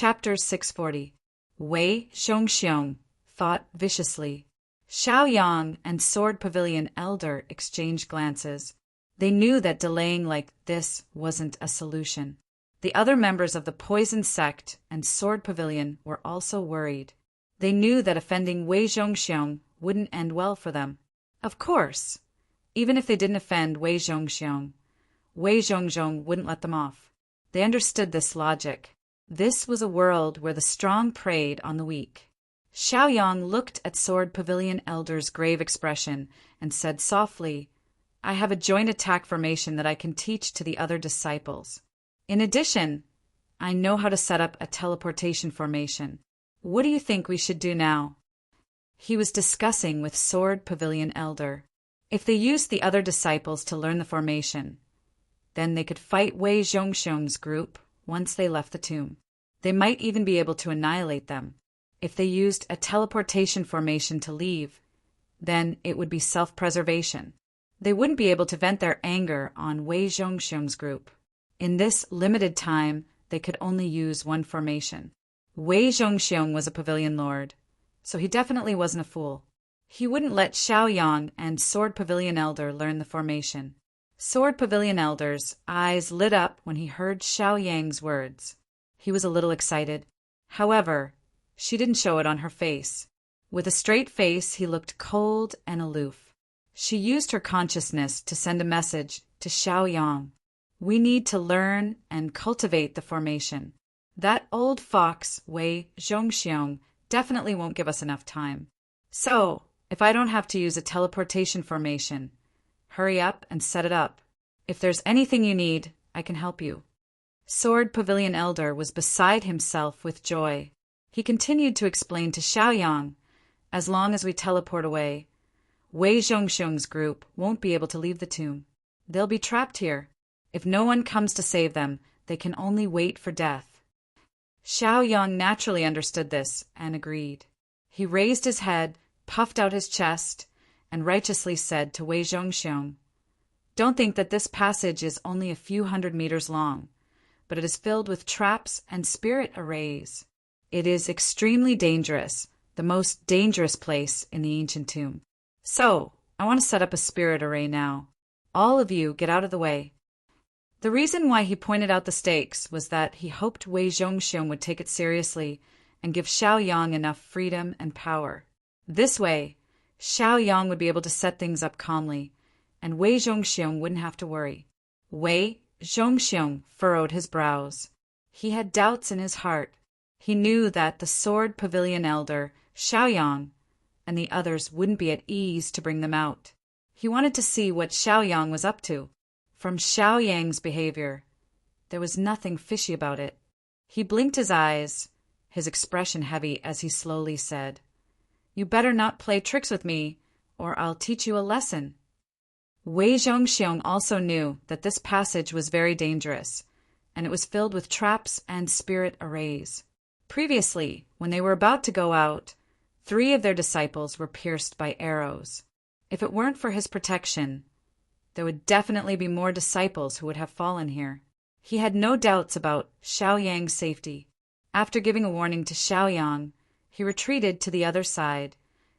Chapter 640. Wei Zhongxiong thought viciously. Xiaoyang and Sword Pavilion Elder exchanged glances. They knew that delaying like this wasn't a solution. The other members of the Poison Sect and Sword Pavilion were also worried. They knew that offending Wei Zhongxiong wouldn't end well for them. Of course, even if they didn't offend Wei Zhongxiong wouldn't let them off. They understood this logic. This was a world where the strong preyed on the weak. Xiaoyang looked at Sword Pavilion Elder's grave expression and said softly, "I have a joint attack formation that I can teach to the other disciples. In addition, I know how to set up a teleportation formation. What do you think we should do now?" He was discussing with Sword Pavilion Elder. If they used the other disciples to learn the formation, then they could fight Wei Zhongxiong's group once they left the tomb. They might even be able to annihilate them. If they used a teleportation formation to leave, then it would be self-preservation. They wouldn't be able to vent their anger on Wei Zhongxiong's group. In this limited time, they could only use one formation. Wei Zhongxiong was a pavilion lord, so he definitely wasn't a fool. He wouldn't let Xiaoyang and Sword Pavilion Elder learn the formation. Sword Pavilion Elder's eyes lit up when he heard Xiaoyang's words. He was a little excited. However, she didn't show it on her face. With a straight face, he looked cold and aloof. She used her consciousness to send a message to Xiaoyang. "We need to learn and cultivate the formation. That old fox, Wei Zhongxiong, definitely won't give us enough time. So, if I don't have to use a teleportation formation, hurry up and set it up. If there's anything you need, I can help you." Sword Pavilion Elder was beside himself with joy. He continued to explain to Xiaoyang, "As long as we teleport away, Wei Zhongxiong's group won't be able to leave the tomb. They'll be trapped here. If no one comes to save them, they can only wait for death." Xiaoyang naturally understood this and agreed. He raised his head, puffed out his chest, and righteously said to Wei Zhongxiong, "Don't think that this passage is only a few hundred meters long, but it is filled with traps and spirit arrays. It is extremely dangerous, the most dangerous place in the ancient tomb. So, I want to set up a spirit array now. All of you get out of the way." The reason why he pointed out the stakes was that he hoped Wei Zhongxiong would take it seriously and give Xiaoyang enough freedom and power. This way, Xiaoyang would be able to set things up calmly, and Wei Zhongxiong wouldn't have to worry. Wei Zhongxiong furrowed his brows. He had doubts in his heart. He knew that the Sword Pavilion Elder, Xiaoyang, and the others wouldn't be at ease to bring them out. He wanted to see what Xiaoyang was up to. From Xiaoyang's behavior, there was nothing fishy about it. He blinked his eyes, his expression heavy as he slowly said, "You better not play tricks with me, or I'll teach you a lesson." Wei Zhongxiong also knew that this passage was very dangerous, and it was filled with traps and spirit arrays. Previously, when they were about to go out, 3 of their disciples were pierced by arrows. If it weren't for his protection, there would definitely be more disciples who would have fallen here. He had no doubts about Xiaoyang's safety. After giving a warning to Xiaoyang, he retreated to the other side,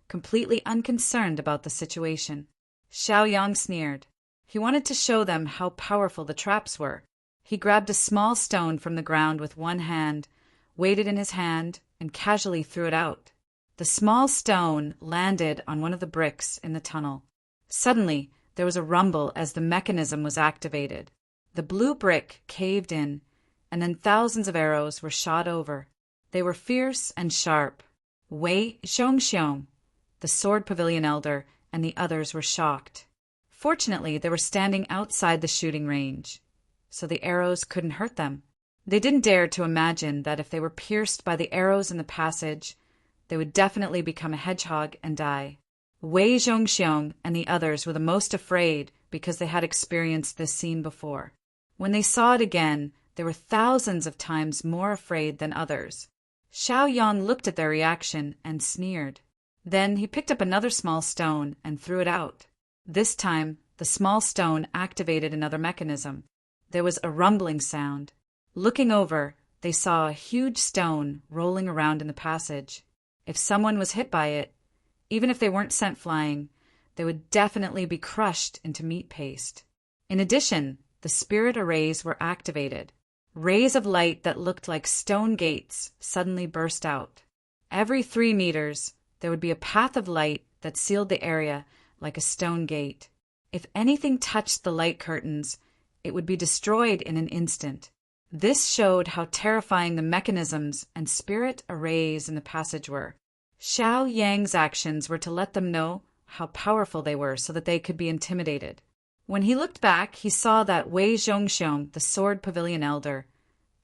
completely unconcerned about the situation. Xiaoyang sneered. He wanted to show them how powerful the traps were. He grabbed a small stone from the ground with one hand, weighed it in his hand, and casually threw it out. The small stone landed on one of the bricks in the tunnel. Suddenly, there was a rumble as the mechanism was activated. The blue brick caved in, and then thousands of arrows were shot over. They were fierce and sharp. Wei Zhongxiong, the Sword Pavilion Elder, and the others were shocked. Fortunately, they were standing outside the shooting range, so the arrows couldn't hurt them. They didn't dare to imagine that if they were pierced by the arrows in the passage, they would definitely become a hedgehog and die. Wei Zhongxiong and the others were the most afraid because they had experienced this scene before. When they saw it again, they were thousands of times more afraid than others. Xiaoyang looked at their reaction and sneered. Then he picked up another small stone and threw it out. This time, the small stone activated another mechanism. There was a rumbling sound. Looking over, they saw a huge stone rolling around in the passage. If someone was hit by it, even if they weren't sent flying, they would definitely be crushed into meat paste. In addition, the spirit arrays were activated. Rays of light that looked like stone gates suddenly burst out. Every 3 meters, there would be a path of light that sealed the area like a stone gate. If anything touched the light curtains, it would be destroyed in an instant. This showed how terrifying the mechanisms and spirit arrays in the passage were. Xiao Yang's actions were to let them know how powerful they were so that they could be intimidated. When he looked back, he saw that Wei Zhongxiong, the Sword Pavilion Elder,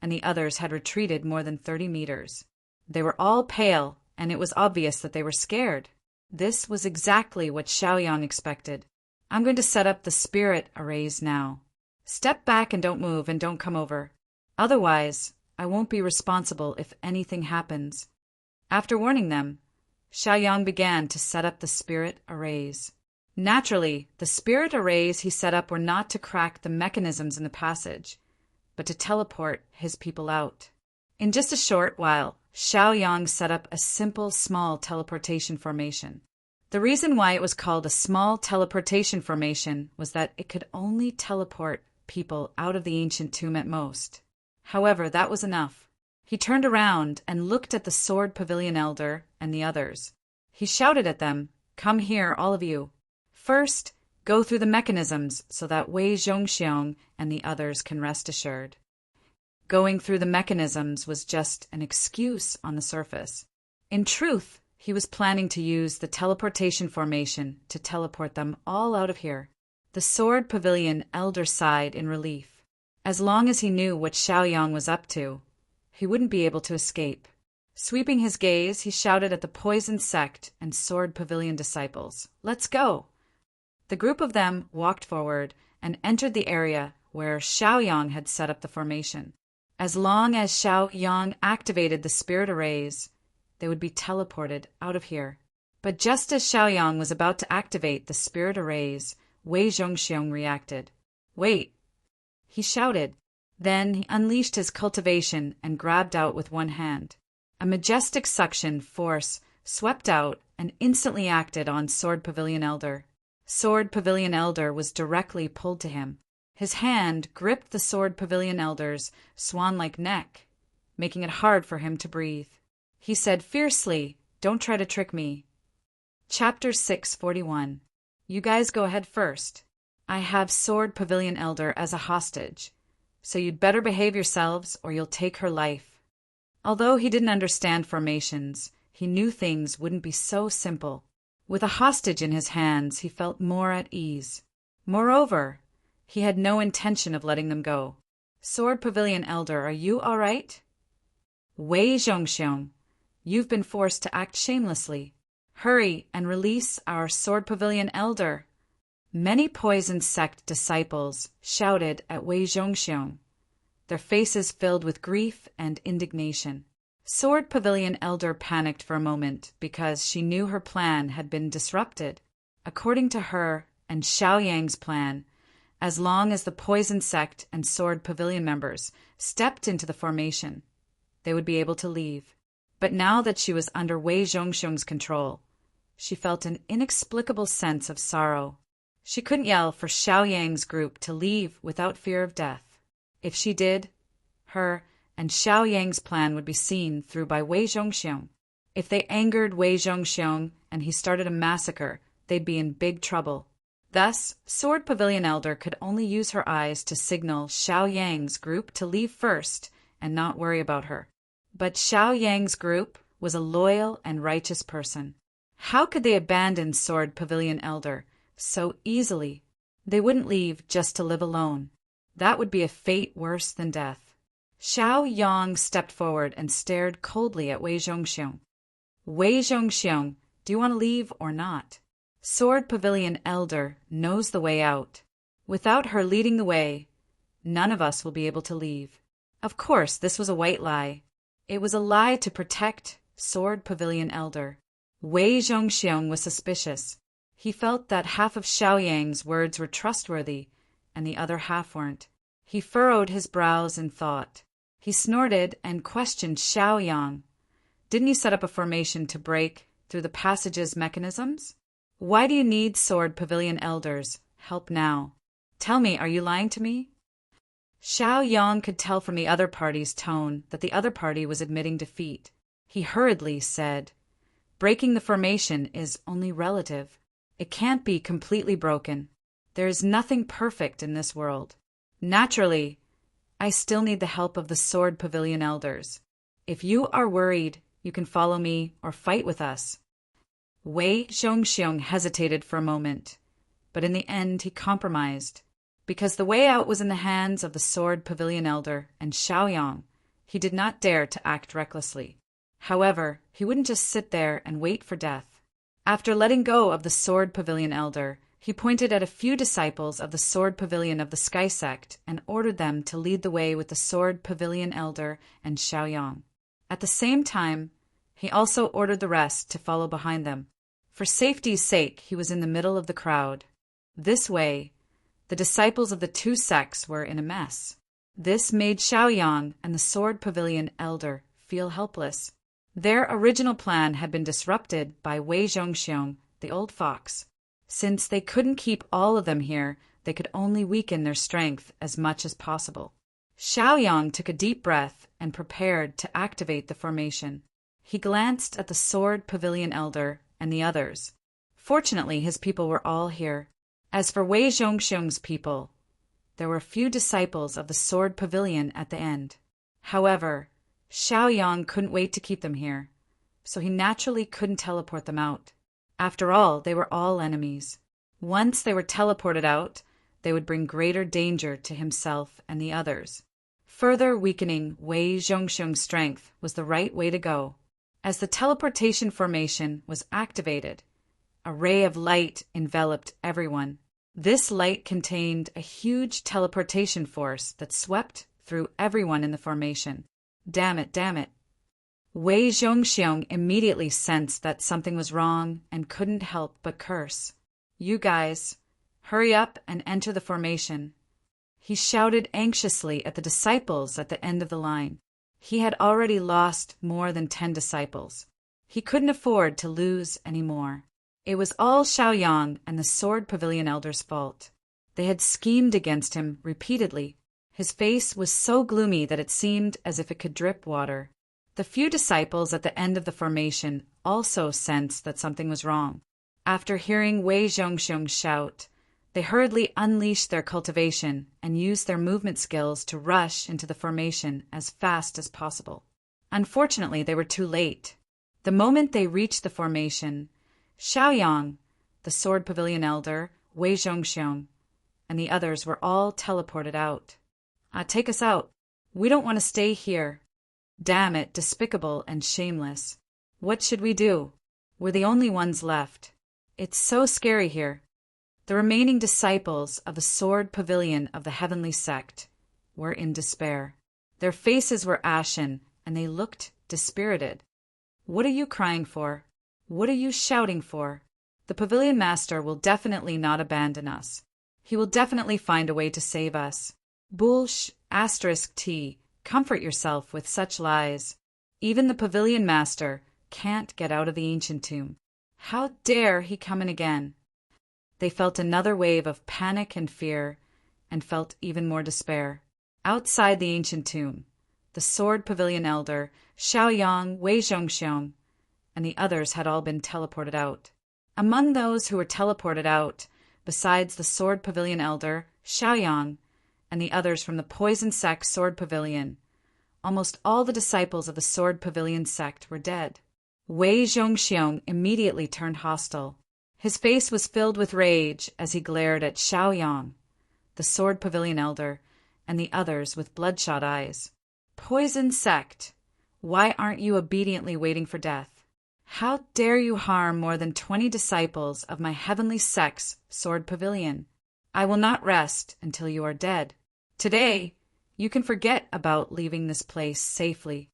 and the others had retreated more than 30 meters. They were all pale, and it was obvious that they were scared. This was exactly what Xiaoyang expected. I'm going to set up the spirit arrays now. Step back and don't move and don't come over. Otherwise, I won't be responsible if anything happens. After warning them, Xiaoyang began to set up the spirit arrays. Naturally, the spirit arrays he set up were not to crack the mechanisms in the passage, but to teleport his people out. In just a short while, Xiaoyang set up a simple small teleportation formation. The reason why it was called a small teleportation formation was that it could only teleport people out of the ancient tomb at most. However, that was enough. He turned around and looked at the Sword Pavilion Elder and the others. He shouted at them, "Come here, all of you. First, go through the mechanisms so that Wei Zhongxiong and the others can rest assured." Going through the mechanisms was just an excuse on the surface. In truth, he was planning to use the teleportation formation to teleport them all out of here. The Sword Pavilion Elder sighed in relief. As long as he knew what Xiaoyang was up to, he wouldn't be able to escape. Sweeping his gaze, he shouted at the Poison Sect and Sword Pavilion disciples, "Let's go!" The group of them walked forward and entered the area where Xiaoyang had set up the formation. As long as Xiaoyang activated the spirit arrays, they would be teleported out of here. But just as Xiaoyang was about to activate the spirit arrays, Wei Zhongxiong reacted. "Wait!" he shouted. Then he unleashed his cultivation and grabbed out with one hand. A majestic suction force swept out and instantly acted on Sword Pavilion Elder. Sword Pavilion Elder was directly pulled to him. His hand gripped the Sword Pavilion Elder's swan-like neck, making it hard for him to breathe. He said fiercely, "Don't try to trick me." Chapter 641. You guys go ahead first. I have Sword Pavilion Elder as a hostage, so you'd better behave yourselves or you'll take her life. Although he didn't understand formations, he knew things wouldn't be so simple. With a hostage in his hands, he felt more at ease. Moreover, he had no intention of letting them go. Sword Pavilion Elder, are you all right? Wei Zhongxiong, you've been forced to act shamelessly. Hurry and release our Sword Pavilion Elder. Many Poison Sect disciples shouted at Wei Zhongxiong, their faces filled with grief and indignation. Sword Pavilion Elder panicked for a moment because she knew her plan had been disrupted. According to her and Xiaoyang's plan, as long as the Poison Sect and Sword Pavilion members stepped into the formation, they would be able to leave. But now that she was under Wei Zhongxiong's control, she felt an inexplicable sense of sorrow. She couldn't yell for Xiaoyang's group to leave without fear of death. If she did, her and Xiaoyang's plan would be seen through by Wei Zhongxiong. If they angered Wei Zhongxiong and he started a massacre, they'd be in big trouble. Thus, Sword Pavilion Elder could only use her eyes to signal Xiaoyang's group to leave first and not worry about her. But Xiaoyang's group was a loyal and righteous person. How could they abandon Sword Pavilion Elder so easily? They wouldn't leave just to live alone. That would be a fate worse than death. Xiaoyang stepped forward and stared coldly at Wei Zhongxiong. Wei Zhongxiong, do you want to leave or not? Sword Pavilion Elder knows the way out. Without her leading the way, none of us will be able to leave. Of course, this was a white lie. It was a lie to protect Sword Pavilion Elder. Wei Zhongxiong was suspicious. He felt that half of Xiaoyang's words were trustworthy and the other half weren't. He furrowed his brows in thought. He He snorted and questioned Xiaoyang. Didn't you set up a formation to break through the passage's mechanisms? Why do you need Sword Pavilion elders' help now? Tell me, are you lying to me? Xiaoyang could tell from the other party's tone that the other party was admitting defeat. He hurriedly said, breaking the formation is only relative. It can't be completely broken. There is nothing perfect in this world. Naturally, I still need the help of the Sword Pavilion elders. If you are worried, you can follow me or fight with us. Wei Zhongxiong hesitated for a moment, but in the end he compromised. Because the way out was in the hands of the Sword Pavilion elder and Xiaoyang, he did not dare to act recklessly. However, he wouldn't just sit there and wait for death. After letting go of the Sword Pavilion elder, he pointed at a few disciples of the Sword Pavilion of the Sky Sect and ordered them to lead the way with the Sword Pavilion elder and Xiaoyang. At the same time, he also ordered the rest to follow behind them. For safety's sake, he was in the middle of the crowd. This way, the disciples of the two sects were in a mess. This made Xiaoyang and the Sword Pavilion elder feel helpless. Their original plan had been disrupted by Wei Zhongxiong, the old fox. Since they couldn't keep all of them here, they could only weaken their strength as much as possible. Xiaoyang took a deep breath and prepared to activate the formation. He glanced at the Sword Pavilion elder and the others. Fortunately, his people were all here. As for Wei Zhongxiong's people, there were a few disciples of the Sword Pavilion at the end. However, Xiaoyang couldn't wait to keep them here, so he naturally couldn't teleport them out. After all, they were all enemies. Once they were teleported out, they would bring greater danger to himself and the others. Further weakening Wei Zhongxiong's strength was the right way to go. As the teleportation formation was activated, a ray of light enveloped everyone. This light contained a huge teleportation force that swept through everyone in the formation. Damn it, damn it. Wei Zhongxiong immediately sensed that something was wrong and couldn't help but curse. You guys, hurry up and enter the formation. He shouted anxiously at the disciples at the end of the line. He had already lost more than 10 disciples. He couldn't afford to lose any more. It was all Xiaoyang and the Sword Pavilion elder's fault. They had schemed against him repeatedly. His face was so gloomy that it seemed as if it could drip water. The few disciples at the end of the formation also sensed that something was wrong. After hearing Wei Zhongxiong shout, they hurriedly unleashed their cultivation and used their movement skills to rush into the formation as fast as possible. Unfortunately, they were too late. The moment they reached the formation, Xiaoyang, the Sword Pavilion elder, Wei Zhongxiong, and the others were all teleported out. Take us out. We don't want to stay here. Damn it, despicable and shameless. What should we do? We're the only ones left. It's so scary here. The remaining disciples of the Sword Pavilion of the Heavenly Sect were in despair. Their faces were ashen, and they looked dispirited. What are you crying for? What are you shouting for? The Pavilion Master will definitely not abandon us. He will definitely find a way to save us. T. Comfort yourself with such lies. Even the Pavilion Master can't get out of the ancient tomb. How dare he come in again? They felt another wave of panic and fear, and felt even more despair. Outside the ancient tomb, the Sword Pavilion elder, Xiaoyang, Wei Zhongxiong, and the others had all been teleported out. Among those who were teleported out, besides the Sword Pavilion elder, Xiaoyang, and the others from the Poison Sect Sword Pavilion, almost all the disciples of the Sword Pavilion sect were dead. Wei Zhongxiong immediately turned hostile. His face was filled with rage as he glared at Xiaoyang, the Sword Pavilion elder, and the others with bloodshot eyes. Poison Sect, why aren't you obediently waiting for death? How dare you harm more than 20 disciples of my Heavenly Sect's Sword Pavilion? I will not rest until you are dead. Today, you can forget about leaving this place safely.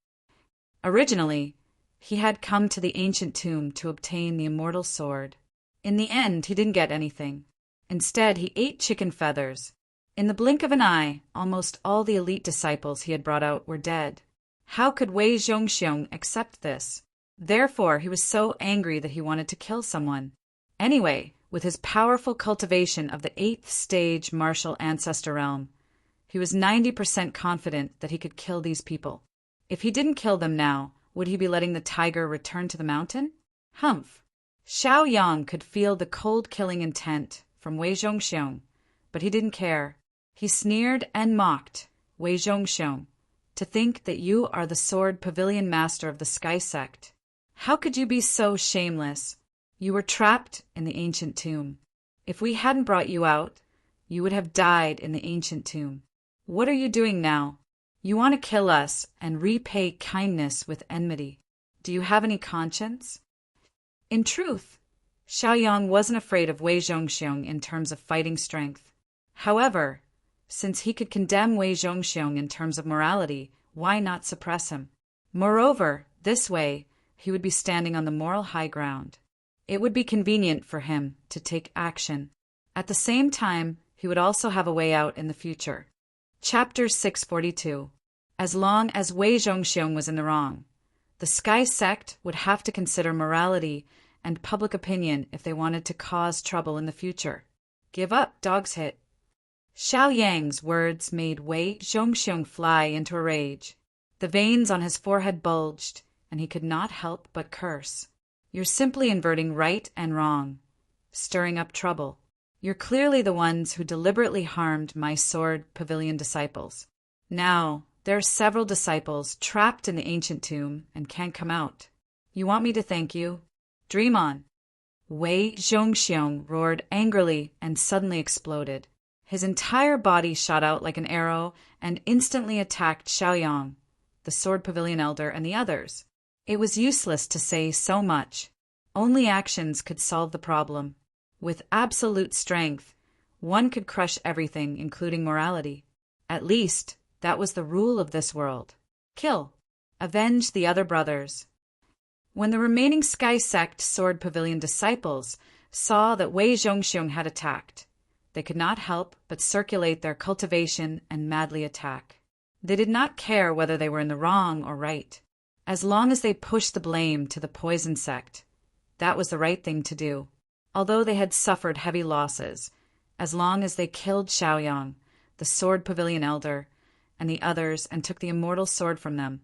Originally, he had come to the ancient tomb to obtain the immortal sword. In the end, he didn't get anything. Instead, he ate chicken feathers. In the blink of an eye, almost all the elite disciples he had brought out were dead. How could Wei Zhongxiong accept this? Therefore, he was so angry that he wanted to kill someone. Anyway, with his powerful cultivation of the 8th stage martial ancestor realm, he was 90% confident that he could kill these people. If he didn't kill them now, would he be letting the tiger return to the mountain? Humph! Xiao Yang could feel the cold-killing intent from Wei Zhongxiong, but he didn't care. He sneered and mocked. Wei Zhongxiong, to think that you are the sword pavilion master of the Sky Sect. How could you be so shameless? You were trapped in the ancient tomb. If we hadn't brought you out, you would have died in the ancient tomb. What are you doing now? You want to kill us and repay kindness with enmity. Do you have any conscience? In truth, Xiaoyang wasn't afraid of Wei Zhongxiong in terms of fighting strength. However, since he could condemn Wei Zhongxiong in terms of morality, why not suppress him? Moreover, this way, he would be standing on the moral high ground. It would be convenient for him to take action. At the same time, he would also have a way out in the future. Chapter 642. As long as Wei Zhongxiong was in the wrong, the Sky Sect would have to consider morality and public opinion if they wanted to cause trouble in the future. Give up, dog's hit. Xiao Yang's words made Wei Zhongxiong fly into a rage. The veins on his forehead bulged, and he could not help but curse. You're simply inverting right and wrong, stirring up trouble. You're clearly the ones who deliberately harmed my sword pavilion disciples. Now, there are several disciples trapped in the ancient tomb and can't come out. You want me to thank you? Dream on. Wei Zhongxiong roared angrily and suddenly exploded. His entire body shot out like an arrow and instantly attacked Xiaoyang, the sword pavilion elder, and the others. It was useless to say so much. Only actions could solve the problem. With absolute strength, one could crush everything, including morality. At least, that was the rule of this world. Kill. Avenge the other brothers. When the remaining Sky Sect Sword Pavilion disciples saw that Wei Zhongxiong had attacked, they could not help but circulate their cultivation and madly attack. They did not care whether they were in the wrong or right. As long as they pushed the blame to the poison sect, that was the right thing to do. Although they had suffered heavy losses, as long as they killed Xiaoyang, the Sword Pavilion Elder, and the others and took the immortal sword from them,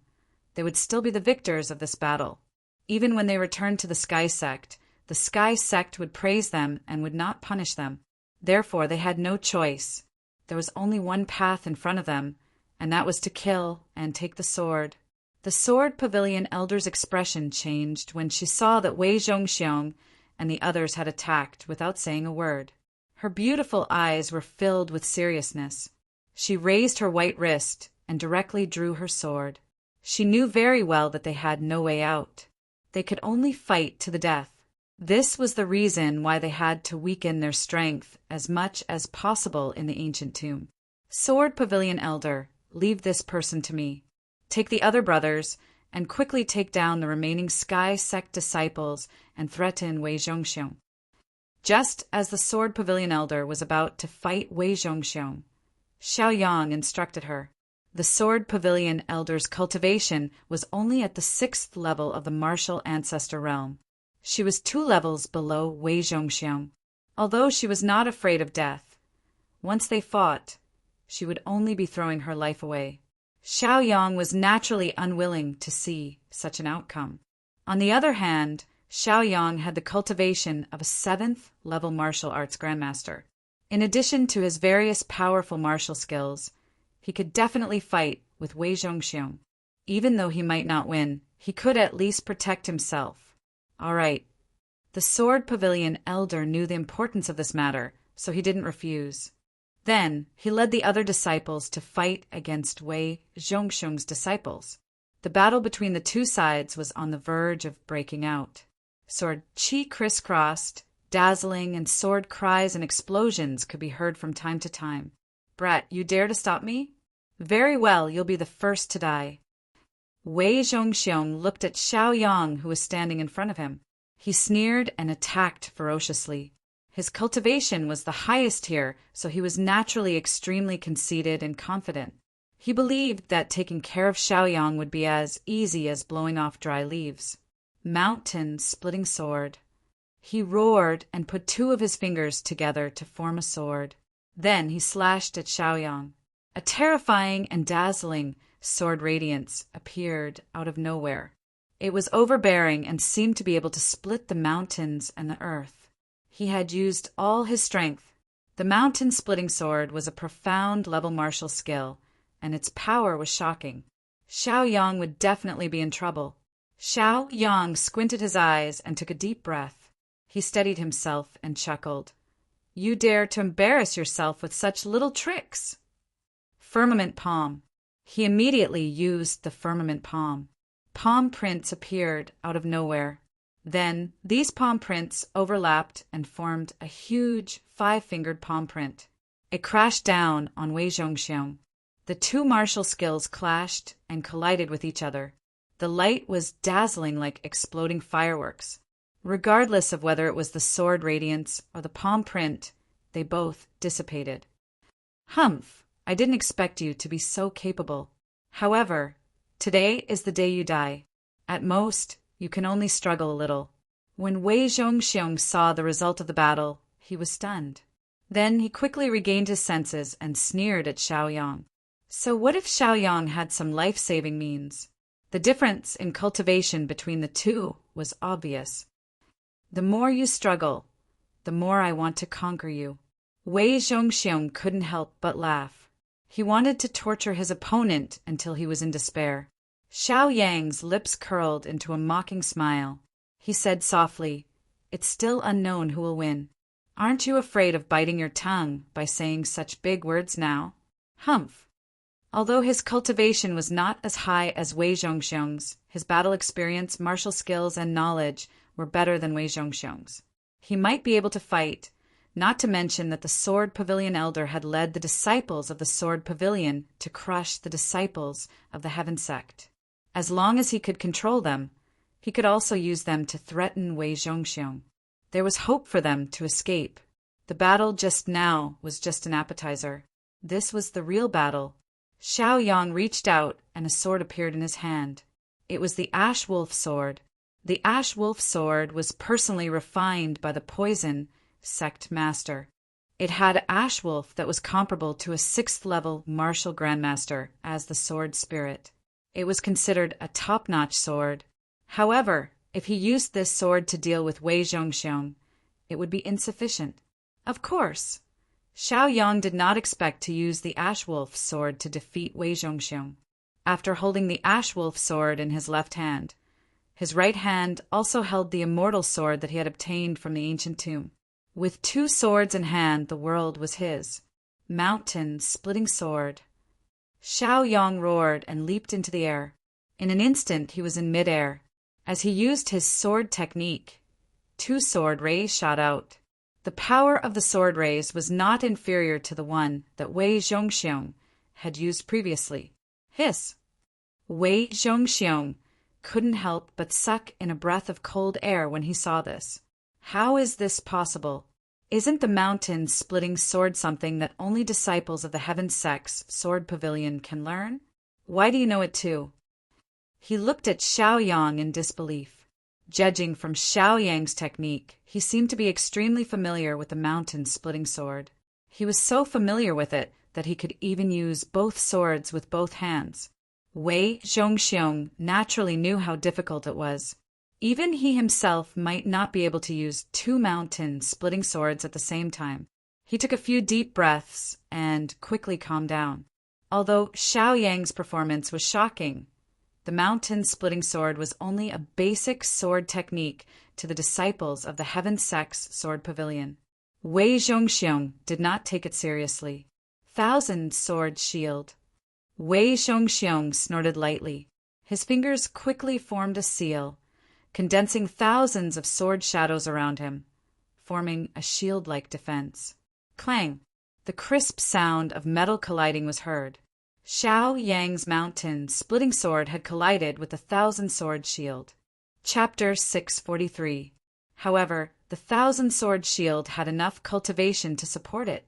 they would still be the victors of this battle. Even when they returned to the Sky Sect, the Sky Sect would praise them and would not punish them. Therefore, they had no choice. There was only one path in front of them, and that was to kill and take the sword. The Sword Pavilion Elder's expression changed when she saw that Wei Zhongxiong and the others had attacked without saying a word. Her beautiful eyes were filled with seriousness. She raised her white wrist and directly drew her sword. She knew very well that they had no way out. They could only fight to the death. This was the reason why they had to weaken their strength as much as possible in the ancient tomb. Sword Pavilion Elder, leave this person to me. Take the other brothers and quickly take down the remaining Sky Sect disciples and threaten Wei Zhongxiong. Just as the Sword Pavilion Elder was about to fight Wei Zhongxiong, Xiaoyang instructed her. The Sword Pavilion Elder's cultivation was only at the 6th level of the martial ancestor realm. She was 2 levels below Wei Zhongxiong. Although she was not afraid of death, once they fought, she would only be throwing her life away. Xiaoyang was naturally unwilling to see such an outcome. On the other hand, Xiaoyang had the cultivation of a 7th level martial arts grandmaster. In addition to his various powerful martial skills, he could definitely fight with Wei Zhongxiong. Even though he might not win, he could at least protect himself. All right. The Sword Pavilion Elder knew the importance of this matter, so he didn't refuse. Then he led the other disciples to fight against Wei Zhongxiong's disciples. The battle between the two sides was on the verge of breaking out. Sword chi crisscrossed, dazzling, and sword cries and explosions could be heard from time to time. Brat, you dare to stop me? Very well, you'll be the first to die. Wei Zhongxiong looked at Xiaoyang, who was standing in front of him. He sneered and attacked ferociously. His cultivation was the highest here, so he was naturally extremely conceited and confident. He believed that taking care of Xiaoyang would be as easy as blowing off dry leaves. Mountain-splitting sword. He roared and put two of his fingers together to form a sword. Then he slashed at Xiaoyang. A terrifying and dazzling sword radiance appeared out of nowhere. It was overbearing and seemed to be able to split the mountains and the earth. He had used all his strength. The mountain-splitting sword was a profound level martial skill, and its power was shocking. Xiaoyang would definitely be in trouble. Xiaoyang squinted his eyes and took a deep breath. He steadied himself and chuckled. "You dare to embarrass yourself with such little tricks!" Firmament palm. He immediately used the firmament palm. Palm prints appeared out of nowhere. Then these palm prints overlapped and formed a huge 5-fingered palm print. It crashed down on Wei Zhongxiong. The two martial skills clashed and collided with each other. The light was dazzling like exploding fireworks. Regardless of whether it was the sword radiance or the palm print, they both dissipated. "Humph, I didn't expect you to be so capable. However, today is the day you die. At most, you can only struggle a little." When Wei Zhongxiong saw the result of the battle, he was stunned. Then he quickly regained his senses and sneered at Xiaoyang. So what if Xiaoyang had some life-saving means? The difference in cultivation between the two was obvious. "The more you struggle, the more I want to conquer you." Wei Zhongxiong couldn't help but laugh. He wanted to torture his opponent until he was in despair. Xiaoyang's lips curled into a mocking smile. He said softly, "It's still unknown who will win. Aren't you afraid of biting your tongue by saying such big words now?" Humph. Although his cultivation was not as high as Wei Zhongxiong's, his battle experience, martial skills, and knowledge were better than Wei Zhongxiong's. He might be able to fight, not to mention that the Sword Pavilion Elder had led the disciples of the Sword Pavilion to crush the disciples of the Heaven Sect. As long as he could control them, he could also use them to threaten Wei Zhongxiong. There was hope for them to escape. The battle just now was just an appetizer. This was the real battle. Xiaoyang reached out and a sword appeared in his hand. It was the Ash Wolf sword. The Ash Wolf sword was personally refined by the Poison Sect Master. It had Ash Wolf that was comparable to a 6th-level martial grandmaster as the sword spirit. It was considered a top-notch sword. However, if he used this sword to deal with Wei Zhongxiong, it would be insufficient. Of course, Xiaoyang did not expect to use the Ash Wolf sword to defeat Wei Zhongxiong. After holding the Ash Wolf sword in his left hand, his right hand also held the immortal sword that he had obtained from the ancient tomb. With 2 swords in hand, the world was his. Mountain-splitting sword. Xiaoyang roared and leaped into the air. In an instant, he was in midair. As he used his sword technique, 2 sword rays shot out. The power of the sword rays was not inferior to the one that Wei Zhongxiong had used previously. Hiss! Wei Zhongxiong couldn't help but suck in a breath of cold air when he saw this. How is this possible? Isn't the mountain-splitting sword something that only disciples of the Heaven Sect's Sword Pavilion can learn? Why do you know it too? He looked at Xiaoyang in disbelief. Judging from Xiaoyang's technique, he seemed to be extremely familiar with the mountain-splitting sword. He was so familiar with it that he could even use both swords with both hands. Wei Zhongxiong naturally knew how difficult it was. Even he himself might not be able to use 2 mountain-splitting swords at the same time. He took a few deep breaths and quickly calmed down. Although Xiaoyang's performance was shocking, the mountain-splitting sword was only a basic sword technique to the disciples of the Heaven Sect's Sword Pavilion. Wei Zhongxiong did not take it seriously. 1,000-sword shield. Wei Zhongxiong snorted lightly. His fingers quickly formed a seal, condensing thousands of sword shadows around him, forming a shield-like defense. Clang! The crisp sound of metal colliding was heard. Xiaoyang's mountain-splitting sword had collided with the 1,000-sword shield. Chapter 643. However, The 1,000-sword shield had enough cultivation to support it,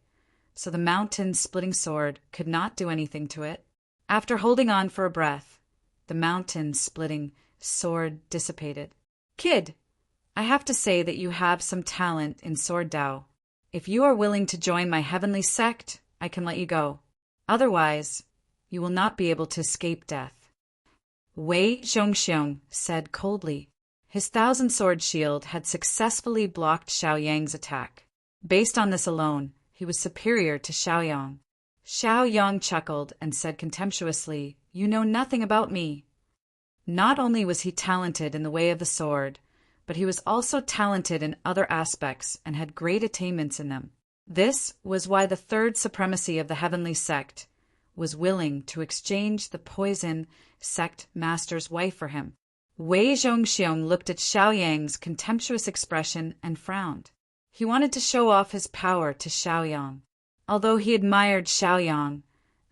so the mountain-splitting sword could not do anything to it. After holding on for a breath, the mountain-splitting sword dissipated. "Kid, I have to say that you have some talent in sword Dao. If you are willing to join my heavenly sect, I can let you go. Otherwise, you will not be able to escape death." Wei Zhongxiong said coldly. His 1,000-sword shield had successfully blocked Xiaoyang's attack. Based on this alone, he was superior to Xiaoyang. Xiaoyang chuckled and said contemptuously, "You know nothing about me." Not only was he talented in the way of the sword, but he was also talented in other aspects and had great attainments in them. This was why the third supremacy of the heavenly sect was willing to exchange the poison sect master's wife for him. Wei Zhongxiong looked at Xiaoyang's contemptuous expression and frowned. He wanted to show off his power to Xiaoyang. Although he admired Xiaoyang,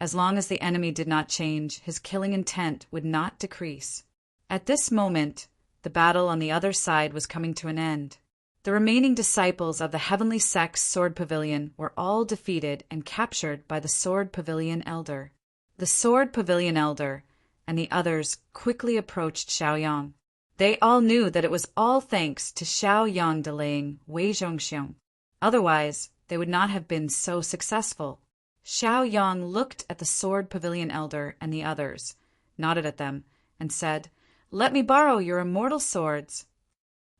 as long as the enemy did not change, his killing intent would not decrease. At this moment, the battle on the other side was coming to an end. The remaining disciples of the Heavenly Sect's Sword Pavilion were all defeated and captured by the Sword Pavilion Elder. The Sword Pavilion Elder and the others quickly approached Xiaoyang. They all knew that it was all thanks to Xiaoyang delaying Wei Zhongxiong. Otherwise, they would not have been so successful. Xiaoyang looked at the Sword Pavilion Elder and the others, nodded at them, and said, "Let me borrow your immortal swords."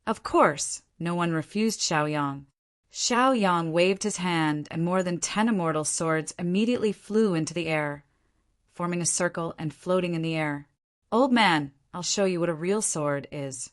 Of course, no one refused Xiaoyang. Xiaoyang waved his hand, and more than 10 immortal swords immediately flew into the air, forming a circle and floating in the air. "Old man, I'll show you what a real sword is."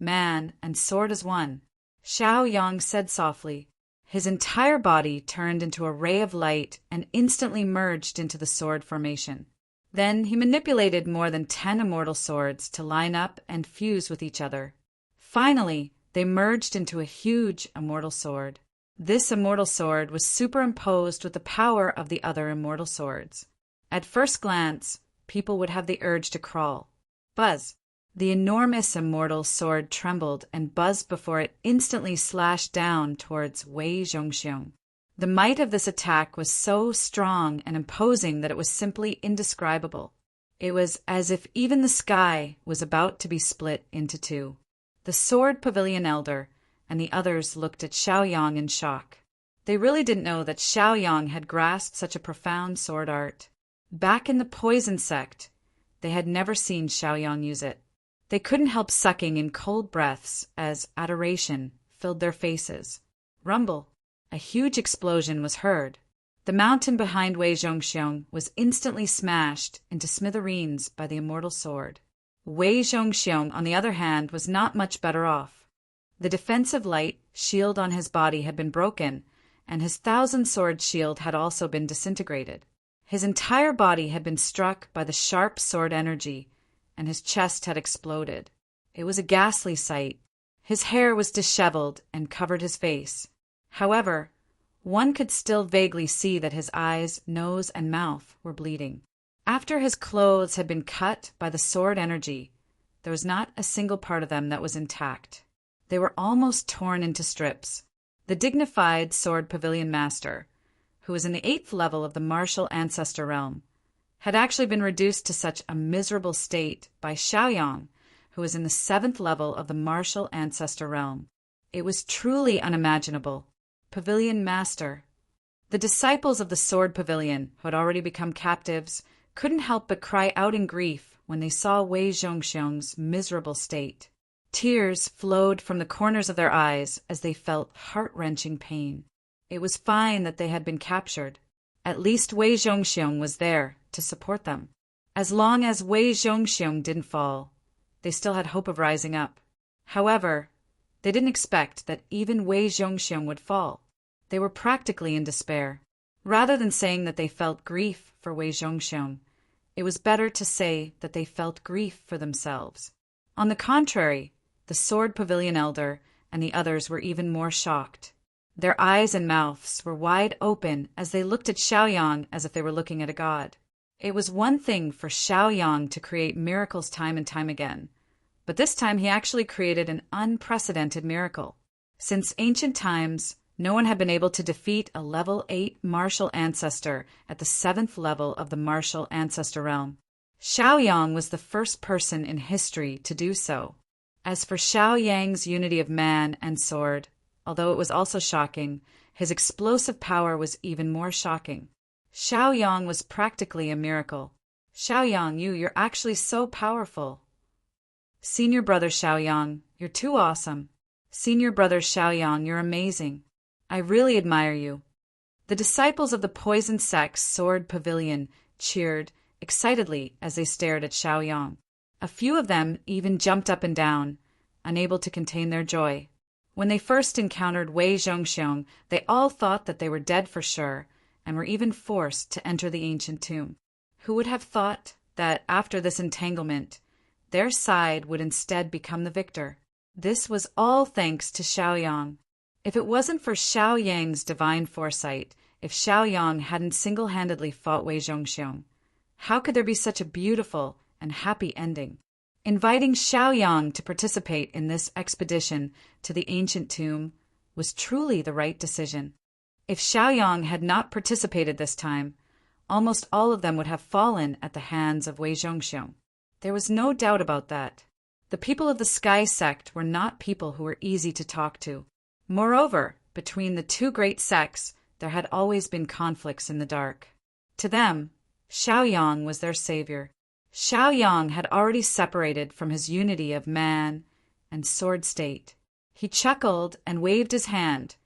"Man and sword is one," Xiaoyang said softly. His entire body turned into a ray of light and instantly merged into the sword formation. Then he manipulated more than 10 immortal swords to line up and fuse with each other. Finally, they merged into a huge immortal sword. This immortal sword was superimposed with the power of the other immortal swords. At first glance, people would have the urge to crawl. Buzz! The enormous immortal sword trembled and buzzed before it instantly slashed down towards Wei Zhongxiong. The might of this attack was so strong and imposing that it was simply indescribable. It was as if even the sky was about to be split into two. The Sword Pavilion Elder and the others looked at Xiaoyang in shock. They really didn't know that Xiaoyang had grasped such a profound sword art. Back in the poison sect, they had never seen Xiaoyang use it. They couldn't help sucking in cold breaths as adoration filled their faces. Rumble! A huge explosion was heard. The mountain behind Wei Zhongxiong was instantly smashed into smithereens by the immortal sword. Wei Zhongxiong, on the other hand, was not much better off. The defensive light shield on his body had been broken, and his 1,000-sword shield had also been disintegrated. His entire body had been struck by the sharp sword energy, and his chest had exploded. It was a ghastly sight. His hair was disheveled and covered his face. However, one could still vaguely see that his eyes, nose, and mouth were bleeding. After his clothes had been cut by the sword energy, there was not a single part of them that was intact. They were almost torn into strips. The dignified Sword Pavilion Master, who was in the 8th level of the martial ancestor realm, had actually been reduced to such a miserable state by Xiaoyang, who was in the 7th level of the martial ancestor realm. It was truly unimaginable. Pavilion Master. The disciples of the Sword Pavilion, who had already become captives, couldn't help but cry out in grief when they saw Wei Zhongxiong's miserable state. Tears flowed from the corners of their eyes as they felt heart-wrenching pain. It was fine that they had been captured. At least Wei Zhongxiong was there to support them. As long as Wei Zhongxiong didn't fall, they still had hope of rising up. However, they didn't expect that even Wei Zhongxiong would fall. They were practically in despair. Rather than saying that they felt grief for Wei Zhongxiong, it was better to say that they felt grief for themselves. On the contrary, the Sword Pavilion Elder and the others were even more shocked. Their eyes and mouths were wide open as they looked at Xiaoyang as if they were looking at a god. It was one thing for Xiaoyang to create miracles time and time again, but this time he actually created an unprecedented miracle. Since ancient times, no one had been able to defeat a level 8 martial ancestor at the 7th level of the martial ancestor realm. Xiaoyang was the first person in history to do so. As for Xiaoyang's unity of man and sword, although it was also shocking, his explosive power was even more shocking. Xiaoyang was practically a miracle. Xiaoyang, you're actually so powerful. Senior brother Xiaoyang, you're too awesome. Senior brother Xiaoyang, you're amazing. I really admire you. The disciples of the poison sect's sword pavilion cheered excitedly as they stared at Xiaoyang. A few of them even jumped up and down, unable to contain their joy. When they first encountered Wei Zhongxiong, they all thought that they were dead for sure, and were even forced to enter the ancient tomb. Who would have thought that after this entanglement, their side would instead become the victor? This was all thanks to Xiaoyang. If it wasn't for Xiaoyang's divine foresight, if Xiaoyang hadn't single-handedly fought Wei Zhongxiong, how could there be such a beautiful and happy ending? Inviting Xiaoyang to participate in this expedition to the ancient tomb was truly the right decision. If Xiaoyang had not participated this time, almost all of them would have fallen at the hands of Wei Zhongxiong. There was no doubt about that. The people of the Sky Sect were not people who were easy to talk to. Moreover, between the two great sects, there had always been conflicts in the dark. To them, Xiaoyang was their savior. Xiaoyang had already separated from his unity of man and sword state. He chuckled and waved his hand,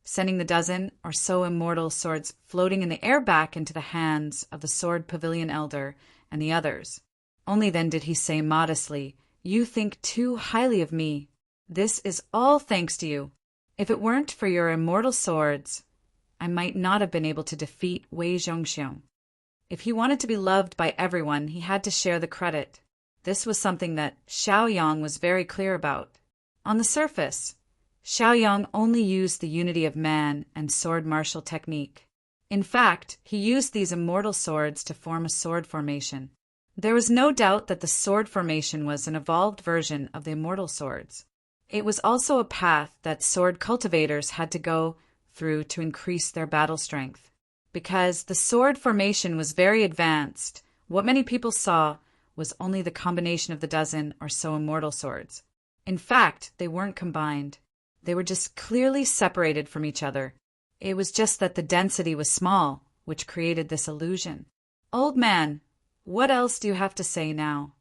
sending the dozen or so immortal swords floating in the air back into the hands of the sword pavilion elder and the others. Only then did he say modestly, "You think too highly of me. This is all thanks to you. If it weren't for your immortal swords, I might not have been able to defeat Wei Zhongxiong." If he wanted to be loved by everyone, he had to share the credit. This was something that Xiaoyang was very clear about. On the surface, Xiaoyang only used the unity of man and sword martial technique. In fact, he used these immortal swords to form a sword formation. There was no doubt that the sword formation was an evolved version of the immortal swords. It was also a path that sword cultivators had to go through to increase their battle strength. Because the sword formation was very advanced, what many people saw was only the combination of the dozen or so immortal swords. In fact, they weren't combined. They were just clearly separated from each other. It was just that the density was small, which created this illusion. "Old man, what else do you have to say now?"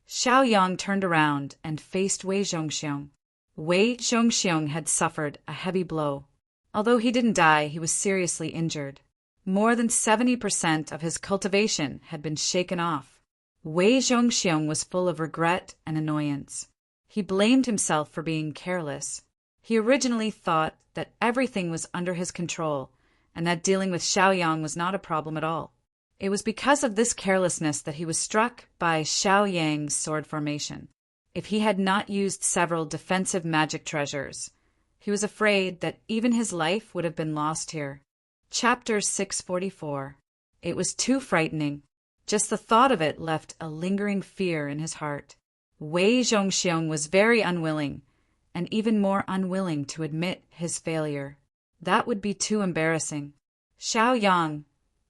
Xiaoyang turned around and faced Wei Zhongxiong. Wei Zhongxiong had suffered a heavy blow. Although he didn't die, he was seriously injured. More than 70% of his cultivation had been shaken off. Wei Zhongxiong was full of regret and annoyance. He blamed himself for being careless. He originally thought that everything was under his control and that dealing with Xiaoyang was not a problem at all. It was because of this carelessness that he was struck by Xiaoyang's sword formation. If he had not used several defensive magic treasures, he was afraid that even his life would have been lost here. Chapter 644. It was too frightening. Just the thought of it left a lingering fear in his heart. Wei Zhongxiong was very unwilling, and even more unwilling to admit his failure. That would be too embarrassing. "Xiaoyang,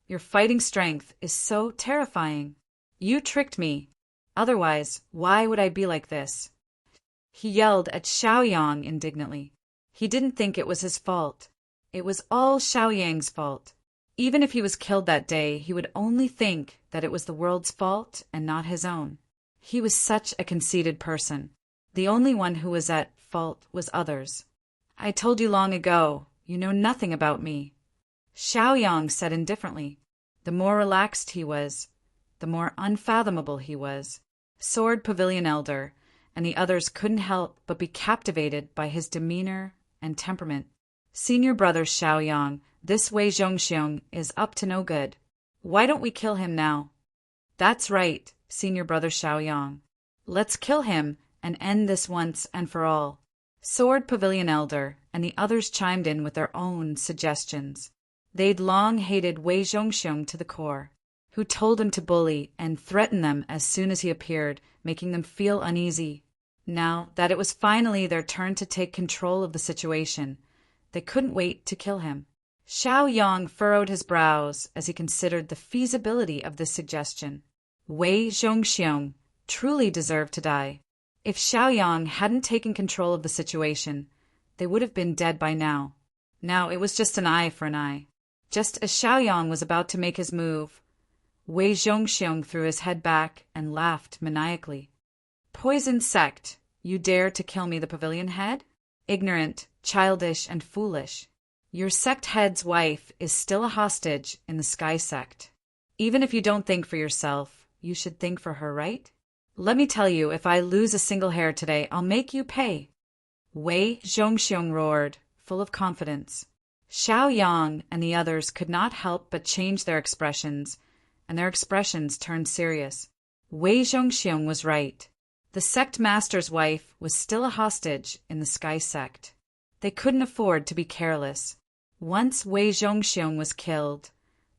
your fighting strength is so terrifying. You tricked me. Otherwise, why would I be like this?" He yelled at Xiaoyang indignantly. He didn't think it was his fault. It was all Xiaoyang's fault. Even if he was killed that day, he would only think that it was the world's fault and not his own. He was such a conceited person. The only one who was at fault was others. "I told you long ago, you know nothing about me." Xiaoyang said indifferently. The more relaxed he was, the more unfathomable he was. Sword Pavilion Elder and the others couldn't help but be captivated by his demeanor and temperament. "Senior brother Xiaoyang, this Wei Zhongxiong is up to no good. Why don't we kill him now?" "That's right, senior brother Xiaoyang. Let's kill him and end this once and for all." Sword Pavilion Elder and the others chimed in with their own suggestions. They'd long hated Wei Zhongxiong to the core, who told them to bully and threaten them as soon as he appeared, making them feel uneasy. Now that it was finally their turn to take control of the situation, they couldn't wait to kill him. Xiao Yang furrowed his brows as he considered the feasibility of this suggestion. Wei Zhongxiong truly deserved to die. If Xiao Yang hadn't taken control of the situation, they would have been dead by now. Now it was just an eye for an eye. Just as Xiao Yang was about to make his move, Wei Zhongxiong threw his head back and laughed maniacally. Poison sect, you dare to kill me, the pavilion head? Ignorant, childish, and foolish. Your sect head's wife is still a hostage in the Sky sect. Even if you don't think for yourself, you should think for her, right? Let me tell you, if I lose a single hair today, I'll make you pay. Wei Zhongxiong roared, full of confidence. Xiao Yang and the others could not help but change their expressions, and their expressions turned serious. Wei Zhongxiong was right. The sect master's wife was still a hostage in the Sky sect. They couldn't afford to be careless. Once Wei Zhongxiong was killed,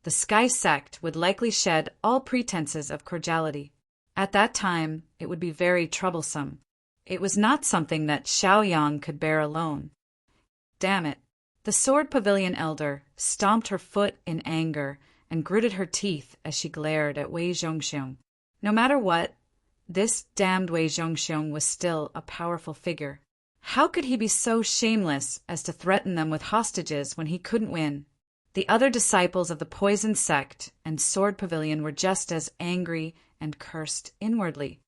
the Sky sect would likely shed all pretenses of cordiality. At that time, it would be very troublesome. It was not something that Xiao Yang could bear alone. Damn it! The Sword Pavilion elder stomped her foot in anger and gritted her teeth as she glared at Wei Zhongxiong. No matter what, this damned Wei Zhongxiong was still a powerful figure. How could he be so shameless as to threaten them with hostages when he couldn't win? The other disciples of the Poison Sect and Sword Pavilion were just as angry and cursed inwardly.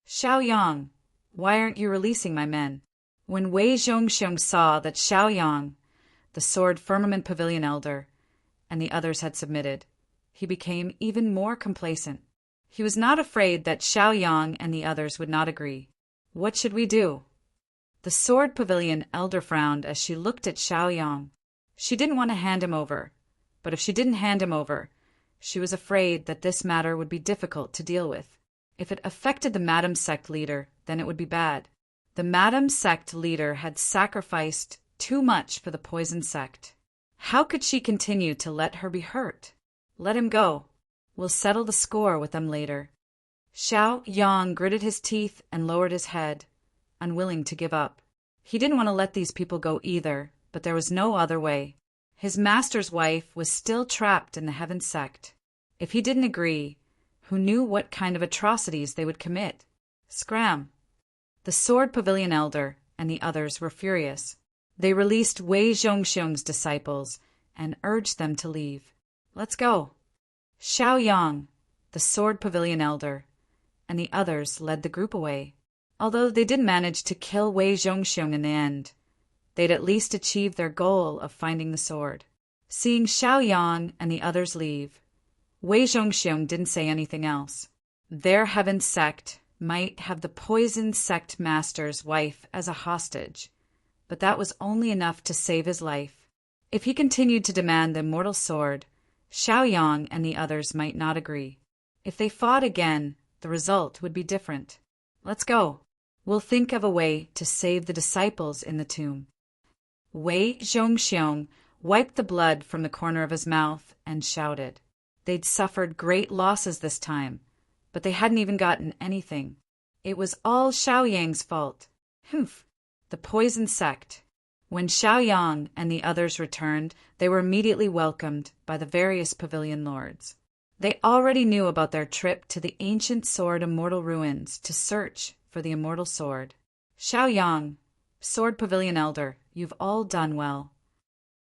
Xiao Yang, why aren't you releasing my men? When Wei Zhongxiong saw that Xiao Yang, the Sword Firmament Pavilion elder, and the others had submitted, he became even more complacent. He was not afraid that Xiao Yang and the others would not agree. What should we do? The Sword Pavilion elder frowned as she looked at Xiao Yang. She didn't want to hand him over, but if she didn't hand him over, she was afraid that this matter would be difficult to deal with. If it affected the Madam Sect leader, then it would be bad. The Madam Sect leader had sacrificed too much for the Poison Sect. How could she continue to let her be hurt? Let him go. We'll settle the score with them later. Xiao Yang gritted his teeth and lowered his head, unwilling to give up. He didn't want to let these people go either, but there was no other way. His master's wife was still trapped in the Heaven Sect. If he didn't agree, who knew what kind of atrocities they would commit? Scram! The Sword Pavilion elder and the others were furious. They released Wei Zhongxiong's disciples and urged them to leave. Let's go. Xiao Yang, the Sword Pavilion elder, and the others led the group away. Although they didn't manage to kill Wei Zhongxiong in the end, they'd at least achieved their goal of finding the sword. Seeing Xiao Yang and the others leave, Wei Zhongxiong didn't say anything else. Their Heaven Sect might have the Poison Sect master's wife as a hostage, but that was only enough to save his life. If he continued to demand the immortal sword, Xiao Yang and the others might not agree. If they fought again, the result would be different. Let's go. We'll think of a way to save the disciples in the tomb. Wei Zhongxiong wiped the blood from the corner of his mouth and shouted. They'd suffered great losses this time, but they hadn't even gotten anything. It was all Xiao Yang's fault. Humph! The Poison Sect. When Xiao Yang and the others returned, they were immediately welcomed by the various pavilion lords. They already knew about their trip to the ancient sword immortal ruins to search for the immortal sword. Xiao Yang, Sword Pavilion elder, you've all done well.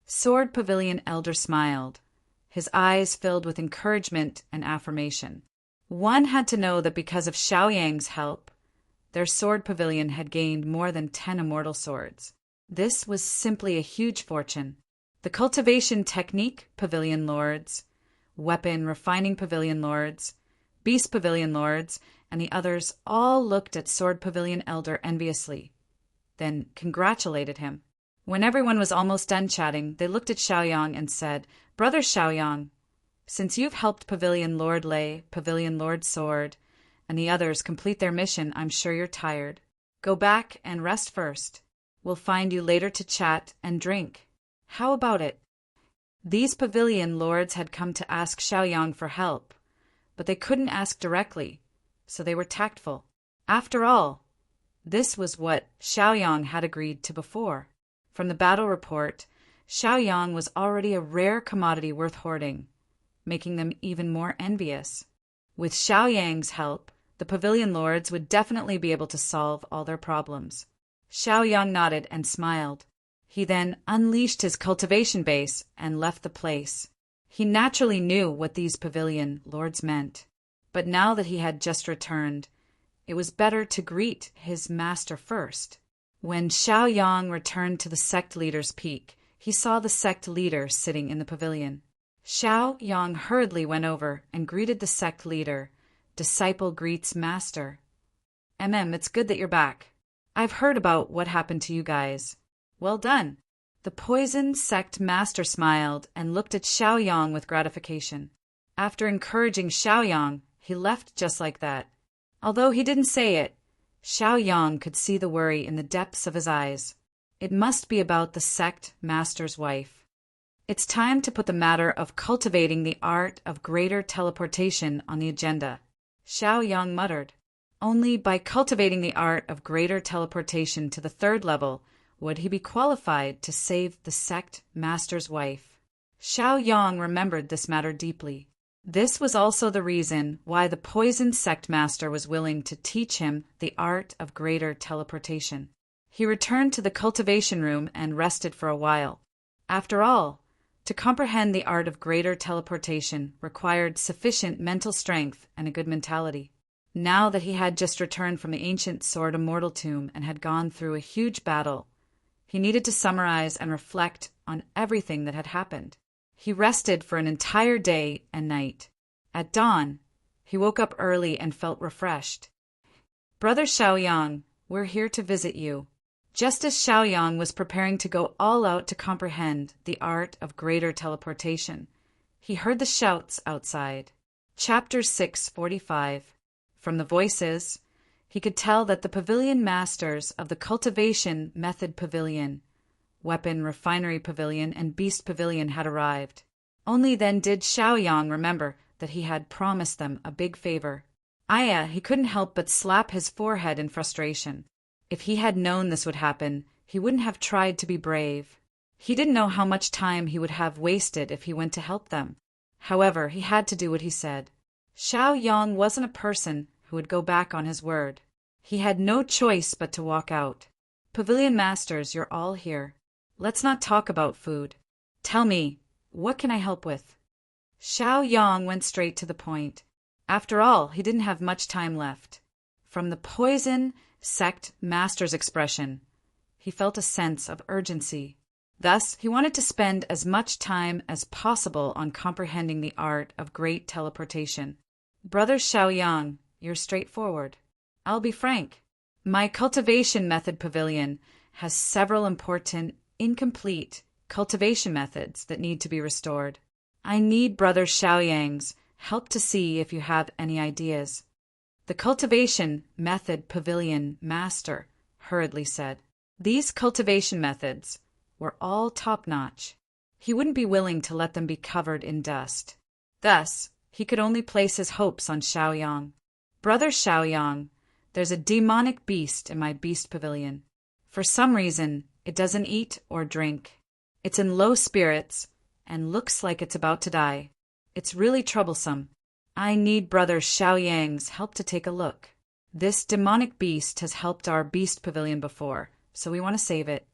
Sword Pavilion elder smiled, his eyes filled with encouragement and affirmation. One had to know that because of Xiao Yang's help, their Sword Pavilion had gained more than 10 immortal swords. This was simply a huge fortune. The Cultivation Technique Pavilion Lords, Weapon Refining Pavilion Lords, Beast Pavilion Lords, and the others all looked at Sword Pavilion Elder enviously, then congratulated him. When everyone was almost done chatting, they looked at Xiao Yang and said, Brother Xiao Yang, since you've helped Pavilion Lord Lei, Pavilion Lord Sword, and the others complete their mission, I'm sure you're tired. Go back and rest first. We'll find you later to chat and drink. How about it? These pavilion lords had come to ask Xiao Yang for help, but they couldn't ask directly, so they were tactful. After all, This was what Xiaoyang had agreed to before. From the battle report, Xiaoyang was already a rare commodity worth hoarding, making them even more envious. With Xiaoyang's help, the pavilion lords would definitely be able to solve all their problems. Xiaoyang nodded and smiled. He then unleashed his cultivation base and left the place. He naturally knew what these pavilion lords meant, but now that he had just returned, it was better to greet his master first. When Xiaoyang returned to the sect leader's peak, he saw the sect leader sitting in the pavilion. Xiaoyang hurriedly went over and greeted the sect leader. Disciple greets master. It's good that you're back. I've heard about what happened to you guys. Well done. The poison sect master smiled and looked at Xiaoyang with gratification. After encouraging Xiaoyang, he left just like that. Although he didn't say it, Xiaoyang could see the worry in the depths of his eyes. It must be about the sect master's wife. It's time to put the matter of cultivating the art of greater teleportation on the agenda, Xiaoyang muttered. Only by cultivating the art of greater teleportation to the 3rd level would he be qualified to save the sect master's wife. Xiaoyang remembered this matter deeply. This was also the reason why the poison sect master was willing to teach him the art of greater teleportation. He returned to the cultivation room and rested for a while. After all, to comprehend the art of greater teleportation required sufficient mental strength and a good mentality. Now that he had just returned from the ancient Sword Immortal tomb and had gone through a huge battle, he needed to summarize and reflect on everything that had happened. He rested for an entire day and night. At dawn, he woke up early and felt refreshed. Brother Xiaoyang, we're here to visit you. Just as Xiaoyang was preparing to go all out to comprehend the art of greater teleportation, he heard the shouts outside. Chapter 645. From the voices, he could tell that the pavilion masters of the Cultivation Method Pavilion, Weapon Refinery Pavilion, and Beast Pavilion had arrived. Only then did Xiaoyang remember that he had promised them a big favor. He couldn't help but slap his forehead in frustration. If he had known this would happen, he wouldn't have tried to be brave. He didn't know how much time he would have wasted if he went to help them. However, he had to do what he said. Xiaoyang wasn't a person who would go back on his word. He had no choice but to walk out. Pavilion masters, you're all here. Let's not talk about food. Tell me, what can I help with? Xiaoyang went straight to the point. After all, he didn't have much time left. From the poison sect master's expression, he felt a sense of urgency. Thus, he wanted to spend as much time as possible on comprehending the art of great teleportation. Brother Xiaoyang, you're straightforward. I'll be frank. My cultivation method pavilion has several important, incomplete cultivation methods that need to be restored. I need Brother Xiaoyang's help to see if you have any ideas. The cultivation method pavilion master hurriedly said. These cultivation methods were all top-notch. He wouldn't be willing to let them be covered in dust. Thus, he could only place his hopes on Xiaoyang. Brother Xiaoyang, there's a demonic beast in my beast pavilion. For some reason, it doesn't eat or drink. It's in low spirits and looks like it's about to die. It's really troublesome. I need Brother Xiaoyang's help to take a look. This demonic beast has helped our beast pavilion before, so we want to save it.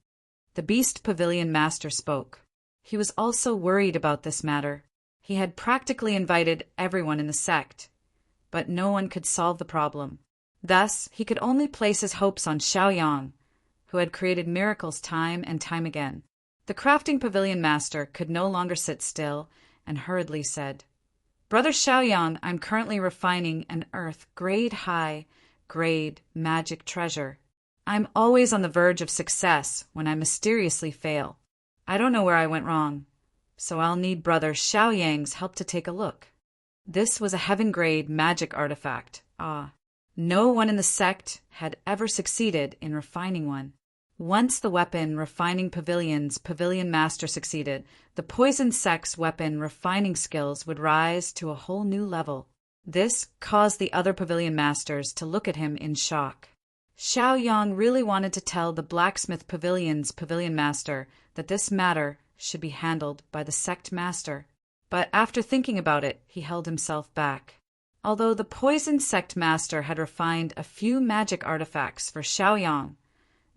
The beast pavilion master spoke. He was also worried about this matter. He had practically invited everyone in the sect, but no one could solve the problem. Thus, he could only place his hopes on Xiaoyang, who had created miracles time and time again. The crafting pavilion master could no longer sit still and hurriedly said, Brother Xiaoyang, I'm currently refining an earth high grade magic treasure. I'm always on the verge of success when I mysteriously fail. I don't know where I went wrong, so I'll need Brother Xiaoyang's help to take a look. This was a heaven-grade magic artifact. No one in the sect had ever succeeded in refining one. Once the weapon refining pavilion's pavilion master succeeded, the poison sect's weapon refining skills would rise to a whole new level. This caused the other pavilion masters to look at him in shock. Xiaoyang really wanted to tell the blacksmith pavilion's pavilion master that this matter should be handled by the sect master. But after thinking about it, he held himself back. Although the poison sect master had refined a few magic artifacts for Xiaoyang,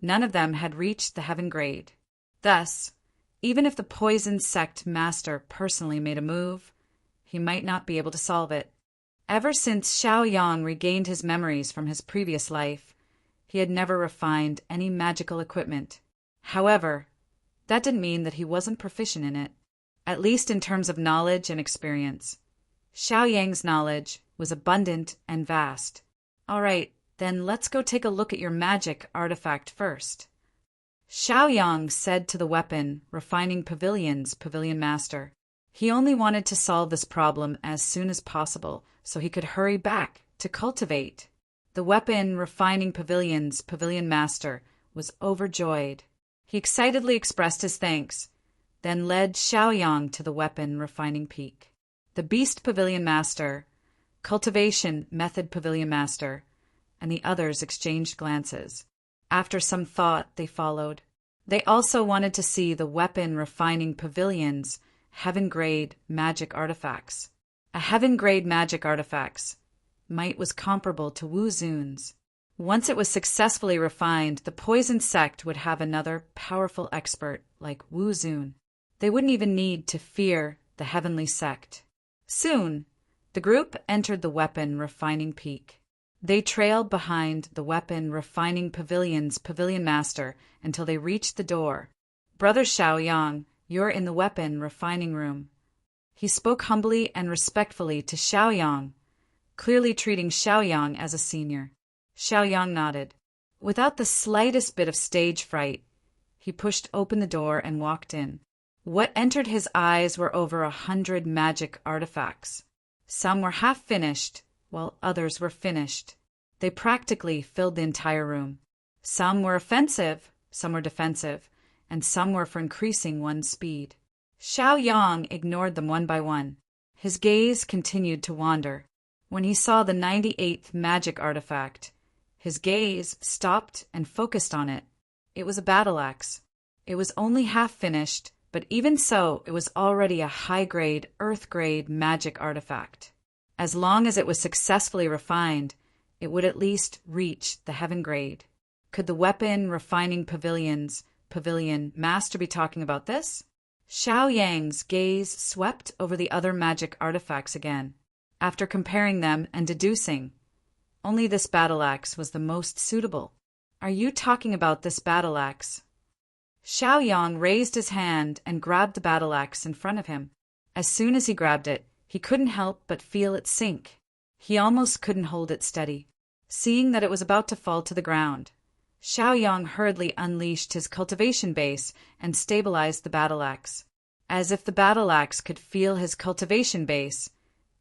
none of them had reached the heaven grade. Thus, even if the poison sect master personally made a move, he might not be able to solve it. Ever since Xiaoyang regained his memories from his previous life, he had never refined any magical equipment. However, that didn't mean that he wasn't proficient in it, at least in terms of knowledge and experience. Xiaoyang's knowledge was abundant and vast. All right, then let's go take a look at your magic artifact first. Xiaoyang said to the weapon refining pavilion's pavilion master. He only wanted to solve this problem as soon as possible so he could hurry back to cultivate. The weapon refining pavilion's pavilion master was overjoyed. He excitedly expressed his thanks, then led Xiaoyang to the weapon refining peak. The beast pavilion master, cultivation method pavilion master, and the others exchanged glances. After some thought, they followed. They also wanted to see the weapon refining pavilion's heaven-grade magic artifacts. A heaven-grade magic artifacts. Might was comparable to Wu Zun's. Once it was successfully refined, the poison sect would have another powerful expert like Wu Zun. They wouldn't even need to fear the heavenly sect. Soon, the group entered the weapon refining peak. They trailed behind the weapon refining pavilion's pavilion master until they reached the door. Brother Xiaoyang, you're in the weapon refining room. He spoke humbly and respectfully to Xiaoyang, clearly treating Xiaoyang as a senior. Xiaoyang nodded. Without the slightest bit of stage fright, he pushed open the door and walked in. What entered his eyes were over 100 magic artifacts. Some were half-finished, while others were finished. They practically filled the entire room. Some were offensive, some were defensive, and some were for increasing one's speed. Xiaoyang ignored them one by one. His gaze continued to wander. When he saw the 98th magic artifact, his gaze stopped and focused on it. It was a battle axe. It was only half-finished, but even so, it was already a high-grade, earth-grade magic artifact. As long as it was successfully refined, it would at least reach the heaven grade. Could the weapon refining pavilion's pavilion master be talking about this? Xiaoyang's gaze swept over the other magic artifacts again. After comparing them and deducing, only this battle axe was the most suitable. Are you talking about this battle axe? Xiaoyang raised his hand and grabbed the battle axe in front of him. As soon as he grabbed it, he couldn't help but feel it sink. He almost couldn't hold it steady. Seeing that it was about to fall to the ground, Xiaoyang hurriedly unleashed his cultivation base and stabilized the battle axe. As if the battle axe could feel his cultivation base,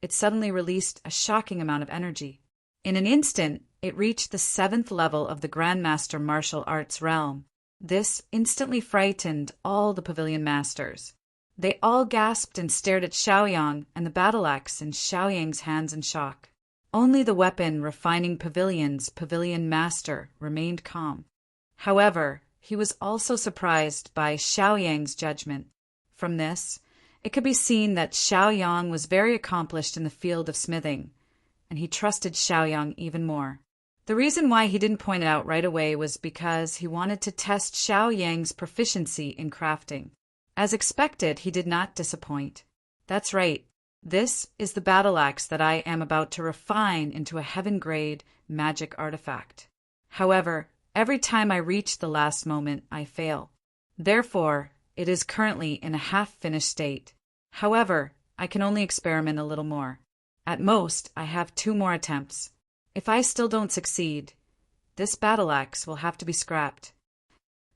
it suddenly released a shocking amount of energy. In an instant, it reached the 7th level of the Grandmaster Martial Arts realm. This instantly frightened all the pavilion masters. They all gasped and stared at Xiaoyang and the battle axe in Xiaoyang's hands in shock. Only the weapon refining pavilion's pavilion master remained calm. However, he was also surprised by Xiaoyang's judgment. From this, it could be seen that Xiaoyang was very accomplished in the field of smithing, and he trusted Xiaoyang even more. The reason why he didn't point it out right away was because he wanted to test Xiaoyang's proficiency in crafting. As expected, he did not disappoint. That's right. This is the battle axe that I am about to refine into a heaven-grade magic artifact. However, every time I reach the last moment, I fail. Therefore, it is currently in a half-finished state. However, I can only experiment a little more. At most, I have 2 more attempts. If I still don't succeed, this battle axe will have to be scrapped.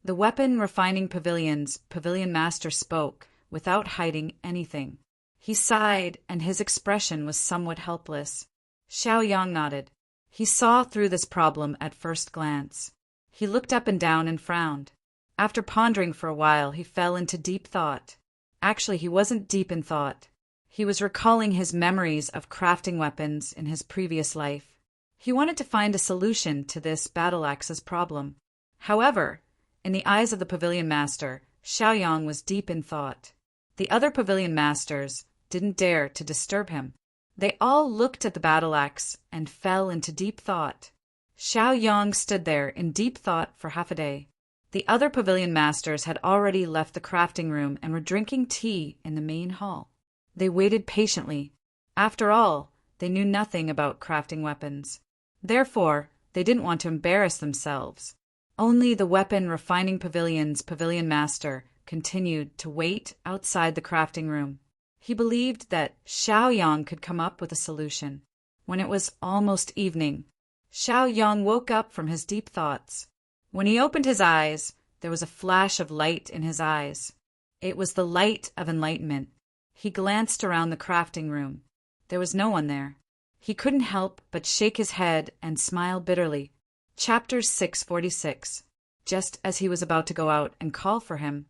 The weapon refining pavilion's pavilion master spoke without hiding anything. He sighed, and his expression was somewhat helpless. Xiaoyang nodded. He saw through this problem at first glance. He looked up and down and frowned. After pondering for a while, he fell into deep thought. Actually, he wasn't deep in thought. He was recalling his memories of crafting weapons in his previous life. He wanted to find a solution to this battle-axe's problem. However, in the eyes of the pavilion master, Xiaoyang was deep in thought. The other pavilion masters didn't dare to disturb him. They all looked at the battle-axe and fell into deep thought. Xiaoyang stood there in deep thought for half a day. The other pavilion masters had already left the crafting room and were drinking tea in the main hall. They waited patiently. After all, they knew nothing about crafting weapons. Therefore, they didn't want to embarrass themselves. Only the weapon refining pavilion's pavilion master continued to wait outside the crafting room. He believed that Xiaoyang could come up with a solution. When it was almost evening, Xiaoyang woke up from his deep thoughts. When he opened his eyes, there was a flash of light in his eyes. It was the light of enlightenment. He glanced around the crafting room. There was no one there. He couldn't help but shake his head and smile bitterly. Chapter 646. Just as he was about to go out and call for him,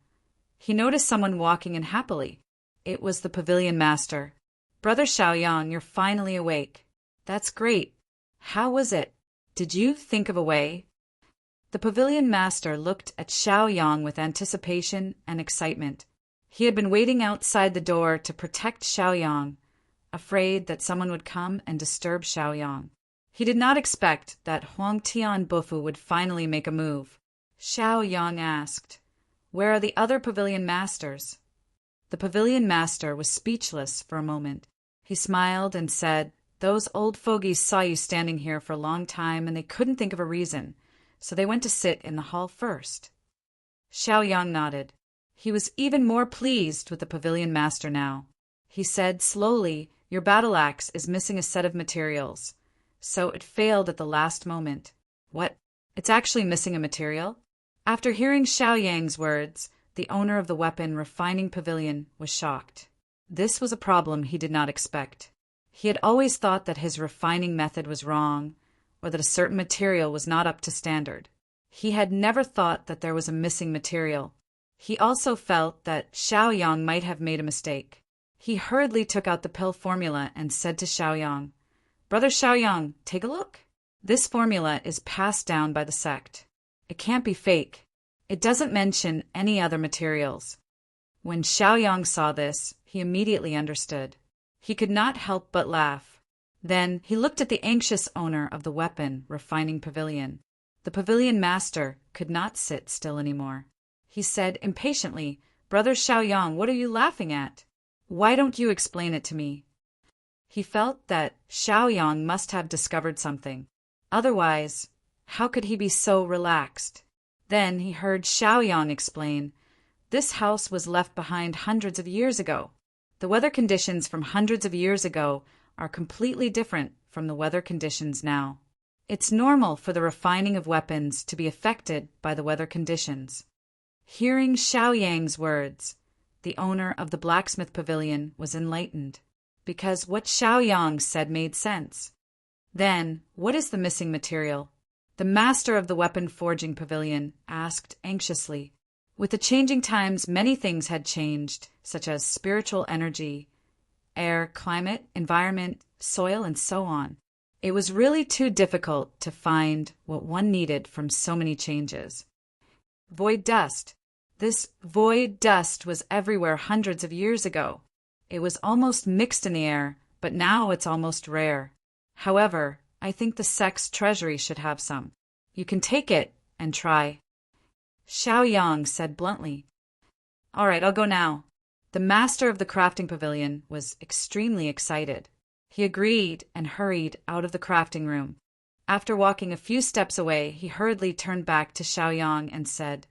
he noticed someone walking in happily. It was the pavilion master. "Brother Xiaoyang, you're finally awake. That's great. How was it? Did you think of a way?" The pavilion master looked at Xiaoyang with anticipation and excitement. He had been waiting outside the door to protect Xiaoyang, afraid that someone would come and disturb Xiaoyang. He did not expect that Huang Tian Bufu would finally make a move. Xiaoyang asked, "Where are the other pavilion masters?" The pavilion master was speechless for a moment. He smiled and said, "Those old fogies saw you standing here for a long time and they couldn't think of a reason, so they went to sit in the hall first." Xiaoyang nodded. He was even more pleased with the pavilion master now. He said slowly, "Your battle-axe is missing a set of materials, so it failed at the last moment." "What? It's actually missing a material?" After hearing Xiaoyang's words, the owner of the weapon refining pavilion was shocked. This was a problem he did not expect. He had always thought that his refining method was wrong, or that a certain material was not up to standard. He had never thought that there was a missing material. He also felt that Xiaoyang might have made a mistake. He hurriedly took out the pill formula and said to Xiaoyang, "Brother Xiaoyang, take a look. This formula is passed down by the sect. It can't be fake. It doesn't mention any other materials." When Xiaoyang saw this, he immediately understood. He could not help but laugh. Then he looked at the anxious owner of the weapon refining pavilion. The pavilion master could not sit still anymore. He said impatiently, "Brother Xiaoyang, what are you laughing at? Why don't you explain it to me?" He felt that Xiaoyang must have discovered something. Otherwise, how could he be so relaxed? Then he heard Xiaoyang explain, "This house was left behind hundreds of years ago. The weather conditions from hundreds of years ago are completely different from the weather conditions now. It's normal for the refining of weapons to be affected by the weather conditions." Hearing Xiaoyang's words, the owner of the blacksmith pavilion was enlightened, because what Xiaoyang said made sense. "Then, what is the missing material?" the master of the weapon forging pavilion asked anxiously. With the changing times, many things had changed, such as spiritual energy, air, climate, environment, soil, and so on. It was really too difficult to find what one needed from so many changes. Void dust. This void dust was everywhere hundreds of years ago. It was almost mixed in the air, but now it's almost rare. However, I think the sect's treasury should have some. You can take it and try." Xiaoyang said bluntly. "All right, I'll go now." The master of the crafting pavilion was extremely excited. He agreed and hurried out of the crafting room. After walking a few steps away, he hurriedly turned back to Xiaoyang and said,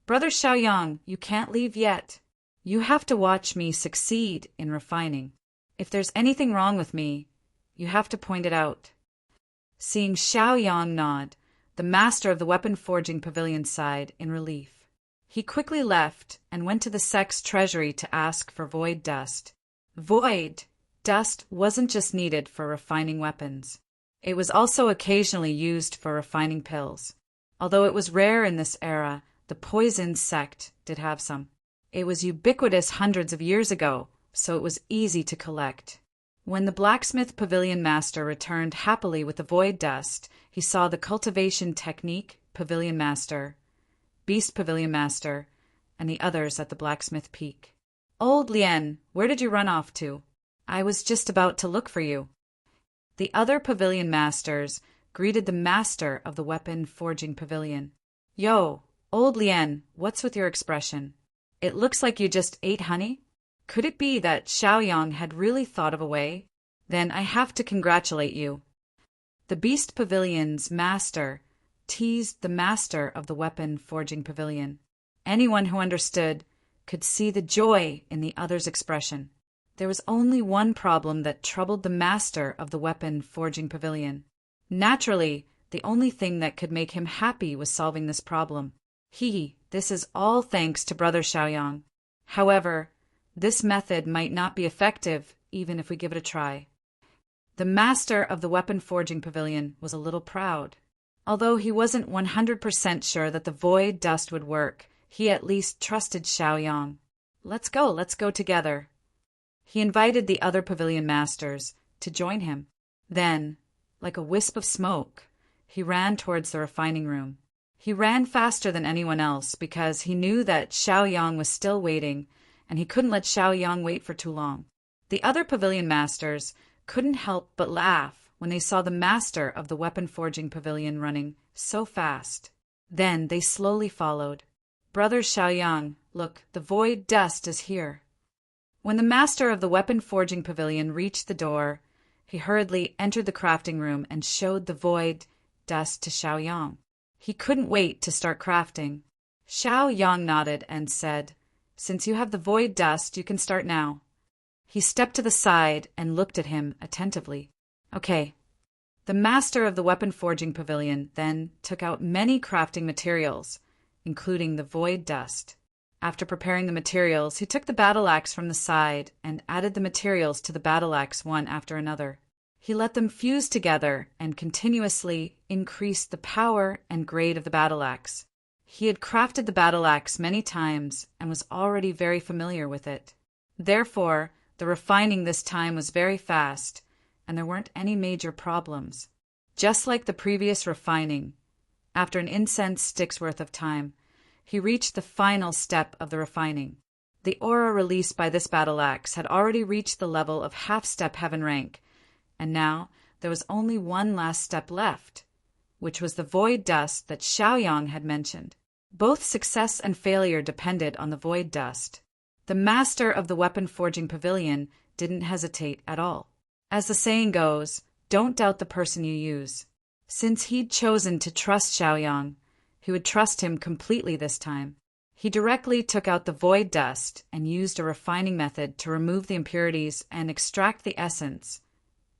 "Brother Xiaoyang, you can't leave yet. You have to watch me succeed in refining. If there's anything wrong with me, you have to point it out." Seeing Xiaoyang nod, the master of the weapon forging pavilion sighed in relief. He quickly left and went to the sect's treasury to ask for void dust. Void dust wasn't just needed for refining weapons. It was also occasionally used for refining pills. Although it was rare in this era, the poison sect did have some. It was ubiquitous hundreds of years ago, so it was easy to collect. When the blacksmith pavilion master returned happily with the void dust, he saw the cultivation technique pavilion master, beast pavilion master, and the others at the blacksmith peak. Old Lien, where did you run off to? I was just about to look for you. The other pavilion masters greeted the master of the weapon forging pavilion. Yo, Old Lien, what's with your expression? It looks like you just ate honey? Could it be that Xiaoyang had really thought of a way? Then I have to congratulate you. The beast pavilion's master teased the master of the weapon forging pavilion. Anyone who understood could see the joy in the other's expression. There was only one problem that troubled the master of the weapon forging pavilion. Naturally, the only thing that could make him happy was solving this problem. This is all thanks to Brother Xiaoyang. However, this method might not be effective even if we give it a try. The master of the weapon forging pavilion was a little proud. Although he wasn't 100% sure that the void dust would work, he at least trusted Xiaoyang. Let's go together. He invited the other pavilion masters to join him. Then, like a wisp of smoke, he ran towards the refining room. He ran faster than anyone else because he knew that Xiaoyang was still waiting, and he couldn't let Xiaoyang wait for too long. The other pavilion masters couldn't help but laugh when they saw the master of the weapon forging pavilion running so fast. Then they slowly followed. Brother Xiaoyang, look, the void dust is here. When the master of the weapon forging pavilion reached the door, he hurriedly entered the crafting room and showed the void dust to Xiaoyang. He couldn't wait to start crafting. Xiaoyang nodded and said, "Since you have the void dust, you can start now." He stepped to the side and looked at him attentively. Okay. The master of the weapon forging pavilion then took out many crafting materials, including the void dust. After preparing the materials, he took the battle axe from the side and added the materials to the battle axe one after another. He let them fuse together and continuously increased the power and grade of the battle axe. He had crafted the battle axe many times and was already very familiar with it. Therefore, the refining this time was very fast, and there weren't any major problems. Just like the previous refining, after an incense stick's worth of time, he reached the final step of the refining. The aura released by this battle axe had already reached the level of half-step heaven rank, and now there was only one last step left, which was the void dust that Xiaoyang had mentioned. Both success and failure depended on the void dust. The master of the weapon forging pavilion didn't hesitate at all. As the saying goes, don't doubt the person you use. Since he'd chosen to trust Xiaoyang, he would trust him completely this time. He directly took out the void dust and used a refining method to remove the impurities and extract the essence,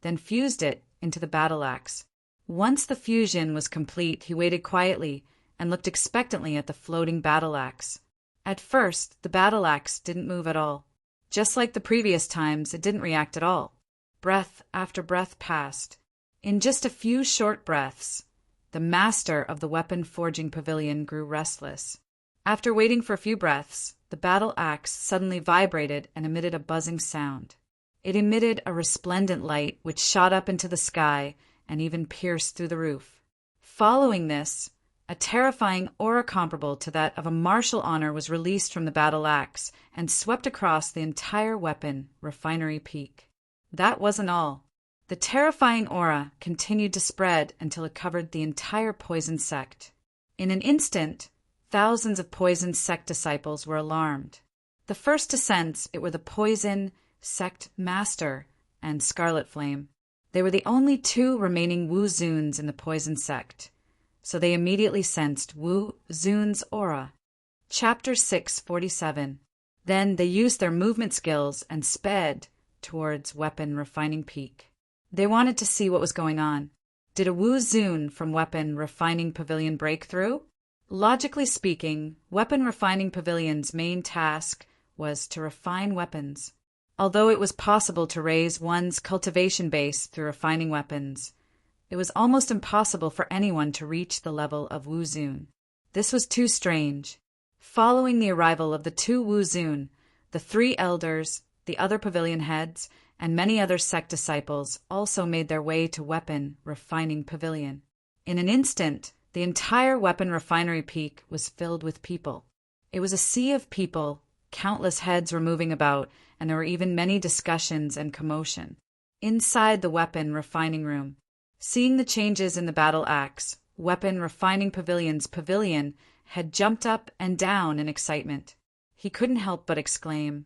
then fused it into the battle axe. Once the fusion was complete, he waited quietly and looked expectantly at the floating battle axe. At first, the battle axe didn't move at all. Just like the previous times, it didn't react at all. Breath after breath passed. In just a few short breaths, the master of the weapon forging pavilion grew restless. After waiting for a few breaths, the battle axe suddenly vibrated and emitted a buzzing sound. It emitted a resplendent light which shot up into the sky and even pierced through the roof. Following this, a terrifying aura comparable to that of a martial honor was released from the battle axe and swept across the entire weapon refinery peak. That wasn't all. The terrifying aura continued to spread until it covered the entire poison sect. In an instant, thousands of poison sect disciples were alarmed. The first to sense it were the poison sect master and Scarlet Flame. They were the only two remaining Wu Zuns in the poison sect, so they immediately sensed Wu Zun's aura. Chapter 647. Then they used their movement skills and sped towards weapon refining peak. They wanted to see what was going on. Did a Wu Zun from weapon refining pavilion break through? Logically speaking, weapon refining pavilion's main task was to refine weapons. Although it was possible to raise one's cultivation base through refining weapons, it was almost impossible for anyone to reach the level of Wu Zun. This was too strange. Following the arrival of the two Wu Zun, the three elders, the other pavilion heads, and many other sect disciples also made their way to Weapon Refining Pavilion. In an instant, the entire weapon refinery peak was filled with people. It was a sea of people, countless heads were moving about, and there were even many discussions and commotion. Inside the weapon refining room, seeing the changes in the battle axe, Weapon Refining Pavilion's pavilion had jumped up and down in excitement. He couldn't help but exclaim,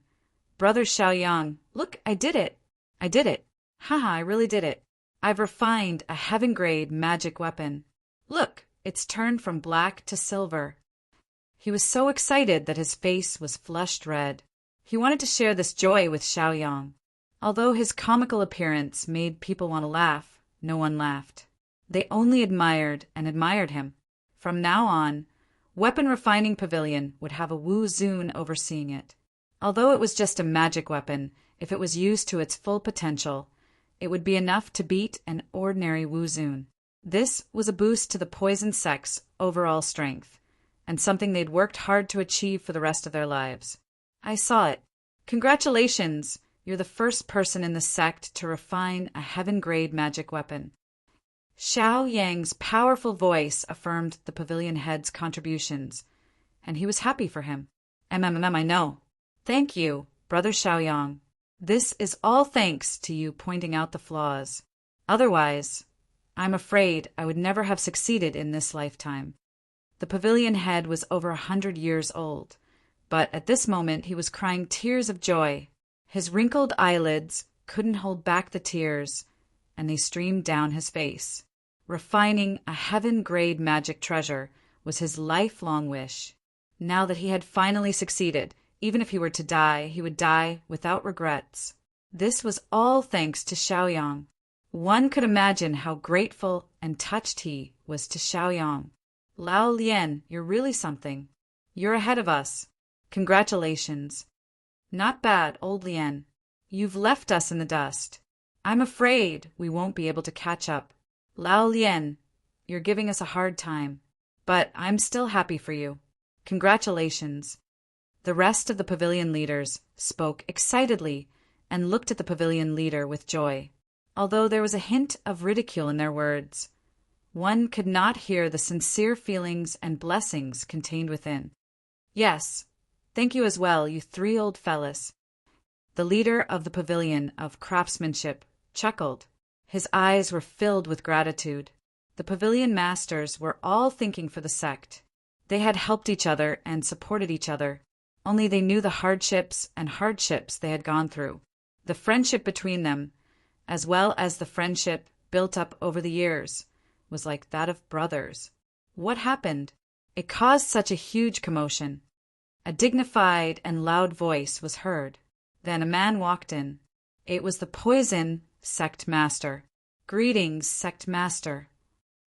"Brother Xiaoyang, look, I did it! I did it! Haha, I really did it! I've refined a heaven-grade magic weapon. Look, it's turned from black to silver." He was so excited that his face was flushed red. He wanted to share this joy with Xiaoyang. Although his comical appearance made people want to laugh, no one laughed. They only admired and admired him. From now on, Weapon Refining Pavilion would have a Wu Zun overseeing it. Although it was just a magic weapon, if it was used to its full potential, it would be enough to beat an ordinary Wu Zun. This was a boost to the poison sect's overall strength, and something they'd worked hard to achieve for the rest of their lives. "I saw it. Congratulations! You're the first person in the sect to refine a heaven-grade magic weapon." Xiaoyang's powerful voice affirmed the pavilion head's contributions, and he was happy for him. I know. Thank you, Brother Xiaoyang. This is all thanks to you pointing out the flaws. Otherwise, I'm afraid I would never have succeeded in this lifetime. The pavilion head was over 100 years old, but at this moment he was crying tears of joy. His wrinkled eyelids couldn't hold back the tears, and they streamed down his face. Refining a heaven-grade magic treasure was his lifelong wish. Now that he had finally succeeded, even if he were to die, he would die without regrets. This was all thanks to Xiaoyang. One could imagine how grateful and touched he was to Xiaoyang. "Lao Lian, you're really something. You're ahead of us. Congratulations." "Not bad, old Lian. You've left us in the dust. I'm afraid we won't be able to catch up. Lao Lian, you're giving us a hard time, but I'm still happy for you. Congratulations." The rest of the pavilion leaders spoke excitedly and looked at the pavilion leader with joy. Although there was a hint of ridicule in their words, one could not hear the sincere feelings and blessings contained within. "Yes, thank you as well, you three old fellas." The leader of the pavilion of craftsmanship chuckled. His eyes were filled with gratitude. The pavilion masters were all thinking for the sect. They had helped each other and supported each other. Only they knew the hardships they had gone through. The friendship between them, as well as the friendship built up over the years, was like that of brothers. What happened? It caused such a huge commotion. A dignified and loud voice was heard. Then a man walked in. It was the poison sect master. "Greetings, sect master."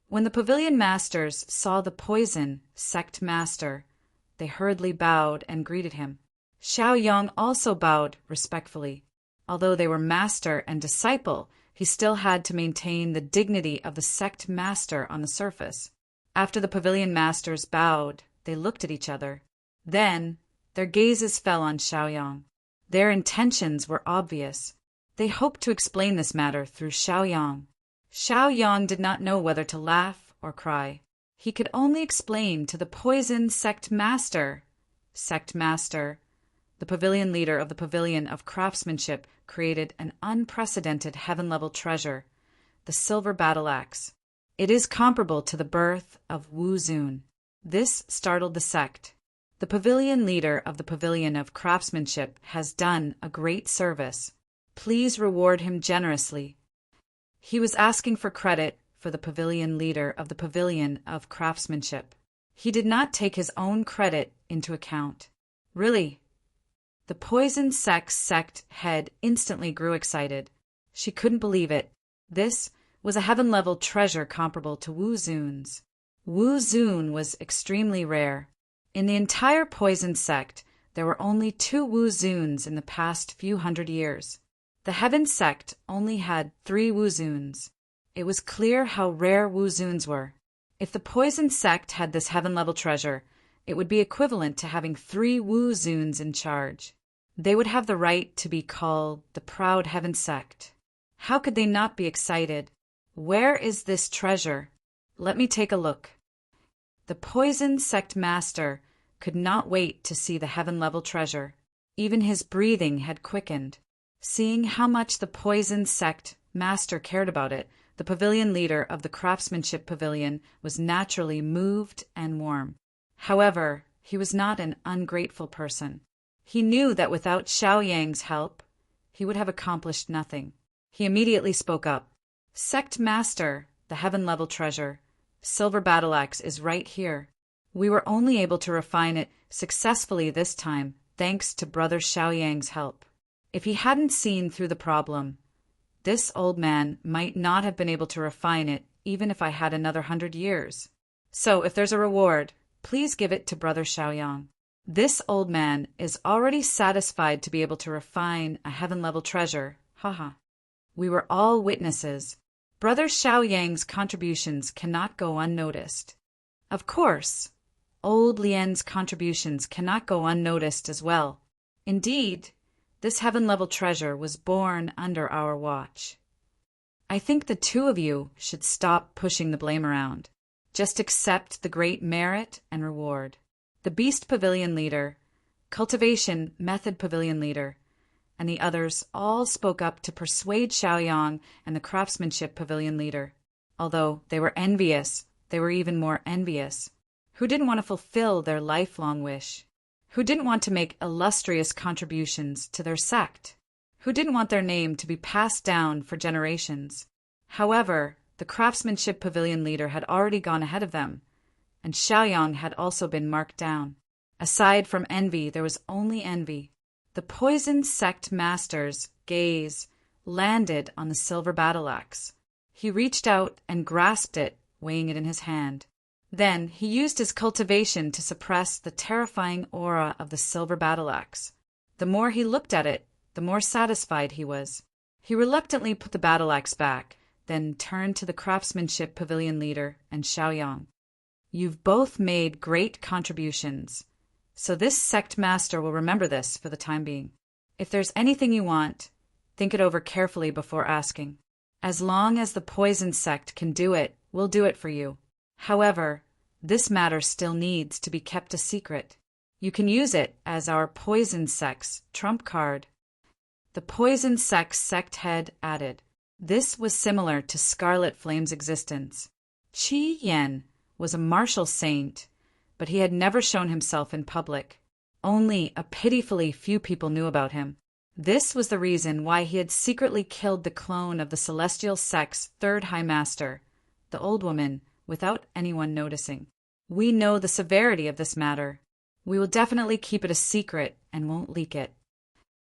When the pavilion masters saw the poison sect master, they hurriedly bowed and greeted him. Xiaoyang also bowed respectfully. Although they were master and disciple, he still had to maintain the dignity of the sect master on the surface. After the pavilion masters bowed, they looked at each other. Then their gazes fell on Xiaoyang. Their intentions were obvious. They hoped to explain this matter through Xiaoyang. Xiaoyang did not know whether to laugh or cry. He could only explain to the poison sect master. Sect master, the pavilion leader of the pavilion of craftsmanship, created an unprecedented heaven-level treasure, the silver battle axe. It is comparable to the birth of Wu Zun. This startled the sect. The pavilion leader of the pavilion of craftsmanship has done a great service. Please reward him generously. He was asking for credit for the pavilion leader of the pavilion of craftsmanship. He did not take his own credit into account. Really? The poison sect head instantly grew excited. She couldn't believe it. This was a heaven-level treasure comparable to Wu Zun's. Wu Zun was extremely rare. In the entire poison sect, there were only 2 Wu Zuns in the past few hundred years. The Heaven sect only had 3 Wu Zuns. It was clear how rare Wu Zuns were. If the poison sect had this heaven-level treasure, it would be equivalent to having 3 Wu Zuns in charge. They would have the right to be called the proud heaven sect. How could they not be excited? Where is this treasure? Let me take a look. The poison sect master could not wait to see the heaven-level treasure. Even his breathing had quickened. Seeing how much the poison sect master cared about it, the pavilion leader of the craftsmanship pavilion was naturally moved and warm. However, he was not an ungrateful person. He knew that without Xiao Yang's help, he would have accomplished nothing. He immediately spoke up. Sect master, the heaven-level treasure, silver battle axe is right here. We were only able to refine it successfully this time, thanks to Brother Xiao Yang's help. If he hadn't seen through the problem, this old man might not have been able to refine it even if I had another 100 years. So if there's a reward, please give it to Brother Xiao Yang. This old man is already satisfied to be able to refine a heaven-level treasure. Haha. We were all witnesses. Brother Xiao Yang's contributions cannot go unnoticed. Of course, old Lian's contributions cannot go unnoticed as well. Indeed, this heaven-level treasure was born under our watch. I think the two of you should stop pushing the blame around. Just accept the great merit and reward. The Beast Pavilion leader, Cultivation Method Pavilion leader, and the others all spoke up to persuade Xiaoyang and the Craftsmanship Pavilion leader. Although they were envious, they were even more envious. Who didn't want to fulfill their lifelong wish? Who didn't want to make illustrious contributions to their sect? Who didn't want their name to be passed down for generations? However, the Craftsmanship Pavilion leader had already gone ahead of them, and Xiaoyang had also been marked down. Aside from envy, there was only envy. The poison sect master's gaze landed on the silver battle axe. He reached out and grasped it, weighing it in his hand. Then he used his cultivation to suppress the terrifying aura of the silver battle axe. The more he looked at it, the more satisfied he was. He reluctantly put the battle axe back, then turned to the Craftsmanship Pavilion leader and Xiaoyang. You've both made great contributions, so this sect master will remember this for the time being. If there's anything you want, think it over carefully before asking. As long as the poison sect can do it, we'll do it for you. However, this matter still needs to be kept a secret. You can use it as our poison sect's trump card. The poison sect's sect head added. This was similar to Scarlet Flame's existence. Qi Yan was a martial saint, but he had never shown himself in public. Only a pitifully few people knew about him. This was the reason why he had secretly killed the clone of the Celestial Sect's third High Master, the old woman, without anyone noticing. We know the severity of this matter. We will definitely keep it a secret and won't leak it.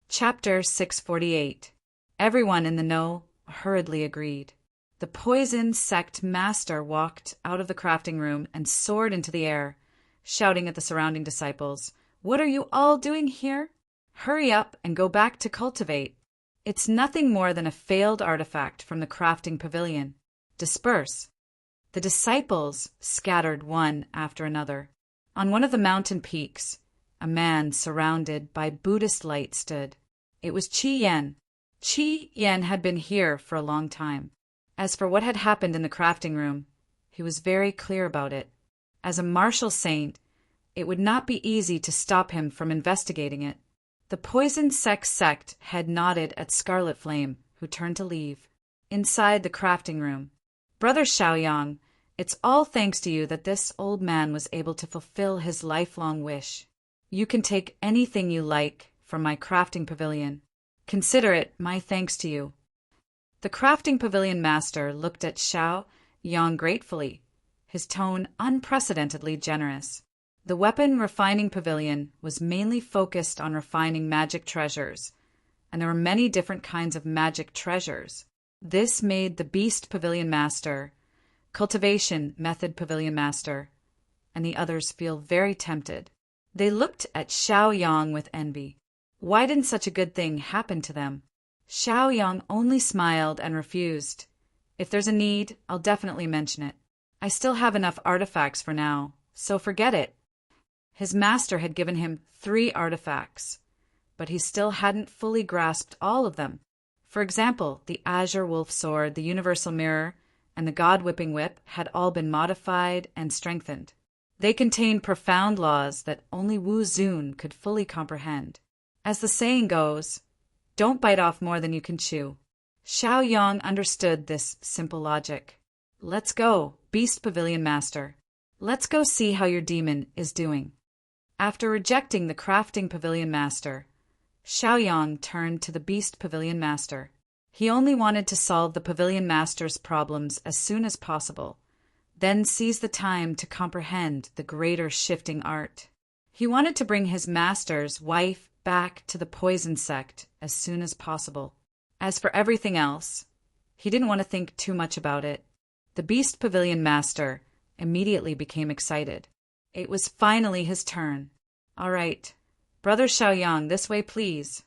Chapter 648. Everyone in the know hurriedly agreed. The poison sect master walked out of the crafting room and soared into the air, shouting at the surrounding disciples, "What are you all doing here? Hurry up and go back to cultivate. It's nothing more than a failed artifact from the crafting pavilion. Disperse." The disciples scattered one after another. On one of the mountain peaks, a man surrounded by Buddhist light stood. It was Qi Yan. Qi Yan had been here for a long time. As for what had happened in the crafting room, he was very clear about it. As a martial saint, it would not be easy to stop him from investigating it. The poison sect had nodded at Scarlet Flame, who turned to leave. Inside the crafting room, Brother Xiaoyang, it's all thanks to you that this old man was able to fulfill his lifelong wish. You can take anything you like from my crafting pavilion. Consider it my thanks to you. The crafting pavilion master looked at Xiaoyang gratefully, his tone unprecedentedly generous. The weapon refining pavilion was mainly focused on refining magic treasures, and there were many different kinds of magic treasures. This made the Beast Pavilion Master, Cultivation Method Pavilion Master, and the others feel very tempted. They looked at Xiaoyang with envy. Why didn't such a good thing happen to them? Xiaoyang only smiled and refused. If there's a need, I'll definitely mention it. I still have enough artifacts for now, so forget it. His master had given him 3 artifacts. but he still hadn't fully grasped all of them. For example, the Azure Wolf Sword, the Universal Mirror, and the God-Whipping Whip had all been modified and strengthened. They contained profound laws that only Wu Zun could fully comprehend. As the saying goes, don't bite off more than you can chew. Xiao Yang understood this simple logic. Let's go, Beast Pavilion Master. Let's go see how your demon is doing. After rejecting the Crafting Pavilion Master, Xiao Yang turned to the Beast Pavilion Master. He only wanted to solve the Pavilion Master's problems as soon as possible, then seize the time to comprehend the greater shifting art. He wanted to bring his master's wife back to the poison sect as soon as possible. As for everything else, he didn't want to think too much about it. The Beast Pavilion Master immediately became excited. It was finally his turn. All right, Brother Xiaoyang, this way please.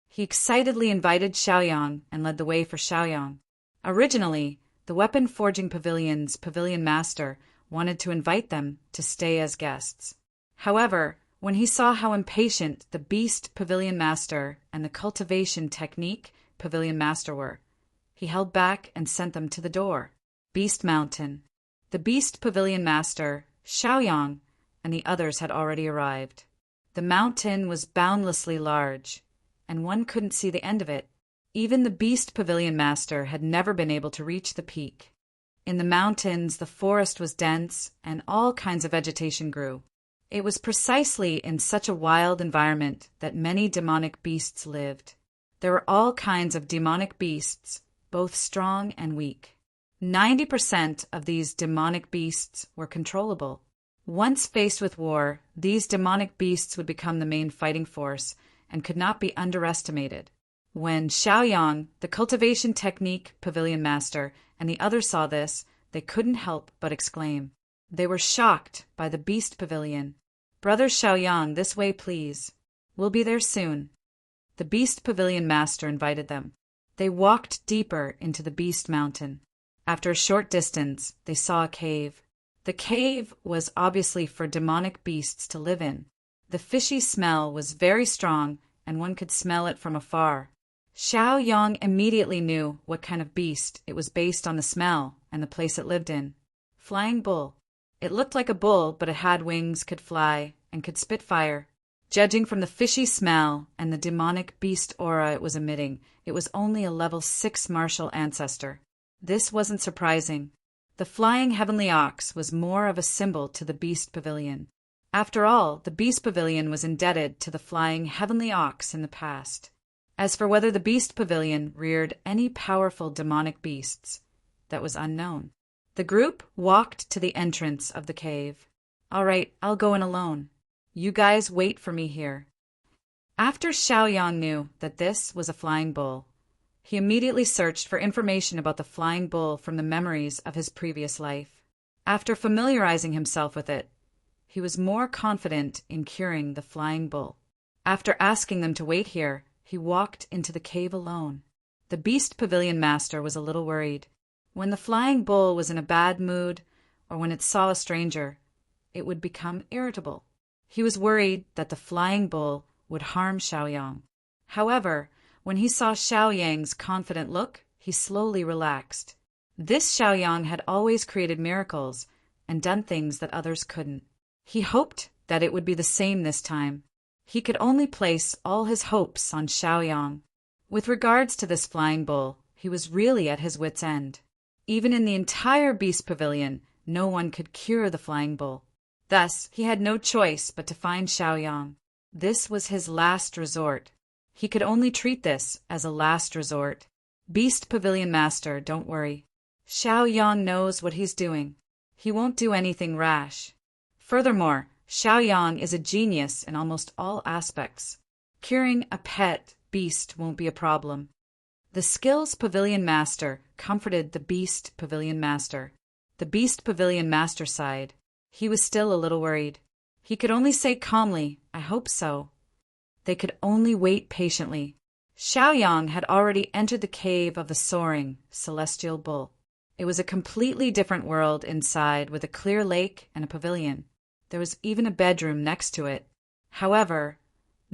He excitedly invited Xiaoyang and led the way for Xiaoyang. Originally, the Weapon Forging Pavilion's Pavilion Master wanted to invite them to stay as guests. However, when he saw how impatient the Beast Pavilion Master and the Cultivation Technique Pavilion Master were, he held back and sent them to the door. Beast Mountain. The Beast Pavilion Master, Xiaoyang, and the others had already arrived. The mountain was boundlessly large, and one couldn't see the end of it. Even the Beast Pavilion Master had never been able to reach the peak. In the mountains, the forest was dense, and all kinds of vegetation grew. It was precisely in such a wild environment that many demonic beasts lived. There were all kinds of demonic beasts, both strong and weak. 90% of these demonic beasts were controllable. Once faced with war, these demonic beasts would become the main fighting force and could not be underestimated. When Xiaoyang, the Cultivation Technique Pavilion Master, and the others saw this, they couldn't help but exclaim. They were shocked by the Beast Pavilion. Brother Xiaoyang, this way please. We'll be there soon. The Beast Pavilion Master invited them. They walked deeper into the Beast Mountain. After a short distance, they saw a cave. The cave was obviously for demonic beasts to live in. The fishy smell was very strong, and one could smell it from afar. Xiao Yang immediately knew what kind of beast it was based on the smell and the place it lived in. Flying bull. It looked like a bull, but it had wings, could fly, and could spit fire. Judging from the fishy smell and the demonic beast aura it was emitting, it was only a level 6 martial ancestor. This wasn't surprising. The flying heavenly ox was more of a symbol to the Beast Pavilion. After all, the Beast Pavilion was indebted to the flying heavenly ox in the past. As for whether the Beast Pavilion reared any powerful demonic beasts, that was unknown. The group walked to the entrance of the cave. All right, I'll go in alone. You guys wait for me here. After Xiaoyang knew that this was a flying bull, he immediately searched for information about the flying bull from the memories of his previous life. After familiarizing himself with it, he was more confident in curing the flying bull. After asking them to wait here, he walked into the cave alone. The Beast Pavilion Master was a little worried. When the flying bull was in a bad mood, or when it saw a stranger, it would become irritable. He was worried that the flying bull would harm Xiaoyang. However, when he saw Xiaoyang's confident look, he slowly relaxed. This Xiaoyang had always created miracles and done things that others couldn't. He hoped that it would be the same this time. He could only place all his hopes on Xiaoyang. With regards to this flying bull, he was really at his wit's end. Even in the entire Beast Pavilion, no one could cure the flying bull. Thus, he had no choice but to find Xiaoyang. This was his last resort. He could only treat this as a last resort. Beast Pavilion Master, don't worry. Xiaoyang knows what he's doing. He won't do anything rash. Furthermore, Xiaoyang is a genius in almost all aspects. Curing a pet beast won't be a problem. The Skills Pavilion Master comforted the Beast Pavilion Master. The Beast Pavilion Master sighed. He was still a little worried. He could only say calmly, I hope so. They could only wait patiently. Xiaoyang had already entered the cave of the soaring, celestial bull. It was a completely different world inside, with a clear lake and a pavilion. There was even a bedroom next to it. However,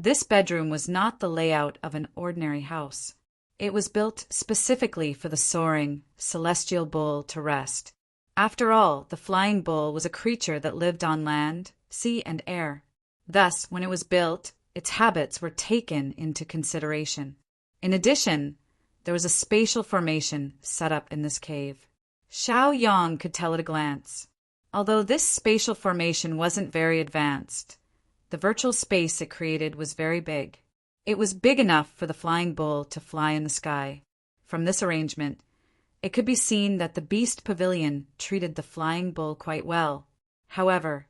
This bedroom was not the layout of an ordinary house. It was built specifically for the soaring, celestial bull to rest. After all, the flying bull was a creature that lived on land, sea, and air. Thus, when it was built, its habits were taken into consideration. In addition, there was a spatial formation set up in this cave. Xiao Yang could tell at a glance. Although this spatial formation wasn't very advanced, the virtual space it created was very big. It was big enough for the flying bull to fly in the sky. From this arrangement, it could be seen that the beast pavilion treated the flying bull quite well. However,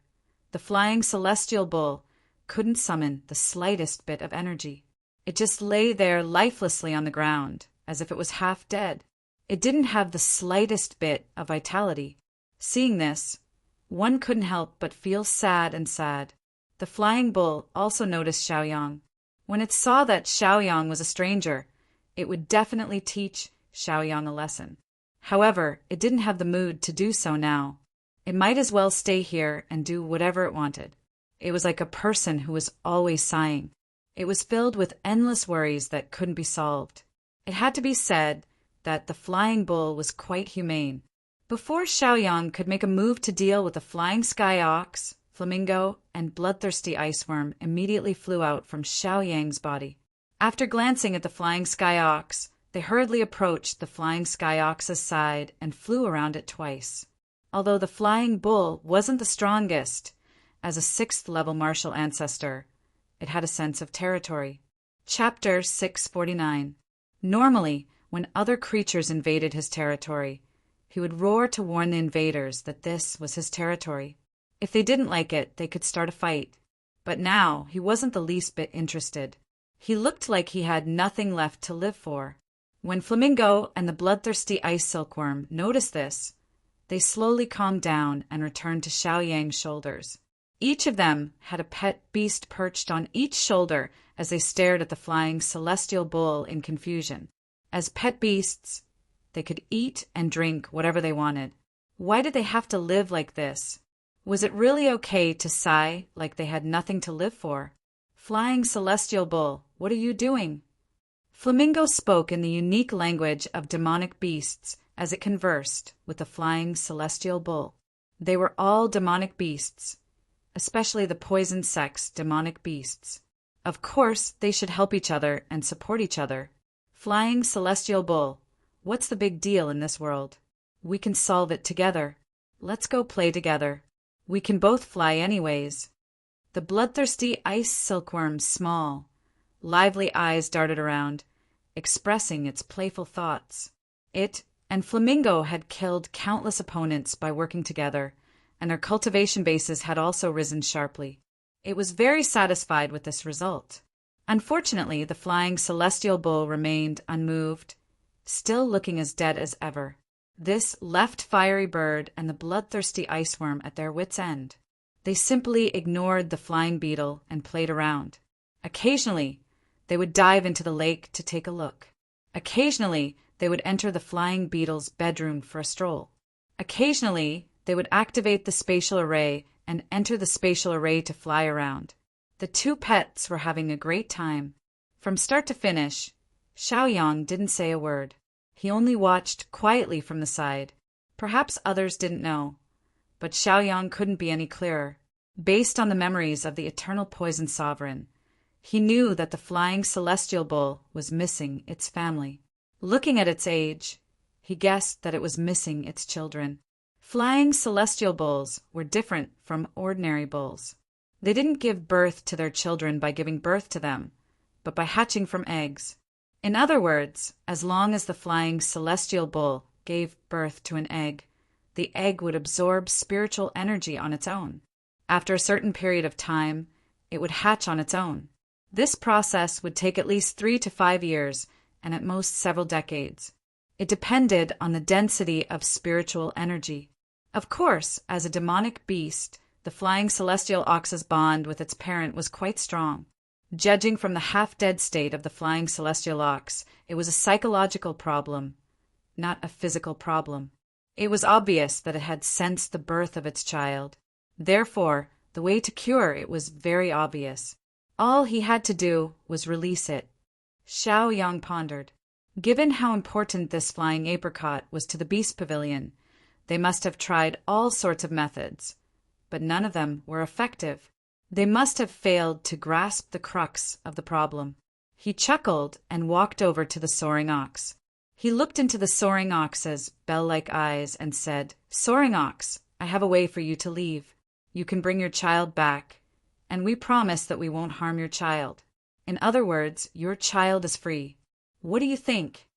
the flying celestial bull couldn't summon the slightest bit of energy. It just lay there lifelessly on the ground, as if it was half dead. It didn't have the slightest bit of vitality. Seeing this, one couldn't help but feel sad and sad. The flying bull also noticed Xiaoyang. When it saw that Xiaoyang was a stranger, it would definitely teach Xiaoyang a lesson. However, it didn't have the mood to do so now. It might as well stay here and do whatever it wanted. It was like a person who was always sighing. It was filled with endless worries that couldn't be solved. It had to be said that the flying bull was quite humane. Before Xiaoyang could make a move to deal with the flying sky ox, flamingo, and bloodthirsty iceworm immediately flew out from Xiaoyang's body. After glancing at the flying sky ox, they hurriedly approached the flying sky ox's side and flew around it twice. Although the flying bull wasn't the strongest, as a 6th-level martial ancestor, it had a sense of territory. Chapter 649. Normally, when other creatures invaded his territory, he would roar to warn the invaders that this was his territory. If they didn't like it, they could start a fight. But now, he wasn't the least bit interested. He looked like he had nothing left to live for. When Flamingo and the bloodthirsty ice silkworm noticed this, they slowly calmed down and returned to Xiaoyang's shoulders. Each of them had a pet beast perched on each shoulder as they stared at the flying celestial bull in confusion. As pet beasts, they could eat and drink whatever they wanted. Why did they have to live like this? Was it really okay to sigh like they had nothing to live for? Flying celestial bull, what are you doing? Flamingo spoke in the unique language of demonic beasts as it conversed with the flying celestial bull. They were all demonic beasts, especially the poison sex demonic beasts. Of course, they should help each other and support each other. Flying celestial bull, what's the big deal in this world? We can solve it together. Let's go play together. We can both fly anyways. The bloodthirsty ice silkworm's small, lively eyes darted around, expressing its playful thoughts. It and Flamingo had killed countless opponents by working together, and their cultivation bases had also risen sharply. It was very satisfied with this result. Unfortunately, the flying celestial bull remained unmoved, still looking as dead as ever. This left fiery bird and the bloodthirsty iceworm at their wits' end. They simply ignored the flying beetle and played around. Occasionally, they would dive into the lake to take a look. Occasionally, they would enter the flying beetle's bedroom for a stroll. Occasionally, they would activate the spatial array and enter the spatial array to fly around. The two pets were having a great time. From start to finish, Xiaoyang didn't say a word. He only watched quietly from the side. Perhaps others didn't know, but Xiaoyang couldn't be any clearer. Based on the memories of the eternal poison sovereign, he knew that the flying celestial bull was missing its family. Looking at its age, he guessed that it was missing its children. Flying celestial bulls were different from ordinary bulls. They didn't give birth to their children by giving birth to them, but by hatching from eggs. In other words, as long as the flying celestial bull gave birth to an egg, the egg would absorb spiritual energy on its own. After a certain period of time, it would hatch on its own. This process would take at least 3 to 5 years, and at most several decades. It depended on the density of spiritual energy. Of course, as a demonic beast, the flying celestial ox's bond with its parent was quite strong. Judging from the half-dead state of the flying celestial ox, it was a psychological problem, not a physical problem. It was obvious that it had sensed the birth of its child. Therefore, the way to cure it was very obvious. All he had to do was release it. Xiao Yang pondered. Given how important this flying apricot was to the Beast Pavilion, they must have tried all sorts of methods, but none of them were effective. They must have failed to grasp the crux of the problem. He chuckled and walked over to the soaring ox. He looked into the soaring ox's bell-like eyes and said, "Soaring ox, I have a way for you to leave. You can bring your child back, and we promise that we won't harm your child. In other words, your child is free. What do you think?"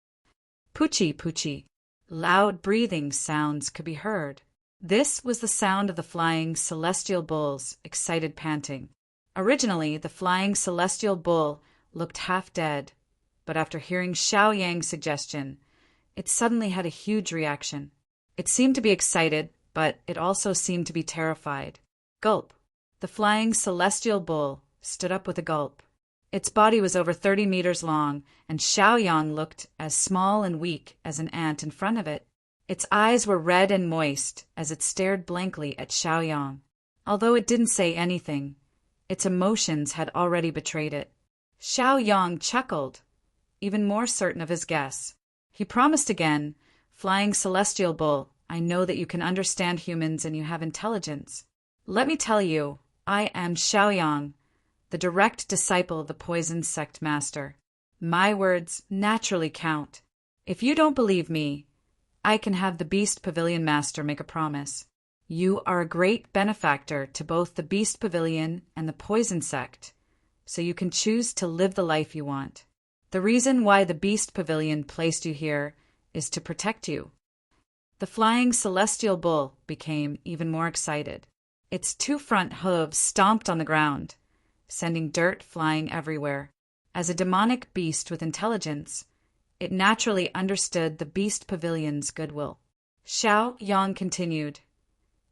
Poochie, poochie. Loud breathing sounds could be heard. This was the sound of the flying celestial bull's excited panting. Originally, the flying celestial bull looked half dead, but after hearing Xiao Yang's suggestion, it suddenly had a huge reaction. It seemed to be excited, but it also seemed to be terrified. Gulp. The flying celestial bull stood up with a gulp. Its body was over 30 meters long, and Xiao Yang looked as small and weak as an ant in front of it. Its eyes were red and moist as it stared blankly at Xiao Yang. Although it didn't say anything, its emotions had already betrayed it. Xiao Yang chuckled, even more certain of his guess. He promised again, "Flying celestial bull, I know that you can understand humans and you have intelligence. Let me tell you, I am Xiao Yang, the direct disciple of the poison sect master. My words naturally count. If you don't believe me, I can have the Beast Pavilion master make a promise. You are a great benefactor to both the Beast Pavilion and the poison sect, so you can choose to live the life you want. The reason why the Beast Pavilion placed you here is to protect you." The flying celestial bull became even more excited. Its two front hooves stomped on the ground, sending dirt flying everywhere. As a demonic beast with intelligence, it naturally understood the Beast Pavilion's goodwill. Xiao Yang continued,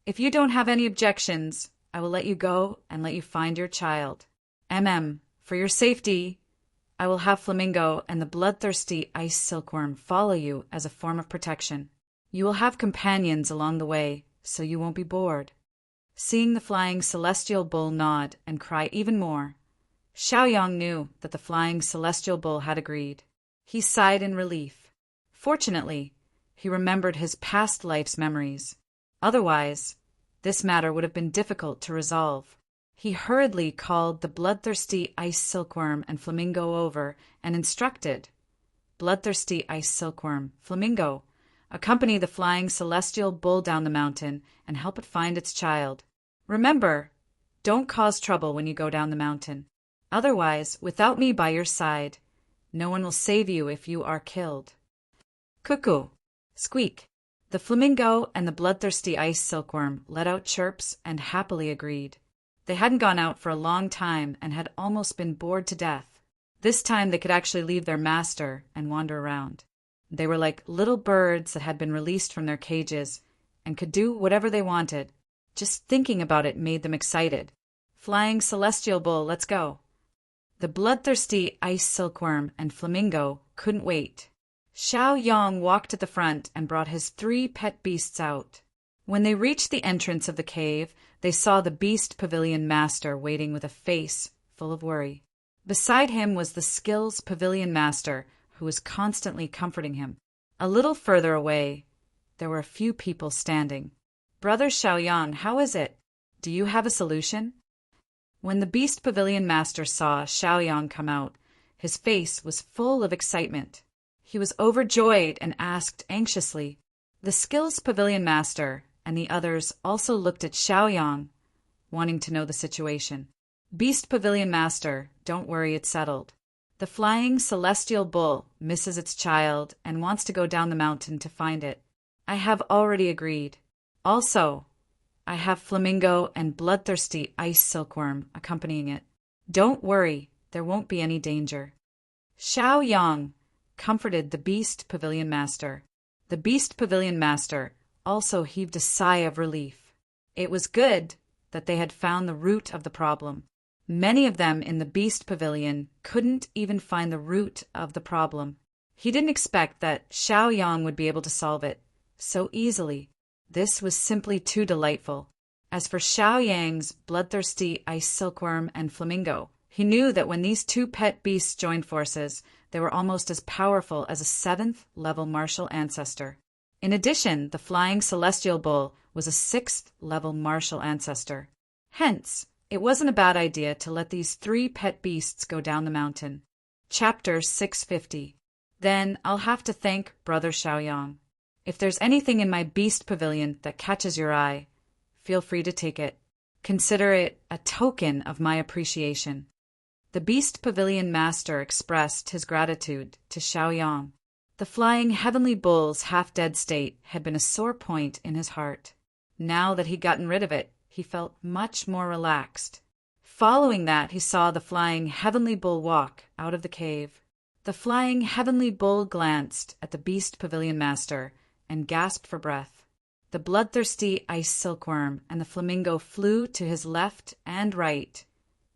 "If you don't have any objections, I will let you go and let you find your child. For your safety, I will have Flamingo and the bloodthirsty ice silkworm follow you as a form of protection. You will have companions along the way, so you won't be bored." Seeing the flying celestial bull nod and cry even more, Xiao Yang knew that the flying celestial bull had agreed. He sighed in relief. Fortunately, he remembered his past life's memories. Otherwise, this matter would have been difficult to resolve. He hurriedly called the bloodthirsty ice silkworm and Flamingo over and instructed, "Bloodthirsty ice silkworm, Flamingo, accompany the flying celestial bull down the mountain and help it find its child. Remember, don't cause trouble when you go down the mountain. Otherwise, without me by your side, no one will save you if you are killed." Cuckoo! Squeak! The Flamingo and the bloodthirsty ice silkworm let out chirps and happily agreed. They hadn't gone out for a long time and had almost been bored to death. This time they could actually leave their master and wander around. They were like little birds that had been released from their cages and could do whatever they wanted. Just thinking about it made them excited. "Flying celestial bull, let's go." The bloodthirsty ice silkworm and Flamingo couldn't wait. Xiao Yang walked at the front and brought his 3 pet beasts out. When they reached the entrance of the cave, they saw the Beast Pavilion master waiting with a face full of worry. Beside him was the Skills Pavilion master, who was constantly comforting him. A little further away, there were a few people standing. "Brother Xiao Yang, how is it? Do you have a solution?" When the Beast Pavilion master saw Xiao Yang come out, his face was full of excitement. He was overjoyed and asked anxiously. The Skills Pavilion master and the others also looked at Xiao Yang, wanting to know the situation. "Beast Pavilion master, don't worry, it's settled. The flying celestial bull misses its child and wants to go down the mountain to find it. I have already agreed. Also, I have Flamingo and bloodthirsty ice silkworm accompanying it. Don't worry, there won't be any danger." Xiao Yang comforted the Beast Pavilion master. The Beast Pavilion master also heaved a sigh of relief. It was good that they had found the root of the problem. Many of them in the Beast Pavilion couldn't even find the root of the problem. He didn't expect that Xiao Yang would be able to solve it so easily. This was simply too delightful. As for Xiao Yang's bloodthirsty ice silkworm and Flamingo, He knew that when these two pet beasts joined forces, they were almost as powerful as a 7th-level martial ancestor. In addition, the flying celestial bull was a 6th-level martial ancestor. Hence, it wasn't a bad idea to let these 3 pet beasts go down the mountain. Chapter 650. Then I'll have to thank Brother Xiaoyang. If there's anything in my beast pavilion that catches your eye, feel free to take it. Consider it a token of my appreciation. The Beast Pavilion Master expressed his gratitude to Xiaoyang. The flying heavenly bull's half-dead state had been a sore point in his heart. Now that he'd gotten rid of it, he felt much more relaxed. Following that, he saw the flying heavenly bull walk out of the cave. The flying heavenly bull glanced at the Beast Pavilion Master and gasped for breath. The bloodthirsty ice silkworm and the flamingo flew to his left and right,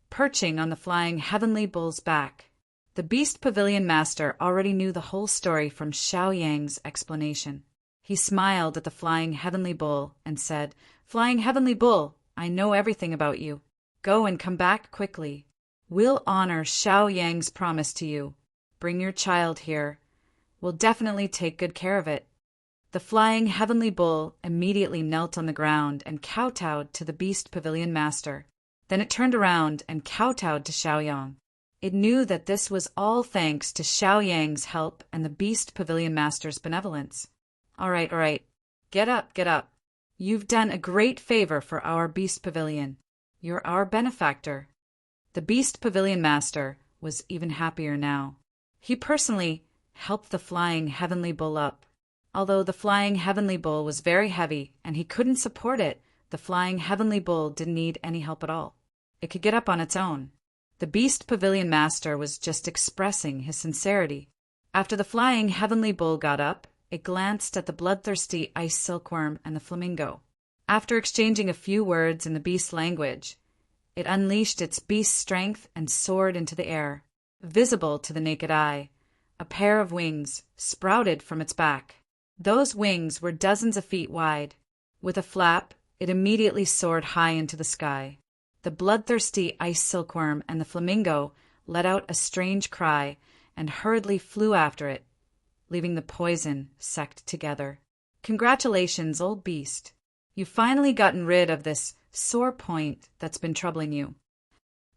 perching on the flying heavenly bull's back. The Beast Pavilion Master already knew the whole story from Xiaoyang's explanation. He smiled at the flying heavenly bull and said, "Flying heavenly bull, I know everything about you. Go and come back quickly. We'll honor Xiaoyang's promise to you. Bring your child here. We'll definitely take good care of it." The flying heavenly bull immediately knelt on the ground and kowtowed to the Beast Pavilion Master. Then it turned around and kowtowed to Xiaoyang. It knew that this was all thanks to Xiaoyang's help and the Beast Pavilion Master's benevolence. All right. Get up. You've done a great favor for our Beast Pavilion. You're our benefactor." The Beast Pavilion Master was even happier now. He personally helped the flying heavenly bull up. Although the flying heavenly bull was very heavy and he couldn't support it, the flying heavenly bull didn't need any help at all. It could get up on its own. The Beast Pavilion Master was just expressing his sincerity. After the flying heavenly bull got up, it glanced at the bloodthirsty ice silkworm and the flamingo. After exchanging a few words in the beast language, it unleashed its beast strength and soared into the air. Visible to the naked eye, a pair of wings sprouted from its back. Those wings were dozens of feet wide. With a flap, it immediately soared high into the sky. The bloodthirsty ice silkworm and the flamingo let out a strange cry and hurriedly flew after it, leaving the poison sucked together. "Congratulations, old beast. You've finally gotten rid of this sore point that's been troubling you."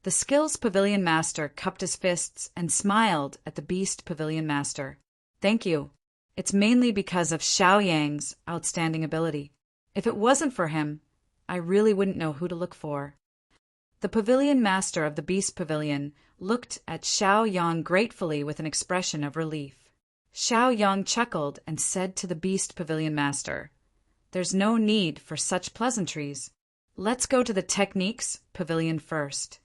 The Skills Pavilion Master cupped his fists and smiled at the Beast Pavilion Master. "Thank you. It's mainly because of Xiaoyang's outstanding ability. If it wasn't for him, I really wouldn't know who to look for." The Pavilion Master of the Beast Pavilion looked at Xiaoyang gratefully with an expression of relief. Xiaoyang chuckled and said to the Beast Pavilion Master, "There's no need for such pleasantries. Let's go to the Techniques Pavilion first."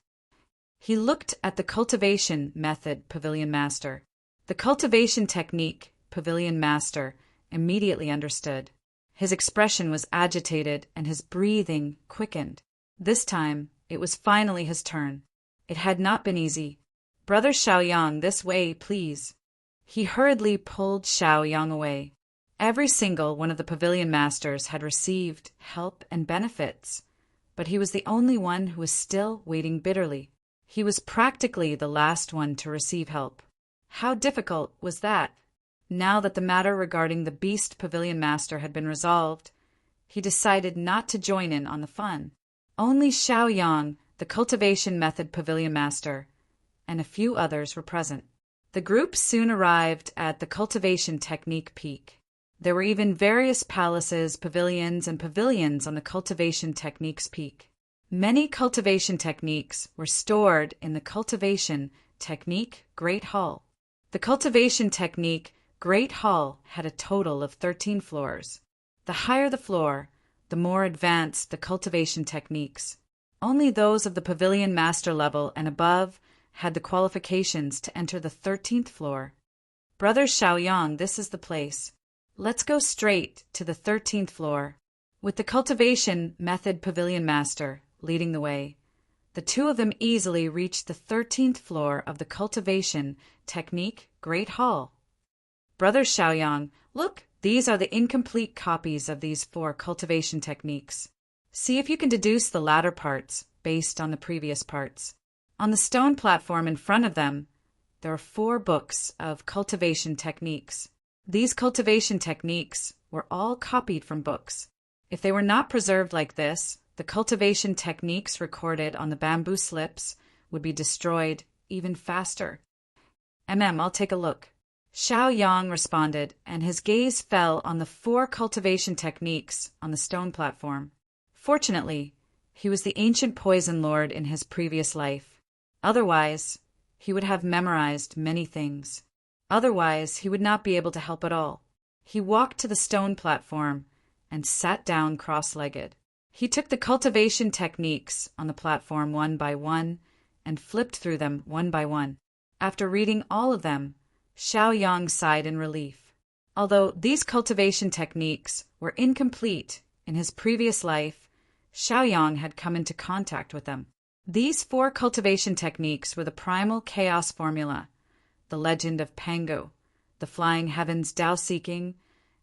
He looked at the Cultivation Method Pavilion Master. The Cultivation Technique Pavilion Master immediately understood. His expression was agitated and his breathing quickened. This time, it was finally his turn. It had not been easy. "Brother Xiaoyang, this way, please." He hurriedly pulled Xiaoyang away. Every single one of the Pavilion Masters had received help and benefits, but he was the only one who was still waiting bitterly. He was practically the last one to receive help. How difficult was that? Now that the matter regarding the Beast Pavilion Master had been resolved, he decided not to join in on the fun. Only Xiaoyang, the Cultivation Method Pavilion Master, and a few others were present. The group soon arrived at the Cultivation Technique Peak. There were even various palaces, pavilions, and pavilions on the Cultivation Techniques Peak. Many cultivation techniques were stored in the Cultivation Technique Great Hall. The Cultivation Technique Great Hall had a total of 13 floors. The higher the floor, the more advanced the cultivation techniques. Only those of the Pavilion Master level and above had the qualifications to enter the 13th floor. "Brother Xiaoyang, this is the place. Let's go straight to the 13th floor." With the Cultivation Method Pavilion Master leading the way, the two of them easily reached the 13th floor of the Cultivation Technique Great Hall. "Brother Xiaoyang, look, these are the incomplete copies of these 4 cultivation techniques. See if you can deduce the latter parts based on the previous parts." On the stone platform in front of them, there are 4 books of cultivation techniques. These cultivation techniques were all copied from books. If they were not preserved like this, the cultivation techniques recorded on the bamboo slips would be destroyed even faster. I'll take a look. Xiao Yang responded, and his gaze fell on the 4 cultivation techniques on the stone platform. Fortunately, he was the ancient poison lord in his previous life. Otherwise, he would have memorized many things. Otherwise, he would not be able to help at all. He walked to the stone platform and sat down cross-legged. He took the cultivation techniques on the platform one by one and flipped through them one by one. After reading all of them, Xiao Yang sighed in relief. Although these cultivation techniques were incomplete in his previous life, Xiao Yang had come into contact with them. These 4 cultivation techniques were the primal chaos formula, the legend of Pangu, the flying heavens Tao seeking,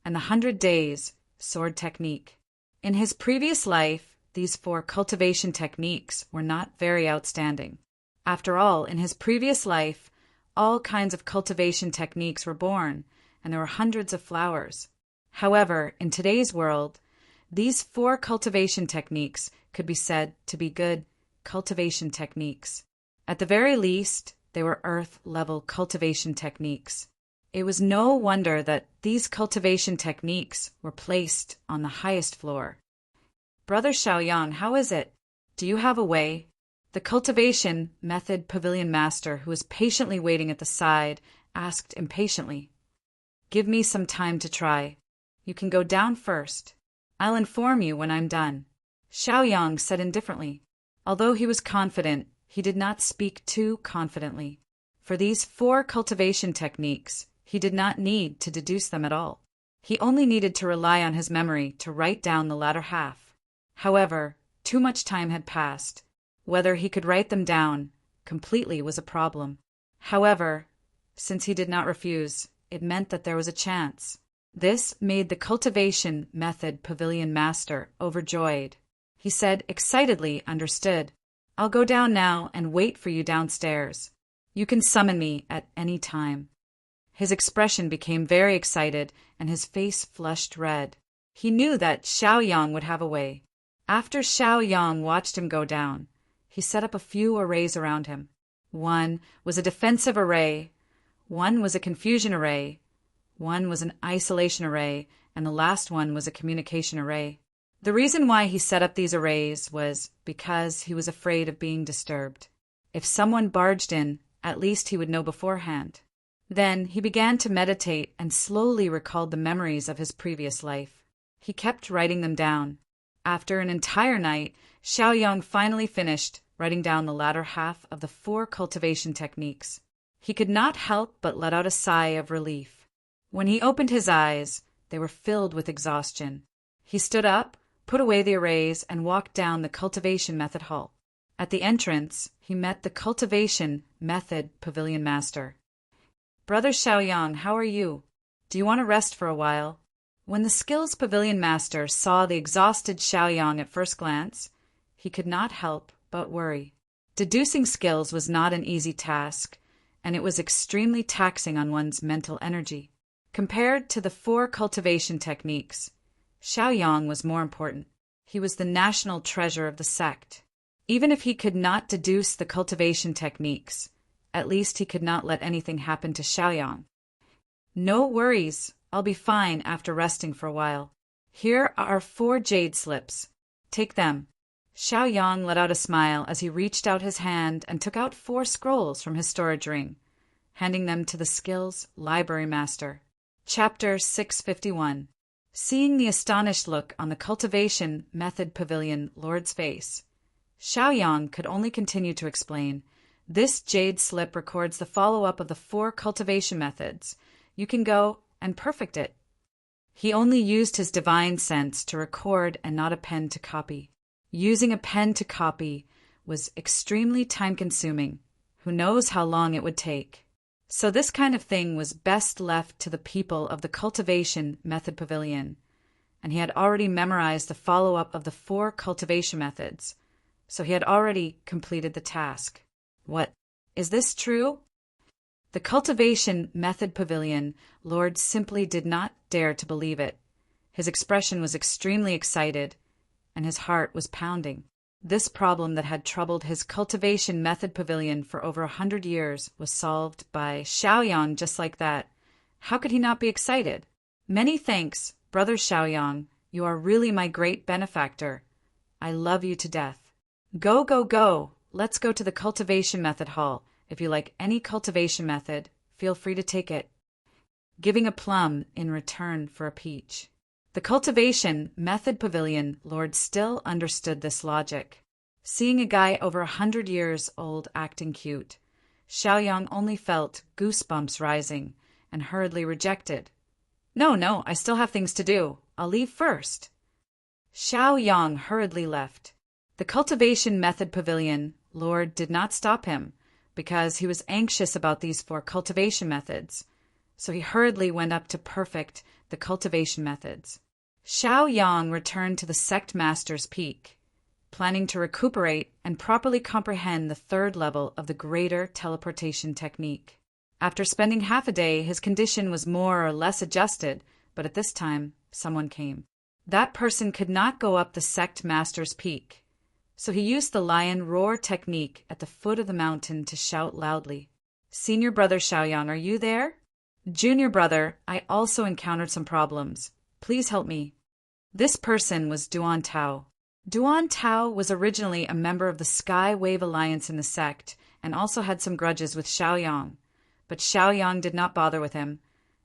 and the 100 days sword technique. In his previous life, these 4 cultivation techniques were not very outstanding. After all, in his previous life, all kinds of cultivation techniques were born, and there were hundreds of flowers. However, in today's world, these 4 cultivation techniques could be said to be good cultivation techniques. At the very least, they were earth-level cultivation techniques. It was no wonder that these cultivation techniques were placed on the highest floor. Brother Xiaoyang, how is it? Do you have a way? The cultivation method pavilion master, who was patiently waiting at the side, asked impatiently. Give me some time to try. You can go down first. I'll inform you when I'm done. Xiaoyang said indifferently. Although he was confident, he did not speak too confidently. For these 4 cultivation techniques, he did not need to deduce them at all. He only needed to rely on his memory to write down the latter half. However, too much time had passed. Whether he could write them down completely was a problem. However, since he did not refuse, it meant that there was a chance. This made the cultivation method pavilion master overjoyed. He said excitedly, understood. I'll go down now and wait for you downstairs. You can summon me at any time. His expression became very excited, and his face flushed red. He knew that Xiao Yang would have a way. After Xiao Yang watched him go down, he set up a few arrays around him. One was a defensive array, one was a confusion array, one was an isolation array, and the last one was a communication array. The reason why he set up these arrays was because he was afraid of being disturbed. If someone barged in, at least he would know beforehand. Then he began to meditate and slowly recalled the memories of his previous life. He kept writing them down. After an entire night, Xiao Yang finally finished writing down the latter half of the 4 cultivation techniques. He could not help but let out a sigh of relief. When he opened his eyes, they were filled with exhaustion. He stood up, put away the arrays, and walked down the cultivation method hall. At the entrance, he met the cultivation method pavilion master. Brother Xiaoyang, how are you? Do you want to rest for a while? When the skills pavilion master saw the exhausted Xiaoyang at first glance, he could not help but worry. Deducing skills was not an easy task, and it was extremely taxing on one's mental energy. Compared to the 4 cultivation techniques, Xiaoyang was more important. He was the national treasure of the sect. Even if he could not deduce the cultivation techniques, at least he could not let anything happen to Xiaoyang. No worries, I'll be fine after resting for a while. Here are 4 jade slips. Take them. Xiaoyang let out a smile as he reached out his hand and took out 4 scrolls from his storage ring, handing them to the skills library master. Chapter 651. Seeing the astonished look on the cultivation method pavilion lord's face, Xiaoyang could only continue to explain. This jade slip records the follow-up of the 4 cultivation methods. You can go and perfect it. He only used his divine sense to record and not a pen to copy. Using a pen to copy was extremely time-consuming. Who knows how long it would take? So this kind of thing was best left to the people of the cultivation method pavilion, and he had already memorized the follow-up of the 4 cultivation methods, so he had already completed the task. What? Is this true? The cultivation method pavilion lord simply did not dare to believe it. His expression was extremely excited, and his heart was pounding. This problem that had troubled his cultivation method pavilion for over 100 years was solved by Xiaoyang just like that. How could he not be excited? Many thanks, Brother Xiaoyang. You are really my great benefactor. I love you to death. Go, go, go. Let's go to the cultivation method hall. If you like any cultivation method, feel free to take it. Giving a plum in return for a peach. The cultivation method pavilion lord still understood this logic. Seeing a guy over 100 years old acting cute, Xiaoyang only felt goosebumps rising and hurriedly rejected. No, I still have things to do. I'll leave first. Xiaoyang hurriedly left. The cultivation method pavilion lord did not stop him because he was anxious about these 4 cultivation methods, so he hurriedly went up to perfect the cultivation methods. Xiaoyang returned to the sect master's peak, planning to recuperate and properly comprehend the 3rd level of the greater teleportation technique. After spending half a day, his condition was more or less adjusted, but at this time, someone came. That person could not go up the sect master's peak, so he used the lion roar technique at the foot of the mountain to shout loudly. Senior brother Xiaoyang, are you there? Junior brother, I also encountered some problems. Please help me. This person was Duan Tao. Duan Tao was originally a member of the Sky Wave Alliance in the sect and also had some grudges with Xiaoyang, but Xiaoyang did not bother with him,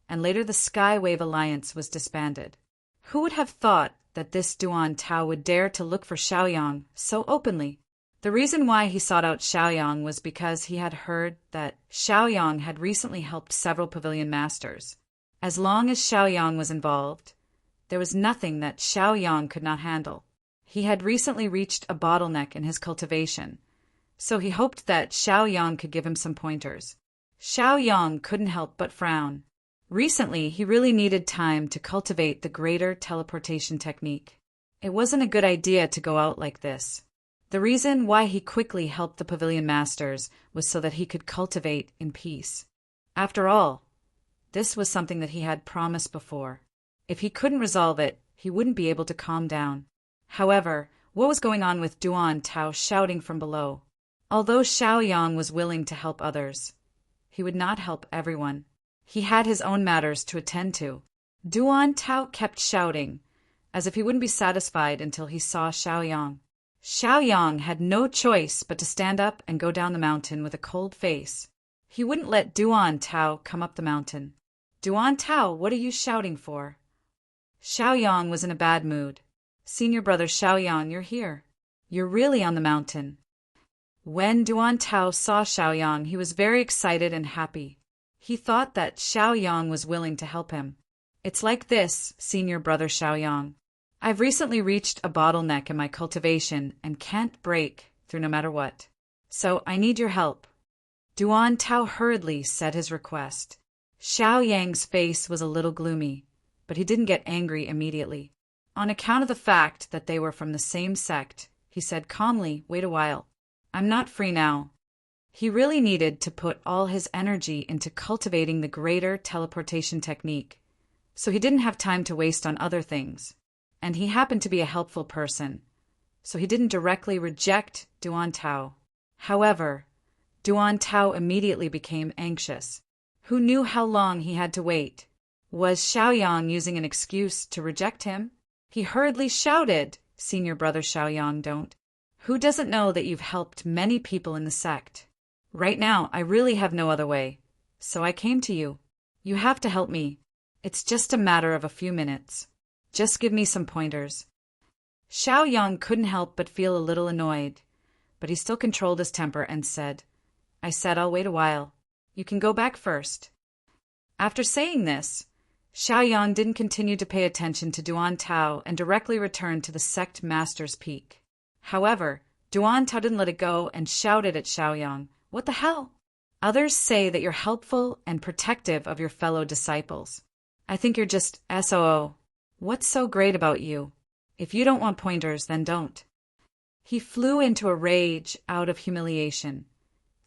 and later the Sky Wave Alliance was disbanded. Who would have thought that this Duan Tao would dare to look for Xiaoyang so openly? The reason why he sought out Xiaoyang was because he had heard that Xiaoyang had recently helped several pavilion masters. As long as Xiaoyang was involved, there was nothing that Xiaoyang could not handle. He had recently reached a bottleneck in his cultivation, so he hoped that Xiaoyang could give him some pointers. Xiaoyang couldn't help but frown. Recently, he really needed time to cultivate the greater teleportation technique. It wasn't a good idea to go out like this. The reason why he quickly helped the pavilion masters was so that he could cultivate in peace. After all, this was something that he had promised before. If he couldn't resolve it, he wouldn't be able to calm down. However, what was going on with Duan Tao shouting from below? Although Xiaoyang was willing to help others, he would not help everyone. He had his own matters to attend to. Duan Tao kept shouting, as if he wouldn't be satisfied until he saw Xiaoyang. Xiaoyang had no choice but to stand up and go down the mountain with a cold face. He wouldn't let Duan Tao come up the mountain. Duan Tao, what are you shouting for? Xiaoyang was in a bad mood. Senior brother Xiaoyang, you're here. You're really on the mountain. When Duan Tao saw Xiaoyang, he was very excited and happy. He thought that Xiaoyang was willing to help him. It's like this, senior brother Xiaoyang. I've recently reached a bottleneck in my cultivation and can't break through no matter what. So I need your help. Duan Tao hurriedly said his request. Xiaoyang's face was a little gloomy, but he didn't get angry immediately. On account of the fact that they were from the same sect, he said calmly, wait a while. I'm not free now. He really needed to put all his energy into cultivating the greater teleportation technique, so he didn't have time to waste on other things. And he happened to be a helpful person, so he didn't directly reject Duan Tao. However, Duan Tao immediately became anxious. Who knew how long he had to wait? Was Xiaoyang using an excuse to reject him? He hurriedly shouted, Senior brother Xiaoyang, don't. Who doesn't know that you've helped many people in the sect? Right now, I really have no other way, so I came to you. You have to help me. It's just a matter of a few minutes. Just give me some pointers. Xiaoyang couldn't help but feel a little annoyed, but he still controlled his temper and said, I said I'll wait a while. You can go back first. After saying this, Xiaoyang didn't continue to pay attention to Duan Tao and directly returned to the sect master's peak. However, Duan Tao didn't let it go and shouted at Xiaoyang, What the hell? Others say that you're helpful and protective of your fellow disciples. I think you're just SOO. What's so great about you? If you don't want pointers, then don't. He flew into a rage out of humiliation.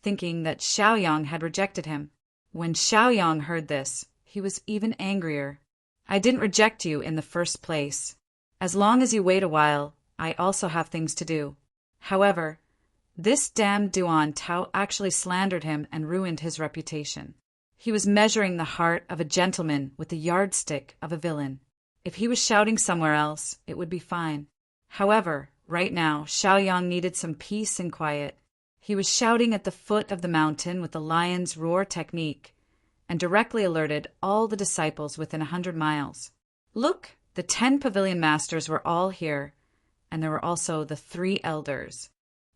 thinking that Xiaoyang had rejected him. When Xiaoyang heard this, he was even angrier. I didn't reject you in the first place. As long as you wait a while, I also have things to do. However, this damned Duan Tao actually slandered him and ruined his reputation. He was measuring the heart of a gentleman with the yardstick of a villain. If he was shouting somewhere else, it would be fine. However, right now, Xiaoyang needed some peace and quiet. He was shouting at the foot of the mountain with the lion's roar technique, and directly alerted all the disciples within 100 miles. Look, the 10 pavilion masters were all here, and there were also the 3 elders.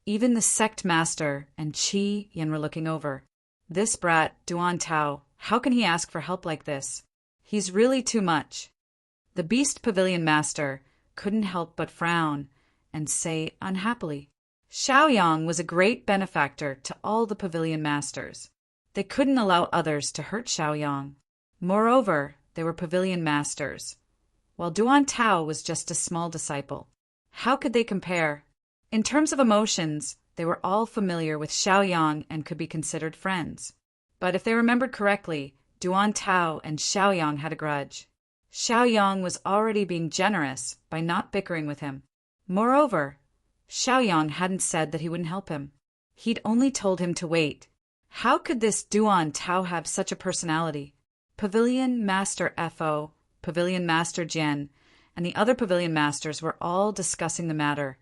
Even the sect master and Qi Yan were looking over. This brat, Duan Tao, how can he ask for help like this? He's really too much. The beast pavilion master couldn't help but frown and say unhappily, Xiaoyang was a great benefactor to all the pavilion masters. They couldn't allow others to hurt Xiaoyang. Moreover, they were pavilion masters, while Duan Tao was just a small disciple. How could they compare? In terms of emotions, they were all familiar with Xiaoyang and could be considered friends. But if they remembered correctly, Duan Tao and Xiaoyang had a grudge. Xiaoyang was already being generous by not bickering with him. Moreover, Xiaoyang hadn't said that he wouldn't help him. He'd only told him to wait. How could this Duan Tao have such a personality? Pavilion Master Fo, Pavilion Master Jian, and the other pavilion masters were all discussing the matter,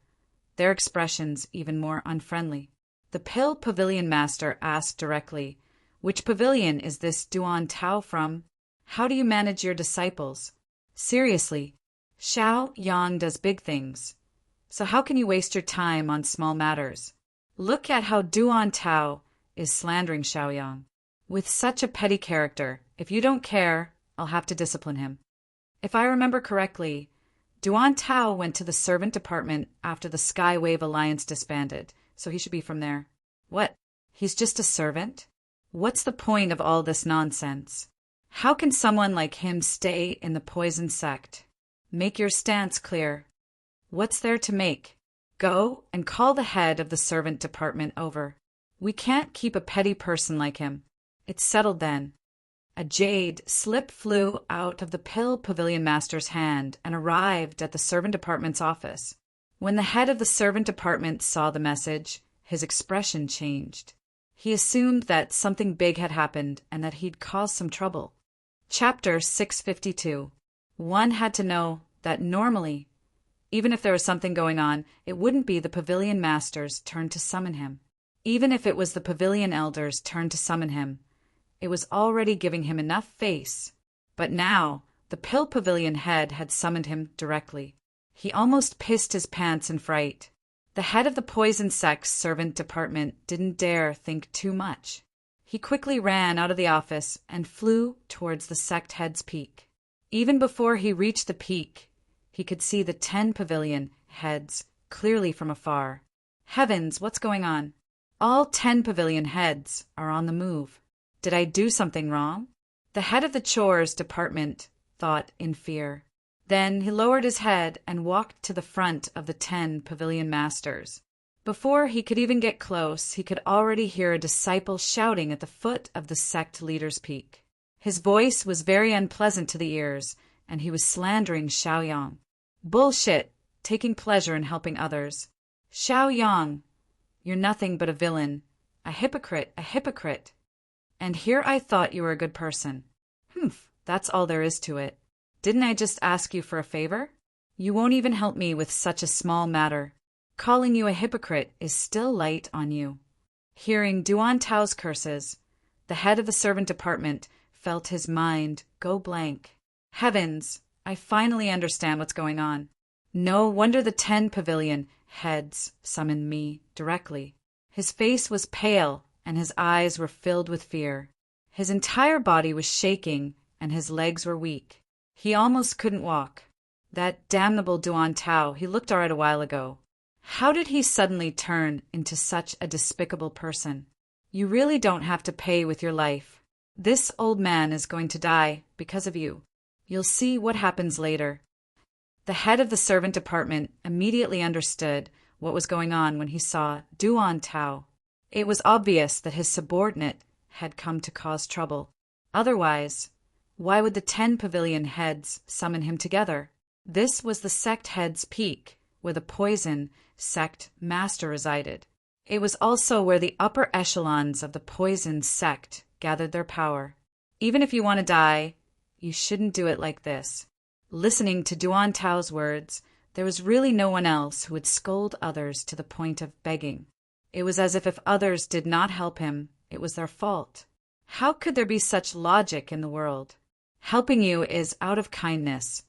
their expressions even more unfriendly. The pale pavilion master asked directly, "Which pavilion is this Duan Tao from? How do you manage your disciples? Seriously, Xiaoyang does big things. So how can you waste your time on small matters? Look at how Duan Tao is slandering Xiaoyang. With such a petty character, if you don't care, I'll have to discipline him." If I remember correctly, Duan Tao went to the servant department after the Skywave Alliance disbanded, so he should be from there. What? He's just a servant? What's the point of all this nonsense? How can someone like him stay in the poison sect? Make your stance clear. What's there to make? Go and call the head of the servant department over. We can't keep a petty person like him. It's settled then. A jade slip flew out of the pale pavilion master's hand and arrived at the servant department's office. When the head of the servant department saw the message, his expression changed. He assumed that something big had happened and that he'd caused some trouble. Chapter 652. One had to know that normally, even if there was something going on, it wouldn't be the pavilion master's turn to summon him. Even if it was the pavilion elder's turn to summon him, it was already giving him enough face. But now, the pill pavilion head had summoned him directly. He almost pissed his pants in fright. The head of the poison sect's servant department didn't dare think too much. He quickly ran out of the office and flew towards the sect head's peak. Even before he reached the peak, he could see the 10 pavilion heads clearly from afar. Heavens, what's going on? All 10 pavilion heads are on the move. Did I do something wrong? The head of the chores department thought in fear. Then he lowered his head and walked to the front of the 10 pavilion masters. Before he could even get close, he could already hear a disciple shouting at the foot of the sect leader's peak. His voice was very unpleasant to the ears, and he was slandering Xiaoyang. Bullshit, taking pleasure in helping others. Xiaoyang, you're nothing but a villain, a hypocrite, a hypocrite. And here I thought you were a good person. Humph, that's all there is to it. Didn't I just ask you for a favor? You won't even help me with such a small matter. Calling you a hypocrite is still light on you. Hearing Duan Tao's curses, the head of the servant department felt his mind go blank. Heavens, I finally understand what's going on. No wonder the 10 pavilion heads summoned me directly. His face was pale and his eyes were filled with fear. His entire body was shaking and his legs were weak. He almost couldn't walk. That damnable Duan Tao he looked alright a while ago. How did he suddenly turn into such a despicable person? You really don't have to pay with your life. This old man is going to die because of you. You'll see what happens later. The head of the servant department immediately understood what was going on when he saw Duan Tao. It was obvious that his subordinate had come to cause trouble. Otherwise, why would the 10 pavilion heads summon him together? This was the sect head's peak, where the poison sect master resided. It was also where the upper echelons of the poison sect gathered their power. Even if you want to die, you shouldn't do it like this. Listening to Duan Tao's words, there was really no one else who would scold others to the point of begging. It was as if others did not help him, it was their fault. How could there be such logic in the world? Helping you is out of kindness,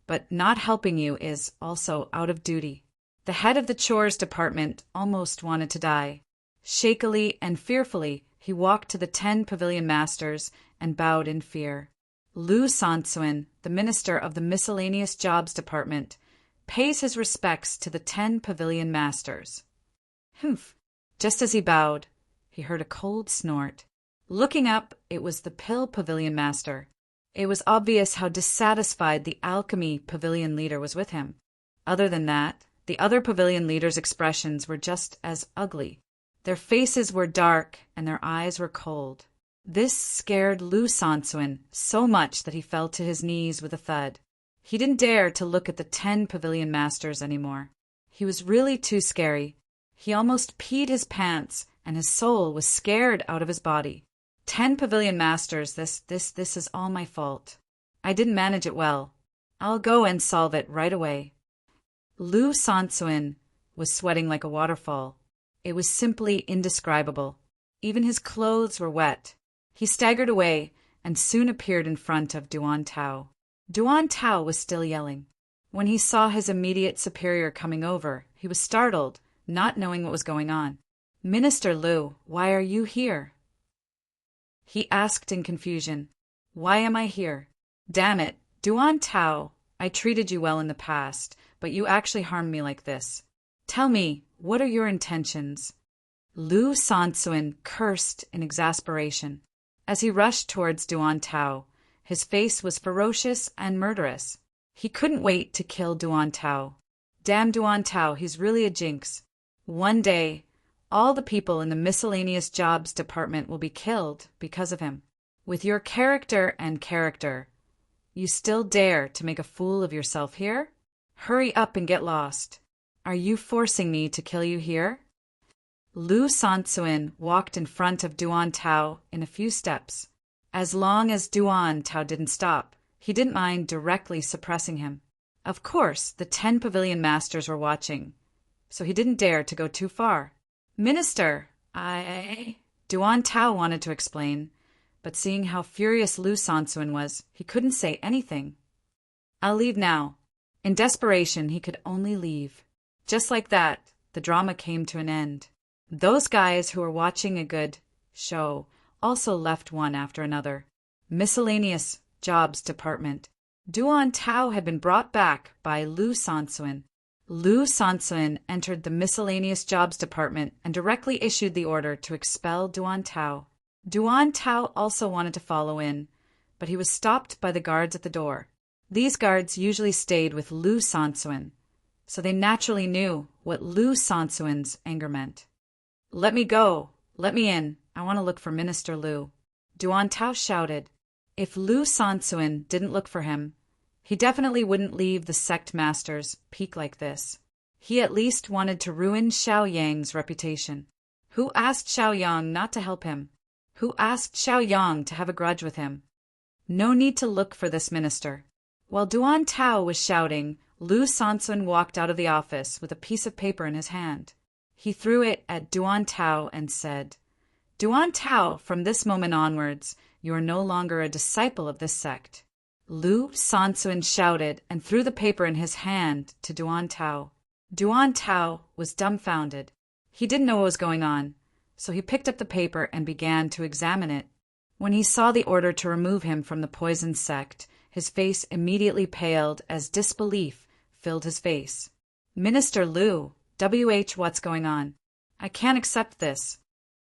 but not helping you is also out of duty. The head of the chores department almost wanted to die. Shakily and fearfully, he walked to the 10 pavilion masters and bowed in fear. Lu Sansuan, the minister of the miscellaneous jobs department, pays his respects to the 10 pavilion masters. Humph! Just as he bowed, he heard a cold snort. Looking up, it was the pill pavilion master. It was obvious how dissatisfied the alchemy pavilion leader was with him. Other than that, the other pavilion leaders' expressions were just as ugly. Their faces were dark and their eyes were cold. This scared Lu Sansuan so much that he fell to his knees with a thud. He didn't dare to look at the 10 pavilion masters anymore. He was really too scary. He almost peed his pants, and his soul was scared out of his body. 10 pavilion masters, this is all my fault. I didn't manage it well. I'll go and solve it right away. Lu Sansuan was sweating like a waterfall. It was simply indescribable. Even his clothes were wet. He staggered away and soon appeared in front of Duan Tao. Duan Tao was still yelling. When he saw his immediate superior coming over, he was startled, not knowing what was going on. "Minister Lu, why are you here?" he asked in confusion. "Why am I here? Damn it, Duan Tao, I treated you well in the past, but you actually harmed me like this. Tell me, what are your intentions?" Lu Sansuan cursed in exasperation. As he rushed towards Duan Tao, his face was ferocious and murderous. He couldn't wait to kill Duan Tao. Damn Duan Tao, he's really a jinx. One day, all the people in the miscellaneous jobs department will be killed because of him. With your character, you still dare to make a fool of yourself here? Hurry up and get lost. Are you forcing me to kill you here? Lu Sansuan walked in front of Duan Tao in a few steps. As long as Duan Tao didn't stop, he didn't mind directly suppressing him. Of course, the 10 pavilion masters were watching, so he didn't dare to go too far. "Minister, Duan Tao wanted to explain, but seeing how furious Lu Sansuan was, he couldn't say anything. "I'll leave now." In desperation, he could only leave. Just like that, the drama came to an end. Those guys who were watching a good show also left one after another. Miscellaneous Jobs Department. Duan Tao had been brought back by Lu Sansuan. Lu Sansuan entered the Miscellaneous Jobs Department and directly issued the order to expel Duan Tao. Duan Tao also wanted to follow in, but he was stopped by the guards at the door. These guards usually stayed with Lu Sansuan, so they naturally knew what Lu Sansuan's anger meant. "Let me go! Let me in! I want to look for Minister Lu," Duan Tao shouted. If Lu Sansuan didn't look for him, he definitely wouldn't leave the sect master's peak like this. He at least wanted to ruin Xiao Yang's reputation. Who asked Xiao Yang not to help him? Who asked Xiao Yang to have a grudge with him? No need to look for this minister. While Duan Tao was shouting, Lu Sansuan walked out of the office with a piece of paper in his hand. He threw it at Duan Tao and said, "Duan Tao, from this moment onwards, you are no longer a disciple of this sect." Lu Sansuan shouted and threw the paper in his hand to Duan Tao. Duan Tao was dumbfounded. He didn't know what was going on, so he picked up the paper and began to examine it. When he saw the order to remove him from the poison sect, his face immediately paled as disbelief filled his face. "Minister Lu, what's going on? I can't accept this."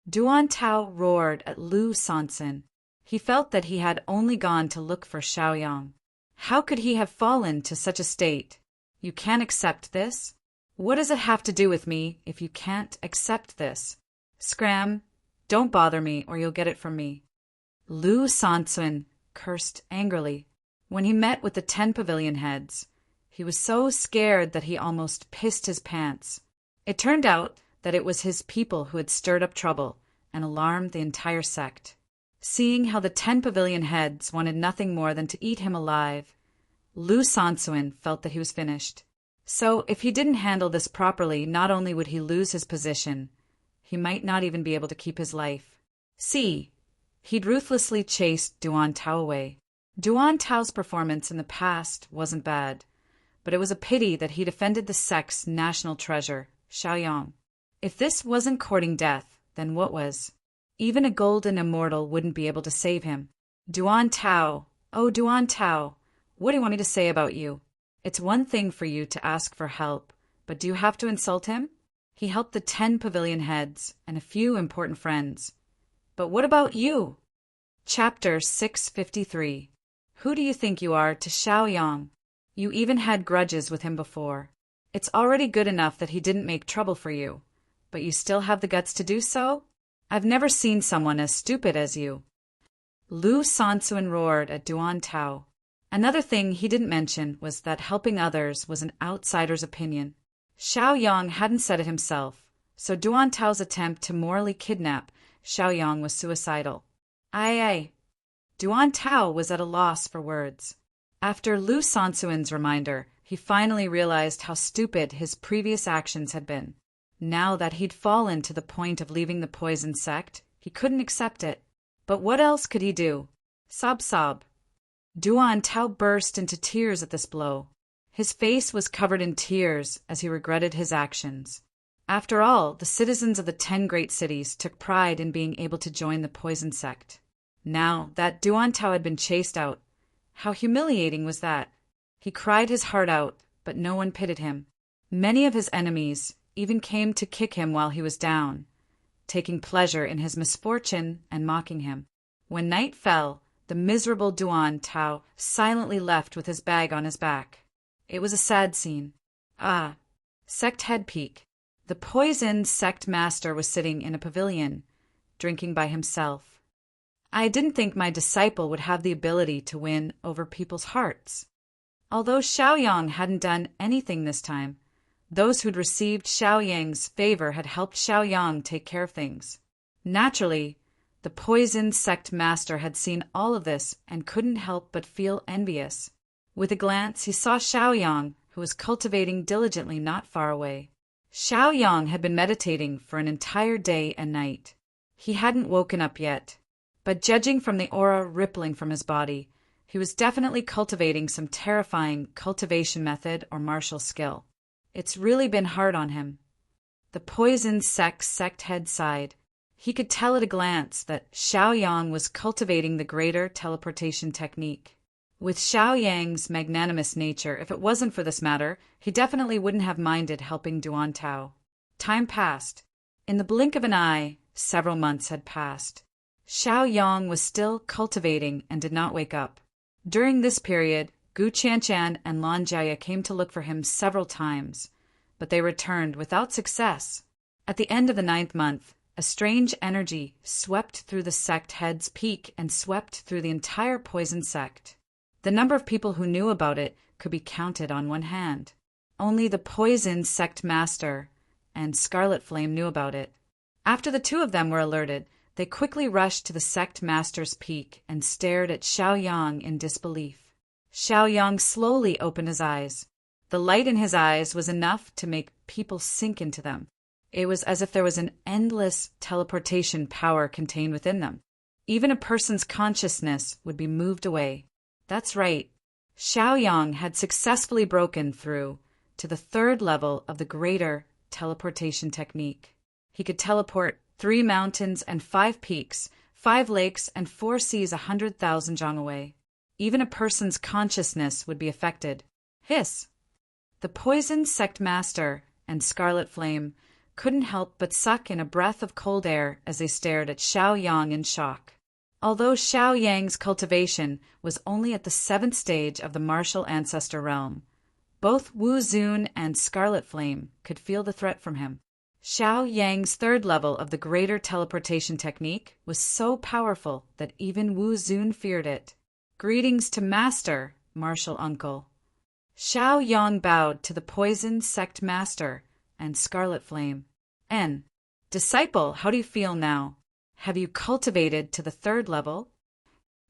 Duan Tao roared at Lu Sansuan. He felt that he had only gone to look for Xiao Yang. How could he have fallen to such a state? "You can't accept this? What does it have to do with me if you can't accept this?" Scram! Don't bother me or you'll get it from me. Lu Sansun cursed angrily. When he met with the 10 pavilion heads, he was so scared that he almost pissed his pants. It turned out that it was his people who had stirred up trouble and alarmed the entire sect. Seeing how the 10 pavilion heads wanted nothing more than to eat him alive, Lu Sansuin felt that he was finished. So if he didn't handle this properly, not only would he lose his position, he might not even be able to keep his life. He'd ruthlessly chased Duan Tao away. Duan Tao's performance in the past wasn't bad, but it was a pity that he'd offended the sect's national treasure, Xiaoyang. If this wasn't courting death, then what was? Even a golden immortal wouldn't be able to save him. Duan Tao, oh Duan Tao, what do you want me to say about you? It's one thing for you to ask for help, but do you have to insult him? He helped the 10 pavilion heads and a few important friends. But what about you? Chapter 653. Who do you think you are to Xiaoyang? You even had grudges with him before. It's already good enough that he didn't make trouble for you, but you still have the guts to do so? I've never seen someone as stupid as you. Lu Sansuin roared at Duan Tao. Another thing he didn't mention was that helping others was an outsider's opinion. Xiaoyang hadn't said it himself, so Duan Tao's attempt to morally kidnap Xiaoyang was suicidal. Aye. Duan Tao was at a loss for words. After Lu Sansuin's reminder, he finally realized how stupid his previous actions had been. Now that he'd fallen to the point of leaving the poison sect, he couldn't accept it. But what else could he do? Sob. Duan Tao burst into tears at this blow. His face was covered in tears as he regretted his actions. After all, the citizens of the 10 great cities took pride in being able to join the poison sect. Now that Duan Tao had been chased out, how humiliating was that? He cried his heart out, but no one pitied him. Many of his enemies even came to kick him while he was down, taking pleasure in his misfortune and mocking him. When night fell, the miserable Duan Tao silently left with his bag on his back. It was a sad scene. Sect head peak. The poison sect master was sitting in a pavilion, drinking by himself. I didn't think my disciple would have the ability to win over people's hearts. Although Xiaoyang hadn't done anything this time, those who'd received Xiaoyang's favor had helped Xiaoyang take care of things. Naturally, the poison sect master had seen all of this and couldn't help but feel envious. With a glance, he saw Xiaoyang, who was cultivating diligently not far away. Xiaoyang had been meditating for an entire day and night. He hadn't woken up yet, but judging from the aura rippling from his body, he was definitely cultivating some terrifying cultivation method or martial skill. It's really been hard on him. The poison sect head sighed. He could tell at a glance that Xiaoyang was cultivating the greater teleportation technique. With Xiaoyang's magnanimous nature, if it wasn't for this matter, he definitely wouldn't have minded helping Duan Tao. Time passed. In the blink of an eye, several months had passed. Xiaoyang was still cultivating and did not wake up. During this period, Gu Qianchan and Lan Jiaya came to look for him several times, but they returned without success. At the end of the 9th month, a strange energy swept through the sect head's peak and swept through the entire poison sect. The number of people who knew about it could be counted on one hand. Only the poison sect master and Scarlet Flame knew about it. After the two of them were alerted, they quickly rushed to the sect master's peak and stared at Xiaoyang in disbelief. Xiaoyang slowly opened his eyes. The light in his eyes was enough to make people sink into them. It was as if there was an endless teleportation power contained within them. Even a person's consciousness would be moved away. That's right. Xiaoyang had successfully broken through to the 3rd level of the greater teleportation technique. He could teleport 3 mountains and 5 peaks, 5 lakes and 4 seas 100,000 zhang away. Even a person's consciousness would be affected. Hiss! The poison sect master and Scarlet Flame couldn't help but suck in a breath of cold air as they stared at Xiaoyang in shock. Although Xiaoyang's cultivation was only at the 7th stage of the martial ancestor realm, both Wu Zun and Scarlet Flame could feel the threat from him. Xiao Yang's third level of the greater teleportation technique was so powerful that even Wu Zun feared it. Greetings to Master, martial uncle. Xiao Yang bowed to the poison sect master and Scarlet Flame. N. Disciple, how do you feel now? Have you cultivated to the third level?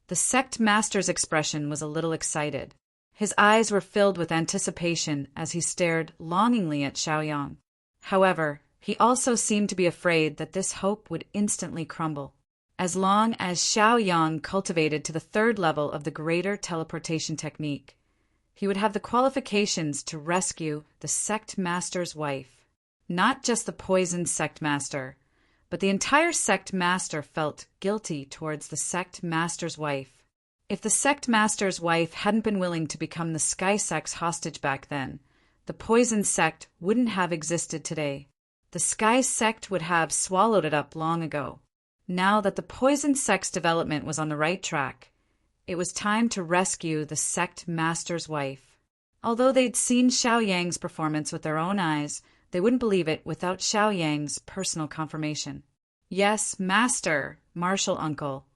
The sect master's expression was a little excited. His eyes were filled with anticipation as he stared longingly at Xiaoyang. However, he also seemed to be afraid that this hope would instantly crumble. As long as Xiaoyang cultivated to the third level of the greater teleportation technique, he would have the qualifications to rescue the sect master's wife. Not just the poisoned sect master, but the entire sect master felt guilty towards the sect master's wife. If the sect master's wife hadn't been willing to become the Sky Sect's hostage back then, the poison sect wouldn't have existed today. The Sky Sect would have swallowed it up long ago. Now that the poison sect's development was on the right track, it was time to rescue the sect master's wife. Although they'd seen Xiaoyang's performance with their own eyes, they wouldn't believe it without Xiaoyang's personal confirmation. Yes, Master, martial uncle.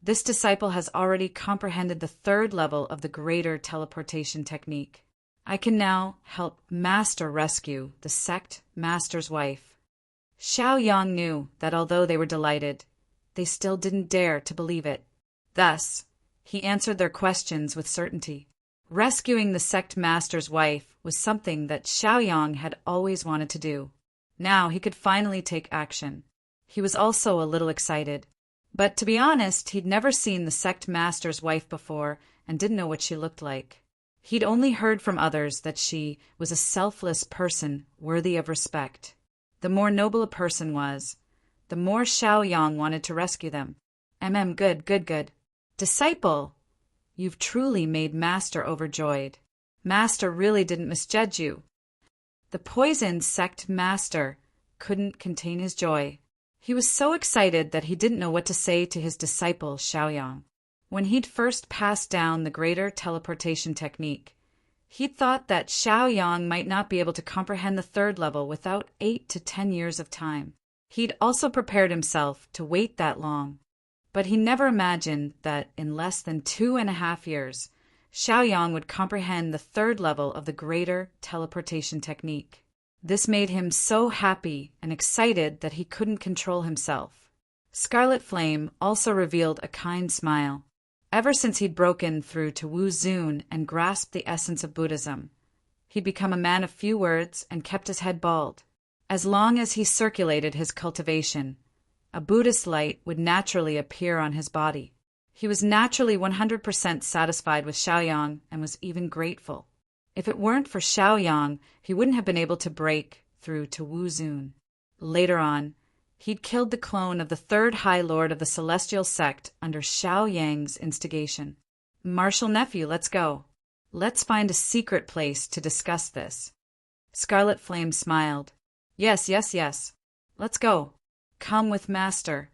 This disciple has already comprehended the third level of the greater teleportation technique. I can now help Master rescue the sect master's wife. Xiaoyang knew that although they were delighted, they still didn't dare to believe it. Thus, he answered their questions with certainty. Rescuing the sect master's wife was something that Xiaoyang had always wanted to do. Now he could finally take action. He was also a little excited. But to be honest, he'd never seen the sect master's wife before and didn't know what she looked like. He'd only heard from others that she was a selfless person worthy of respect. The more noble a person was, the more Xiaoyang wanted to rescue them. Good. Disciple, you've truly made Master overjoyed. Master really didn't misjudge you. The poisoned sect master couldn't contain his joy. He was so excited that he didn't know what to say to his disciple Xiaoyang. When he'd first passed down the greater teleportation technique, he'd thought that Xiaoyang might not be able to comprehend the third level without 8 to 10 years of time. He'd also prepared himself to wait that long. But he never imagined that in less than 2.5 years, Xiaoyang would comprehend the third level of the greater teleportation technique. This made him so happy and excited that he couldn't control himself. Scarlet Flame also revealed a kind smile. Ever since he'd broken through to Wu Zun and grasped the essence of Buddhism, he'd become a man of few words and kept his head bald. As long as he circulated his cultivation, a Buddhist light would naturally appear on his body. He was naturally 100% satisfied with Xiaoyang and was even grateful. If it weren't for Xiaoyang, he wouldn't have been able to break through to Wu Zun. Later on, he'd killed the clone of the third High Lord of the Celestial Sect under Xiaoyang's instigation. Martial nephew, let's go. Let's find a secret place to discuss this. Scarlet Flame smiled. Yes. Let's go. Come with Master.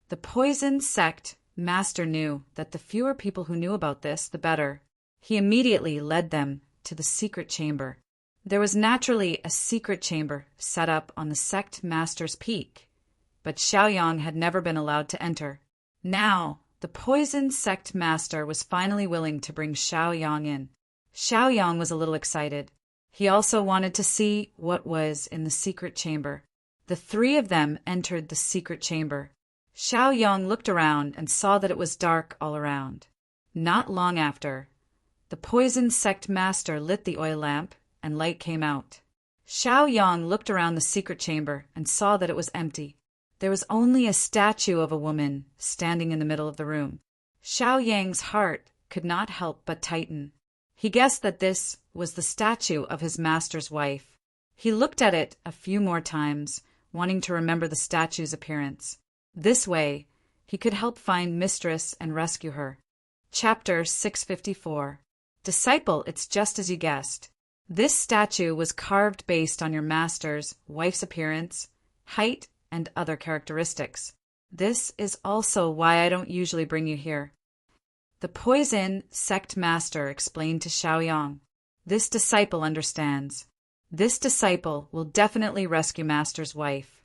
The poison sect Master knew that the fewer people who knew about this, the better. He immediately led them to the secret chamber. There was naturally a secret chamber set up on the sect master's peak, but Xiaoyang had never been allowed to enter. Now, the poison sect master was finally willing to bring Xiaoyang in. Xiaoyang was a little excited. He also wanted to see what was in the secret chamber. The three of them entered the secret chamber. Xiaoyang looked around and saw that it was dark all around. Not long after, the poison sect master lit the oil lamp and light came out. Xiaoyang looked around the secret chamber and saw that it was empty. There was only a statue of a woman standing in the middle of the room. Xiaoyang's heart could not help but tighten. He guessed that this was the statue of his master's wife. He looked at it a few more times, wanting to remember the statue's appearance. This way, he could help find Mistress and rescue her. Chapter 654. Disciple, it's just as you guessed. This statue was carved based on your master's wife's appearance, height, and other characteristics. This is also why I don't usually bring you here. The poison sect master explained to Xiaoyang. This disciple understands. This disciple will definitely rescue Master's wife.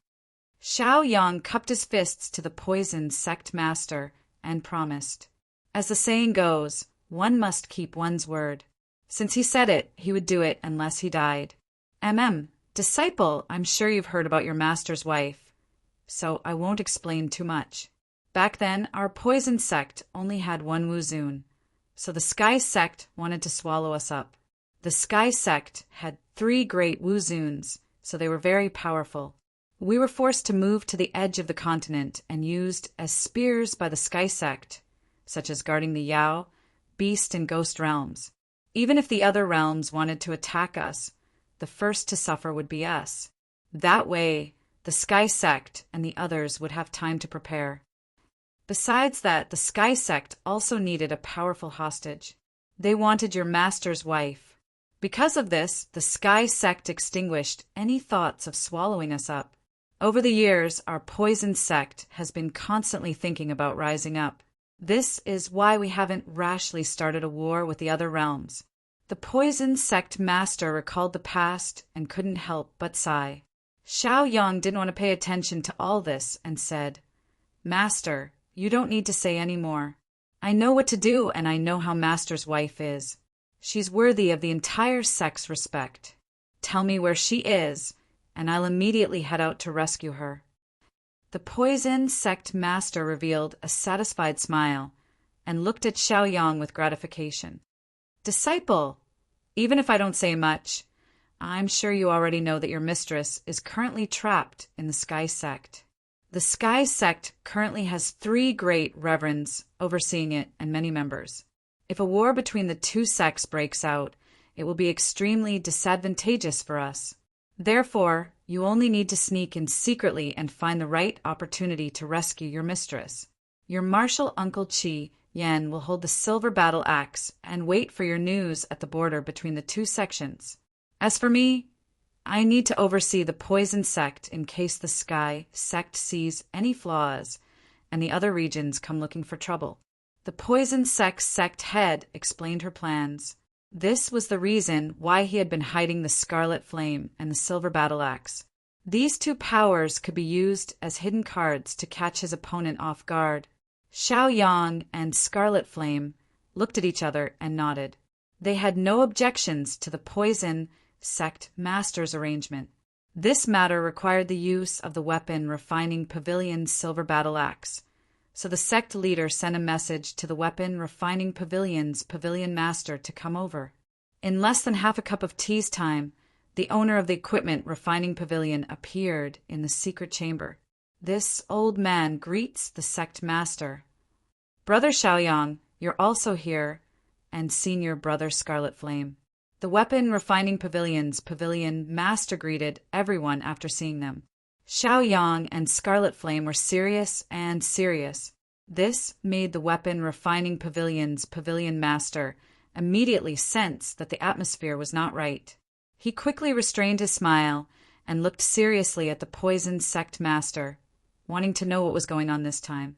Xiao Yang cupped his fists to the poison sect master and promised. As the saying goes, one must keep one's word. Since he said it, he would do it unless he died. Disciple, I'm sure you've heard about your master's wife, so I won't explain too much. Back then, our poison sect only had one Wuzun, so the Sky sect wanted to swallow us up. The Sky sect had 3 great Wuzuns, so they were very powerful. We were forced to move to the edge of the continent and used as spears by the Sky sect, such as guarding the Yao, Beast and Ghost realms. Even if the other realms wanted to attack us, the first to suffer would be us. That way, the Sky sect and the others would have time to prepare. Besides that, the Sky sect also needed a powerful hostage. They wanted your master's wife. Because of this, the Sky sect extinguished any thoughts of swallowing us up. Over the years, our poison sect has been constantly thinking about rising up. This is why we haven't rashly started a war with the other realms. The poison sect master recalled the past and couldn't help but sigh. Xiao Yang didn't want to pay attention to all this and said, Master, you don't need to say any more. I know what to do and I know how Master's wife is. She's worthy of the entire sect's respect. Tell me where she is, and I'll immediately head out to rescue her. The poison sect master revealed a satisfied smile and looked at Xiao Yang with gratification. Disciple, even if I don't say much, I'm sure you already know that your mistress is currently trapped in the Sky sect. The Sky sect currently has 3 great reverends overseeing it and many members. If a war between the 2 sects breaks out, it will be extremely disadvantageous for us. Therefore, you only need to sneak in secretly and find the right opportunity to rescue your mistress. Your martial uncle Qi Yan will hold the silver battle axe and wait for your news at the border between the 2 sections. As for me, I need to oversee the poison sect in case the Sky sect sees any flaws and the other regions come looking for trouble. The poison sect head explained her plans. This was the reason why he had been hiding the Scarlet Flame and the Silver Battle Axe. These 2 powers could be used as hidden cards to catch his opponent off guard. Xiao Yang and Scarlet Flame looked at each other and nodded. They had no objections to the poison sect master's arrangement. This matter required the use of the weapon refining pavilion's silver battle axe. So the sect leader sent a message to the weapon refining pavilion's pavilion master to come over. In less than half a cup of tea's time, the owner of the equipment refining pavilion appeared in the secret chamber. This old man greets the sect master. Brother Xiaoyang, you're also here, and Senior Brother Scarlet Flame. The weapon refining pavilion's pavilion master greeted everyone after seeing them. Xiaoyang and Scarlet Flame were serious and serious. This made the weapon refining pavilion's pavilion master immediately sense that the atmosphere was not right. He quickly restrained his smile and looked seriously at the poison sect master, wanting to know what was going on this time.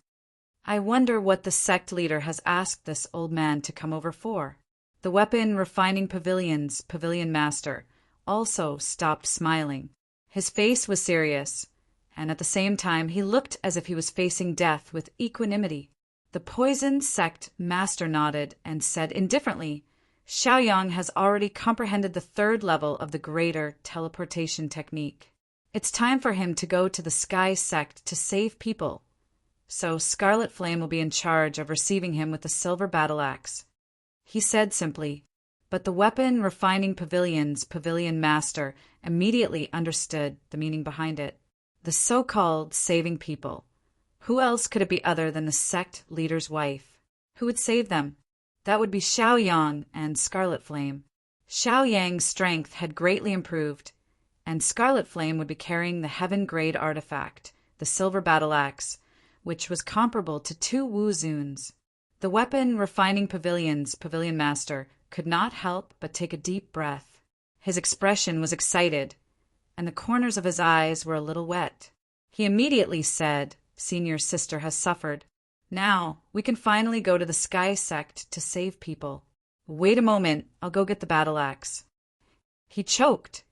I wonder what the sect leader has asked this old man to come over for. The weapon refining pavilion's pavilion master also stopped smiling. His face was serious, and at the same time he looked as if he was facing death with equanimity. The poison sect master nodded and said indifferently, Xiaoyang has already comprehended the 3rd level of the greater teleportation technique. It's time for him to go to the Sky sect to save people. So Scarlet Flame will be in charge of receiving him with the silver battle axe. He said simply, but the weapon refining pavilion's pavilion master immediately understood the meaning behind it. The so-called saving people. Who else could it be other than the sect leader's wife? Who would save them? That would be Xiaoyang and Scarlet Flame. Xiaoyang's strength had greatly improved, and Scarlet Flame would be carrying the heaven-grade artifact, the silver battle axe, which was comparable to 2 Wuzuns. The weapon refining pavilion's pavilion master could not help but take a deep breath. His expression was excited, and the corners of his eyes were a little wet. He immediately said, Senior sister has suffered. Now, we can finally go to the Sky sect to save people. Wait a moment, I'll go get the battle axe. He choked,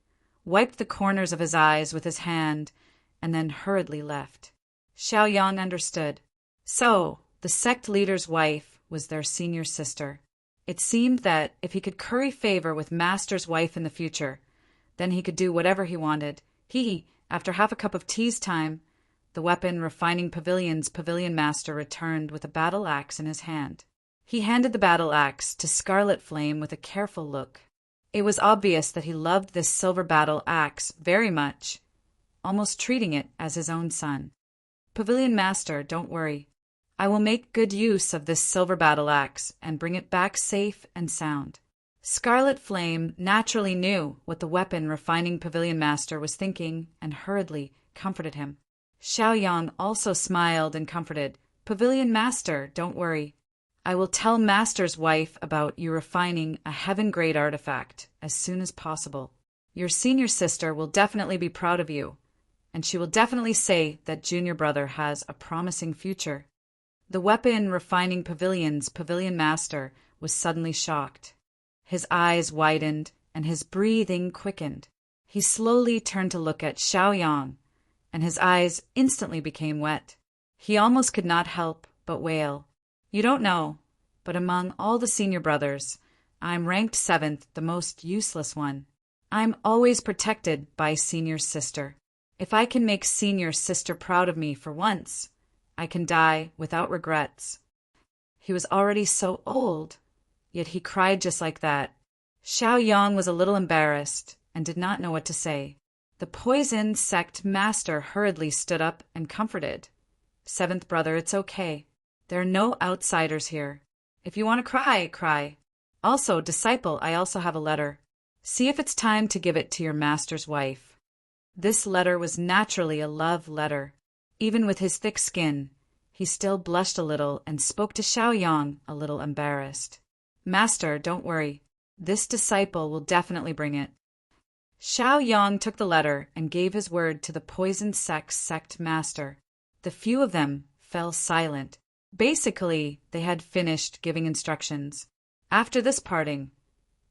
wiped the corners of his eyes with his hand, and then hurriedly left. Xiaoyang understood. So, the sect leader's wife was their senior sister. It seemed that if he could curry favor with Master's wife in the future, then he could do whatever he wanted. After half a cup of tea's time, the weapon refining pavilion's pavilion master returned with a battle axe in his hand. He handed the battle axe to Scarlet Flame with a careful look. It was obvious that he loved this silver battle axe very much, almost treating it as his own son. Pavilion master, don't worry. I will make good use of this silver battle axe and bring it back safe and sound. Scarlet Flame naturally knew what the weapon refining pavilion master was thinking and hurriedly comforted him. Xiaoyang also smiled and comforted. Pavilion master, don't worry. I will tell Master's wife about you refining a heaven-grade artifact as soon as possible. Your senior sister will definitely be proud of you, and she will definitely say that junior brother has a promising future. The weapon refining pavilion's pavilion master was suddenly shocked. His eyes widened and his breathing quickened. He slowly turned to look at Xiaoyang, and his eyes instantly became wet. He almost could not help but wail. You don't know, but among all the senior brothers, I'm ranked 7th, the most useless one. I'm always protected by senior sister. If I can make senior sister proud of me for once, I can die without regrets. He was already so old, yet he cried just like that. Xiaoyang was a little embarrassed and did not know what to say. The poison sect master hurriedly stood up and comforted. 7th brother, it's okay. There are no outsiders here. If you want to cry, cry. Also, disciple, I also have a letter. See if it's time to give it to your master's wife. This letter was naturally a love letter. Even with his thick skin, he still blushed a little and spoke to Xiaoyang a little embarrassed. Master, don't worry. This disciple will definitely bring it. Xiaoyang took the letter and gave his word to the poison sect master. The few of them fell silent. Basically, they had finished giving instructions. After this parting,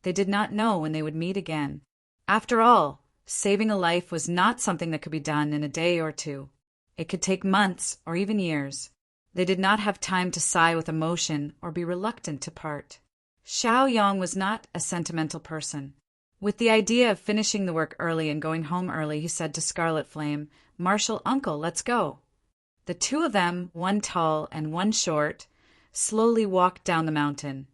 they did not know when they would meet again. After all, saving a life was not something that could be done in a day or two. It could take months or even years. They did not have time to sigh with emotion or be reluctant to part. Xiaoyang was not a sentimental person. With the idea of finishing the work early and going home early, he said to Scarlet Flame, Martial uncle, let's go. The two of them, one tall and one short, slowly walked down the mountain,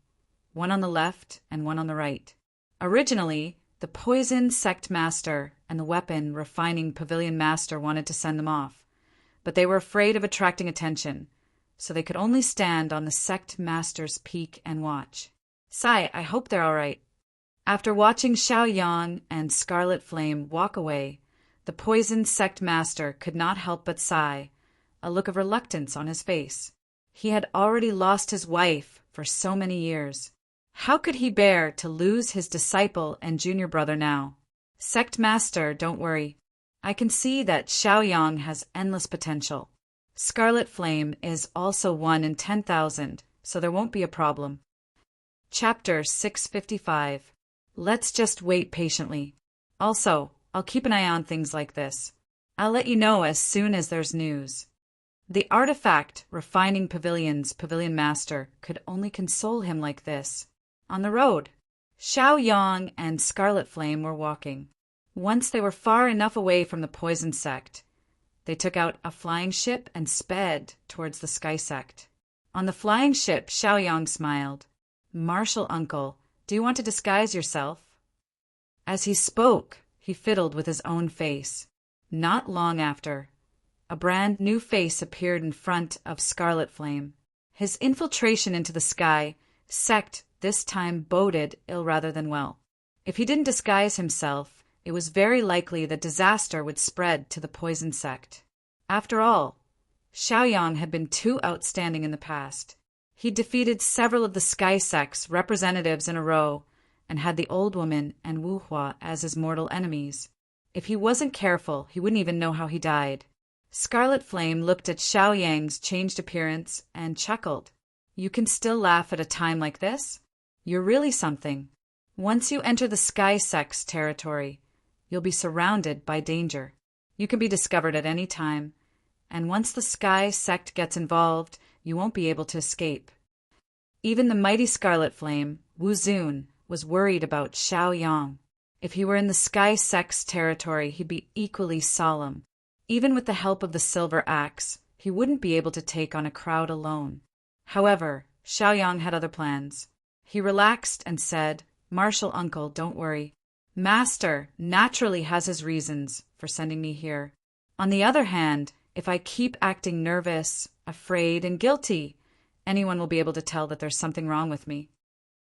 one on the left and one on the right. Originally, the poison sect master and the weapon refining pavilion master wanted to send them off, but they were afraid of attracting attention, so they could only stand on the sect master's peak and watch. Sigh, I hope they're all right. After watching Xiaoyang and Scarlet Flame walk away, the poison sect master could not help but sigh, a look of reluctance on his face. He had already lost his wife for so many years. How could he bear to lose his disciple and junior brother now? Sect master, don't worry. I can see that Xiaoyang has endless potential. Scarlet Flame is also 1 in 10,000, so there won't be a problem. Chapter 655. Let's just wait patiently. Also, I'll keep an eye on things like this. I'll let you know as soon as there's news. The artifact refining pavilion's pavilion master could only console him like this. On the road, Xiaoyang and Scarlet Flame were walking. Once they were far enough away from the poison sect, they took out a flying ship and sped towards the sky sect. On the flying ship, Xiaoyang smiled. Martial uncle, do you want to disguise yourself? As he spoke, he fiddled with his own face. Not long after, a brand new face appeared in front of Scarlet Flame. His infiltration into the sky sect this time boded ill rather than well. If he didn't disguise himself, it was very likely that disaster would spread to the poison sect. After all, Xiaoyang had been too outstanding in the past. He defeated several of the sky sect's representatives in a row and had the old woman and Wuhua as his mortal enemies. If he wasn't careful, he wouldn't even know how he died. Scarlet Flame looked at Xiaoyang's changed appearance and chuckled. You can still laugh at a time like this? You're really something. Once you enter the sky sect's territory, you'll be surrounded by danger. You can be discovered at any time, and once the Sky Sect gets involved, you won't be able to escape. Even the mighty Scarlet Flame, Wu Zun, was worried about Xiaoyang. If he were in the Sky Sect's territory, he'd be equally solemn. Even with the help of the Silver Axe, he wouldn't be able to take on a crowd alone. However, Xiaoyang had other plans. He relaxed and said, "Martial uncle, don't worry. Master naturally has his reasons for sending me here. On the other hand, if I keep acting nervous, afraid, and guilty, anyone will be able to tell that there's something wrong with me."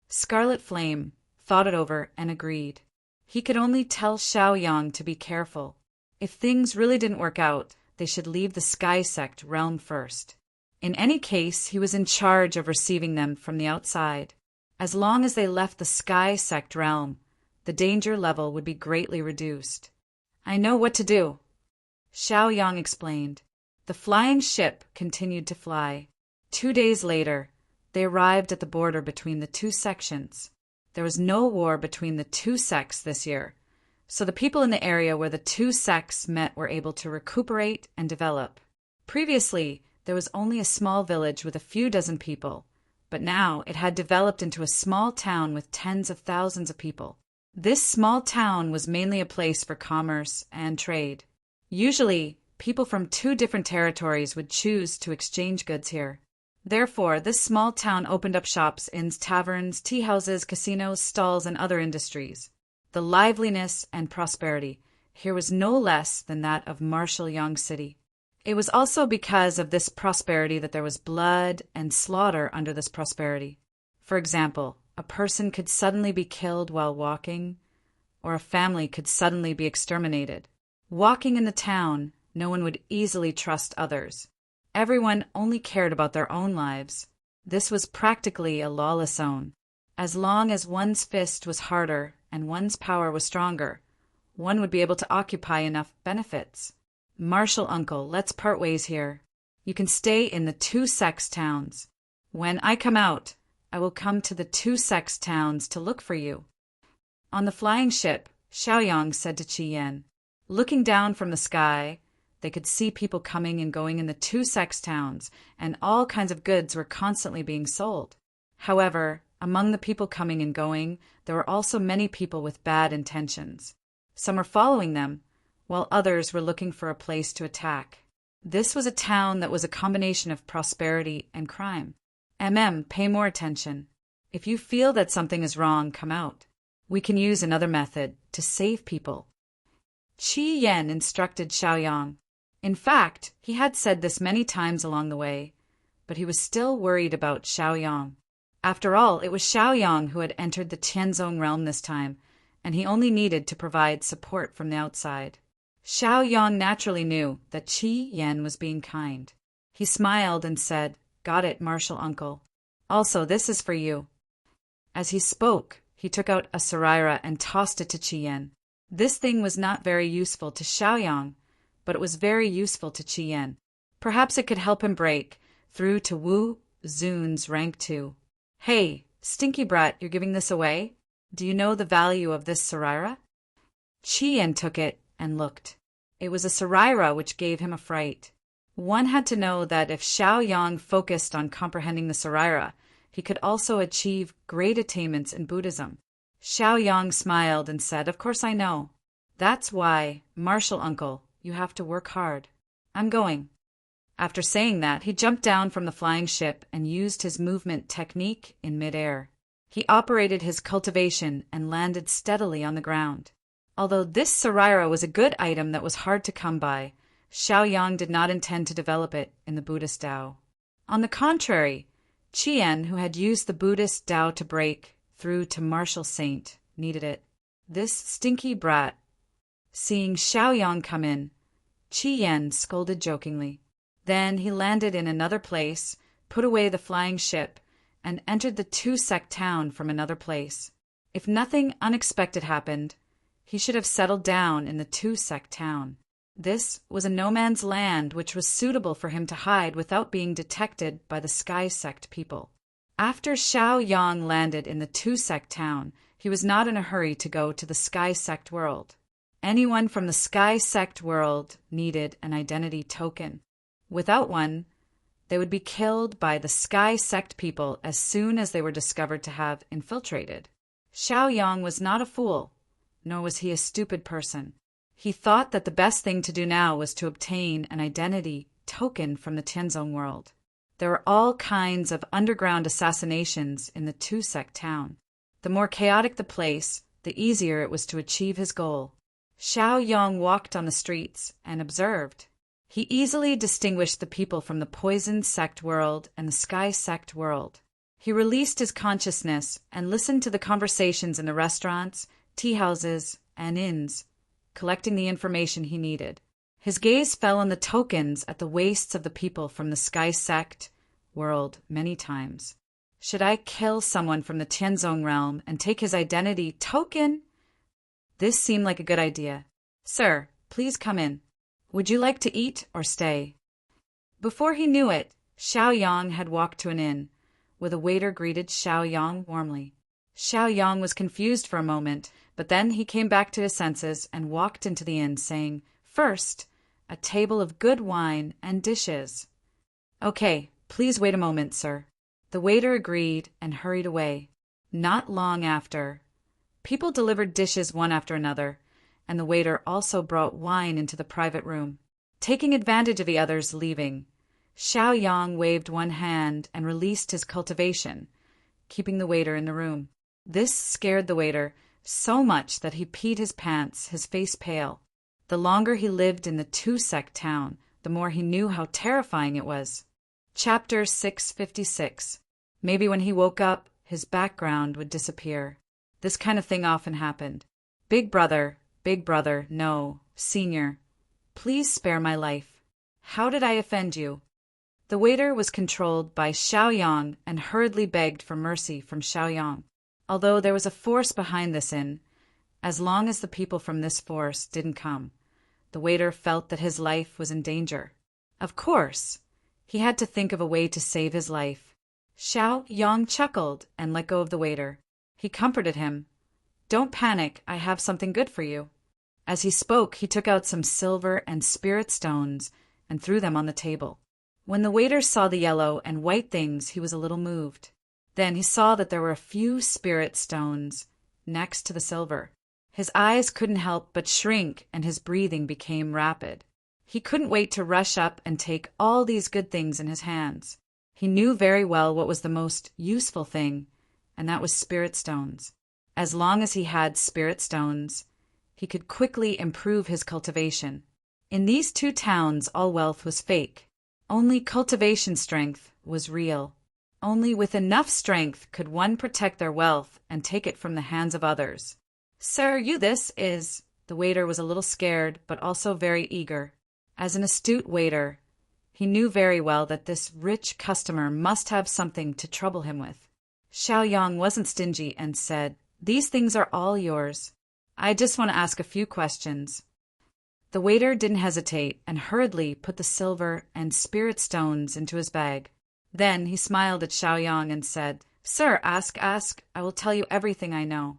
Scarlet Flame thought it over and agreed. He could only tell Xiaoyang to be careful. If things really didn't work out, they should leave the Sky Sect realm first. In any case, he was in charge of receiving them from the outside. As long as they left the Sky Sect realm, the danger level would be greatly reduced. "I know what to do," Xiaoyang explained. The flying ship continued to fly. 2 days later, they arrived at the border between the two sections. There was no war between the two sects this year, so the people in the area where the two sects met were able to recuperate and develop. Previously, there was only a small village with a few dozen people, but now it had developed into a small town with tens of thousands of people. This small town was mainly a place for commerce and trade. Usually, people from 2 different territories would choose to exchange goods here. Therefore, this small town opened up shops, inns, taverns, tea houses, casinos, stalls, and other industries. The liveliness and prosperity here was no less than that of Martial Yang City. It was also because of this prosperity that there was blood and slaughter under this prosperity. For example, a person could suddenly be killed while walking, or a family could suddenly be exterminated. Walking in the town, no one would easily trust others. Everyone only cared about their own lives. This was practically a lawless zone. As long as one's fist was harder and one's power was stronger, one would be able to occupy enough benefits. "Martial uncle, let's part ways here. You can stay in the two sects towns. When I come out, I will come to the two sects towns to look for you." On the flying ship, Xiaoyang said to Qi Yan. Looking down from the sky, they could see people coming and going in the two sects towns, and all kinds of goods were constantly being sold. However, among the people coming and going, there were also many people with bad intentions. Some were following them, while others were looking for a place to attack. This was a town that was a combination of prosperity and crime. Pay more attention. If you feel that something is wrong, come out. We can use another method to save people. Qi Yan instructed Xiaoyang. In fact, he had said this many times along the way, but he was still worried about Xiaoyang. After all, it was Xiaoyang who had entered the Tianzong realm this time, and he only needed to provide support from the outside. Xiaoyang naturally knew that Qi Yan was being kind. He smiled and said, "Got it, Martial uncle. Also, this is for you." As he spoke, he took out a saraira and tossed it to Qi Yan. This thing was not very useful to Xiaoyang, but it was very useful to Qi Yan. Perhaps it could help him break through to Wu Zun's rank 2. "Hey, stinky brat, you're giving this away? Do you know the value of this saraira?" Qi Yan took it and looked. It was a saraira which gave him a fright. One had to know that if Xiaoyang focused on comprehending the saraira, he could also achieve great attainments in Buddhism. Xiaoyang smiled and said, "Of course I know. That's why, Martial uncle, you have to work hard. I'm going." After saying that, he jumped down from the flying ship and used his movement technique in midair. He operated his cultivation and landed steadily on the ground. Although this saraira was a good item that was hard to come by, Xiaoyang did not intend to develop it in the Buddhist Tao. On the contrary, Qi Yan, who had used the Buddhist Tao to break through to martial saint, needed it. This stinky brat. Seeing Xiaoyang come in, Qi Yan scolded jokingly. Then he landed in another place, put away the flying ship, and entered the two-sect town from another place. If nothing unexpected happened, he should have settled down in the two-sect town. This was a no-man's land which was suitable for him to hide without being detected by the Sky Sect people. After Xiaoyang landed in the two-sect town, he was not in a hurry to go to the Sky Sect world. Anyone from the Sky Sect world needed an identity token. Without one, they would be killed by the Sky Sect people as soon as they were discovered to have infiltrated. Xiaoyang was not a fool, nor was he a stupid person. He thought that the best thing to do now was to obtain an identity token from the Tianzong world. There were all kinds of underground assassinations in the two-sect town. The more chaotic the place, the easier it was to achieve his goal. Xiaoyang walked on the streets and observed. He easily distinguished the people from the Poison Sect world and the Sky Sect world. He released his consciousness and listened to the conversations in the restaurants, tea houses, and inns, collecting the information he needed. His gaze fell on the tokens at the waists of the people from the Sky Sect world many times. Should I kill someone from the Tianzong realm and take his identity token? This seemed like a good idea. Sir, please come in. Would you like to eat or stay? Before he knew it, Xiaoyang had walked to an inn, where the waiter greeted Xiaoyang warmly. Xiaoyang was confused for a moment, but then he came back to his senses and walked into the inn, saying, "First, a table of good wine and dishes." "Okay, please wait a moment, sir." The waiter agreed and hurried away. Not long after, people delivered dishes one after another, and the waiter also brought wine into the private room. Taking advantage of the others leaving, Xiaoyang waved one hand and released his cultivation, keeping the waiter in the room. This scared the waiter so much that he peed his pants, his face pale. The longer he lived in the two-sect town, the more he knew how terrifying it was. Chapter 656. Maybe when he woke up, his background would disappear. This kind of thing often happened. Big brother, no, senior, please spare my life. How did I offend you? The waiter was controlled by Xiaoyang and hurriedly begged for mercy from Xiaoyang. Although there was a force behind this inn, as long as the people from this force didn't come, the waiter felt that his life was in danger. Of course, he had to think of a way to save his life. Xiaoyang chuckled and let go of the waiter. He comforted him. "Don't panic, I have something good for you." As he spoke, he took out some silver and spirit stones and threw them on the table. When the waiter saw the yellow and white things, he was a little moved. Then he saw that there were a few spirit stones next to the silver. His eyes couldn't help but shrink and his breathing became rapid. He couldn't wait to rush up and take all these good things in his hands. He knew very well what was the most useful thing, and that was spirit stones. As long as he had spirit stones, he could quickly improve his cultivation. In these two towns, all wealth was fake. Only cultivation strength was real. Only with enough strength could one protect their wealth and take it from the hands of others. "Sir, this is—" The waiter was a little scared, but also very eager. As an astute waiter, he knew very well that this rich customer must have something to trouble him with. Xiaoyang wasn't stingy and said, "These things are all yours. I just want to ask a few questions." The waiter didn't hesitate and hurriedly put the silver and spirit stones into his bag. Then he smiled at Xiaoyang and said, "Sir, ask, I will tell you everything I know."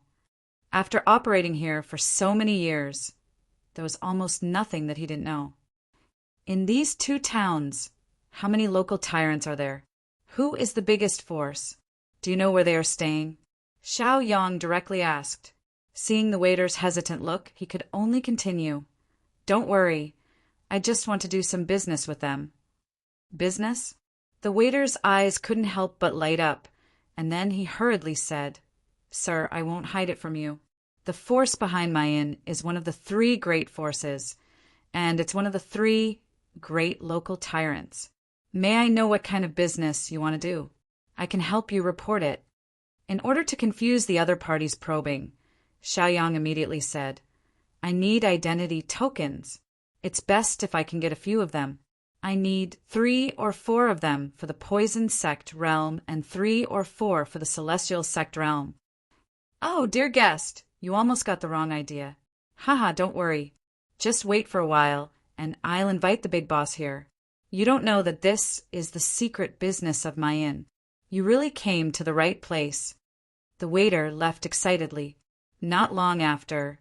After operating here for so many years, there was almost nothing that he didn't know. "In these two towns, how many local tyrants are there? Who is the biggest force? Do you know where they are staying?" Xiaoyang directly asked. Seeing the waiter's hesitant look, he could only continue, "Don't worry, I just want to do some business with them." "Business?" The waiter's eyes couldn't help but light up, and then he hurriedly said, "Sir, I won't hide it from you. The force behind my inn is one of the 3 great forces, and it's one of the 3 great local tyrants. May I know what kind of business you want to do? I can help you report it." In order to confuse the other party's probing, Xiaoyang immediately said, "I need identity tokens. It's best if I can get a few of them. I need 3 or 4 of them for the Poison Sect realm and 3 or 4 for the Celestial Sect realm." "Oh, dear guest, you almost got the wrong idea. Haha, don't worry. Just wait for a while, and I'll invite the big boss here. You don't know that this is the secret business of my inn. You really came to the right place." The waiter left excitedly. Not long after,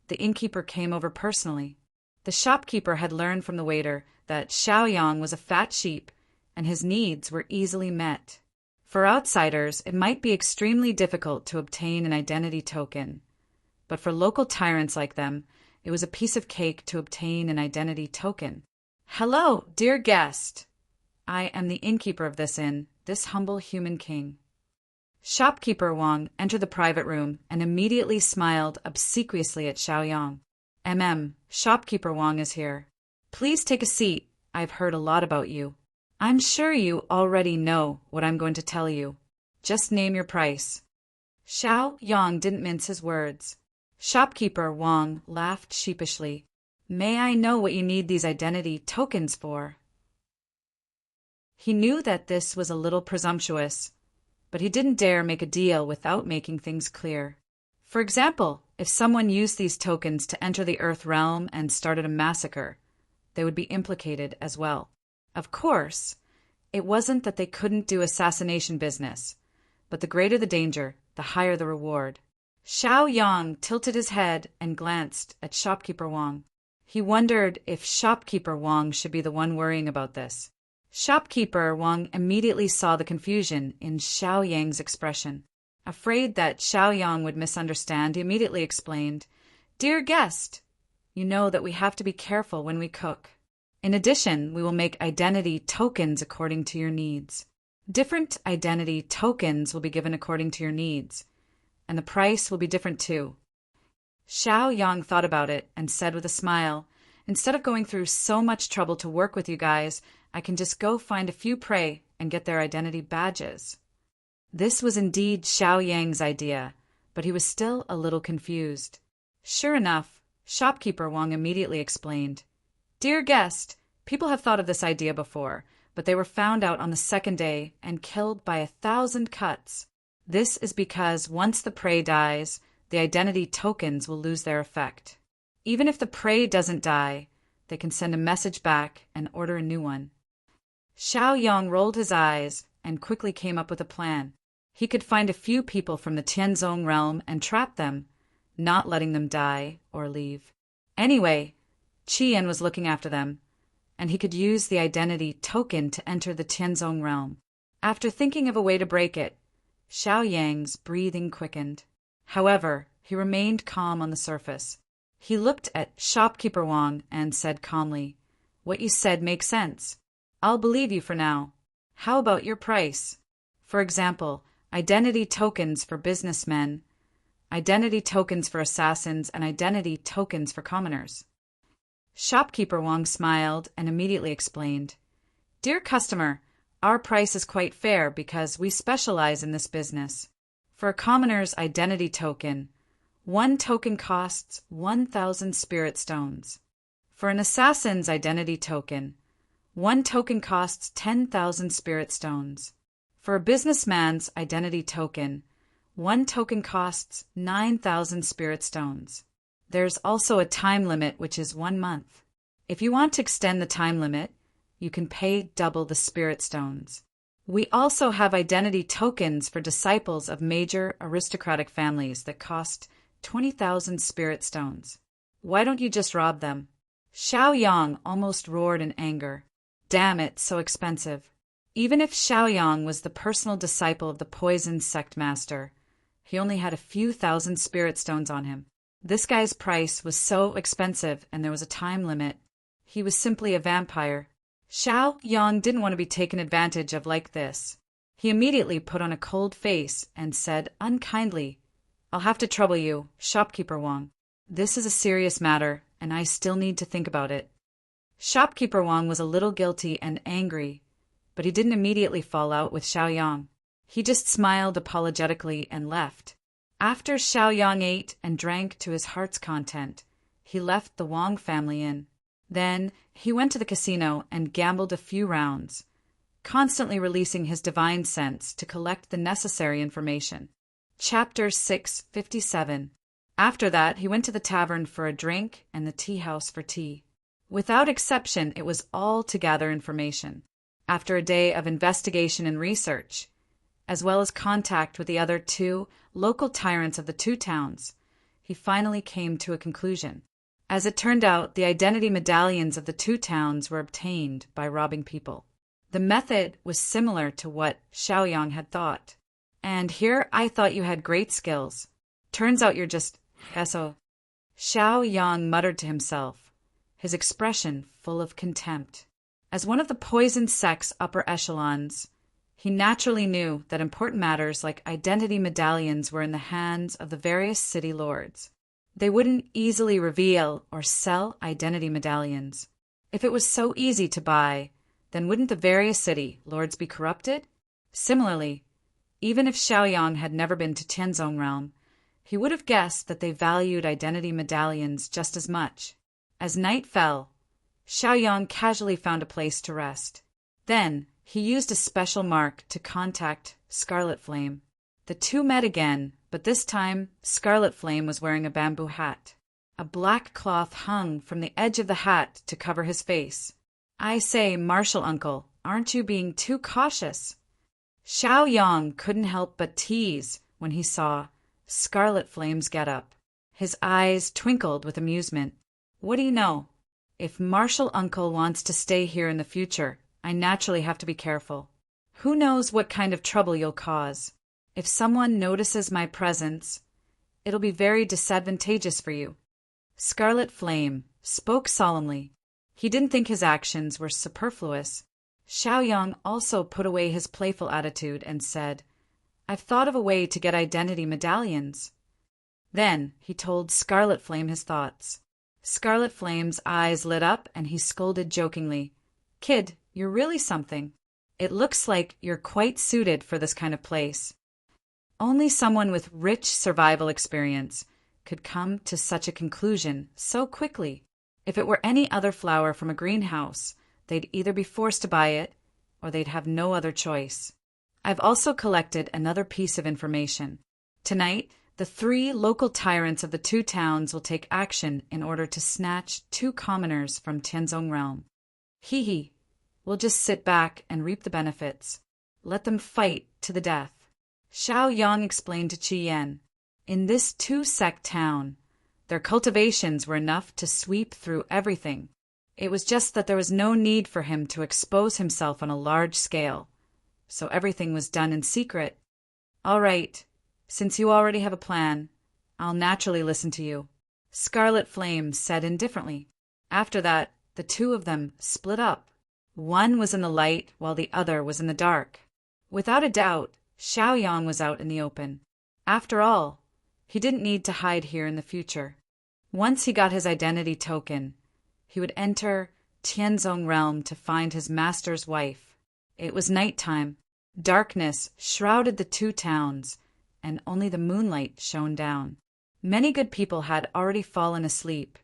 the innkeeper came over personally. The shopkeeper had learned from the waiter that Xiaoyang was a fat sheep, and his needs were easily met. For outsiders, it might be extremely difficult to obtain an identity token, but for local tyrants like them, it was a piece of cake to obtain an identity token. "Hello, dear guest. I am the innkeeper of this inn, this humble human king." Shopkeeper Wang entered the private room and immediately smiled obsequiously at Xiaoyang. Shopkeeper Wang is here. Please take a seat. I've heard a lot about you. I'm sure you already know what I'm going to tell you. Just name your price." Xiaoyang didn't mince his words. Shopkeeper Wang laughed sheepishly. "May I know what you need these identity tokens for?" He knew that this was a little presumptuous, but he didn't dare make a deal without making things clear. For example, if someone used these tokens to enter the Earth realm and started a massacre, they would be implicated as well. Of course, it wasn't that they couldn't do assassination business, but the greater the danger, the higher the reward. Xiaoyang tilted his head and glanced at Shopkeeper Wang. He wondered if Shopkeeper Wang should be the one worrying about this. Shopkeeper Wang immediately saw the confusion in Xiaoyang's expression. Afraid that Xiaoyang would misunderstand, he immediately explained, "Dear guest, you know that we have to be careful when we cook. In addition, we will make identity tokens according to your needs. Different identity tokens will be given according to your needs, and the price will be different too." Xiaoyang thought about it and said with a smile, "Instead of going through so much trouble to work with you guys, I can just go find a few prey and get their identity badges." This was indeed Xiaoyang's idea, but he was still a little confused. Sure enough, Shopkeeper Wang immediately explained, "Dear guest, people have thought of this idea before, but they were found out on the second day and killed by 1,000 cuts. This is because once the prey dies, the identity tokens will lose their effect. Even if the prey doesn't die, they can send a message back and order a new one." Xiaoyang rolled his eyes and quickly came up with a plan. He could find a few people from the Tianzong realm and trap them, not letting them die or leave. Anyway, Qian was looking after them, and he could use the identity token to enter the Tianzong realm. After thinking of a way to break it, Xiaoyang's breathing quickened. However, he remained calm on the surface. He looked at Shopkeeper Wang and said calmly, "What you said makes sense. I'll believe you for now. How about your price? For example, identity tokens for businessmen, identity tokens for assassins, and identity tokens for commoners." Shopkeeper Wang smiled and immediately explained, "Dear customer, our price is quite fair because we specialize in this business. For a commoner's identity token, 1 token costs 1,000 spirit stones. For an assassin's identity token, 1 token costs 10,000 spirit stones. For a businessman's identity token, 1 token costs 9,000 spirit stones. There's also a time limit, which is 1 month. If you want to extend the time limit, you can pay double the spirit stones. We also have identity tokens for disciples of major aristocratic families that cost 20,000 spirit stones. Why don't you just rob them?" Xiaoyang almost roared in anger. Damn it, so expensive. Even if Xiaoyang was the personal disciple of the poison sect master, he only had a few thousand spirit stones on him. This guy's price was so expensive and there was a time limit. He was simply a vampire. Xiaoyang didn't want to be taken advantage of like this. He immediately put on a cold face and said unkindly, "I'll have to trouble you, Shopkeeper Wang. This is a serious matter, and I still need to think about it." Shopkeeper Wang was a little guilty and angry, but he didn't immediately fall out with Xiaoyang. He just smiled apologetically and left. After Xiaoyang ate and drank to his heart's content, he left the Wang family inn. Then he went to the casino and gambled a few rounds, constantly releasing his divine sense to collect the necessary information. Chapter 657. After that, he went to the tavern for a drink and the tea house for tea. Without exception, it was all to gather information. After a day of investigation and research, as well as contact with the other 2 local tyrants of the 2 towns, he finally came to a conclusion. As it turned out, the identity medallions of the two towns were obtained by robbing people. The method was similar to what Xiaoyang had thought. And here I thought you had great skills. Turns out you're just SO. Xiaoyang muttered to himself, his expression full of contempt. As one of the poison sect's upper echelons, he naturally knew that important matters like identity medallions were in the hands of the various city lords. They wouldn't easily reveal or sell identity medallions. If it was so easy to buy, then wouldn't the various city lords be corrupted? Similarly, even if Xiaoyang had never been to Tianzong realm, he would have guessed that they valued identity medallions just as much. As night fell, Xiaoyang casually found a place to rest. Then he used a special mark to contact Scarlet Flame. The two met again, but this time Scarlet Flame was wearing a bamboo hat. A black cloth hung from the edge of the hat to cover his face. "I say, Marshal Uncle, aren't you being too cautious?" Xiaoyang couldn't help but tease when he saw Scarlet Flame's getup. His eyes twinkled with amusement. "What do you know? If Marshal Uncle wants to stay here in the future, I naturally have to be careful. Who knows what kind of trouble you'll cause? If someone notices my presence, it'll be very disadvantageous for you." Scarlet Flame spoke solemnly. He didn't think his actions were superfluous. Xiaoyang also put away his playful attitude and said, "I've thought of a way to get identity medallions." Then he told Scarlet Flame his thoughts. Scarlet Flame's eyes lit up and he scolded jokingly, "Kid, you're really something. It looks like you're quite suited for this kind of place." Only someone with rich survival experience could come to such a conclusion so quickly. If it were any other flower from a greenhouse, they'd either be forced to buy it or they'd have no other choice. I've also collected another piece of information. Tonight, the 3 local tyrants of the 2 towns will take action in order to snatch 2 commoners from Tianzong realm. Hee, we'll just sit back and reap the benefits. Let them fight to the death. Xiaoyang explained to Qi Yan. In this 2-sect town, their cultivations were enough to sweep through everything. It was just that there was no need for him to expose himself on a large scale, so everything was done in secret. "All right, since you already have a plan, I'll naturally listen to you," Scarlet Flame said indifferently. After that, the 2 of them split up. One was in the light while the other was in the dark. Without a doubt, Xiaoyang was out in the open. After all, he didn't need to hide here in the future. Once he got his identity token, he would enter Tianzong realm to find his master's wife. It was nighttime. Darkness shrouded the 2 towns, and only the moonlight shone down. Many good people had already fallen asleep,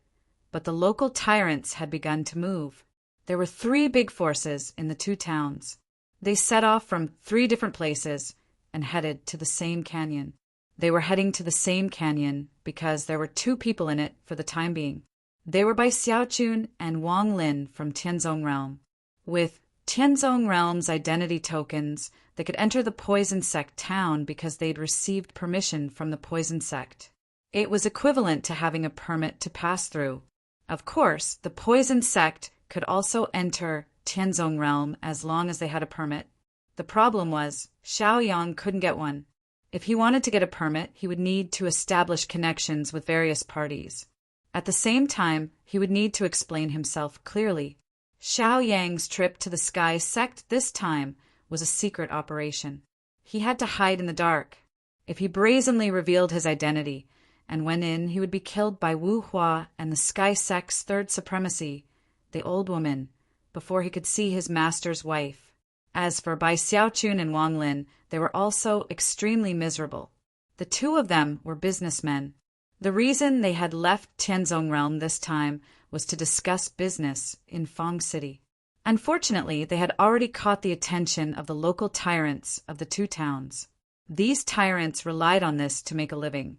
but the local tyrants had begun to move. There were 3 big forces in the 2 towns. They set off from 3 different places and headed to the same canyon. They were heading to the same canyon because there were 2 people in it for the time being. They were by Xiaochun and Wang Lin from Tianzong realm. With Tianzong realm's identity tokens, they could enter the poison sect town because they'd received permission from the poison sect. It was equivalent to having a permit to pass through. Of course, the poison sect could also enter Tianzong realm as long as they had a permit. The problem was, Xiaoyang couldn't get one. If he wanted to get a permit, he would need to establish connections with various parties. At the same time, he would need to explain himself clearly. Xiaoyang's trip to the Sky Sect this time was a secret operation. He had to hide in the dark. If he brazenly revealed his identity and went in, he would be killed by Wu Hua and the Sky Sect's 3rd supremacy, the old woman, before he could see his master's wife. As for Bai Xiaochun and Wang Lin, they were also extremely miserable. The 2 of them were businessmen. The reason they had left Tianzong realm this time was to discuss business in Fang City. Unfortunately, they had already caught the attention of the local tyrants of the 2 towns. These tyrants relied on this to make a living,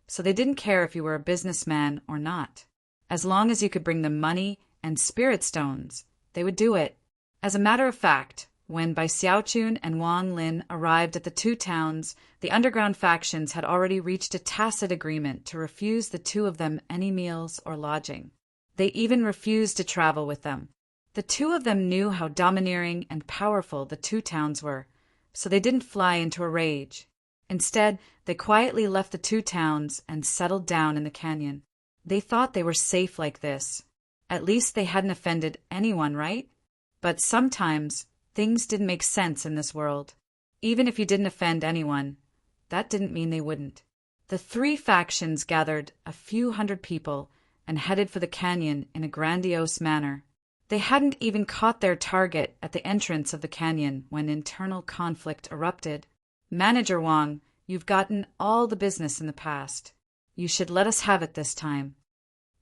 so they didn't care if you were a businessman or not. As long as you could bring them money and spirit stones, they would do it. As a matter of fact, When Bai Xiaochun and Wang Lin arrived at the two towns, the underground factions had already reached a tacit agreement to refuse the two of them any meals or lodging. They even refused to travel with them. The two of them knew how domineering and powerful the two towns were, so they didn't fly into a rage. Instead, they quietly left the two towns and settled down in the canyon. They thought they were safe like this. At least they hadn't offended anyone, right? But sometimes things didn't make sense in this world. Even if you didn't offend anyone, that didn't mean they wouldn't. The three factions gathered a few hundred people and headed for the canyon in a grandiose manner. They hadn't even caught their target at the entrance of the canyon when internal conflict erupted. "Manager Wang, you've gotten all the business in the past. You should let us have it this time."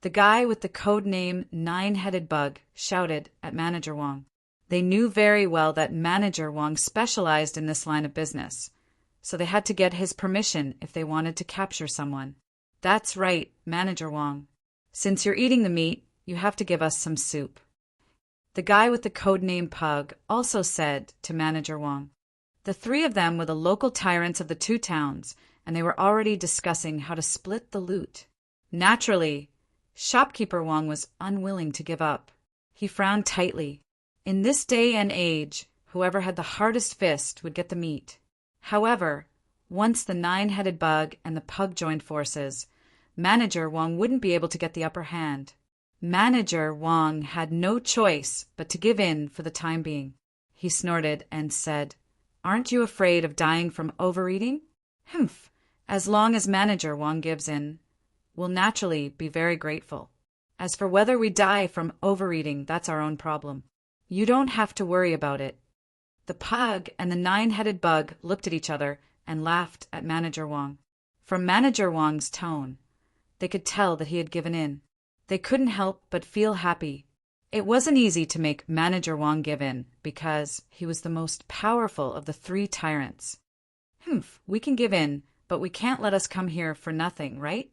The guy with the code name Nine-Headed Bug shouted at Manager Wang. They knew very well that Manager Wang specialized in this line of business, so they had to get his permission if they wanted to capture someone. "That's right, Manager Wang. Since you're eating the meat, you have to give us some soup." The guy with the code name Pug also said to Manager Wang. The three of them were the local tyrants of the two towns, and they were already discussing how to split the loot. Naturally, shopkeeper Wang was unwilling to give up. He frowned tightly. In this day and age, whoever had the hardest fist would get the meat. However, once the Nine-Headed Bug and the Pug joined forces, Manager Wang wouldn't be able to get the upper hand. Manager Wang had no choice but to give in for the time being. He snorted and said, "Aren't you afraid of dying from overeating?" "Humph! As long as Manager Wang gives in, we'll naturally be very grateful. As for whether we die from overeating, that's our own problem. You don't have to worry about it." The Pug and the Nine-Headed Bug looked at each other and laughed at Manager Wang. From Manager Wang's tone, they could tell that he had given in. They couldn't help but feel happy. It wasn't easy to make Manager Wang give in, because he was the most powerful of the three tyrants. "Humph, we can give in, but we can't let us come here for nothing, right?"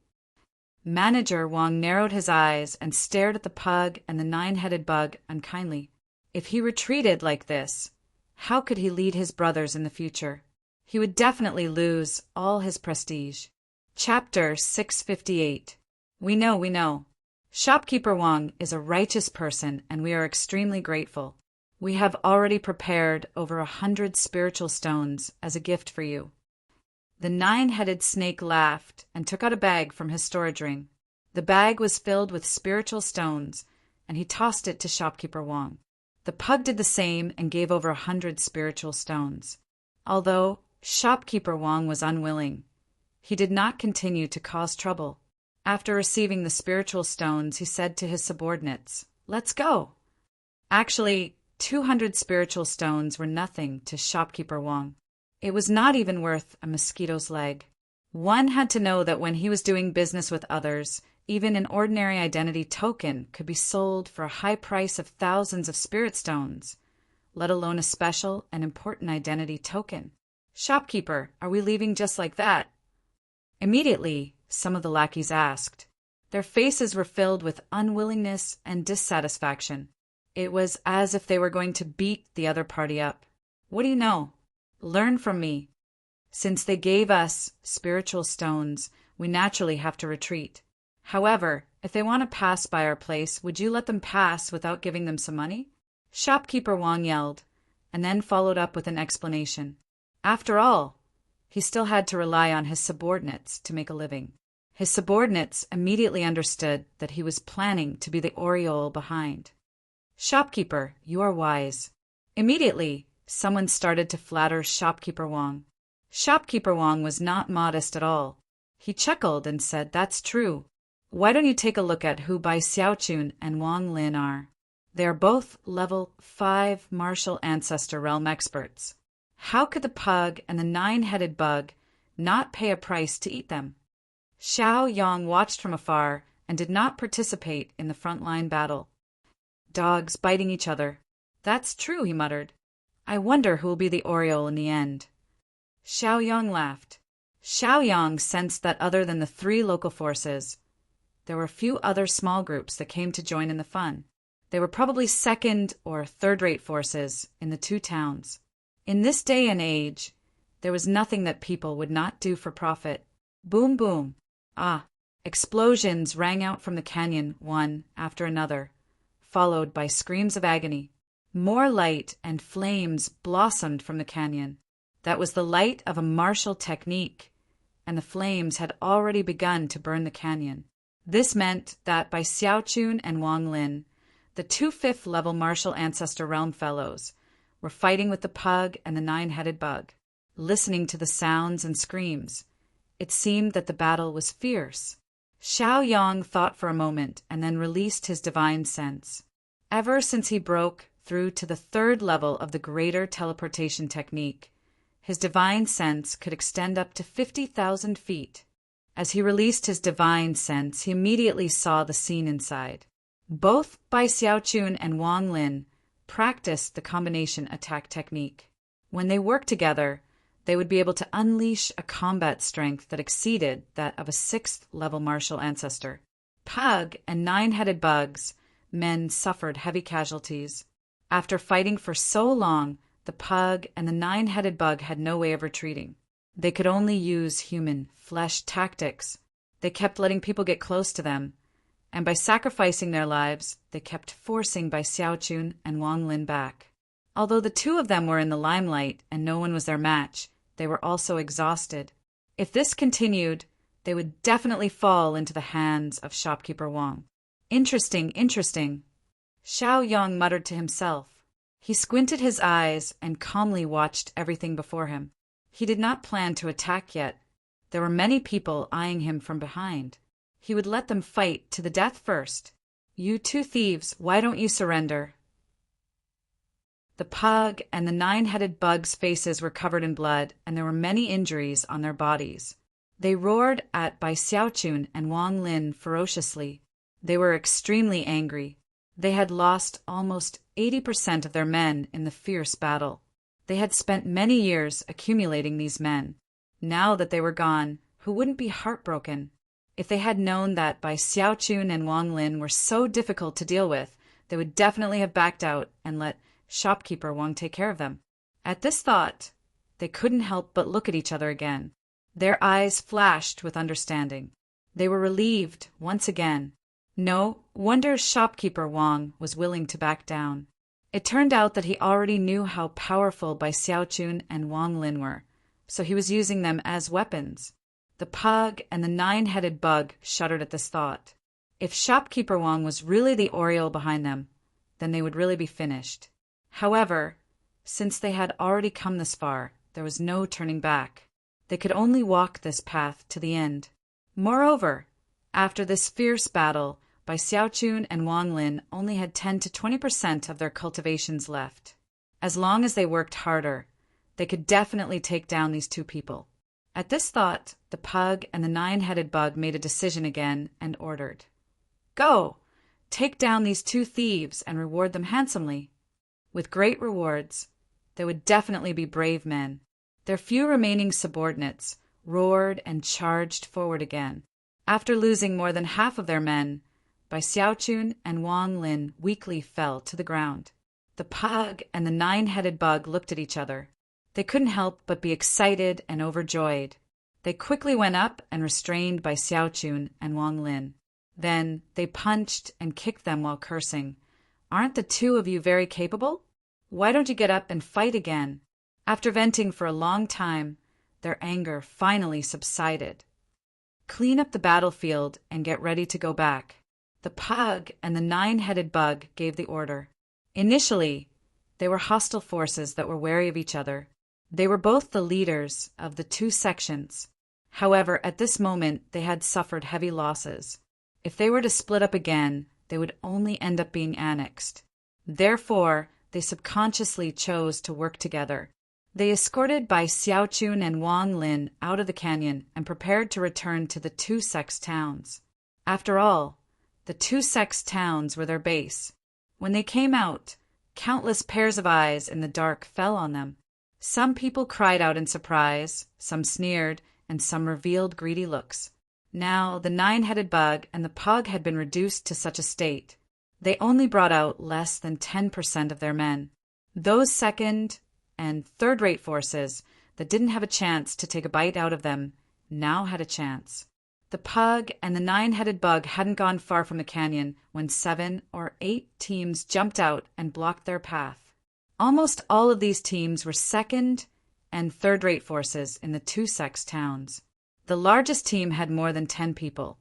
Manager Wang narrowed his eyes and stared at the Pug and the Nine-Headed Bug unkindly. If he retreated like this, how could he lead his brothers in the future? He would definitely lose all his prestige. Chapter 658. We know. Shopkeeper Wang is a righteous person, and we are extremely grateful. We have already prepared over 100 spiritual stones as a gift for you. The Nine-Headed Snake laughed and took out a bag from his storage ring. The bag was filled with spiritual stones, and he tossed it to Shopkeeper Wang. The Pug did the same and gave over 100 spiritual stones. Although Shopkeeper Wang was unwilling, he did not continue to cause trouble. After receiving the spiritual stones, he said to his subordinates, "Let's go." Actually, 200 spiritual stones were nothing to Shopkeeper Wang. It was not even worth a mosquito's leg. One had to know that when he was doing business with others, even an ordinary identity token could be sold for a high price of thousands of spirit stones, let alone a special and important identity token. "Shopkeeper, are we leaving just like that?" Immediately, some of the lackeys asked. Their faces were filled with unwillingness and dissatisfaction. It was as if they were going to beat the other party up. "What do you know? Learn from me. Since they gave us spiritual stones, we naturally have to retreat. However, if they want to pass by our place, would you let them pass without giving them some money?" Shopkeeper Wang yelled, and then followed up with an explanation. After all, he still had to rely on his subordinates to make a living. His subordinates immediately understood that he was planning to be the aureole behind. "Shopkeeper, you are wise." Immediately, someone started to flatter Shopkeeper Wang. Shopkeeper Wang was not modest at all. He chuckled and said, "That's true. Why don't you take a look at who Bai Xiaochun and Wang Lin are? They are both level 5 martial ancestor realm experts. How could the Pug and the Nine-Headed Bug not pay a price to eat them?" Xiao Yang watched from afar and did not participate in the front-line battle. "Dogs biting each other. That's true," he muttered. "I wonder who will be the aureole in the end." Xiao Yang laughed. Xiao Yang sensed that other than the 3 local forces, there were a few other small groups that came to join in the fun. They were probably second or third-rate forces in the two towns. In this day and age, there was nothing that people would not do for profit. Boom, boom. Ah! Explosions rang out from the canyon, one after another, followed by screams of agony. More light and flames blossomed from the canyon. That was the light of a martial technique, and the flames had already begun to burn the canyon. This meant that by Xiaochun and Wang Lin, the two fifth-level martial ancestor realm fellows were fighting with the pug and the nine-headed bug. Listening to the sounds and screams, it seemed that the battle was fierce. Xiao Yang thought for a moment and then released his divine sense. Ever since he broke through to the third level of the greater teleportation technique, his divine sense could extend up to 50,000 feet. As he released his divine sense, he immediately saw the scene inside. Both Bai Xiaochun and Wang Lin practiced the combination attack technique. When they worked together, they would be able to unleash a combat strength that exceeded that of a sixth-level martial ancestor. Pug and nine-headed bugs, men suffered heavy casualties. After fighting for so long, the pug and the nine-headed bug had no way of retreating. They could only use human flesh tactics. They kept letting people get close to them, and by sacrificing their lives, they kept forcing Bai Xiaochun and Wang Lin back. Although the two of them were in the limelight and no one was their match, they were also exhausted. If this continued, they would definitely fall into the hands of shopkeeper Wang. Interesting, interesting. Xiao Yang muttered to himself. He squinted his eyes and calmly watched everything before him. He did not plan to attack yet. There were many people eyeing him from behind. He would let them fight to the death first. You two thieves, why don't you surrender? The pug and the nine-headed bug's faces were covered in blood, and there were many injuries on their bodies. They roared at Bai Xiaochun and Wang Lin ferociously. They were extremely angry. They had lost almost 80% of their men in the fierce battle. They had spent many years accumulating these men. Now that they were gone, who wouldn't be heartbroken? If they had known that Bai Xiaochun and Wang Lin were so difficult to deal with, they would definitely have backed out and let shopkeeper Wang take care of them. At this thought, they couldn't help but look at each other again. Their eyes flashed with understanding. They were relieved once again. No wonder shopkeeper Wang was willing to back down. It turned out that he already knew how powerful Bai Xiaochun and Wang Lin were, so he was using them as weapons. The pug and the nine-headed bug shuddered at this thought. If shopkeeper Wang was really the Oriole behind them, then they would really be finished. However, since they had already come this far, there was no turning back. They could only walk this path to the end. Moreover, after this fierce battle, Bai Xiaochun and Wang Lin only had 10 to 20% of their cultivations left. As long as they worked harder, they could definitely take down these two people. At this thought, the pug and the nine-headed bug made a decision again and ordered, "Go! Take down these two thieves and reward them handsomely." With great rewards, they would definitely be brave men. Their few remaining subordinates roared and charged forward again. After losing more than half of their men, Bai Xiaochun and Wang Lin weakly fell to the ground. The pug and the nine-headed bug looked at each other. They couldn't help but be excited and overjoyed. They quickly went up and restrained Bai Xiaochun and Wang Lin. Then they punched and kicked them while cursing. "Aren't the two of you very capable? Why don't you get up and fight again?" After venting for a long time, their anger finally subsided. "Clean up the battlefield and get ready to go back." The pug and the nine-headed bug gave the order. Initially, they were hostile forces that were wary of each other. They were both the leaders of the two sections. However, at this moment, they had suffered heavy losses. If they were to split up again, they would only end up being annexed. Therefore, they subconsciously chose to work together. They escorted Bai Xiaochun and Wang Lin out of the canyon and prepared to return to the two sex towns. After all, the two sex towns were their base. When they came out, countless pairs of eyes in the dark fell on them. Some people cried out in surprise, some sneered, and some revealed greedy looks. Now the nine-headed bug and the pug had been reduced to such a state. They only brought out less than 10% of their men. Those second and third-rate forces that didn't have a chance to take a bite out of them now had a chance. The pug and the nine-headed bug hadn't gone far from the canyon when 7 or 8 teams jumped out and blocked their path. Almost all of these teams were second and third-rate forces in the two sex towns. The largest team had more than 10 people,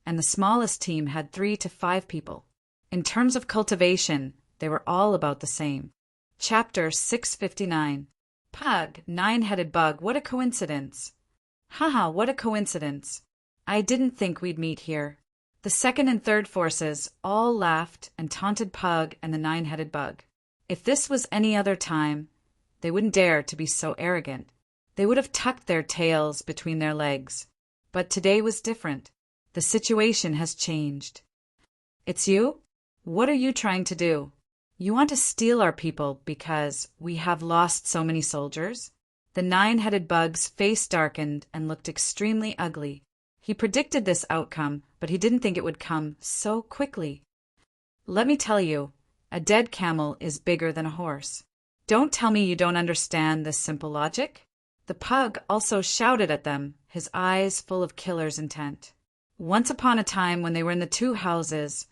and the smallest team had 3 to 5 people. In terms of cultivation, they were all about the same. Chapter 659. Pug, nine-headed bug, what a coincidence. Haha, what a coincidence. I didn't think we'd meet here. The second and third forces all laughed and taunted Pug and the nine-headed bug. If this was any other time, they wouldn't dare to be so arrogant. They would have tucked their tails between their legs. But today was different. The situation has changed. It's you? What are you trying to do? You want to steal our people because we have lost so many soldiers? The nine-headed bug's face darkened and looked extremely ugly. He predicted this outcome, but he didn't think it would come so quickly. Let me tell you, a dead camel is bigger than a horse. Don't tell me you don't understand this simple logic. The pug also shouted at them, his eyes full of killer's intent. Once upon a time, when they were in the two houses,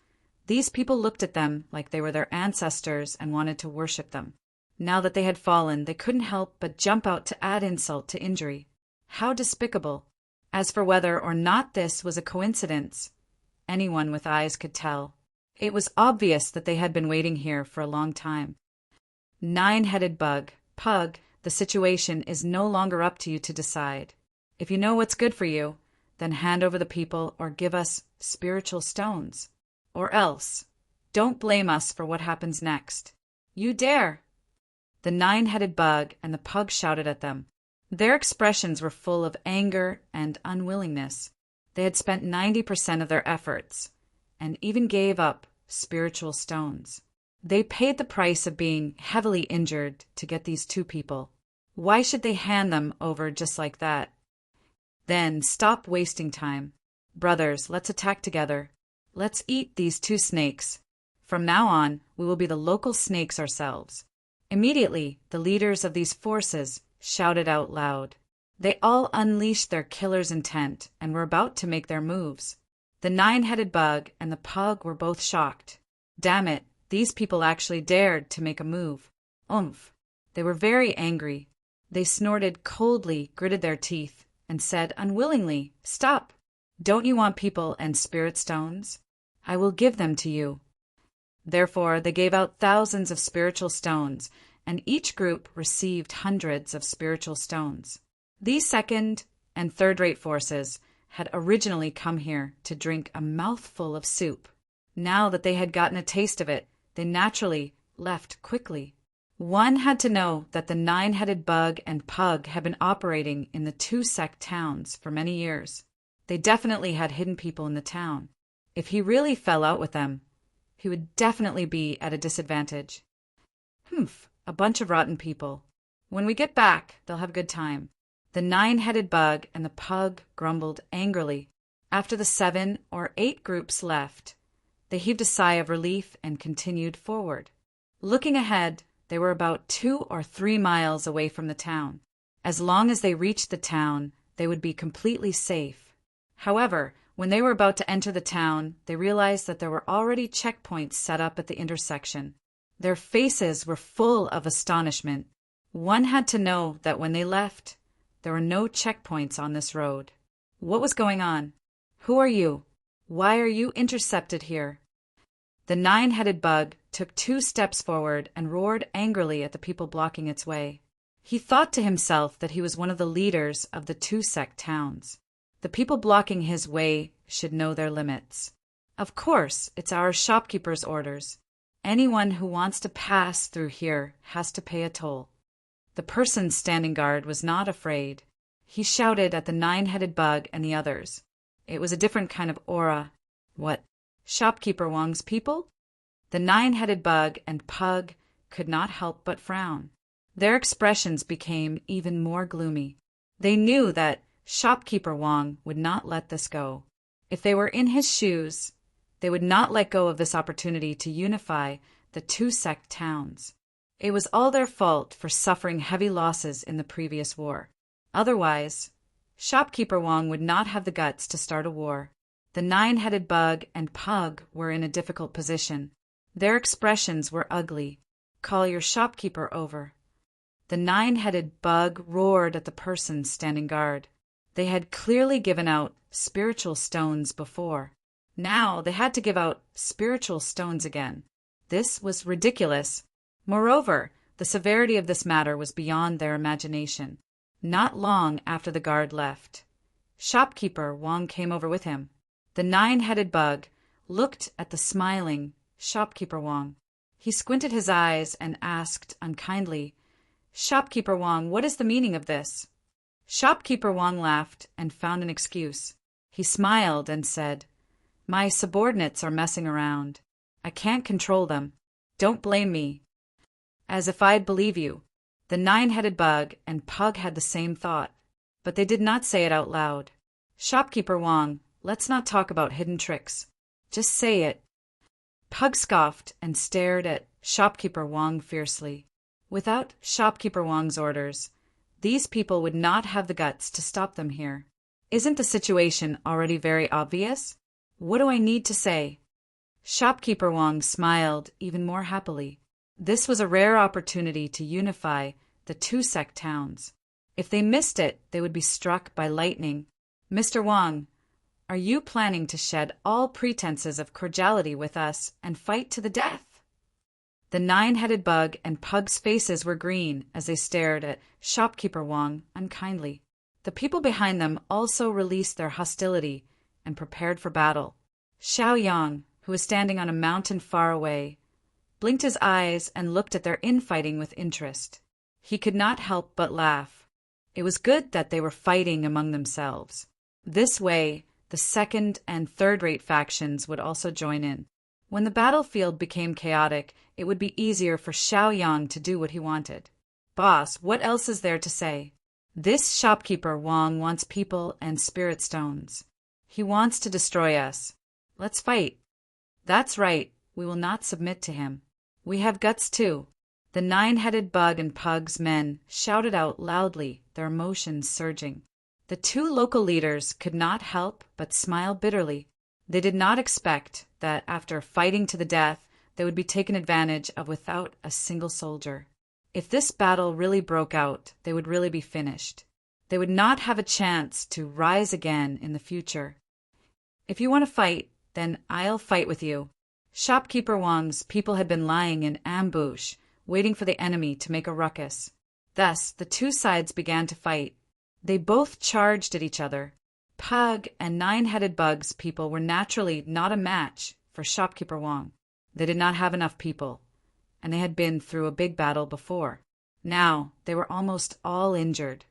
these people looked at them like they were their ancestors and wanted to worship them. Now that they had fallen, they couldn't help but jump out to add insult to injury. How despicable! As for whether or not this was a coincidence, anyone with eyes could tell. It was obvious that they had been waiting here for a long time. Nine-headed bug, Pug, the situation is no longer up to you to decide. If you know what's good for you, then hand over the people or give us spiritual stones. Or else, don't blame us for what happens next. You dare! The nine-headed bug and the pug shouted at them. Their expressions were full of anger and unwillingness. They had spent 90% of their efforts, and even gave up spiritual stones. They paid the price of being heavily injured to get these two people. Why should they hand them over just like that? Then stop wasting time. Brothers, let's attack together. Let's eat these two snakes. From now on, we will be the local snakes ourselves. Immediately, the leaders of these forces shouted out loud. They all unleashed their killer's intent and were about to make their moves. The nine-headed bug and the pug were both shocked. Damn it, these people actually dared to make a move. Oomph! They were very angry. They snorted coldly, gritted their teeth, and said unwillingly, "Stop! Don't you want people and spirit stones? I will give them to you." Therefore, they gave out thousands of spiritual stones, and each group received hundreds of spiritual stones. These second and third-rate forces had originally come here to drink a mouthful of soup. Now that they had gotten a taste of it, they naturally left quickly. One had to know that the nine-headed bug and pug had been operating in the two sect towns for many years. They definitely had hidden people in the town. If he really fell out with them, he would definitely be at a disadvantage. Humph, a bunch of rotten people. When we get back, they'll have a good time. The nine-headed bug and the pug grumbled angrily. After the 7 or 8 groups left, they heaved a sigh of relief and continued forward. Looking ahead, they were about 2 or 3 miles away from the town. As long as they reached the town, they would be completely safe. However, when they were about to enter the town, they realized that there were already checkpoints set up at the intersection. Their faces were full of astonishment. One had to know that when they left, there were no checkpoints on this road. What was going on? Who are you? Why are you intercepted here? The nine-headed bug took 2 steps forward and roared angrily at the people blocking its way. He thought to himself that he was one of the leaders of the two sect towns. The people blocking his way should know their limits. Of course, it's our shopkeeper's orders. Anyone who wants to pass through here has to pay a toll. The person standing guard was not afraid. He shouted at the nine-headed bug and the others. It was a different kind of aura. What? Shopkeeper Wang's people? The nine-headed bug and pug could not help but frown. Their expressions became even more gloomy. They knew that Shopkeeper Wang would not let this go. If they were in his shoes, They would not let go of this opportunity to unify the two sect towns. It was all their fault for suffering heavy losses in the previous war. Otherwise, shopkeeper Wang would not have the guts to start a war. The nine-headed bug and pug were in a difficult position. Their expressions were ugly. "Call your shopkeeper over." The nine-headed bug roared at the person standing guard. They had clearly given out spiritual stones before. Now they had to give out spiritual stones again. This was ridiculous. Moreover, the severity of this matter was beyond their imagination. Not long after the guard left, shopkeeper Wang came over with him. The nine-headed bug looked at the smiling shopkeeper Wang. He squinted his eyes and asked unkindly, "Shopkeeper Wang, what is the meaning of this?" Shopkeeper Wang laughed and found an excuse. He smiled and said, "My subordinates are messing around. I can't control them. Don't blame me." As if I'd believe you. The nine-headed bug and pug had the same thought, but they did not say it out loud. "Shopkeeper Wang, let's not talk about hidden tricks. Just say it." Pug scoffed and stared at shopkeeper Wang fiercely. Without shopkeeper Wang's orders, these people would not have the guts to stop them here. Isn't the situation already very obvious? What do I need to say? Shopkeeper Wang smiled even more happily. This was a rare opportunity to unify the two sect towns. If they missed it, they would be struck by lightning. "Mr. Wang, are you planning to shed all pretenses of cordiality with us and fight to the death?" The nine-headed bug and pug's faces were green as they stared at shopkeeper Wang unkindly. The people behind them also released their hostility and prepared for battle. Xiao Yang, who was standing on a mountain far away, blinked his eyes and looked at their infighting with interest. He could not help but laugh. It was good that they were fighting among themselves. This way, the second and third-rate factions would also join in. When the battlefield became chaotic, it would be easier for Xiao Yang to do what he wanted. "Boss, what else is there to say?" "This shopkeeper Wang wants people and spirit stones. He wants to destroy us. Let's fight." "That's right. We will not submit to him. We have guts too." The nine-headed bug and pug's men shouted out loudly, their emotions surging. The two local leaders could not help but smile bitterly. They did not expect that after fighting to the death, they would be taken advantage of without a single soldier. If this battle really broke out, they would really be finished. They would not have a chance to rise again in the future. "If you want to fight, then I'll fight with you." Shopkeeper Wang's people had been lying in ambush, waiting for the enemy to make a ruckus. Thus, the two sides began to fight. They both charged at each other. Pug and nine-headed bug's people were naturally not a match for shopkeeper Wang. They did not have enough people, and they had been through a big battle before. Now, they were almost all injured.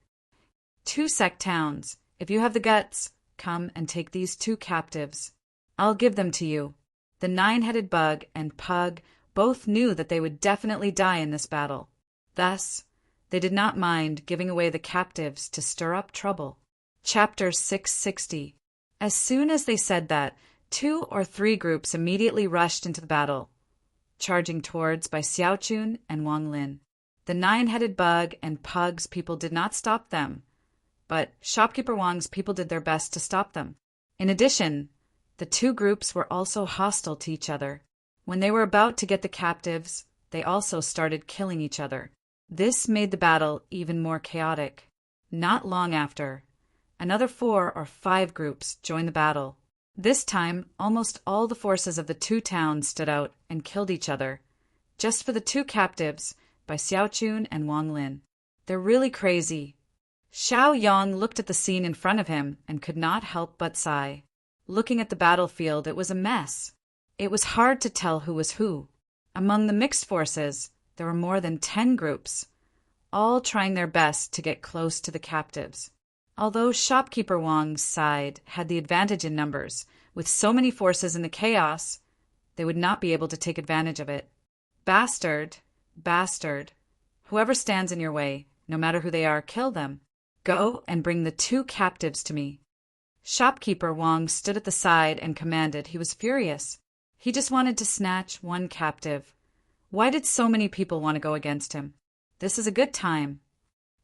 "Two sect towns, if you have the guts, come and take these two captives. I'll give them to you." The nine-headed bug and pug both knew that they would definitely die in this battle. Thus, they did not mind giving away the captives to stir up trouble. Chapter 660. As soon as they said that, 2 or 3 groups immediately rushed into the battle, charging towards by Xiaochun and Wang Lin. The nine-headed bug and pug's people did not stop them, but shopkeeper Wang's people did their best to stop them. In addition, the two groups were also hostile to each other. When they were about to get the captives, they also started killing each other. This made the battle even more chaotic. Not long after, another 4 or 5 groups joined the battle. This time, almost all the forces of the two towns stood out and killed each other, just for the 2 captives by Xiaochun and Wang Lin. "They're really crazy." Xiao Yang looked at the scene in front of him and could not help but sigh. Looking at the battlefield, it was a mess. It was hard to tell who was who. Among the mixed forces, there were more than 10 groups, all trying their best to get close to the captives. Although shopkeeper Wang's side had the advantage in numbers, with so many forces in the chaos, they would not be able to take advantage of it. "Bastard, bastard, whoever stands in your way, no matter who they are, kill them. Go and bring the 2 captives to me." Shopkeeper Wang stood at the side and commanded. He was furious. He just wanted to snatch one captive. Why did so many people want to go against him? This is a good time.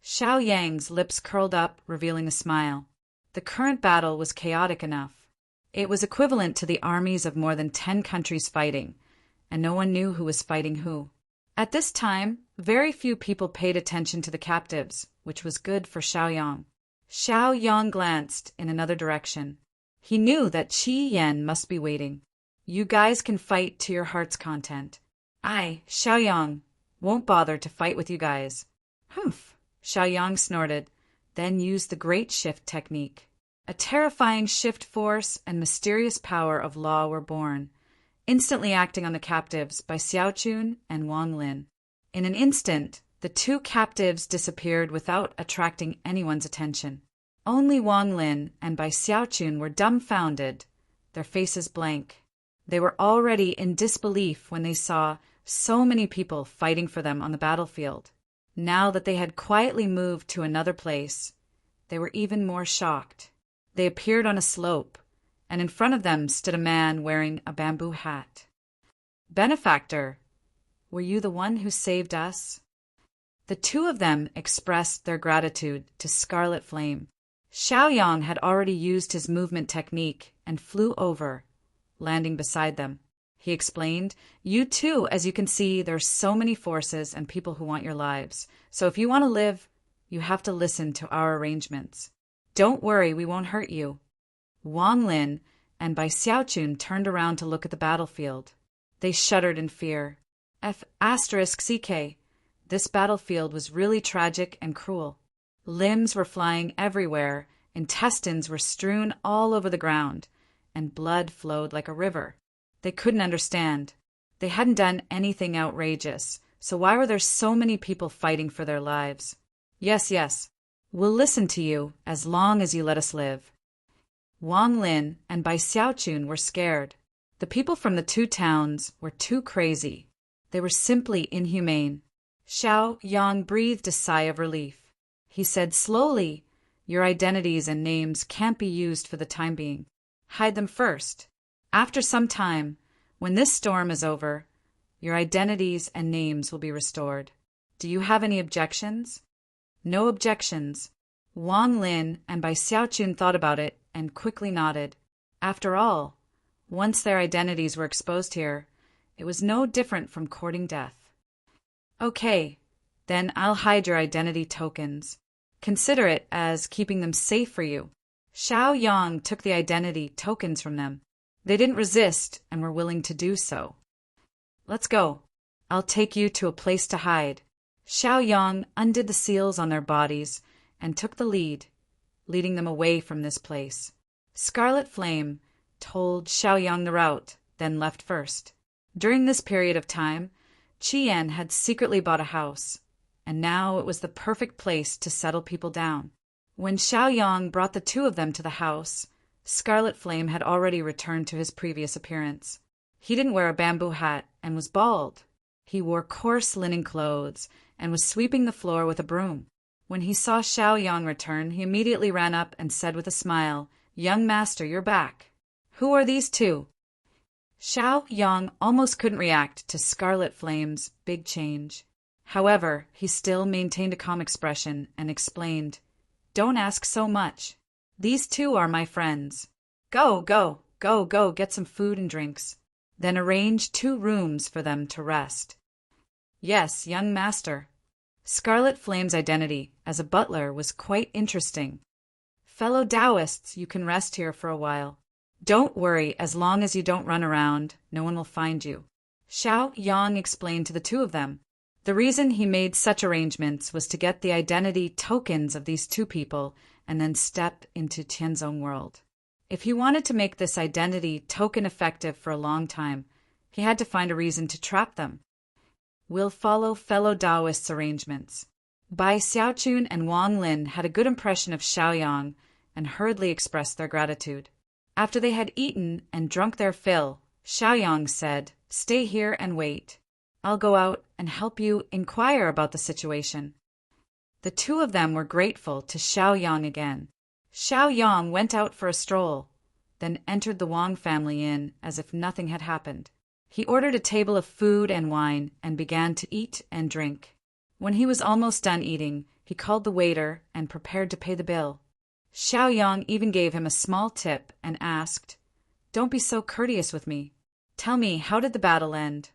Xiao Yang's lips curled up, revealing a smile. The current battle was chaotic enough. It was equivalent to the armies of more than 10 countries fighting, and no one knew who was fighting who. At this time, very few people paid attention to the captives, which was good for Xiao Yang. Xiao Yang glanced in another direction. He knew that Qi Yan must be waiting. You guys can fight to your heart's content. I, Xiao Yang, won't bother to fight with you guys. Humph, Xiao Yang snorted, then used the Great Shift technique. A terrifying shift force and mysterious power of law were born, instantly acting on the captives by Xiaochun and Wang Lin. In an instant, the two captives disappeared without attracting anyone's attention. Only Wang Lin and Bai Xiaochun were dumbfounded, their faces blank. They were already in disbelief when they saw so many people fighting for them on the battlefield. Now that they had quietly moved to another place, they were even more shocked. They appeared on a slope, and in front of them stood a man wearing a bamboo hat. Benefactor, were you the one who saved us? The two of them expressed their gratitude to Scarlet Flame. Xiao Yang had already used his movement technique and flew over, landing beside them. He explained, you too, as you can see, there are so many forces and people who want your lives. So if you want to live, you have to listen to our arrangements. Don't worry, we won't hurt you. Wang Lin and Bai Xiaochun turned around to look at the battlefield. They shuddered in fear. *CK. This battlefield was really tragic and cruel. Limbs were flying everywhere, intestines were strewn all over the ground, and blood flowed like a river. They couldn't understand. They hadn't done anything outrageous, so why were there so many people fighting for their lives? Yes, we'll listen to you as long as you let us live. Wang Lin and Bai Xiaochun were scared. The people from the two towns were too crazy. They were simply inhumane. Xiao Yang breathed a sigh of relief. He said slowly, your identities and names can't be used for the time being. Hide them first. After some time, when this storm is over, your identities and names will be restored. Do you have any objections? No objections. Wang Lin and Bai Xiaochun thought about it and quickly nodded. After all, once their identities were exposed here, it was no different from courting death. Okay, then I'll hide your identity tokens. Consider it as keeping them safe for you. Xiao Yang took the identity tokens from them. They didn't resist and were willing to do so. Let's go. I'll take you to a place to hide. Xiao Yang undid the seals on their bodies and took the lead, leading them away from this place. Scarlet Flame told Xiao Yang the route, then left first. During this period of time, Qian had secretly bought a house, and now it was the perfect place to settle people down. When Xiao Yang brought the two of them to the house, Scarlet Flame had already returned to his previous appearance. He didn't wear a bamboo hat and was bald. He wore coarse linen clothes and was sweeping the floor with a broom. When he saw Xiao Yang return, he immediately ran up and said with a smile, "Young master, you're back. Who are these two?" Xiao Yang almost couldn't react to Scarlet Flame's big change. However, he still maintained a calm expression and explained, "Don't ask so much. These two are my friends. Go, get some food and drinks. Then arrange 2 rooms for them to rest." Yes, young master. Scarlet Flame's identity as a butler was quite interesting. Fellow Taoists, you can rest here for a while. Don't worry, as long as you don't run around, no one will find you. Xiao Yang explained to the two of them. The reason he made such arrangements was to get the identity tokens of these 2 people and then step into Tianzong world. If he wanted to make this identity token effective for a long time, he had to find a reason to trap them. We'll follow fellow Taoists' arrangements. Bai Xiaochun and Wang Lin had a good impression of Xiao Yang and hurriedly expressed their gratitude. After they had eaten and drunk their fill, Xiao Yang said, "Stay here and wait. I'll go out and help you inquire about the situation." The two of them were grateful to Xiao Yang again. Xiao Yang went out for a stroll. then entered the Wang family inn as if nothing had happened. He ordered a table of food and wine and began to eat and drink. When he was almost done eating, he called the waiter and prepared to pay the bill. Xiaoyang even gave him a small tip and asked, "Don't be so courteous with me. Tell me, how did the battle end?"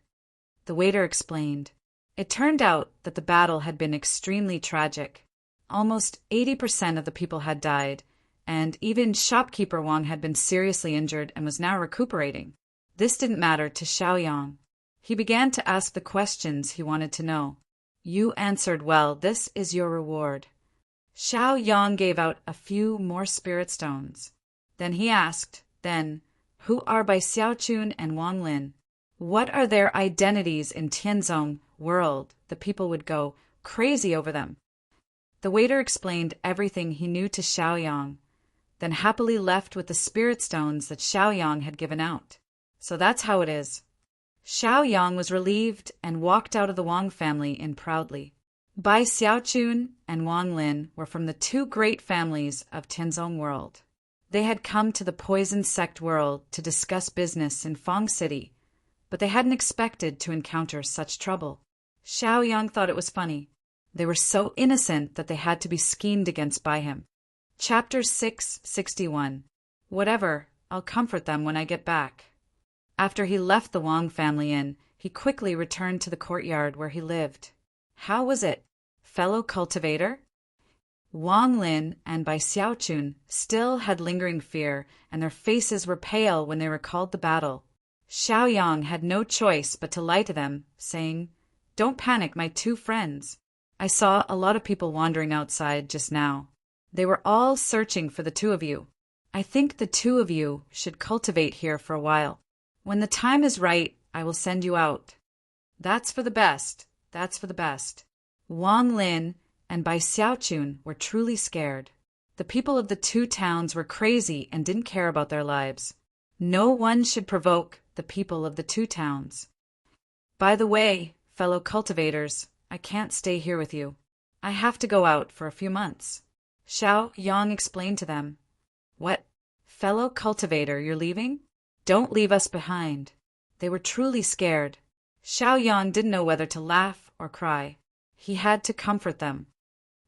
The waiter explained. It turned out that the battle had been extremely tragic. Almost 80% of the people had died, and even shopkeeper Wang had been seriously injured and was now recuperating. This didn't matter to Xiaoyang. He began to ask the questions he wanted to know. "You answered well. This is your reward." Xiaoyang gave out a few more spirit stones. Then he asked, who are Bai Xiaochun and Wang Lin? What are their identities in Tianzong world? The people would go crazy over them. The waiter explained everything he knew to Xiaoyang, then happily left with the spirit stones that Xiaoyang had given out. So that's how it is. Xiaoyang was relieved and walked out of the Wang family in proudly. Bai Xiaochun and Wang Lin were from the two great families of Tianzong world. They had come to the poison sect world to discuss business in Fang City, but they hadn't expected to encounter such trouble. Xiaoyang thought it was funny. They were so innocent that they had to be schemed against by him. Chapter 661. Whatever, I'll comfort them when I get back. After he left the Wang family inn, he quickly returned to the courtyard where he lived. How was it, fellow cultivator? Wang Lin and Bai Xiaochun still had lingering fear, and their faces were pale when they recalled the battle. Xiaoyang had no choice but to lie to them, saying, "Don't panic, my two friends. I saw a lot of people wandering outside just now. They were all searching for the two of you. I think the two of you should cultivate here for a while. When the time is right, I will send you out." That's for the best. That's for the best. Wang Lin and Bai Xiaochun were truly scared. The people of the two towns were crazy and didn't care about their lives. No one should provoke the people of the two towns. "By the way, fellow cultivators, I can't stay here with you. I have to go out for a few months." Xiaoyang explained to them. "What? Fellow cultivator, you're leaving? Don't leave us behind." They were truly scared. Xiaoyang didn't know whether to laugh or cry. He had to comfort them.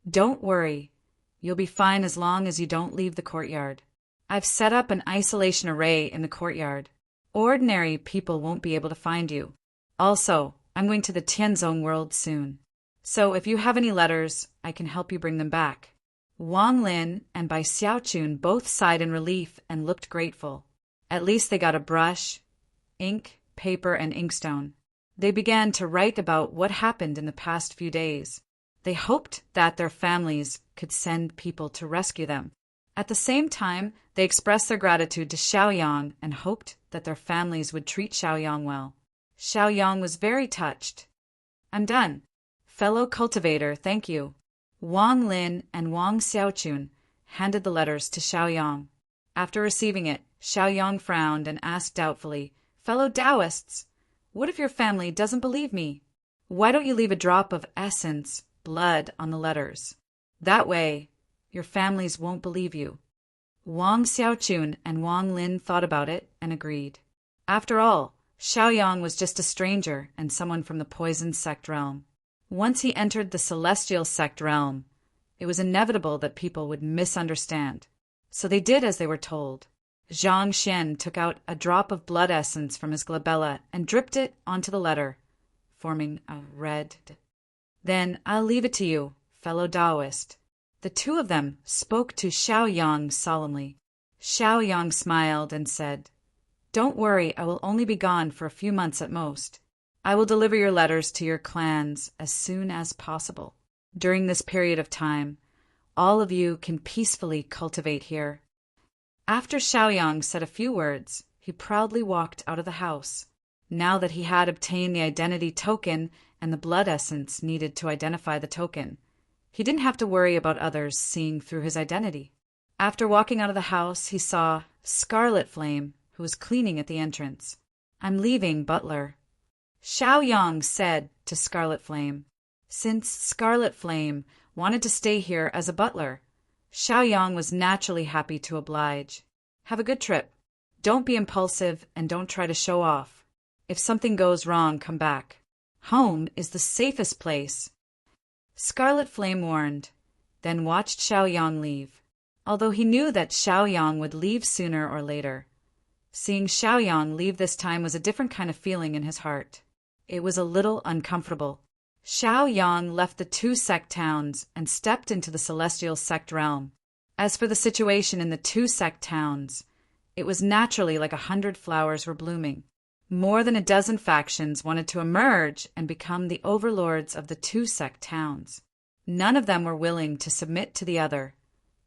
"Don't worry. You'll be fine as long as you don't leave the courtyard. I've set up an isolation array in the courtyard. Ordinary people won't be able to find you. Also, I'm going to the Tianzong world soon. So if you have any letters, I can help you bring them back." Wang Lin and Bai Xiaochun both sighed in relief and looked grateful. At least they got a brush, ink, paper, and inkstone. They began to write about what happened in the past few days. They hoped that their families could send people to rescue them. At the same time, they expressed their gratitude to Xiaoyang and hoped that their families would treat Xiaoyang well. Xiaoyang was very touched. "I'm done. Fellow cultivator, thank you." Wang Lin and Wang Xiaochun handed the letters to Xiaoyang. After receiving it, Xiaoyang frowned and asked doubtfully, "Fellow Taoists, what if your family doesn't believe me? Why don't you leave a drop of essence, blood, on the letters? That way, your families won't believe you." Wang Xiaochun and Wang Lin thought about it and agreed. After all, Xiaoyang was just a stranger and someone from the poison sect realm. Once he entered the celestial sect realm, it was inevitable that people would misunderstand. So they did as they were told. Zhang Xian took out a drop of blood essence from his glabella and dripped it onto the letter, forming a red. "Then I'll leave it to you, fellow Taoist." The two of them spoke to Xiaoyang solemnly. Xiaoyang smiled and said, "Don't worry, I will only be gone for a few months at most. I will deliver your letters to your clans as soon as possible. During this period of time, all of you can peacefully cultivate here." After Xiaoyang said a few words, he proudly walked out of the house. Now that he had obtained the identity token and the blood essence needed to identify the token, he didn't have to worry about others seeing through his identity. After walking out of the house, he saw Scarlet Flame, who was cleaning at the entrance. "I'm leaving, butler." Xiaoyang said to Scarlet Flame. Since Scarlet Flame wanted to stay here as a butler, Xiaoyang was naturally happy to oblige. "Have a good trip. Don't be impulsive and don't try to show off. If something goes wrong, come back. Home is the safest place. Scarlet Flame warned, then watched Xiaoyang leave. Although he knew that Xiaoyang would leave sooner or later, seeing Xiaoyang leave this time was a different kind of feeling in his heart. It was a little uncomfortable. Xiaoyang left the two sect towns and stepped into the celestial sect realm. As for the situation in the two sect towns, it was naturally like 100 flowers were blooming. More than a dozen factions wanted to emerge and become the overlords of the two sect towns. None of them were willing to submit to the other,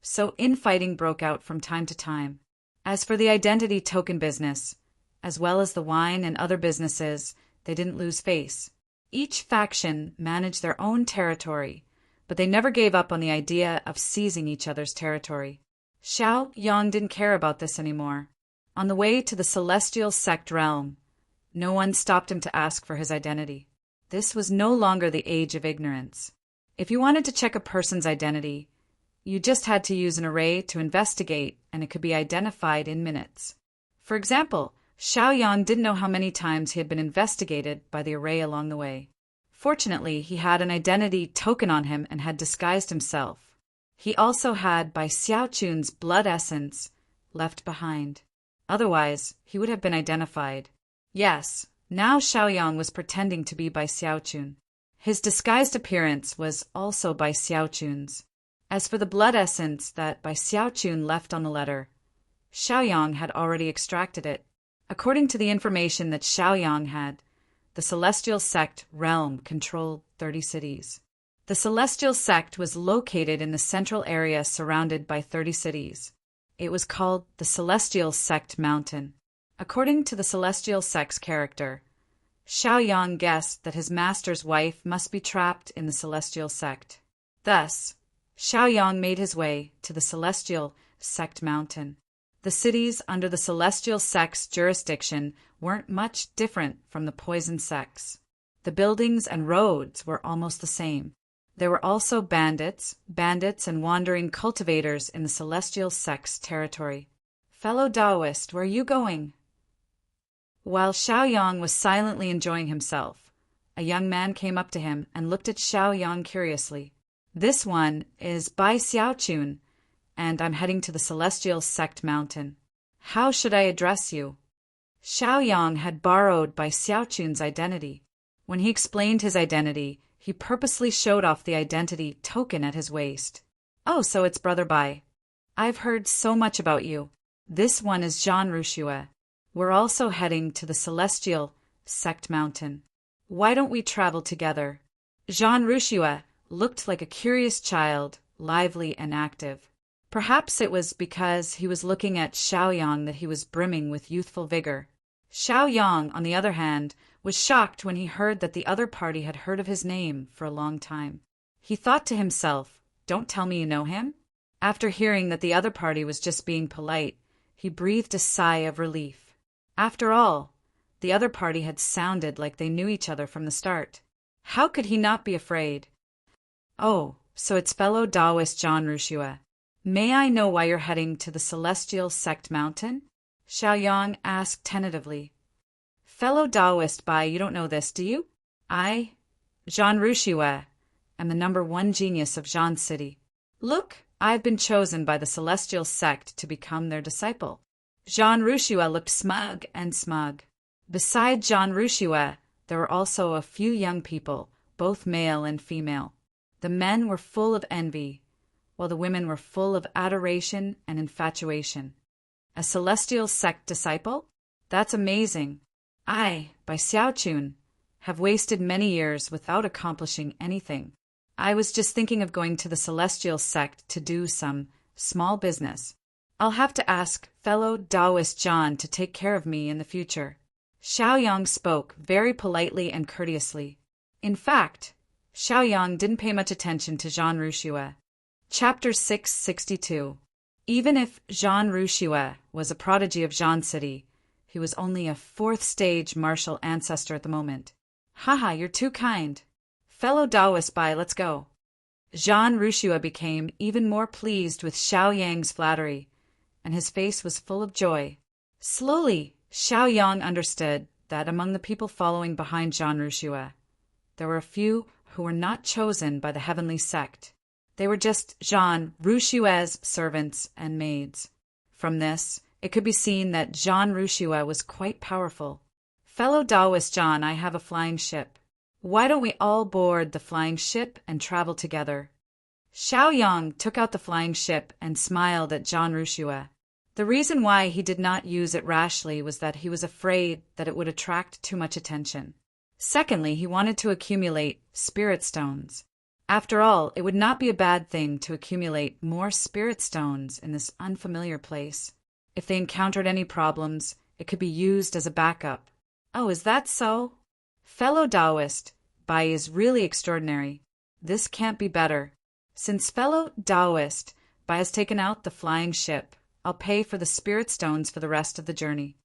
so infighting broke out from time to time. As for the identity token business, as well as the wine and other businesses, they didn't lose face. Each faction managed their own territory, but they never gave up on the idea of seizing each other's territory. Xiaoyang didn't care about this anymore. On the way to the celestial sect realm, no one stopped him to ask for his identity. This was no longer the age of ignorance. If you wanted to check a person's identity, you just had to use an array to investigate, and it could be identified in minutes. For example, Xiaoyang didn't know how many times he had been investigated by the array along the way. Fortunately, he had an identity token on him and had disguised himself. He also had Bai Xiaochun's blood essence left behind. Otherwise, he would have been identified. Yes, now Xiaoyang was pretending to be Bai Xiaochun. His disguised appearance was also Bai Xiaochun's. As for the blood essence that Bai Xiaochun left on the letter, Xiaoyang had already extracted it. According to the information that Xiaoyang had, the Celestial Sect realm controlled 30 cities. The Celestial Sect was located in the central area surrounded by 30 cities. It was called the Celestial Sect Mountain. According to the Celestial Sect's character, Xiaoyang guessed that his master's wife must be trapped in the Celestial Sect. Thus, Xiaoyang made his way to the Celestial Sect Mountain. The cities under the Celestial Sect's jurisdiction weren't much different from the poison sects. The buildings and roads were almost the same. There were also bandits and wandering cultivators in the Celestial Sect's territory. Fellow Taoist, where are you going? While Xiaoyang was silently enjoying himself, a young man came up to him and looked at Xiaoyang curiously. This one is Bai Xiaochun, and I'm heading to the Celestial Sect Mountain. How should I address you? Xiaoyang had borrowed Bai Xiaochun's identity. When he explained his identity, he purposely showed off the identity token at his waist. Oh, so it's Brother Bai. I've heard so much about you. This one is Jean Rushua. We're also heading to the Celestial Sect Mountain. Why don't we travel together? Jean Rushua looked like a curious child, lively and active. Perhaps it was because he was looking at Xiaoyang that he was brimming with youthful vigor. Xiaoyang, on the other hand, was shocked when he heard that the other party had heard of his name for a long time. He thought to himself, "Don't tell me you know him?" After hearing that the other party was just being polite, he breathed a sigh of relief. After all, the other party had sounded like they knew each other from the start. How could he not be afraid? Oh, so it's fellow Taoist John Rushua. May I know why you're heading to the Celestial Sect Mountain? Xiaoyang asked tentatively. Fellow Taoist Bai, you don't know this, do you? I, Jean Rushua, am the #1 genius of Jean City. Look, I've been chosen by the Celestial Sect to become their disciple. Jean Rushua looked smug. Beside Jean Rushua, there were also a few young people, both male and female. The men were full of envy, while the women were full of adoration and infatuation. A Celestial Sect disciple? That's amazing. I, Bai Xiaochun, have wasted many years without accomplishing anything. I was just thinking of going to the Celestial Sect to do some small business. I'll have to ask fellow Taoist John to take care of me in the future. Xiaoyang spoke very politely and courteously. In fact, Xiaoyang didn't pay much attention to Jean Rushua. Chapter 662. Even if Jean Rushua was a prodigy of Jean City, he was only a 4th-stage martial ancestor at the moment. Haha, you're too kind. Fellow Taoist Bai, let's go. Jean Rushua became even more pleased with Xiaoyang's flattery, and his face was full of joy. Slowly, Xiaoyang understood that among the people following behind Zhan Ruxue, there were a few who were not chosen by the heavenly sect. They were just Zhan Ruxue's servants and maids. From this, it could be seen that Zhan Ruxue was quite powerful. Fellow Taoist Zhan, I have a flying ship. Why don't we all board the flying ship and travel together? Xiaoyang took out the flying ship and smiled at Zhan Ruxue. The reason why he did not use it rashly was that he was afraid that it would attract too much attention. Secondly, he wanted to accumulate spirit stones. After all, it would not be a bad thing to accumulate more spirit stones in this unfamiliar place. If they encountered any problems, it could be used as a backup. Oh, is that so? Fellow Taoist, Bai is really extraordinary. This can't be better. Since fellow Taoist Bai has taken out the flying ship, I'll pay for the spirit stones for the rest of the journey.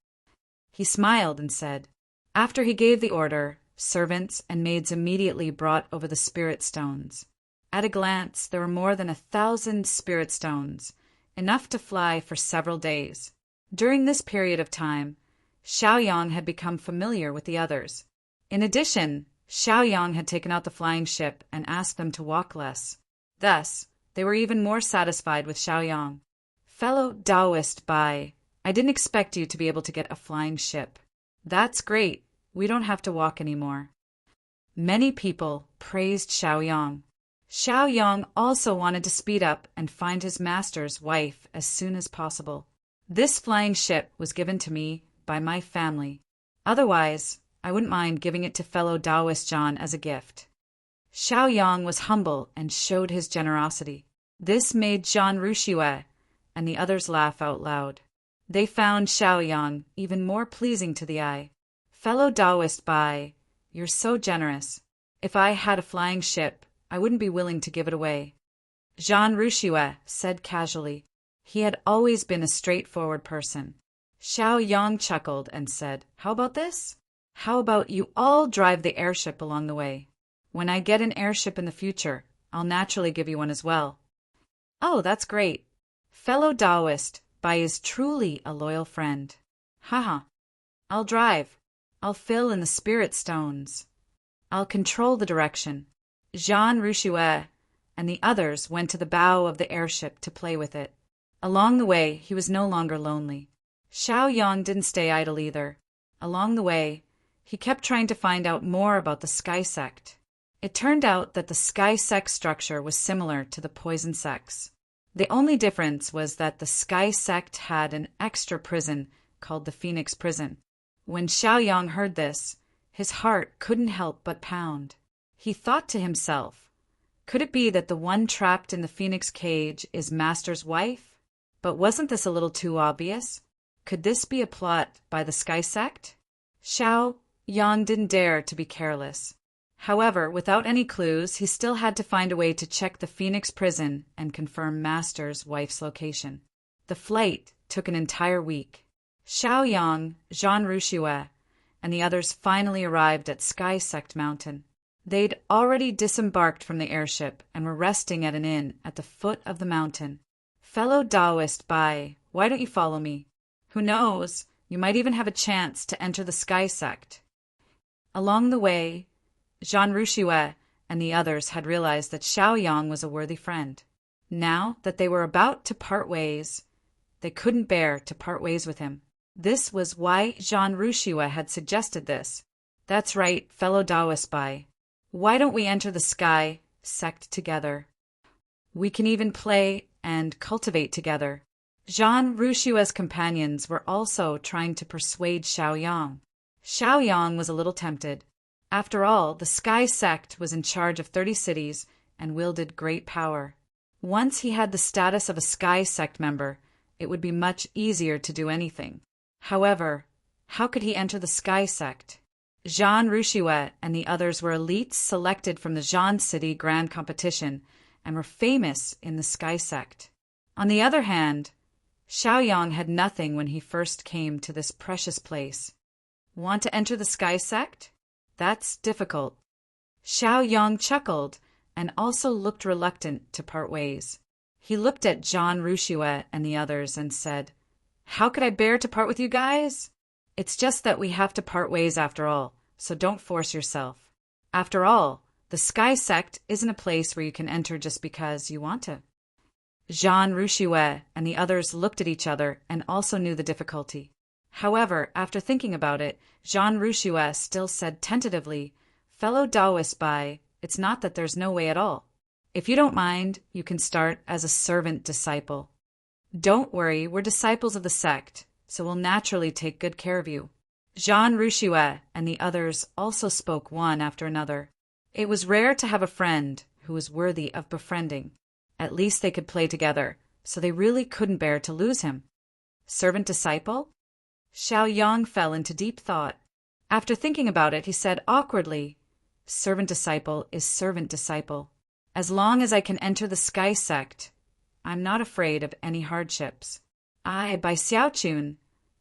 He smiled and said. After he gave the order, servants and maids immediately brought over the spirit stones. At a glance, there were more than 1,000 spirit stones, enough to fly for several days. During this period of time, Xiaoyang had become familiar with the others. In addition, Xiaoyang had taken out the flying ship and asked them to walk less. Thus, they were even more satisfied with Xiaoyang. Fellow Taoist Bai, I didn't expect you to be able to get a flying ship. That's great. We don't have to walk anymore. Many people praised Xiaoyang. Xiaoyang also wanted to speed up and find his master's wife as soon as possible. This flying ship was given to me by my family. Otherwise, I wouldn't mind giving it to fellow Taoist Zhan as a gift. Xiaoyang was humble and showed his generosity. This made Zhan Ruxue and the others laugh out loud. They found Xiaoyang even more pleasing to the eye. Fellow Taoist Bai, you're so generous. If I had a flying ship, I wouldn't be willing to give it away. Zhan Ruxue said casually. He had always been a straightforward person. Xiaoyang chuckled and said, How about this? How about you all drive the airship along the way? When I get an airship in the future, I'll naturally give you one as well. Oh, that's great. Fellow Taoist, Bai is truly a loyal friend. Haha. I'll drive. I'll fill in the spirit stones. I'll control the direction. Zhan Ruxue and the others went to the bow of the airship to play with it. Along the way, he was no longer lonely. Xiaoyang didn't stay idle either. Along the way, he kept trying to find out more about the Sky Sect. It turned out that the Sky Sect structure was similar to the Poison Sect's. The only difference was that the Sky Sect had an extra prison called the Phoenix Prison. When Xiaoyang heard this, his heart couldn't help but pound. He thought to himself, could it be that the one trapped in the Phoenix cage is Master's wife? But wasn't this a little too obvious? Could this be a plot by the Sky Sect? Xiaoyang didn't dare to be careless. However, without any clues, he still had to find a way to check the Phoenix prison and confirm Master's wife's location. The flight took an entire week. Xiaoyang, Zhan Ruxue, and the others finally arrived at Sky Sect Mountain. They'd already disembarked from the airship and were resting at an inn at the foot of the mountain. Fellow Taoist Bai, why don't you follow me? Who knows, you might even have a chance to enter the Sky Sect. Along the way, Zhan Ruxue and the others had realized that Xiaoyang was a worthy friend. Now that they were about to part ways, they couldn't bear to part ways with him. This was why Zhan Ruxue had suggested this. That's right, fellow Taoist Bai. Why don't we enter the Sky Sect together? We can even play and cultivate together. Zhan Ruxue's companions were also trying to persuade Xiaoyang. Xiaoyang was a little tempted. After all, the Sky Sect was in charge of 30 cities and wielded great power. Once he had the status of a Sky Sect member, it would be much easier to do anything. However, how could he enter the Sky Sect? Zhan Ruxue and the others were elites selected from the Zhan City Grand Competition and were famous in the Sky Sect. On the other hand, Xiaoyang had nothing when he first came to this precious place. Want to enter the Sky Sect? That's difficult. Xiaoyang chuckled and also looked reluctant to part ways. He looked at Zhan Ruxue and the others and said, How could I bear to part with you guys? It's just that we have to part ways after all, so don't force yourself. After all, the Sky Sect isn't a place where you can enter just because you want to. Jean Rouchouet and the others looked at each other and also knew the difficulty. However, after thinking about it, Jean Rouchouet still said tentatively, "Fellow Taoist Bai, it's not that there's no way at all. If you don't mind, you can start as a servant disciple. Don't worry, we're disciples of the sect, so we'll naturally take good care of you." Jean Rouchouet and the others also spoke one after another. It was rare to have a friend who was worthy of befriending. At least they could play together, so they really couldn't bear to lose him. Servant disciple? Xiao Yang fell into deep thought. After thinking about it, he said awkwardly, "Servant disciple is servant disciple. As long as I can enter the Sky Sect, I'm not afraid of any hardships. I, by Xiaochun,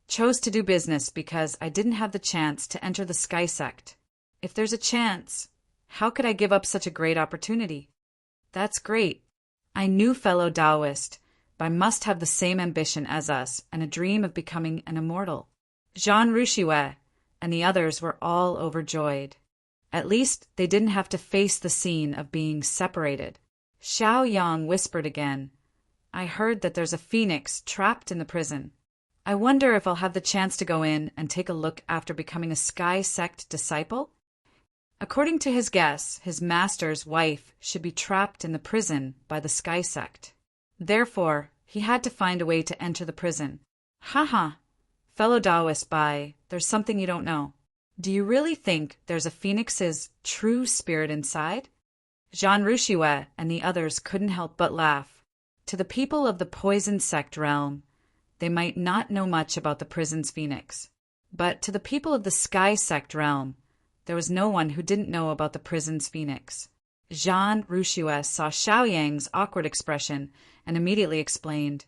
chose to do business because I didn't have the chance to enter the Sky Sect. If there's a chance, how could I give up such a great opportunity? That's great. I knew fellow Taoist, but I must have the same ambition as us and a dream of becoming an immortal." Jean Rouchouet and the others were all overjoyed. At least they didn't have to face the scene of being separated. Xiao Yang whispered again, "I heard that there's a phoenix trapped in the prison. I wonder if I'll have the chance to go in and take a look after becoming a Sky Sect disciple?" According to his guess, his master's wife should be trapped in the prison by the Sky Sect. Therefore, he had to find a way to enter the prison. "Haha, fellow Taoist Bai, there's something you don't know. Do you really think there's a phoenix's true spirit inside?" Jean Rouchouet and the others couldn't help but laugh. To the people of the Poison Sect realm, they might not know much about the prison's phoenix. But to the people of the Sky Sect realm, there was no one who didn't know about the prison's phoenix. Jean Rouchouet saw Xiao Yang's awkward expression and immediately explained,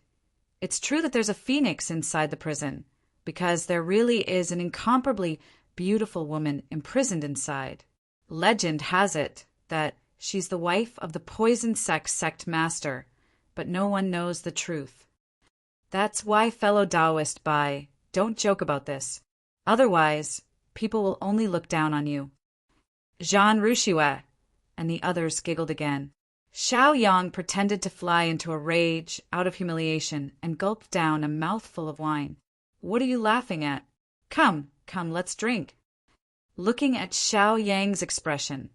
"It's true that there's a phoenix inside the prison, because there really is an incomparably beautiful woman imprisoned inside. Legend has it that she's the wife of the Poison Sect master, but no one knows the truth. That's why, fellow Taoist Bai, don't joke about this. Otherwise, people will only look down on you." Jean Rouchouet and the others giggled again. Xiao Yang pretended to fly into a rage out of humiliation and gulped down a mouthful of wine. "What are you laughing at? Come, let's drink." Looking at Xiao Yang's expression,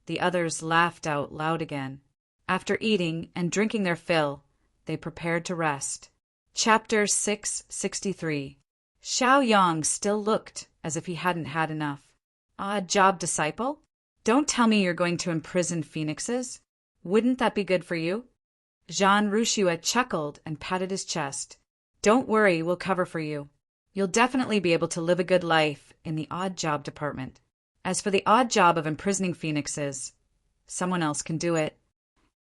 the others laughed out loud again. After eating and drinking their fill, they prepared to rest. Chapter 663. Xiao Yang still looked as if he hadn't had enough. "Odd job, disciple? Don't tell me you're going to imprison phoenixes. Wouldn't that be good for you?" Jean Rouchouet chuckled and patted his chest. "Don't worry, we'll cover for you. You'll definitely be able to live a good life in the odd job department. As for the odd job of imprisoning phoenixes, someone else can do it."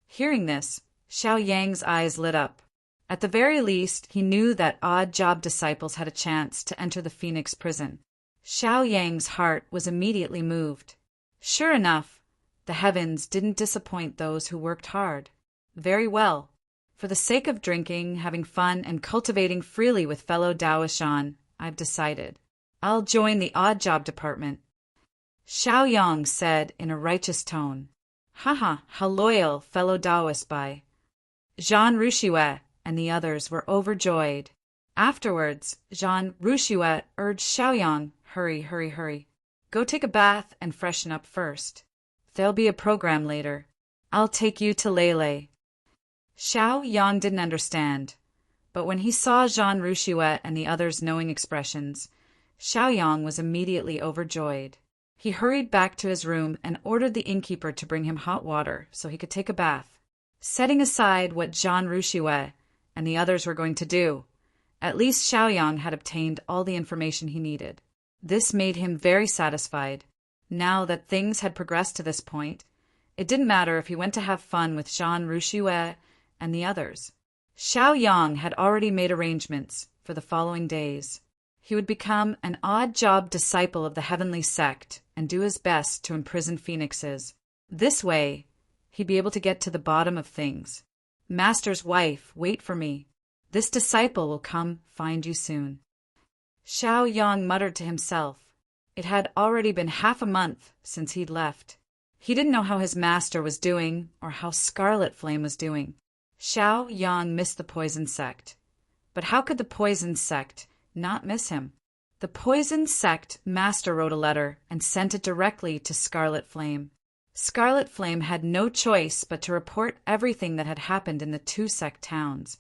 Hearing this, Xiao Yang's eyes lit up. At the very least, he knew that odd job disciples had a chance to enter the Phoenix prison. Xiao Yang's heart was immediately moved. Sure enough, the heavens didn't disappoint those who worked hard. Very well. For the sake of drinking, having fun, and cultivating freely with fellow Taoishan, I've decided. I'll join the odd job department. Xiao Yang said in a righteous tone. "Haha, how loyal, fellow Taoist Bai." Jean Rouchouet and the others were overjoyed. Afterwards, Jean Rouchouet urged Xiao Yang, hurry. Go take a bath and freshen up first. There'll be a program later. I'll take you to Lele." Xiao Yang didn't understand, but when he saw Jean Rouchouet and the others' knowing expressions, Xiao Yang was immediately overjoyed. He hurried back to his room and ordered the innkeeper to bring him hot water so he could take a bath. Setting aside what Jean Rouchouet and the others were going to do, at least Xiao Yang had obtained all the information he needed. This made him very satisfied. Now that things had progressed to this point, it didn't matter if he went to have fun with Jean Rouchouet and the others. Xiao Yang had already made arrangements for the following days. He would become an odd-job disciple of the heavenly sect and do his best to imprison phoenixes. This way, he'd be able to get to the bottom of things. "Master's wife, wait for me." This disciple will come find you soon." Xiao Yang muttered to himself. It had already been half a month since he'd left. He didn't know how his master was doing or how Scarlet Flame was doing. Xiao Yang missed the poison sect. But how could the poison sect not miss him? The poison sect master wrote a letter and sent it directly to Scarlet Flame. Scarlet Flame had no choice but to report everything that had happened in the two sect towns,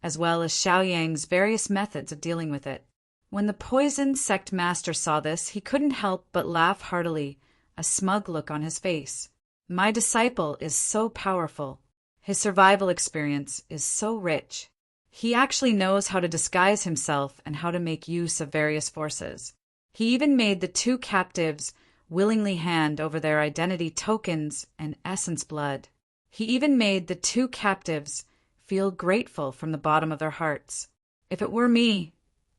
as well as Xiao Yang's various methods of dealing with it. When the poison sect master saw this, he couldn't help but laugh heartily, a smug look on his face. "My disciple is so powerful. His survival experience is so rich. He actually knows how to disguise himself and how to make use of various forces. He even made the two captives willingly hand over their identity tokens and essence blood. He even made the two captives feel grateful from the bottom of their hearts. If it were me,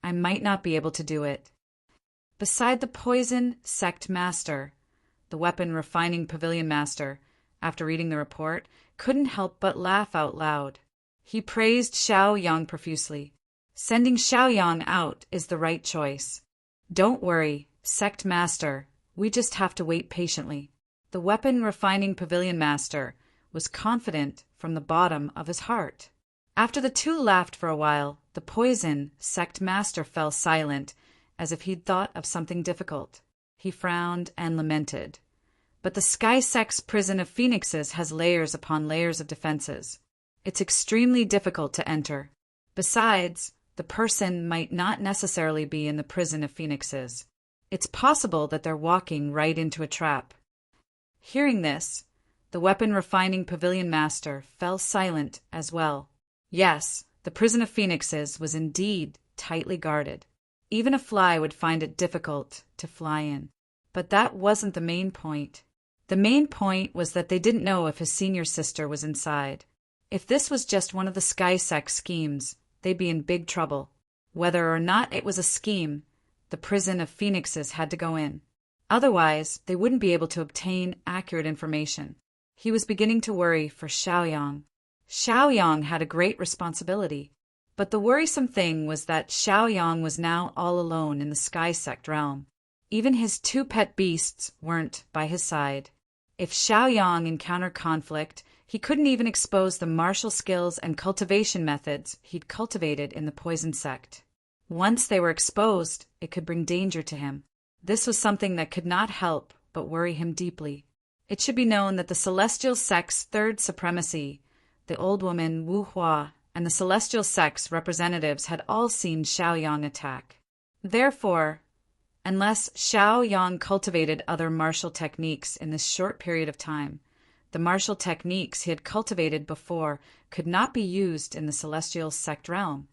I might not be able to do it." Beside the poison sect master, the weapon refining pavilion master, after reading the report, couldn't help but laugh out loud. He praised Xiao Yang profusely. Sending Xiao Yang out is the right choice. "Don't worry, sect master, we just have to wait patiently." The weapon refining pavilion master was confident from the bottom of his heart. After the two laughed for a while, the poison sect master fell silent, as if he'd thought of something difficult. He frowned and lamented. "But the Sky Sect's prison of phoenixes has layers upon layers of defenses. It's extremely difficult to enter. Besides, the person might not necessarily be in the prison of phoenixes. It's possible that they're walking right into a trap." Hearing this, the weapon refining pavilion master fell silent as well. Yes, the prison of phoenixes was indeed tightly guarded. Even a fly would find it difficult to fly in. But that wasn't the main point. The main point was that they didn't know if his senior sister was inside. If this was just one of the Sky Sect schemes, they'd be in big trouble. Whether or not it was a scheme, the prison of phoenixes had to go in. Otherwise, they wouldn't be able to obtain accurate information. He was beginning to worry for Xiao Yang. Xiao Yang had a great responsibility. But the worrisome thing was that Xiao Yang was now all alone in the Sky Sect realm. Even his two pet beasts weren't by his side. If Xiao Yang encountered conflict, he couldn't even expose the martial skills and cultivation methods he'd cultivated in the poison sect. Once they were exposed, it could bring danger to him. This was something that could not help but worry him deeply. It should be known that the Celestial Sect's third supremacy, the old woman Wu Hua, and the Celestial Sect's representatives had all seen Xiao Yang attack. Therefore, unless Xiao Yang cultivated other martial techniques in this short period of time, the martial techniques he had cultivated before could not be used in the Celestial Sect realm.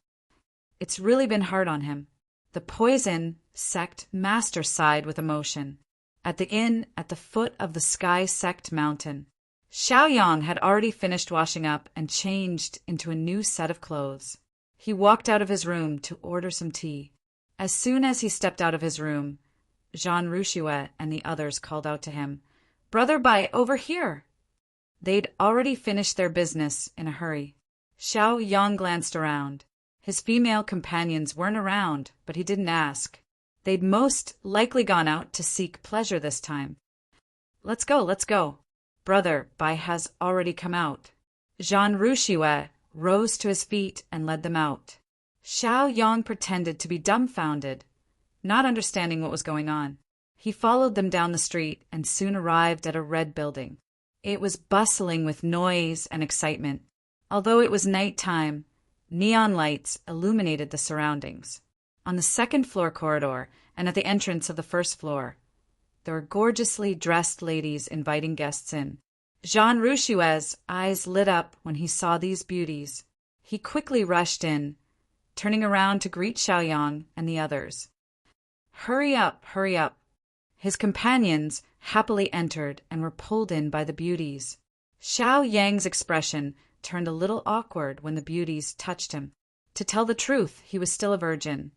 It's really been hard on him. The poison sect master sighed with emotion. At the inn at the foot of the Sky Sect mountain, Xiao Yang had already finished washing up and changed into a new set of clothes. He walked out of his room to order some tea. As soon as he stepped out of his room, Jean Rouchouet and the others called out to him, "Brother Bai, over here!" They'd already finished their business in a hurry. Xiao Yang glanced around. His female companions weren't around, but he didn't ask. They'd most likely gone out to seek pleasure this time. Let's go. Brother Bai has already come out." Jean Rouchouet rose to his feet and led them out. Xiao Yang pretended to be dumbfounded, not understanding what was going on. He followed them down the street and soon arrived at a red building. It was bustling with noise and excitement. Although it was night time, neon lights illuminated the surroundings. On the second-floor corridor and at the entrance of the first floor, there were gorgeously dressed ladies inviting guests in. Jean Rouchouet's eyes lit up when he saw these beauties. He quickly rushed in, turning around to greet Xiao Yang and the others. Hurry up. His companions happily entered and were pulled in by the beauties. Xiao Yang's expression turned a little awkward when the beauties touched him. To tell the truth, he was still a virgin,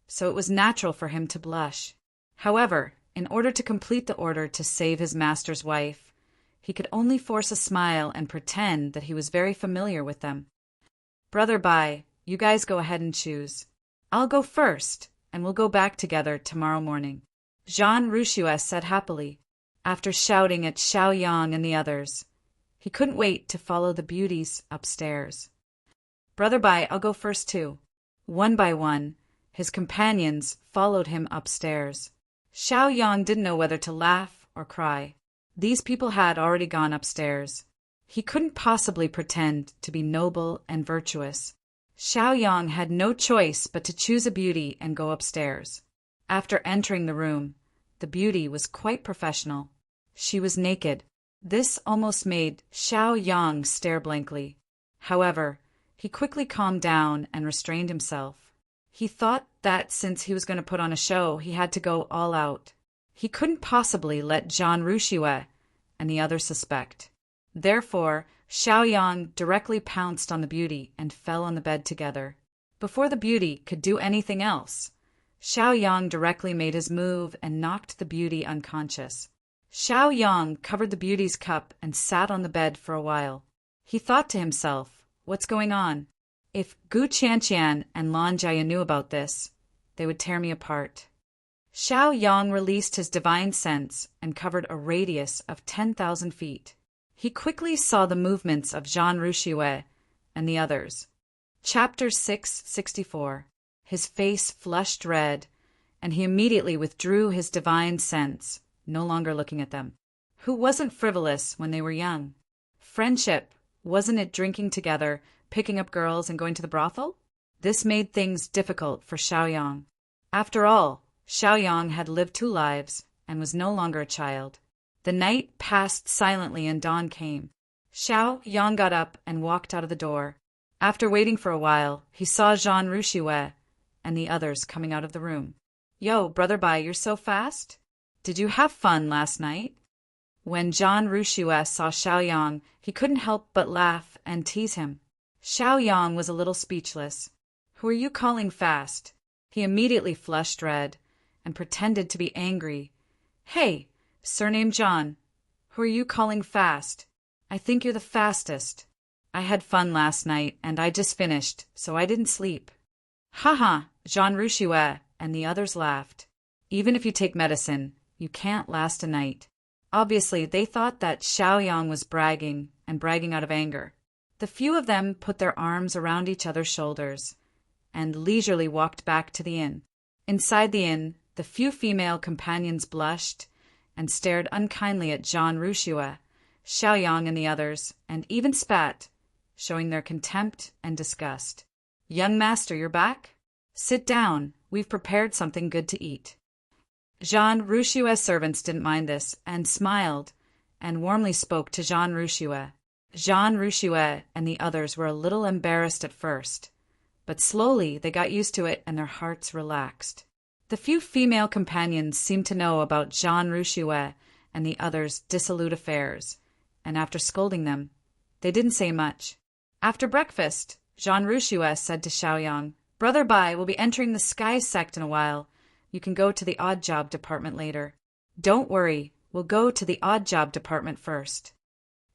so it was natural for him to blush. However, in order to complete the order to save his master's wife, he could only force a smile and pretend that he was very familiar with them. "Brother Bai, You guys go ahead and choose. I'll go first, and we'll go back together tomorrow morning," Jean Rouchouet said happily, after shouting at Xiaoyang and the others. He couldn't wait to follow the beauties upstairs. "Brother Bai, I'll go first too." One by one, his companions followed him upstairs. Xiaoyang didn't know whether to laugh or cry. These people had already gone upstairs. He couldn't possibly pretend to be noble and virtuous. Xiaoyang had no choice but to choose a beauty and go upstairs. After entering the room, the beauty was quite professional. She was naked. This almost made Xiaoyang stare blankly. However, he quickly calmed down and restrained himself. He thought that since he was going to put on a show, he had to go all out. He couldn't possibly let Jean Rouchouet and the others suspect. Therefore, Xiaoyang directly pounced on the beauty and fell on the bed together. Before the beauty could do anything else, Xiaoyang directly made his move and knocked the beauty unconscious. Xiaoyang covered the beauty's cup and sat on the bed for a while. He thought to himself, "What's going on? If Gu Qianqian and Lan Jia knew about this, they would tear me apart." Xiaoyang released his divine sense and covered a radius of 10,000 feet. He quickly saw the movements of Jean Rouchouet and the others. Chapter 664. His face flushed red, and he immediately withdrew his divine sense, no longer looking at them. Who wasn't frivolous when they were young? Friendship, wasn't it drinking together, picking up girls, and going to the brothel? This made things difficult for Xiaoyang. After all, Xiaoyang had lived 2 lives and was no longer a child. The night passed silently and dawn came. Xiaoyang got up and walked out of the door. After waiting for a while, he saw Jean Rouchouet and the others coming out of the room. "Yo, Brother Bai, you're so fast? Did you have fun last night?" When Jean Rouchouet saw Xiaoyang, he couldn't help but laugh and tease him. Xiaoyang was a little speechless. "Who are you calling fast?" He immediately flushed red and pretended to be angry. "Hey, surname John, who are you calling fast? I think you're the fastest. I had fun last night, and I just finished, so I didn't sleep." "Haha," Jean Rouchouet and the others laughed. "Even if you take medicine, you can't last a night." Obviously, they thought that Xiaoyang was bragging, and bragging out of anger. The few of them put their arms around each other's shoulders and leisurely walked back to the inn. Inside the inn, the few female companions blushed and stared unkindly at Jean Rouchouet, Xiaoyang and the others, and even spat, showing their contempt and disgust. "Young master, you're back? Sit down, we've prepared something good to eat." Jean Rouchouet's servants didn't mind this, and smiled, and warmly spoke to Jean Rouchouet. Jean Rouchouet and the others were a little embarrassed at first, but slowly they got used to it and their hearts relaxed. The few female companions seemed to know about Jean Rouchouet and the others' dissolute affairs, and after scolding them, they didn't say much. After breakfast, Jean Rouchouet said to Xiaoyang, "Brother Bai will be entering the Sky Sect in a while. You can go to the odd job department later." "Don't worry, we'll go to the odd job department first."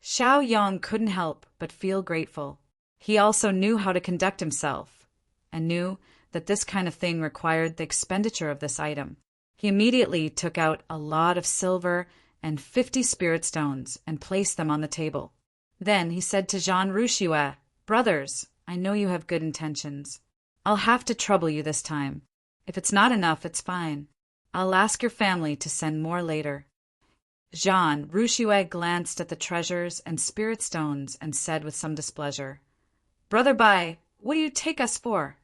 Xiaoyang couldn't help but feel grateful. He also knew how to conduct himself, and knew that this kind of thing required the expenditure of this item. He immediately took out a lot of silver and 50 spirit stones and placed them on the table. Then he said to Jean Rouchouet, "Brothers, I know you have good intentions. I'll have to trouble you this time. If it's not enough, it's fine. I'll ask your family to send more later." Jean Rouchouet glanced at the treasures and spirit stones and said with some displeasure, "Brother Bai, what do you take us for?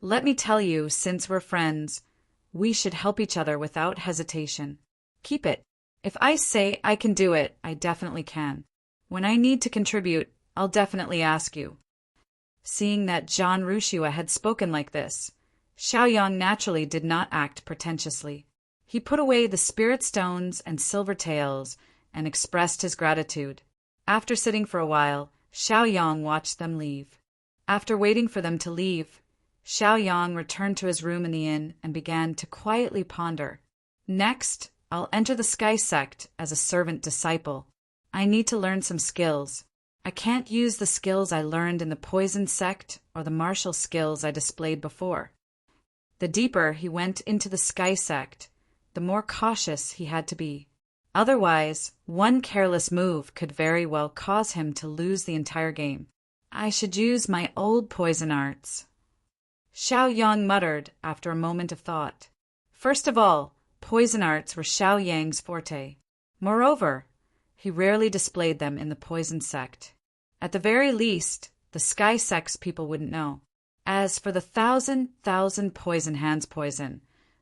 Let me tell you, since we're friends, we should help each other without hesitation. Keep it. If I say I can do it, I definitely can. When I need to contribute, I'll definitely ask you." Seeing that Jean Rouchouet had spoken like this, Xiaoyang naturally did not act pretentiously. He put away the spirit stones and silver taels and expressed his gratitude. After sitting for a while, Xiaoyang watched them leave. After waiting for them to leave, Xiaoyang returned to his room in the inn and began to quietly ponder. "Next, I'll enter the Sky Sect as a servant disciple. I need to learn some skills. I can't use the skills I learned in the poison sect or the martial skills I displayed before. The deeper he went into the sky sect, the more cautious he had to be. Otherwise, one careless move could very well cause him to lose the entire game. I should use my old poison arts. Xiao Yang muttered after a moment of thought. First of all, poison arts were Xiao Yang's forte. Moreover, he rarely displayed them in the poison sect. At the very least, the sky sect's people wouldn't know. As for the thousand poison hands poison,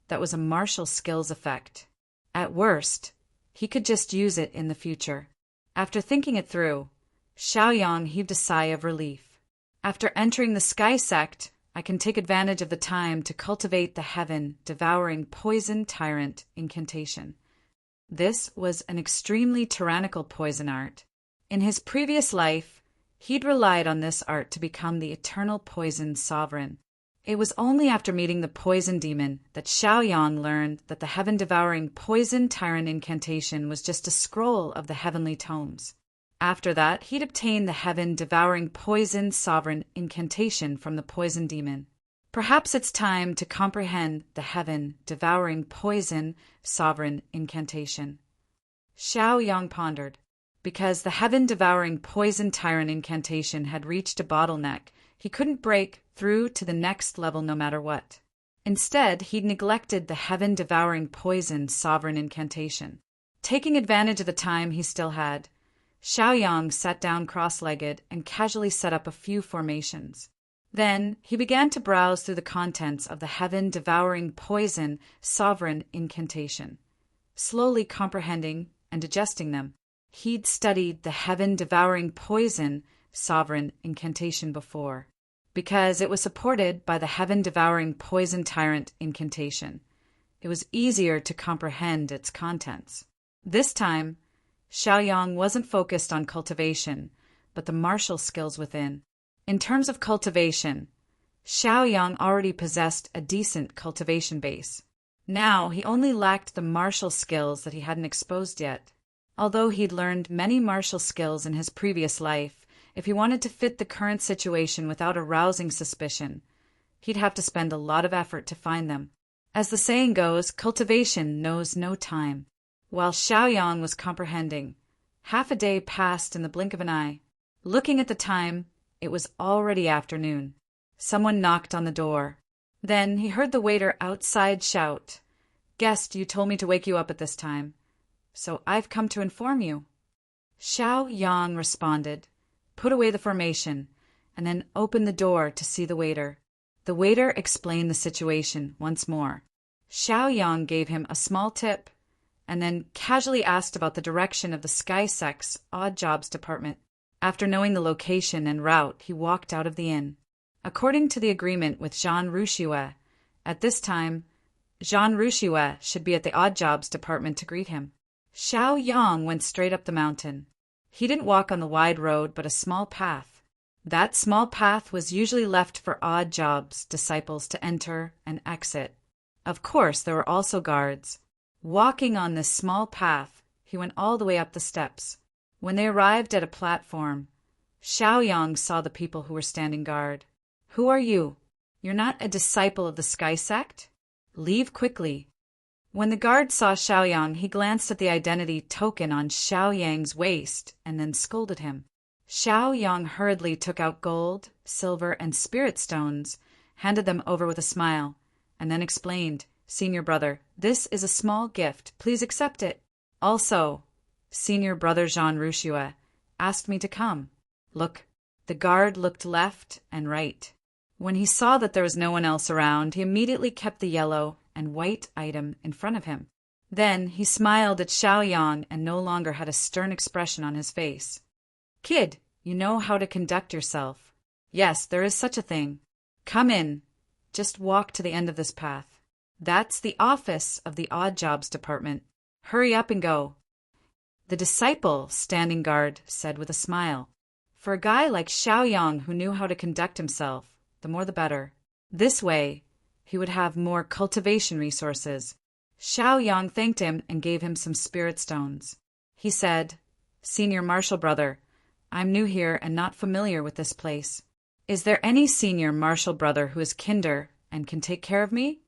that was a martial skills effect. At worst, he could just use it in the future. After thinking it through, Xiao Yang heaved a sigh of relief. After entering the sky sect, I can take advantage of the time to cultivate the heaven-devouring poison tyrant incantation. This was an extremely tyrannical poison art. In his previous life, he'd relied on this art to become the eternal poison sovereign. It was only after meeting the poison demon that Xiao Yang learned that the heaven-devouring poison tyrant incantation was just a scroll of the heavenly tomes. After that, he'd obtained the heaven-devouring poison sovereign incantation from the poison demon. Perhaps it's time to comprehend the heaven-devouring poison sovereign incantation. Xiao Yang pondered. Because the heaven-devouring poison tyrant incantation had reached a bottleneck, he couldn't break through to the next level no matter what. Instead, he'd neglected the heaven-devouring poison sovereign incantation. Taking advantage of the time he still had, Xiao Yang sat down cross-legged and casually set up a few formations. Then he began to browse through the contents of the heaven-devouring poison sovereign incantation, slowly comprehending and digesting them. He'd studied the heaven-devouring poison sovereign incantation before, because it was supported by the heaven-devouring poison tyrant incantation. It was easier to comprehend its contents. This time, Xiao Yang wasn't focused on cultivation, but the martial skills within. In terms of cultivation, Xiao Yang already possessed a decent cultivation base. Now he only lacked the martial skills that he hadn't exposed yet. Although he'd learned many martial skills in his previous life, if he wanted to fit the current situation without arousing suspicion, he'd have to spend a lot of effort to find them. As the saying goes, cultivation knows no time. While Xiao Yang was comprehending, half a day passed in the blink of an eye. Looking at the time, it was already afternoon. Someone knocked on the door. Then he heard the waiter outside shout, "Guest, you told me to wake you up at this time, so I've come to inform you." Xiao Yang responded, put away the formation, and then opened the door to see the waiter. The waiter explained the situation once more. Xiao Yang gave him a small tip, and then casually asked about the direction of the Sky Sect's Odd Jobs department. After knowing the location and route, he walked out of the inn. According to the agreement with Jean Rushue, at this time, Jean Rushue should be at the Odd Jobs department to greet him. Xiao Yang went straight up the mountain. He didn't walk on the wide road, but a small path. That small path was usually left for Odd Jobs disciples to enter and exit. Of course, there were also guards. Walking on this small path, he went all the way up the steps. When they arrived at a platform, Xiao Yang saw the people who were standing guard. "Who are you? You're not a disciple of the Sky Sect? Leave quickly." When the guard saw Xiao Yang, he glanced at the identity token on Xiao Yang's waist and then scolded him. Xiao Yang hurriedly took out gold, silver, and spirit stones, handed them over with a smile, and then explained, "Senior brother, this is a small gift. Please accept it. Also, Senior brother Jean Rushue asked me to come. Look." The guard looked left and right. When he saw that there was no one else around, he immediately kept the yellow and white item in front of him. Then he smiled at Xiao Yang and no longer had a stern expression on his face. "Kid, you know how to conduct yourself. Yes, there is such a thing. Come in. Just walk to the end of this path. That's the office of the Odd Jobs department. Hurry up and go." The disciple, standing guard, said with a smile. For a guy like Xiao Yang who knew how to conduct himself, the more the better. This way, he would have more cultivation resources. Xiao Yang thanked him and gave him some spirit stones. He said, "Senior martial brother, I'm new here and not familiar with this place. Is there any senior martial brother who is kinder and can take care of me?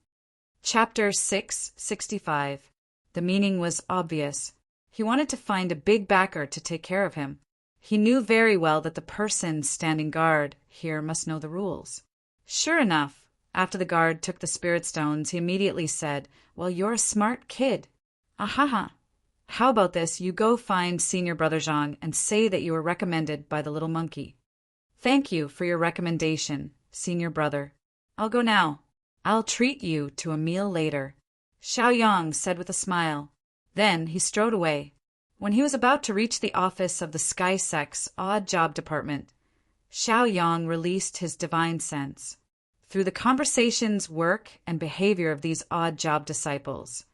Chapter 665. The meaning was obvious. He wanted to find a big backer to take care of him. He knew very well that the person standing guard here must know the rules. Sure enough, after the guard took the spirit stones, he immediately said, "Well, you're a smart kid. Ahaha. How about this? You go find Senior Brother Zhang and say that you were recommended by the little monkey." "Thank you for your recommendation, Senior Brother. I'll go now. I'll treat you to a meal later," Xiaoyang said with a smile. Then he strode away. When he was about to reach the office of the Sky Sect's Odd Job Department, Xiaoyang released his divine sense. Through the conversations, work, and behavior of these odd job disciples,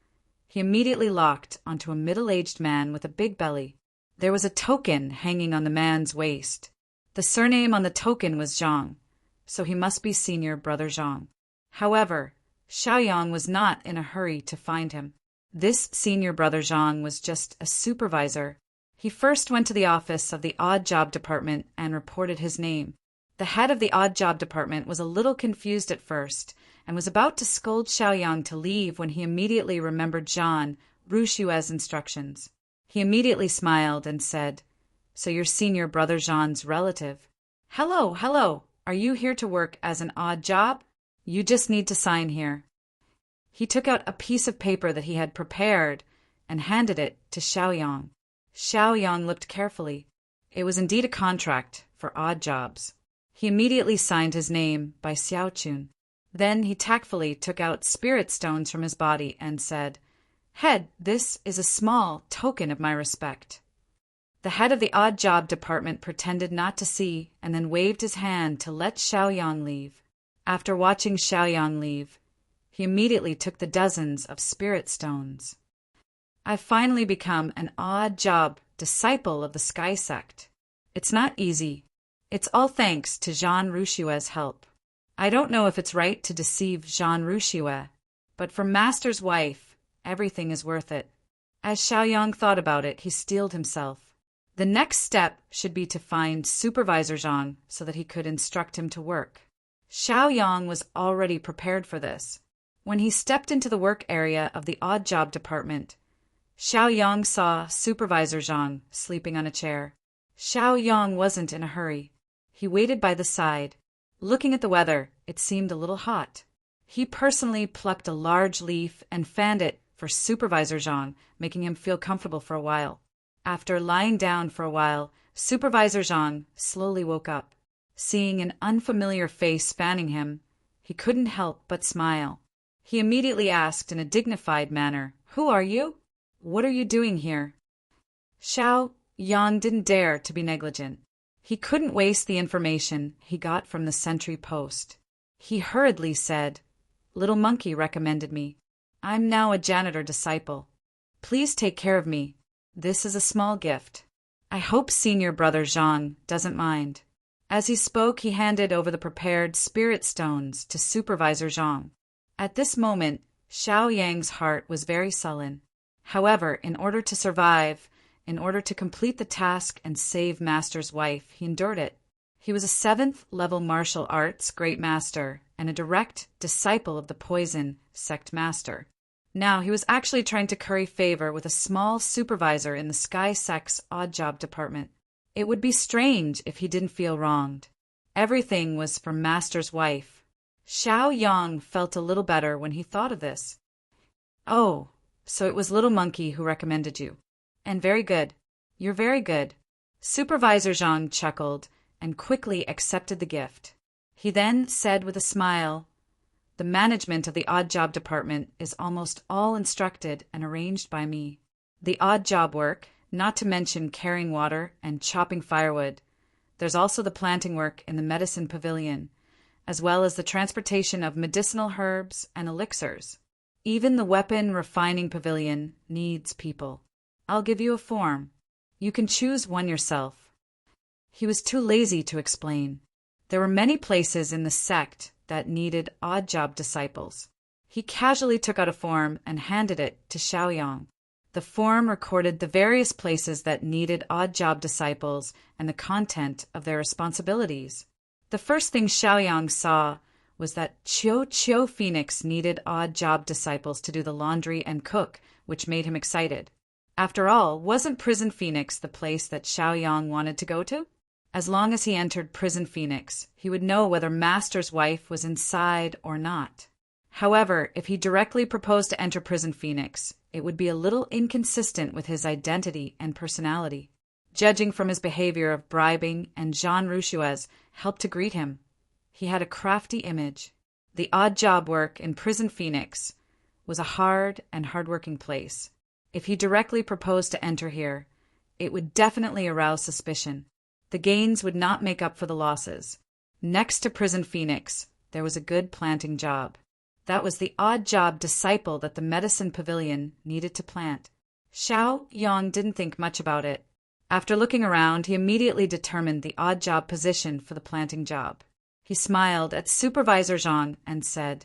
he immediately locked onto a middle-aged man with a big belly. There was a token hanging on the man's waist. The surname on the token was Zhang, so he must be Senior Brother Zhang. However, Xiaoyang was not in a hurry to find him. This Senior Brother Zhang was just a supervisor. He first went to the office of the Odd Job Department and reported his name. The head of the Odd Job Department was a little confused at first and was about to scold Xiaoyang to leave when he immediately remembered Zhan Rushue's instructions. He immediately smiled and said, "So you're Senior Brother Zhan's relative. Hello, hello. Are you here to work as an odd job? You just need to sign here." He took out a piece of paper that he had prepared and handed it to Xiaoyang. Xiaoyang looked carefully. It was indeed a contract for odd jobs. He immediately signed his name by Xiaochun. Then he tactfully took out spirit stones from his body and said, "Head, this is a small token of my respect." The head of the Odd Job Department pretended not to see and then waved his hand to let Xiaoyang leave. After watching Xiaoyang leave, he immediately took the dozens of spirit stones. "I've finally become an odd job disciple of the Sky Sect. It's not easy. It's all thanks to Zhan Rushue's help. I don't know if it's right to deceive Zhan Rushue, but for Master's wife, everything is worth it." As Xiaoyang thought about it, he steeled himself. The next step should be to find Supervisor Zhang so that he could instruct him to work. Xiaoyang was already prepared for this. When he stepped into the work area of the Odd Job Department, Xiaoyang saw Supervisor Zhang sleeping on a chair. Xiaoyang wasn't in a hurry. He waited by the side. Looking at the weather, it seemed a little hot. He personally plucked a large leaf and fanned it for Supervisor Zhang, making him feel comfortable for a while. After lying down for a while, Supervisor Zhang slowly woke up. Seeing an unfamiliar face fanning him, he couldn't help but smile. He immediately asked in a dignified manner, "Who are you? What are you doing here?" Xiaoyang didn't dare to be negligent. He couldn't waste the information he got from the sentry post. He hurriedly said, "Little Monkey recommended me. I'm now a janitor disciple. Please take care of me. This is a small gift. I hope Senior Brother Zhang doesn't mind." As he spoke, he handed over the prepared spirit stones to Supervisor Zhang. At this moment, Xiaoyang's heart was very sullen. However, in order to survive, in order to complete the task and save Master's wife, he endured it. He was a 7th level martial arts great master and a direct disciple of the Poison Sect Master. Now he was actually trying to curry favor with a small supervisor in the Sky Sect's Odd Job Department. It would be strange if he didn't feel wronged. Everything was for Master's wife. Xiaoyang felt a little better when he thought of this. "Oh, so it was Little Monkey who recommended you. And very good. You're very good." Supervisor Zhang chuckled and quickly accepted the gift. He then said with a smile, "The management of the Odd Job Department is almost all instructed and arranged by me. The odd job work, not to mention carrying water and chopping firewood. There's also the planting work in the medicine pavilion, as well as the transportation of medicinal herbs and elixirs. Even the weapon refining pavilion needs people. I'll give you a form. You can choose one yourself." He was too lazy to explain. There were many places in the sect that needed odd job disciples. He casually took out a form and handed it to Xiaoyang. The form recorded the various places that needed odd job disciples and the content of their responsibilities. The first thing Xiaoyang saw was that Chiu Phoenix needed odd job disciples to do the laundry and cook, which made him excited. After all, wasn't Prison Phoenix the place that Xiaoyang wanted to go to? As long as he entered Prison Phoenix, he would know whether Master's wife was inside or not. However, if he directly proposed to enter Prison Phoenix, it would be a little inconsistent with his identity and personality. Judging from his behavior of bribing, and Jean Rouchuez helped to greet him. He had a crafty image. The odd job work in Prison Phoenix was a hard and hardworking place. If he directly proposed to enter here, it would definitely arouse suspicion. The gains would not make up for the losses. Next to Prison Phoenix, there was a good planting job. That was the odd job disciple that the Medicine Pavilion needed to plant. Xiaoyang didn't think much about it. After looking around, he immediately determined the odd job position for the planting job. He smiled at Supervisor Zhang and said,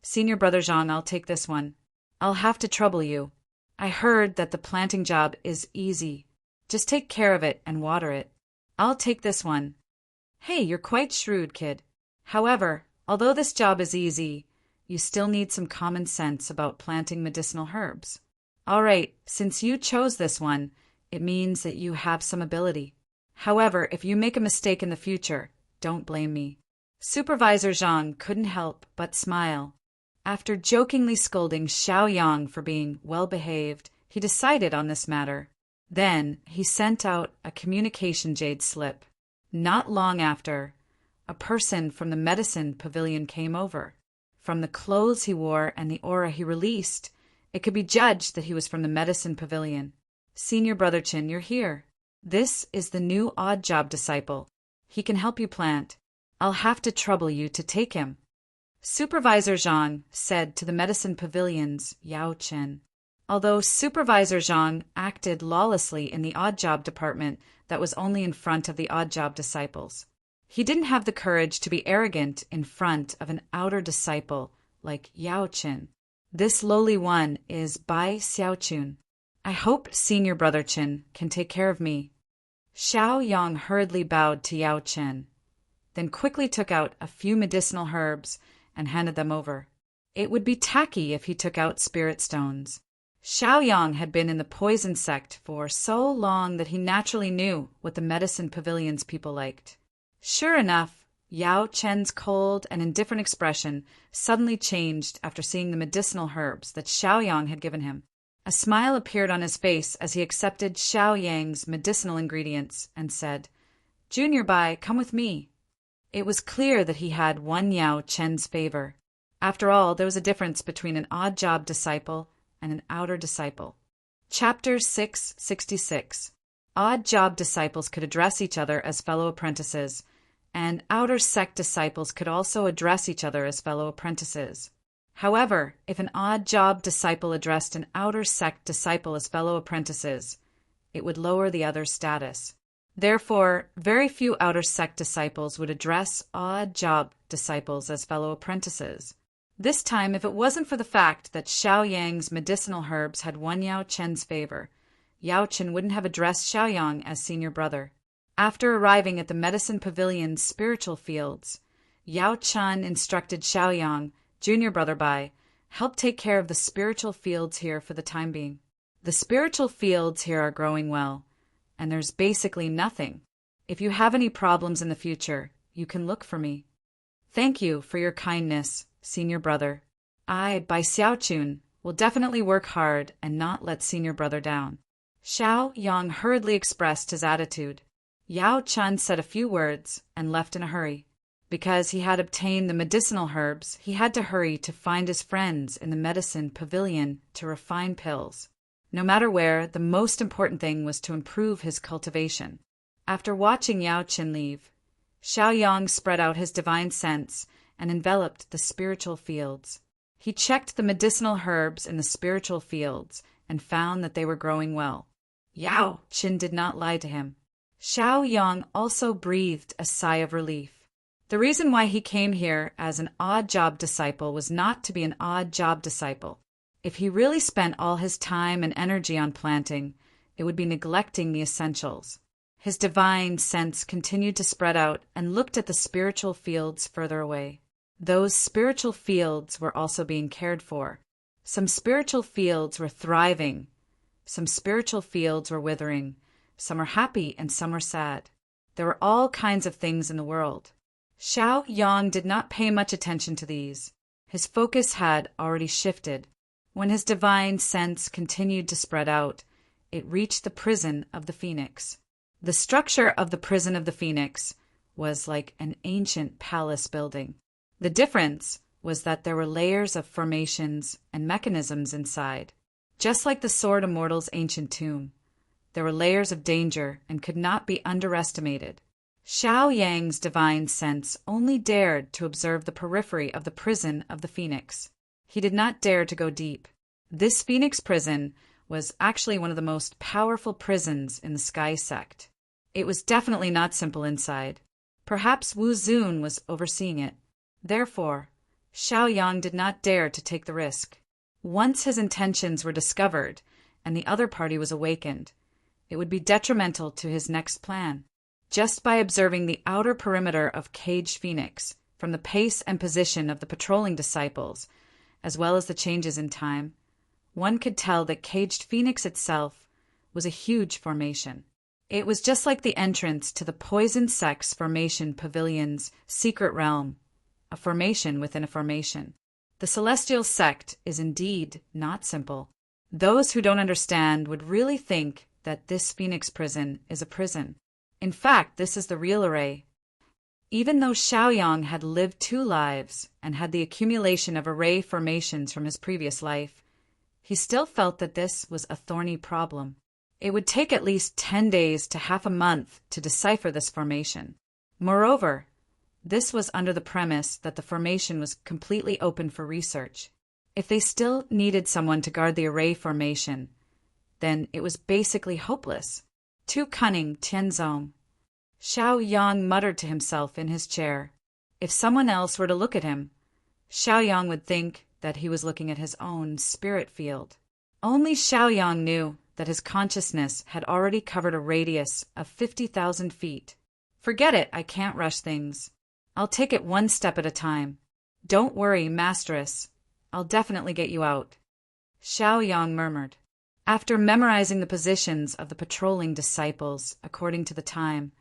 "Senior Brother Zhang, I'll take this one. I'll have to trouble you. I heard that the planting job is easy. Just take care of it and water it. I'll take this one." "Hey, you're quite shrewd, kid. However, although this job is easy, you still need some common sense about planting medicinal herbs. All right, since you chose this one, it means that you have some ability. However, if you make a mistake in the future, don't blame me." Supervisor Zhang couldn't help but smile. After jokingly scolding Xiaoyang for being well-behaved, he decided on this matter. Then he sent out a communication jade slip. Not long after, a person from the Medicine Pavilion came over. From the clothes he wore and the aura he released, it could be judged that he was from the Medicine Pavilion. "Senior Brother Chin, you're here. This is the new odd job disciple. He can help you plant. I'll have to trouble you to take him." Supervisor Zhang said to the Medicine Pavilion's Yao Chen. Although Supervisor Zhang acted lawlessly in the odd job department that was only in front of the odd job disciples, he didn't have the courage to be arrogant in front of an outer disciple like Yao Chen. This lowly one is Bai Xiaochun. I hope Senior Brother Chen can take care of me. Xiaoyang hurriedly bowed to Yao Chen, then quickly took out a few medicinal herbs and handed them over. It would be tacky if he took out spirit stones. Xiaoyang had been in the poison sect for so long that he naturally knew what the Medicine Pavilion's people liked. Sure enough, Yao Chen's cold and indifferent expression suddenly changed after seeing the medicinal herbs that Xiaoyang had given him. A smile appeared on his face as he accepted Xiaoyang's medicinal ingredients and said, "Junior Bai, come with me." It was clear that he had won Yao Chen's favor. After all, there was a difference between an odd job disciple and an outer disciple. Chapter 666. Odd job disciples could address each other as fellow apprentices, and outer sect disciples could also address each other as fellow apprentices. However, if an odd job disciple addressed an outer sect disciple as fellow apprentices, it would lower the other's status. Therefore, very few outer sect disciples would address odd job disciples as fellow apprentices. This time, if it wasn't for the fact that Xiaoyang's medicinal herbs had won Yao Chen's favor, Yao Chen wouldn't have addressed Xiaoyang as senior brother. After arriving at the Medicine Pavilion's spiritual fields, Yao Chen instructed Xiaoyang, "Junior Brother Bai, help take care of the spiritual fields here for the time being. The spiritual fields here are growing well, and there's basically nothing. If you have any problems in the future, you can look for me. Thank you for your kindness, senior brother. I, Bai Xiaochun, will definitely work hard and not let senior brother down." Xiaoyang hurriedly expressed his attitude. Yao Chen said a few words and left in a hurry. Because he had obtained the medicinal herbs, he had to hurry to find his friends in the Medicine Pavilion to refine pills. No matter where, the most important thing was to improve his cultivation. After watching Yao Chen leave, Xiaoyang spread out his divine sense and enveloped the spiritual fields. He checked the medicinal herbs in the spiritual fields and found that they were growing well. Yao Chen did not lie to him. Xiaoyang also breathed a sigh of relief. The reason why he came here as an odd job disciple was not to be an odd job disciple. If he really spent all his time and energy on planting, it would be neglecting the essentials. His divine sense continued to spread out and looked at the spiritual fields further away. Those spiritual fields were also being cared for. Some spiritual fields were thriving. Some spiritual fields were withering. Some were happy and some were sad. There were all kinds of things in the world. Xiao Yang did not pay much attention to these. His focus had already shifted. When his divine sense continued to spread out, it reached the prison of the phoenix. The structure of the prison of the phoenix was like an ancient palace building. The difference was that there were layers of formations and mechanisms inside. Just like the Sword Immortal's ancient tomb, there were layers of danger and could not be underestimated. Xiao Yang's divine sense only dared to observe the periphery of the prison of the phoenix. He did not dare to go deep. This phoenix prison was actually one of the most powerful prisons in the Sky Sect. It was definitely not simple inside. Perhaps Wu Zun was overseeing it. Therefore, Xiao Yang did not dare to take the risk. Once his intentions were discovered and the other party was awakened, it would be detrimental to his next plan. Just by observing the outer perimeter of Caged Phoenix, from the pace and position of the patrolling disciples, as well as the changes in time, one could tell that Caged Phoenix itself was a huge formation. It was just like the entrance to the Poison Sex Formation Pavilion's secret realm, a formation within a formation. The Celestial Sect is indeed not simple. Those who don't understand would really think that this Phoenix prison is a prison. In fact, this is the real array. Even though Xiaoyang had lived 2 lives and had the accumulation of array formations from his previous life, he still felt that this was a thorny problem. It would take at least 10 days to half a month to decipher this formation. Moreover, this was under the premise that the formation was completely open for research. If they still needed someone to guard the array formation, then it was basically hopeless. Too cunning, Tianzong. Xiao Yang muttered to himself in his chair. If someone else were to look at him, Xiao Yang would think that he was looking at his own spirit field. Only Xiao Yang knew that his consciousness had already covered a radius of 50,000 feet. Forget it, I can't rush things. I'll take it one step at a time. Don't worry, Masteress. I'll definitely get you out. Xiao Yang murmured. After memorizing the positions of the patrolling disciples according to the time,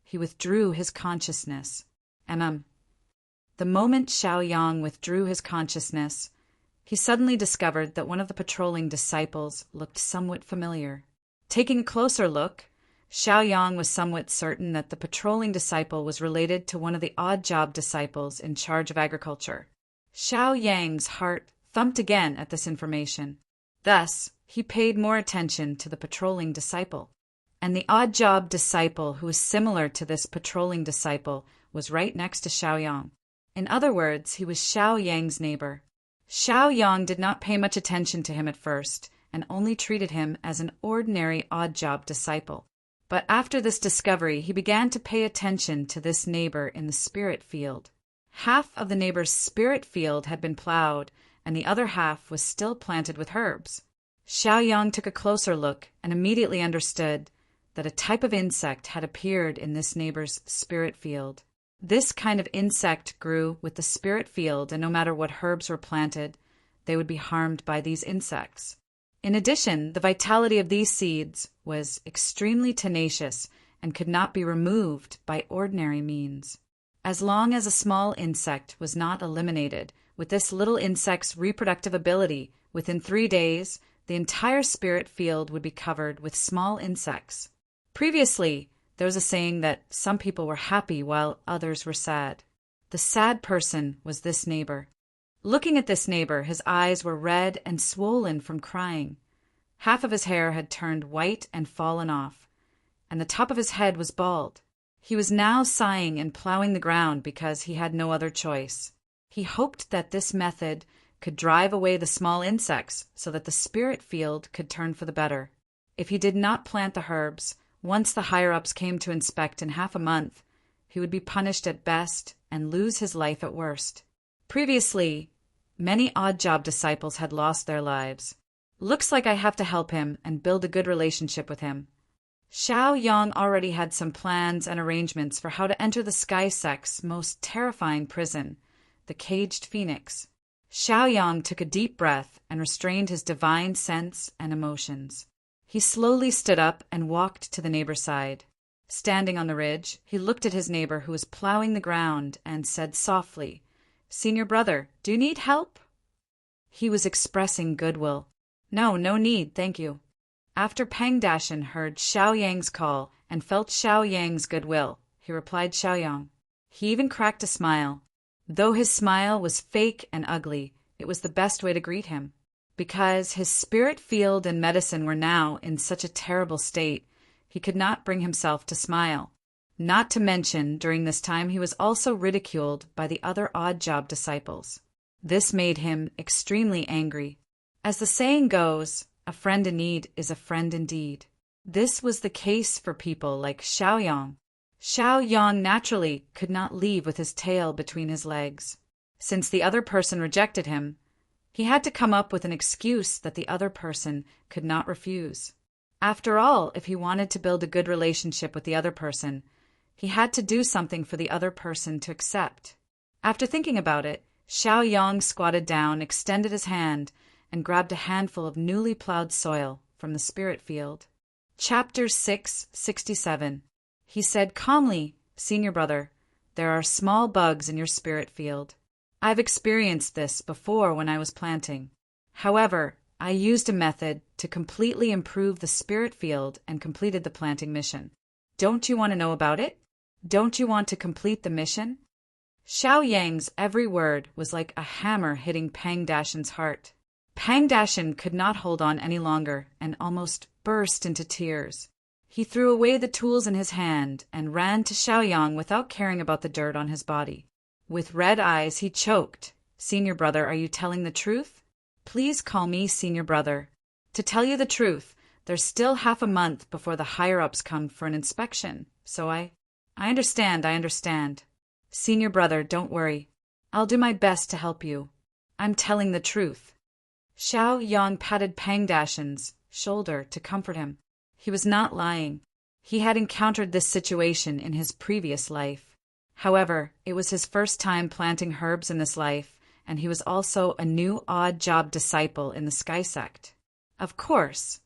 he withdrew his consciousness. The moment Xiao Yang withdrew his consciousness, he suddenly discovered that one of the patrolling disciples looked somewhat familiar. Taking a closer look, Xiao Yang was somewhat certain that the patrolling disciple was related to one of the odd job disciples in charge of agriculture. Xiao Yang's heart thumped again at this information. Thus, he paid more attention to the patrolling disciple. And the odd job disciple who was similar to this patrolling disciple was right next to Xiao Yang. In other words, he was Xiao Yang's neighbor. Xiao Yang did not pay much attention to him at first and only treated him as an ordinary odd job disciple. But after this discovery, he began to pay attention to this neighbor in the spirit field. Half of the neighbor's spirit field had been plowed, and the other half was still planted with herbs. Xiao Yang took a closer look and immediately understood that a type of insect had appeared in this neighbor's spirit field. This kind of insect grew with the spirit field, and no matter what herbs were planted, they would be harmed by these insects. In addition, the vitality of these seeds was extremely tenacious and could not be removed by ordinary means. As long as a small insect was not eliminated, with this little insect's reproductive ability, within 3 days, the entire spirit field would be covered with small insects. Previously, there was a saying that some people were happy while others were sad. The sad person was this neighbor. Looking at this neighbor, his eyes were red and swollen from crying. Half of his hair had turned white and fallen off, and the top of his head was bald. He was now sighing and plowing the ground because he had no other choice. He hoped that this method could drive away the small insects so that the spirit field could turn for the better. If he did not plant the herbs, once the higher-ups came to inspect in half a month, he would be punished at best and lose his life at worst. Previously, Many odd-job disciples had lost their lives. Looks like I have to help him and build a good relationship with him. Xiao Yang already had some plans and arrangements for how to enter the Sky Sect's most terrifying prison, the Caged Phoenix. Xiao Yang took a deep breath and restrained his divine sense and emotions. He slowly stood up and walked to the neighbor's side. Standing on the ridge, he looked at his neighbor who was plowing the ground and said softly, "Senior brother, do you need help?" He was expressing goodwill. "No need, thank you." After Peng Dashan heard Xiao Yang's call and felt Xiao Yang's goodwill, he replied Xiao Yang. He even cracked a smile. Though his smile was fake and ugly, it was the best way to greet him. Because his spirit field and medicine were now in such a terrible state, he could not bring himself to smile. Not to mention, during this time he was also ridiculed by the other odd-job disciples. This made him extremely angry. As the saying goes, a friend in need is a friend indeed. This was the case for people like Xiao Yang. Xiao Yang naturally could not leave with his tail between his legs. Since the other person rejected him, he had to come up with an excuse that the other person could not refuse. After all, if he wanted to build a good relationship with the other person, he had to do something for the other person to accept. After thinking about it, Xiao Yang squatted down, extended his hand, and grabbed a handful of newly plowed soil from the spirit field. Chapter 667. He said calmly, "Senior brother, there are small bugs in your spirit field. I've experienced this before when I was planting. However, I used a method to completely improve the spirit field and completed the planting mission. Don't you want to know about it? Don't you want to complete the mission?" Xiao Yang's every word was like a hammer hitting Peng Dashan's heart. Peng Dashan could not hold on any longer and almost burst into tears. He threw away the tools in his hand and ran to Xiao Yang without caring about the dirt on his body. With red eyes, he choked. "Senior brother, are you telling the truth? Please call me senior brother. To tell you the truth, there's still half a month before the higher-ups come for an inspection, so I understand. Senior brother, don't worry. I'll do my best to help you. I'm telling the truth." Xiao Yang patted Peng Dashan's shoulder to comfort him. He was not lying. He had encountered this situation in his previous life. However, it was his first time planting herbs in this life, and he was also a new odd-job disciple in the Sky Sect. Of course,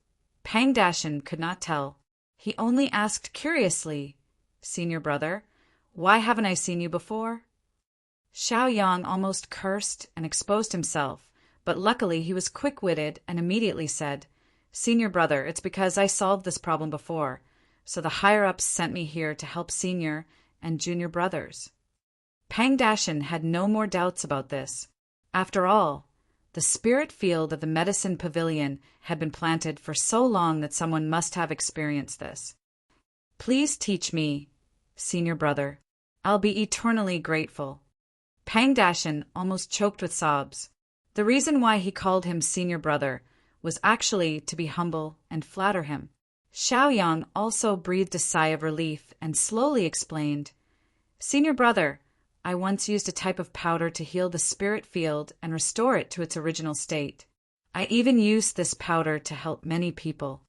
Peng Dashan could not tell. He only asked curiously, "Senior brother, why haven't I seen you before?" Xiao Yang almost cursed and exposed himself, but luckily he was quick-witted and immediately said, "Senior brother, it's because I solved this problem before, so the higher-ups sent me here to help senior and junior brothers." Peng Dashan had no more doubts about this. After all, the spirit field of the medicine pavilion had been planted for so long that someone must have experienced this. "Please teach me, senior brother. I'll be eternally grateful." Peng Dashan almost choked with sobs. The reason why he called him senior brother was actually to be humble and flatter him. Xiao Yang also breathed a sigh of relief and slowly explained, "Senior brother, I once used a type of powder to heal the spirit field and restore it to its original state. I even used this powder to help many people."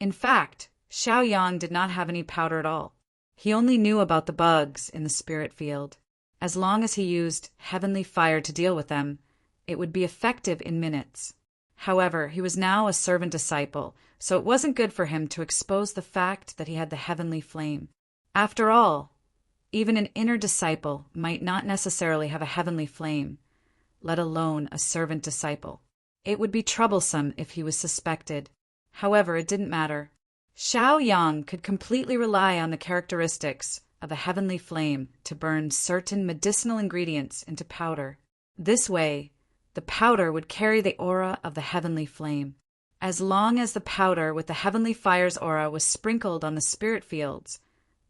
In fact, Xiao Yang did not have any powder at all. He only knew about the bugs in the spirit field. As long as he used heavenly fire to deal with them, it would be effective in minutes. However, he was now a servant disciple, so it wasn't good for him to expose the fact that he had the heavenly flame. After all, even an inner disciple might not necessarily have a heavenly flame, let alone a servant disciple. It would be troublesome if he was suspected. However, it didn't matter. Xiao Yang could completely rely on the characteristics of a heavenly flame to burn certain medicinal ingredients into powder. This way, the powder would carry the aura of the heavenly flame. As long as the powder with the heavenly fire's aura was sprinkled on the spirit fields,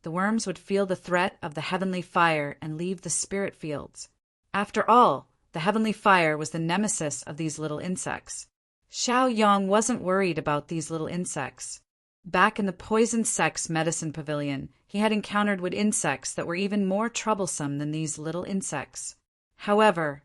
the worms would feel the threat of the heavenly fire and leave the spirit fields. After all, the heavenly fire was the nemesis of these little insects. Xiao Yang wasn't worried about these little insects. Back in the poison sect's medicine pavilion, he had encountered wood insects that were even more troublesome than these little insects. However,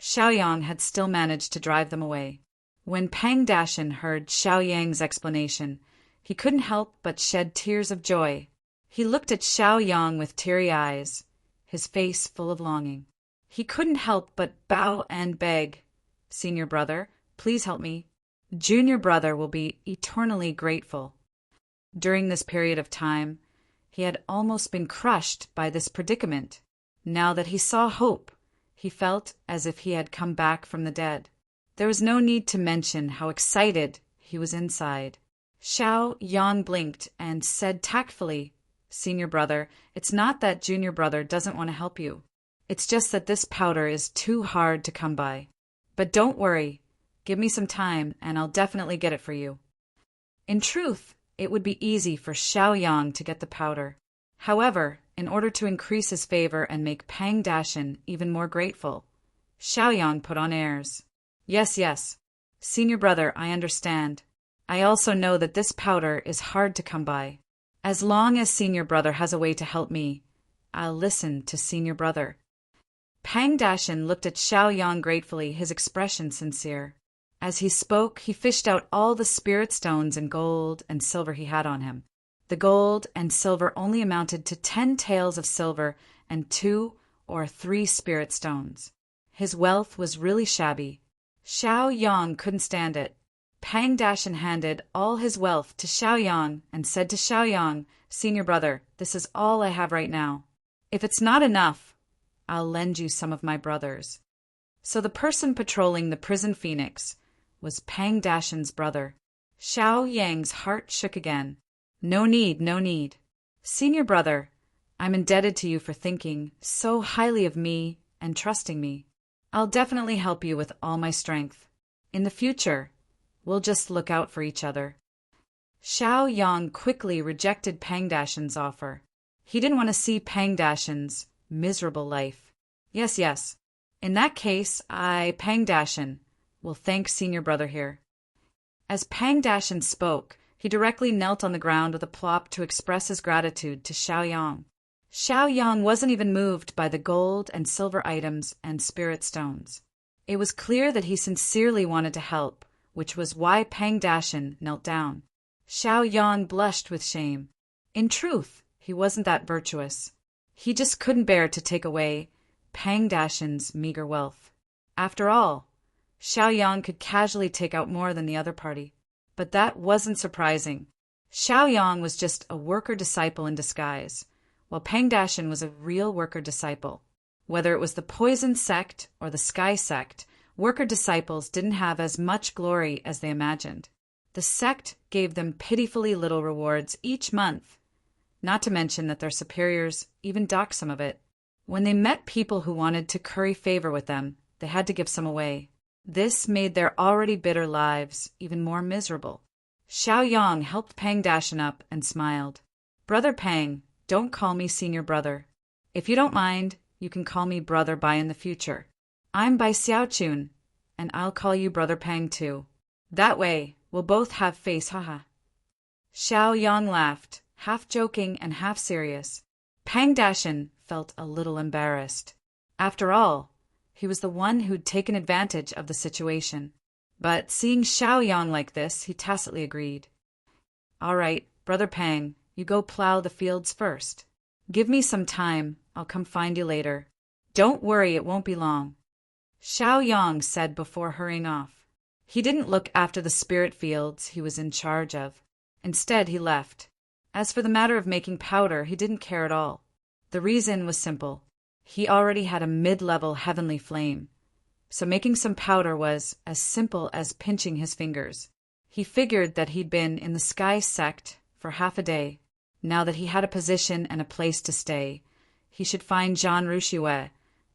Xiaoyang had still managed to drive them away. When Pang Dashan heard Xiaoyang's explanation, he couldn't help but shed tears of joy. He looked at Xiaoyang with teary eyes, his face full of longing. He couldn't help but bow and beg, "Senior brother, please help me. Junior brother will be eternally grateful." During this period of time, he had almost been crushed by this predicament. Now that he saw hope, he felt as if he had come back from the dead. There was no need to mention how excited he was inside. Xiaoyang blinked and said tactfully, "Senior brother, it's not that junior brother doesn't want to help you. It's just that this powder is too hard to come by. But don't worry, give me some time and I'll definitely get it for you." In truth, it would be easy for Xiaoyang to get the powder. However, in order to increase his favor and make Pang Dashan even more grateful, Xiaoyang put on airs. "Yes, yes. Senior brother, I understand. I also know that this powder is hard to come by. As long as senior brother has a way to help me, I'll listen to senior brother." Pang Dashan looked at Xiaoyang gratefully, his expression sincere. As he spoke, he fished out all the spirit stones and gold and silver he had on him. The gold and silver only amounted to 10 taels of silver and 2 or 3 spirit stones. His wealth was really shabby. Xiaoyang couldn't stand it. Pang Dashan handed all his wealth to Xiaoyang and said to Xiaoyang, "Senior brother, this is all I have right now. If it's not enough, I'll lend you some of my brothers." So the person patrolling the prison phoenix was Pang Dashan's brother. Xiaoyang's heart shook again. No need, no need. "Senior brother, I'm indebted to you for thinking so highly of me and trusting me. I'll definitely help you with all my strength. In the future, we'll just look out for each other." Xiaoyang quickly rejected Pang Dashan's offer. He didn't want to see Pang Dashan's miserable life. "Yes, yes. In that case, Pang Dashan, will thank senior brother here." As Pang Dashan spoke, he directly knelt on the ground with a plop to express his gratitude to Xiaoyang. Xiaoyang wasn't even moved by the gold and silver items and spirit stones. It was clear that he sincerely wanted to help, which was why Pang Dashan knelt down. Xiaoyang blushed with shame. In truth, he wasn't that virtuous. He just couldn't bear to take away Pang Dashan's meager wealth. After all, Xiaoyang could casually take out more than the other party. But that wasn't surprising. Xiaoyang was just a worker-disciple in disguise, while Pang Dashan was a real worker-disciple. Whether it was the poison sect or the sky sect, worker-disciples didn't have as much glory as they imagined. The sect gave them pitifully little rewards each month, not to mention that their superiors even docked some of it. When they met people who wanted to curry favor with them, they had to give some away. This made their already bitter lives even more miserable. Xiaoyang helped Pang Dashan up and smiled. "Brother Pang, don't call me senior brother. If you don't mind, you can call me brother Bai in the future. I'm Bai Xiaochun, and I'll call you brother Pang too. That way, we'll both have face, haha." Xiaoyang laughed, half joking and half serious. Pang Dashan felt a little embarrassed. After all, he was the one who'd taken advantage of the situation. But seeing Xiaoyang like this, he tacitly agreed. "All right, brother Pang, you go plow the fields first. Give me some time, I'll come find you later. Don't worry, it won't be long," Xiaoyang said before hurrying off. He didn't look after the spirit fields he was in charge of. Instead, he left. As for the matter of making powder, he didn't care at all. The reason was simple. He already had a mid-level heavenly flame, so making some powder was as simple as pinching his fingers. He figured that he'd been in the sky sect for half a day. Now that he had a position and a place to stay, he should find Zhan Ruxue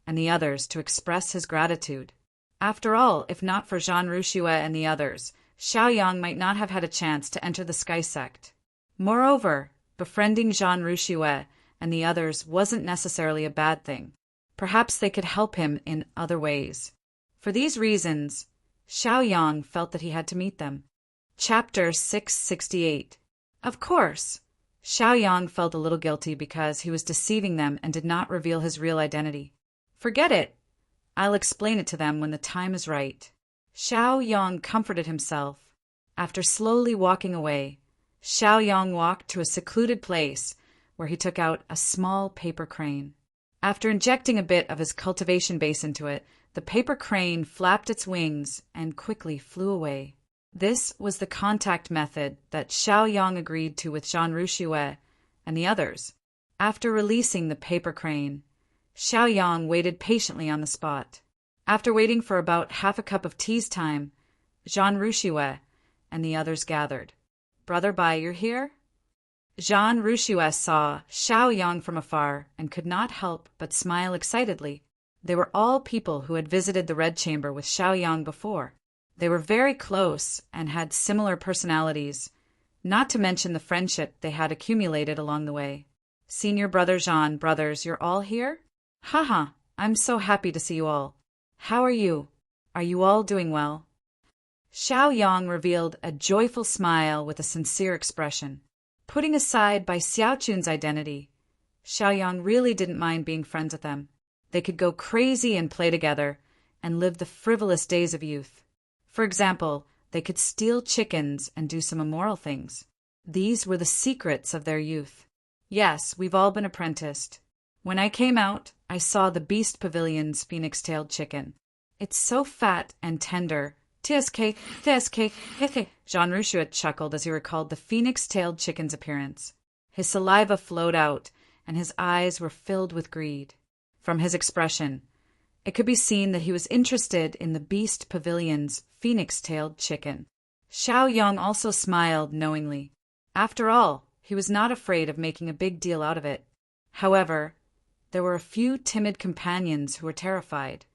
and the others to express his gratitude. After all, if not for Zhan Ruxue and the others, Xiaoyang might not have had a chance to enter the sky sect. Moreover, befriending Zhan Ruxue and the others wasn't necessarily a bad thing. Perhaps they could help him in other ways. For these reasons, Xiaoyang felt that he had to meet them. Chapter 668. Of course, Xiaoyang felt a little guilty because he was deceiving them and did not reveal his real identity. "Forget it. I'll explain it to them when the time is right. Xiao Yang comforted himself. After slowly walking away, Xiao Yang walked to a secluded place where he took out a small paper crane. After injecting a bit of his cultivation base into it, the paper crane flapped its wings and quickly flew away. This was the contact method that Xiao Yang agreed to with Zhan Ruxue and the others. After releasing the paper crane, Xiao Yang waited patiently on the spot. After waiting for about half a cup of tea's time, Zhan Ruxue and the others gathered. "Brother Bai, you're here?" Zhan Ruxue saw Xiao Yang from afar and could not help but smile excitedly. They were all people who had visited the Red Chamber with Xiao Yang before. They were very close and had similar personalities, not to mention the friendship they had accumulated along the way. "Senior brother Zhan, brothers, you're all here? Haha, I'm so happy to see you all. How are you? Are you all doing well?" Xiao Yang revealed a joyful smile with a sincere expression. Putting aside Bai Xiaochun's identity, Xiao Yang really didn't mind being friends with them. They could go crazy and play together and live the frivolous days of youth. For example, they could steal chickens and do some immoral things. These were the secrets of their youth. Yes, we've all been apprenticed. When I came out, I saw the Beast Pavilion's phoenix-tailed chicken. It's so fat and tender. TSK, TSK, hehe. Zhan Ruxue chuckled as he recalled the phoenix-tailed chicken's appearance. His saliva flowed out, and his eyes were filled with greed. From his expression, it could be seen that he was interested in the Beast Pavilion's phoenix-tailed chicken. Xiao Yang also smiled knowingly. After all, he was not afraid of making a big deal out of it. However, there were a few timid companions who were terrified.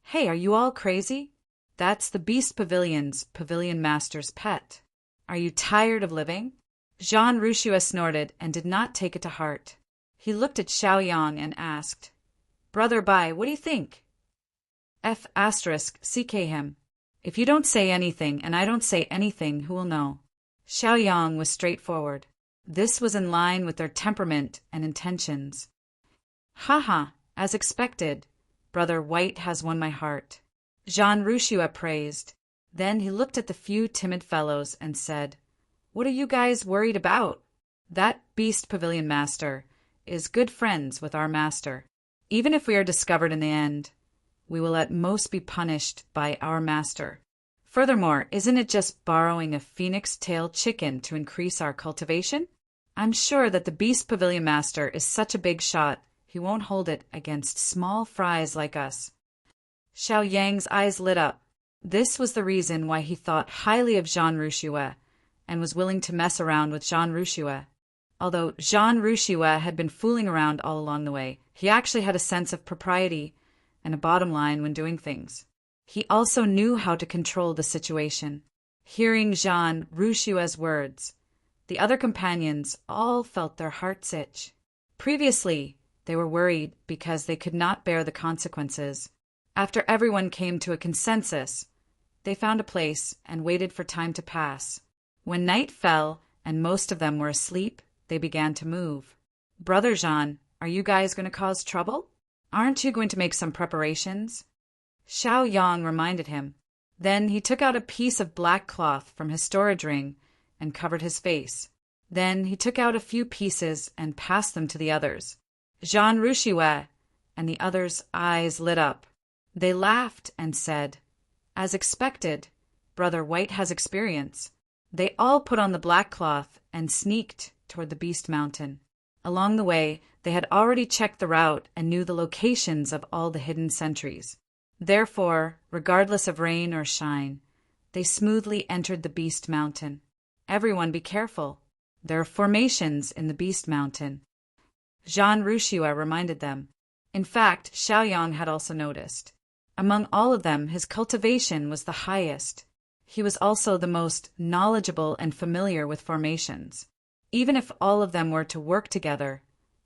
"Hey, are you all crazy? That's the Beast Pavilion's pavilion master's pet. Are you tired of living?" Zhan Ruxue snorted and did not take it to heart. He looked at Xiao Yang and asked, "Brother Bai, what do you think?" CK him. If you don't say anything and I don't say anything, who will know? Xiao Yang was straightforward. This was in line with their temperament and intentions. "Haha, as expected. Brother White has won my heart," Zhan Ruxue praised. Then he looked at the few timid fellows and said, "What are you guys worried about? That Beast Pavilion Master is good friends with our master. Even if we are discovered in the end, we will at most be punished by our master. Furthermore, isn't it just borrowing a phoenix-tailed chicken to increase our cultivation? I'm sure that the Beast Pavilion Master is such a big shot, he won't hold it against small fries like us." Xiao Yang's eyes lit up. This was the reason why he thought highly of Zhan Ruxue and was willing to mess around with Zhan Ruxue. Although Zhan Ruxue had been fooling around all along the way, he actually had a sense of propriety and a bottom line when doing things. He also knew how to control the situation. Hearing Zhan Ruxue's words, the other companions all felt their hearts itch. Previously, they were worried because they could not bear the consequences. After everyone came to a consensus, they found a place and waited for time to pass. When night fell and most of them were asleep, they began to move. "Brother Zhan, are you guys going to cause trouble? Aren't you going to make some preparations?" Xiao Yang reminded him. Then he took out a piece of black cloth from his storage ring and covered his face. Then he took out a few pieces and passed them to the others. Zhan Ruxue and the others' eyes lit up. They laughed and said, "As expected, Brother White has experience." They all put on the black cloth and sneaked toward the Beast Mountain. Along the way, they had already checked the route and knew the locations of all the hidden sentries. Therefore, regardless of rain or shine, they smoothly entered the Beast Mountain. "Everyone be careful. There are formations in the Beast Mountain," Zhan Ruxue reminded them. In fact, Xiao Yang had also noticed. Among all of them, his cultivation was the highest. He was also the most knowledgeable and familiar with formations. Even if all of them were to work together,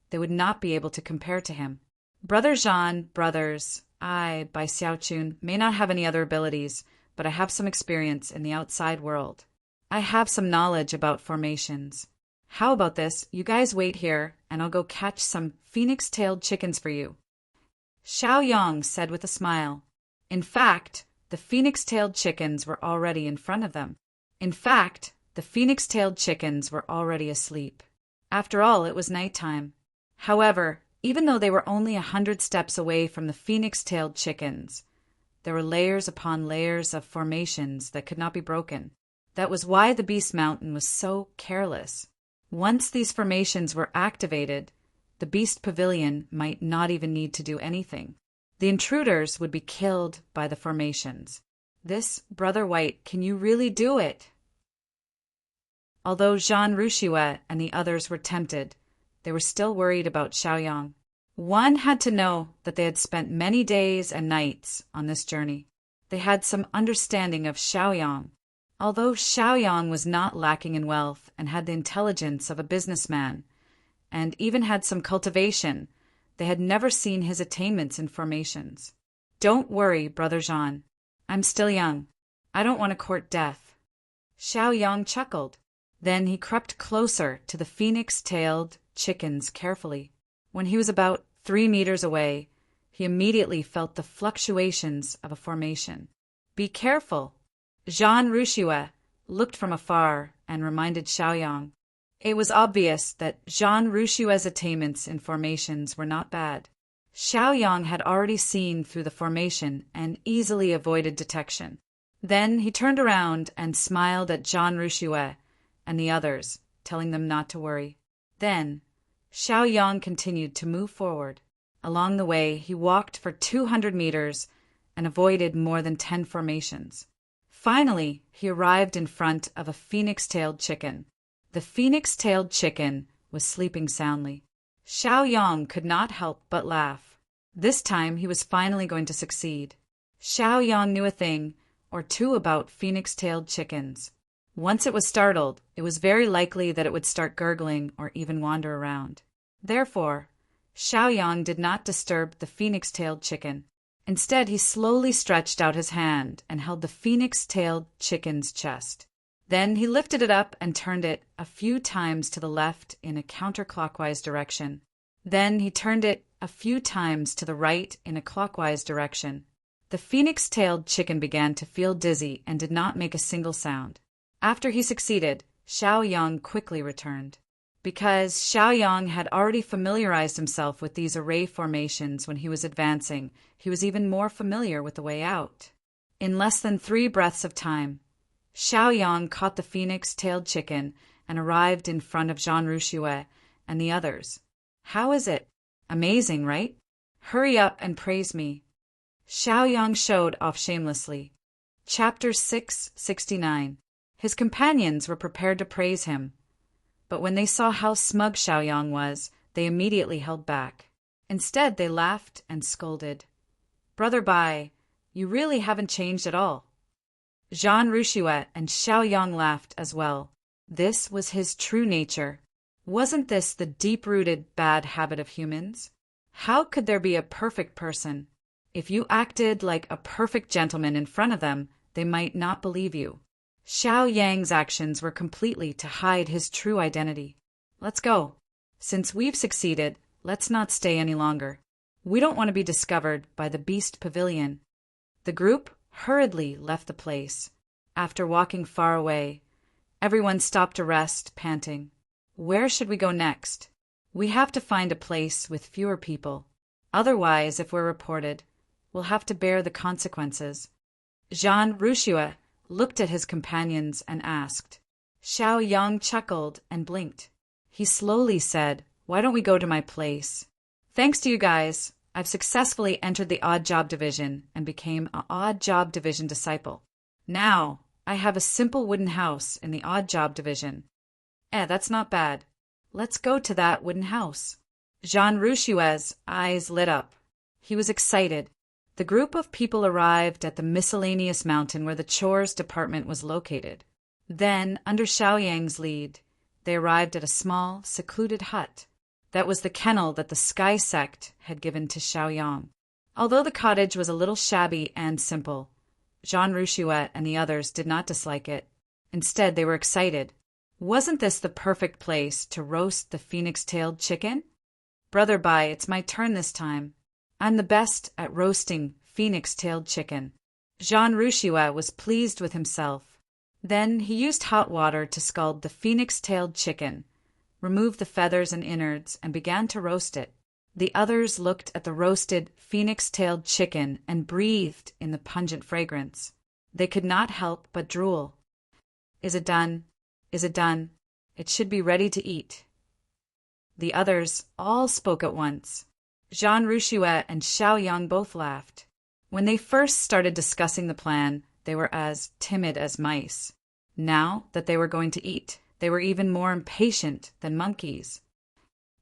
they would not be able to compare to him. "Brother Zhan, brothers, I, Bai Xiaochun, may not have any other abilities, but I have some experience in the outside world. I have some knowledge about formations. How about this? You guys wait here, and I'll go catch some phoenix-tailed chickens for you." Xiaoyang said with a smile. In fact, the phoenix-tailed chickens were already in front of them. In fact, the phoenix-tailed chickens were already asleep. After all, it was nighttime. However, even though they were only 100 steps away from the phoenix-tailed chickens, there were layers upon layers of formations that could not be broken. That was why the Beast Mountain was so careless. Once these formations were activated, the Beast Pavilion might not even need to do anything. The intruders would be killed by the formations. This, Brother White, can you really do it? Although Jean Rouchouet and the others were tempted, they were still worried about Xiaoyang. One had to know that they had spent many days and nights on this journey. They had some understanding of Xiaoyang. Although Xiaoyang was not lacking in wealth and had the intelligence of a businessman, and even had some cultivation, they had never seen his attainments in formations. Don't worry, Brother Jean. I'm still young. I don't want to court death. Xiaoyang chuckled. Then he crept closer to the phoenix-tailed chickens carefully. When he was about 3 meters away, he immediately felt the fluctuations of a formation. Be careful. Jean Rouchouet looked from afar and reminded Xiaoyang. It was obvious that Jean Rouchouet's attainments in formations were not bad. Xiaoyang had already seen through the formation and easily avoided detection. Then he turned around and smiled at Jean Rouchouet and the others, telling them not to worry. Then Xiaoyang continued to move forward. Along the way, he walked for 200 meters and avoided more than 10 formations. Finally, he arrived in front of a phoenix-tailed chicken. The phoenix-tailed chicken was sleeping soundly. Xiaoyang could not help but laugh. This time he was finally going to succeed. Xiaoyang knew a thing or two about phoenix-tailed chickens. Once it was startled, it was very likely that it would start gurgling or even wander around. Therefore, Xiaoyang did not disturb the phoenix-tailed chicken. Instead, he slowly stretched out his hand and held the phoenix-tailed chicken's chest. Then he lifted it up and turned it a few times to the left in a counterclockwise direction. Then he turned it a few times to the right in a clockwise direction. The phoenix-tailed chicken began to feel dizzy and did not make a single sound. After he succeeded, Xiaoyang quickly returned. Because Xiaoyang had already familiarized himself with these array formations when he was advancing, he was even more familiar with the way out. In less than 3 breaths of time, Xiaoyang caught the phoenix-tailed chicken and arrived in front of Jean Rouchouet and the others. How is it? Amazing, right? Hurry up and praise me. Xiaoyang showed off shamelessly. Chapter 669. His companions were prepared to praise him, but when they saw how smug Xiaoyang was, they immediately held back. Instead, they laughed and scolded. Brother Bai, you really haven't changed at all. Jean Rouchouet and Xiaoyang laughed as well. This was his true nature. Wasn't this the deep-rooted bad habit of humans? How could there be a perfect person? If you acted like a perfect gentleman in front of them, they might not believe you. Xiaoyang's actions were completely to hide his true identity. Let's go. Since we've succeeded, let's not stay any longer. We don't want to be discovered by the Beast Pavilion. The group hurriedly left the place. After walking far away, everyone stopped to rest, panting. Where should we go next? We have to find a place with fewer people. Otherwise, if we're reported, we'll have to bear the consequences. Jean Rouchouet looked at his companions and asked. Xiaoyang chuckled and blinked. He slowly said, Why don't we go to my place? Thanks to you guys, I've successfully entered the Odd Job Division and became an Odd Job Division disciple. Now, I have a simple wooden house in the Odd Job Division. That's not bad. Let's go to that wooden house. Jean Rouchouet's eyes lit up. He was excited. The group of people arrived at the miscellaneous mountain where the chores department was located. Then, under Xiaoyang's lead, they arrived at a small, secluded hut. That was the kennel that the Sky Sect had given to Xiaoyang. Although the cottage was a little shabby and simple, Jean Rouchouet and the others did not dislike it. Instead, they were excited. Wasn't this the perfect place to roast the phoenix-tailed chicken? Brother Bai, it's my turn this time. I'm the best at roasting phoenix-tailed chicken. Jean Rouchua was pleased with himself. Then he used hot water to scald the phoenix-tailed chicken, removed the feathers and innards, and began to roast it. The others looked at the roasted phoenix-tailed chicken and breathed in the pungent fragrance. They could not help but drool. Is it done? Is it done? It should be ready to eat. The others all spoke at once. Jean Rouchua and Xiaoyang both laughed. When they first started discussing the plan, they were as timid as mice. Now that they were going to eat, they were even more impatient than monkeys.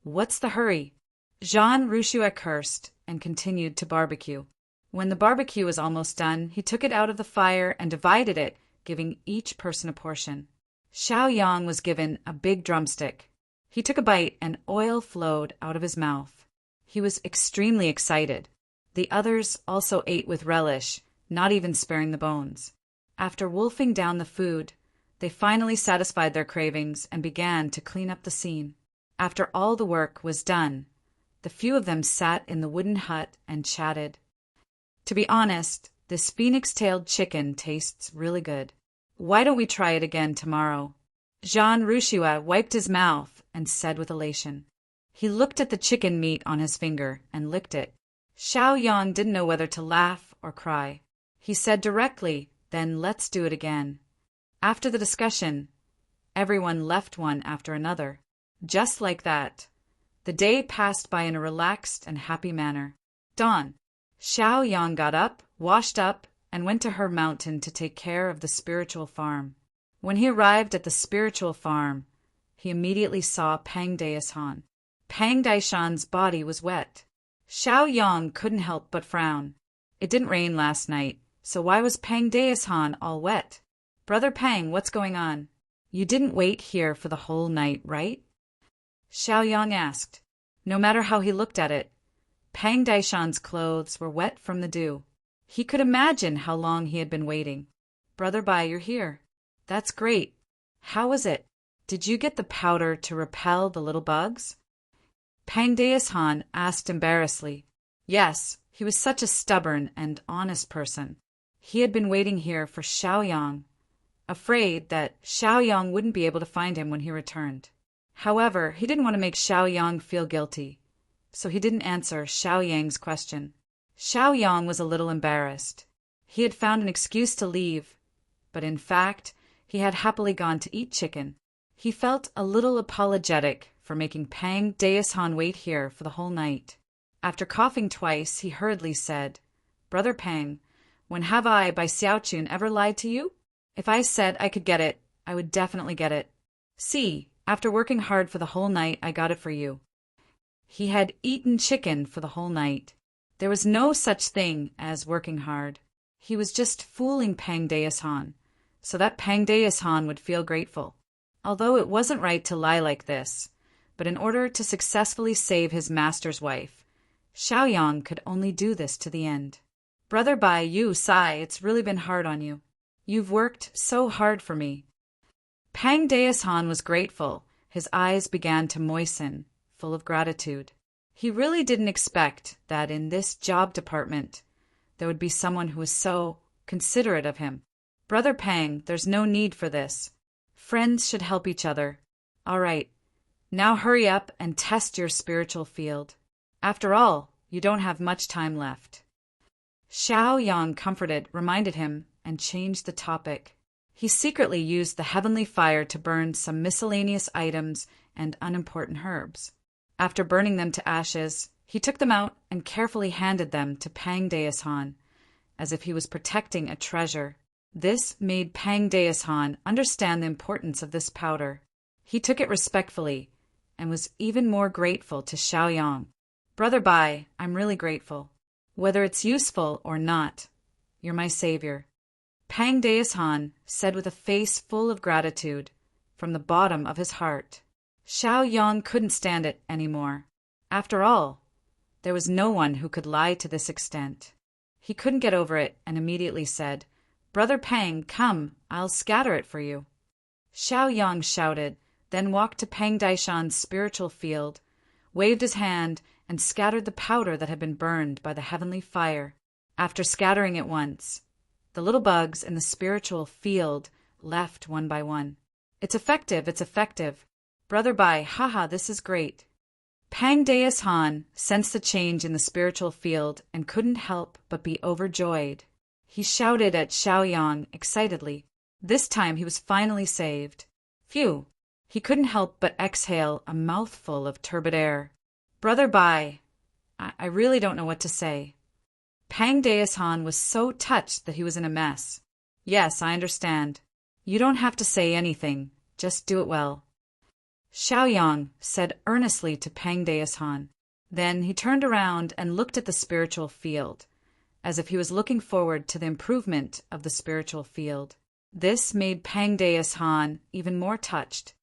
What's the hurry? Jean Rouchua cursed and continued to barbecue. When the barbecue was almost done, he took it out of the fire and divided it, giving each person a portion. Xiaoyang was given a big drumstick. He took a bite and oil flowed out of his mouth. He was extremely excited. The others also ate with relish, not even sparing the bones. After wolfing down the food, they finally satisfied their cravings and began to clean up the scene. After all the work was done, the few of them sat in the wooden hut and chatted. To be honest, this phoenix-tailed chicken tastes really good. Why don't we try it again tomorrow? Jean Rouchua wiped his mouth and said with elation. He looked at the chicken meat on his finger and licked it. Xiaoyang didn't know whether to laugh or cry. He said directly, then let's do it again. After the discussion, everyone left one after another. Just like that, the day passed by in a relaxed and happy manner. Dawn. Xiaoyang got up, washed up, and went to her mountain to take care of the spiritual farm. When he arrived at the spiritual farm, he immediately saw Pang Daishan. Pang Daishan's body was wet. Xiaoyang couldn't help but frown. It didn't rain last night, so why was Pang Daishan all wet? Brother Pang, what's going on? You didn't wait here for the whole night, right? Xiaoyang asked. No matter how he looked at it, Pang Daishan's clothes were wet from the dew. He could imagine how long he had been waiting. Brother Bai, you're here. That's great. How was it? Did you get the powder to repel the little bugs? Pang Daishan asked embarrassedly. Yes, he was such a stubborn and honest person. He had been waiting here for Xiaoyang, afraid that Xiaoyang wouldn't be able to find him when he returned. However, he didn't want to make Xiaoyang feel guilty, so he didn't answer Xiaoyang's question. Xiaoyang was a little embarrassed. He had found an excuse to leave, but in fact, he had happily gone to eat chicken. He felt a little apologetic for making Pang Daishan wait here for the whole night. After coughing twice, he hurriedly said, Brother Pang, when have I, by Xiaochun, ever lied to you? If I said I could get it, I would definitely get it. See, after working hard for the whole night, I got it for you. He had eaten chicken for the whole night. There was no such thing as working hard. He was just fooling Pang Daishan, so that Pang Daishan would feel grateful. Although it wasn't right to lie like this, but in order to successfully save his master's wife, Xiaoyang could only do this to the end. Brother Bai, you sigh, it's really been hard on you. You've worked so hard for me. Pang Daishan was grateful. His eyes began to moisten, full of gratitude. He really didn't expect that in this job department there would be someone who was so considerate of him. Brother Pang, there's no need for this. Friends should help each other. All right, now hurry up and test your spiritual field. After all, you don't have much time left. Xiaoyang, comforted, reminded him and changed the topic. He secretly used the heavenly fire to burn some miscellaneous items and unimportant herbs. After burning them to ashes, he took them out and carefully handed them to Pang Daishan, as if he was protecting a treasure. This made Pang Daishan understand the importance of this powder. He took it respectfully and was even more grateful to Xiaoyang. Brother Bai, I'm really grateful. Whether it's useful or not, you're my savior. Pang Daishan said with a face full of gratitude from the bottom of his heart. Xiaoyang couldn't stand it anymore. After all, there was no one who could lie to this extent. He couldn't get over it and immediately said, Brother Pang, come, I'll scatter it for you. Xiaoyang shouted, then walked to Pang Daishan's spiritual field, waved his hand, and scattered the powder that had been burned by the heavenly fire. After scattering it once, the little bugs in the spiritual field left one by one. It's effective, it's effective. Brother Bai, haha, this is great. Pang Deus Han sensed the change in the spiritual field and couldn't help but be overjoyed. He shouted at Xiaoyang excitedly. This time he was finally saved. Phew! He couldn't help but exhale a mouthful of turbid air. Brother Bai, I really don't know what to say. Pang Deus Han was so touched that he was in a mess. Yes, I understand. You don't have to say anything. Just do it well. Xiaoyang said earnestly to Pang Deus Han. Then he turned around and looked at the spiritual field, as if he was looking forward to the improvement of the spiritual field. This made Pang Deus Han even more touched.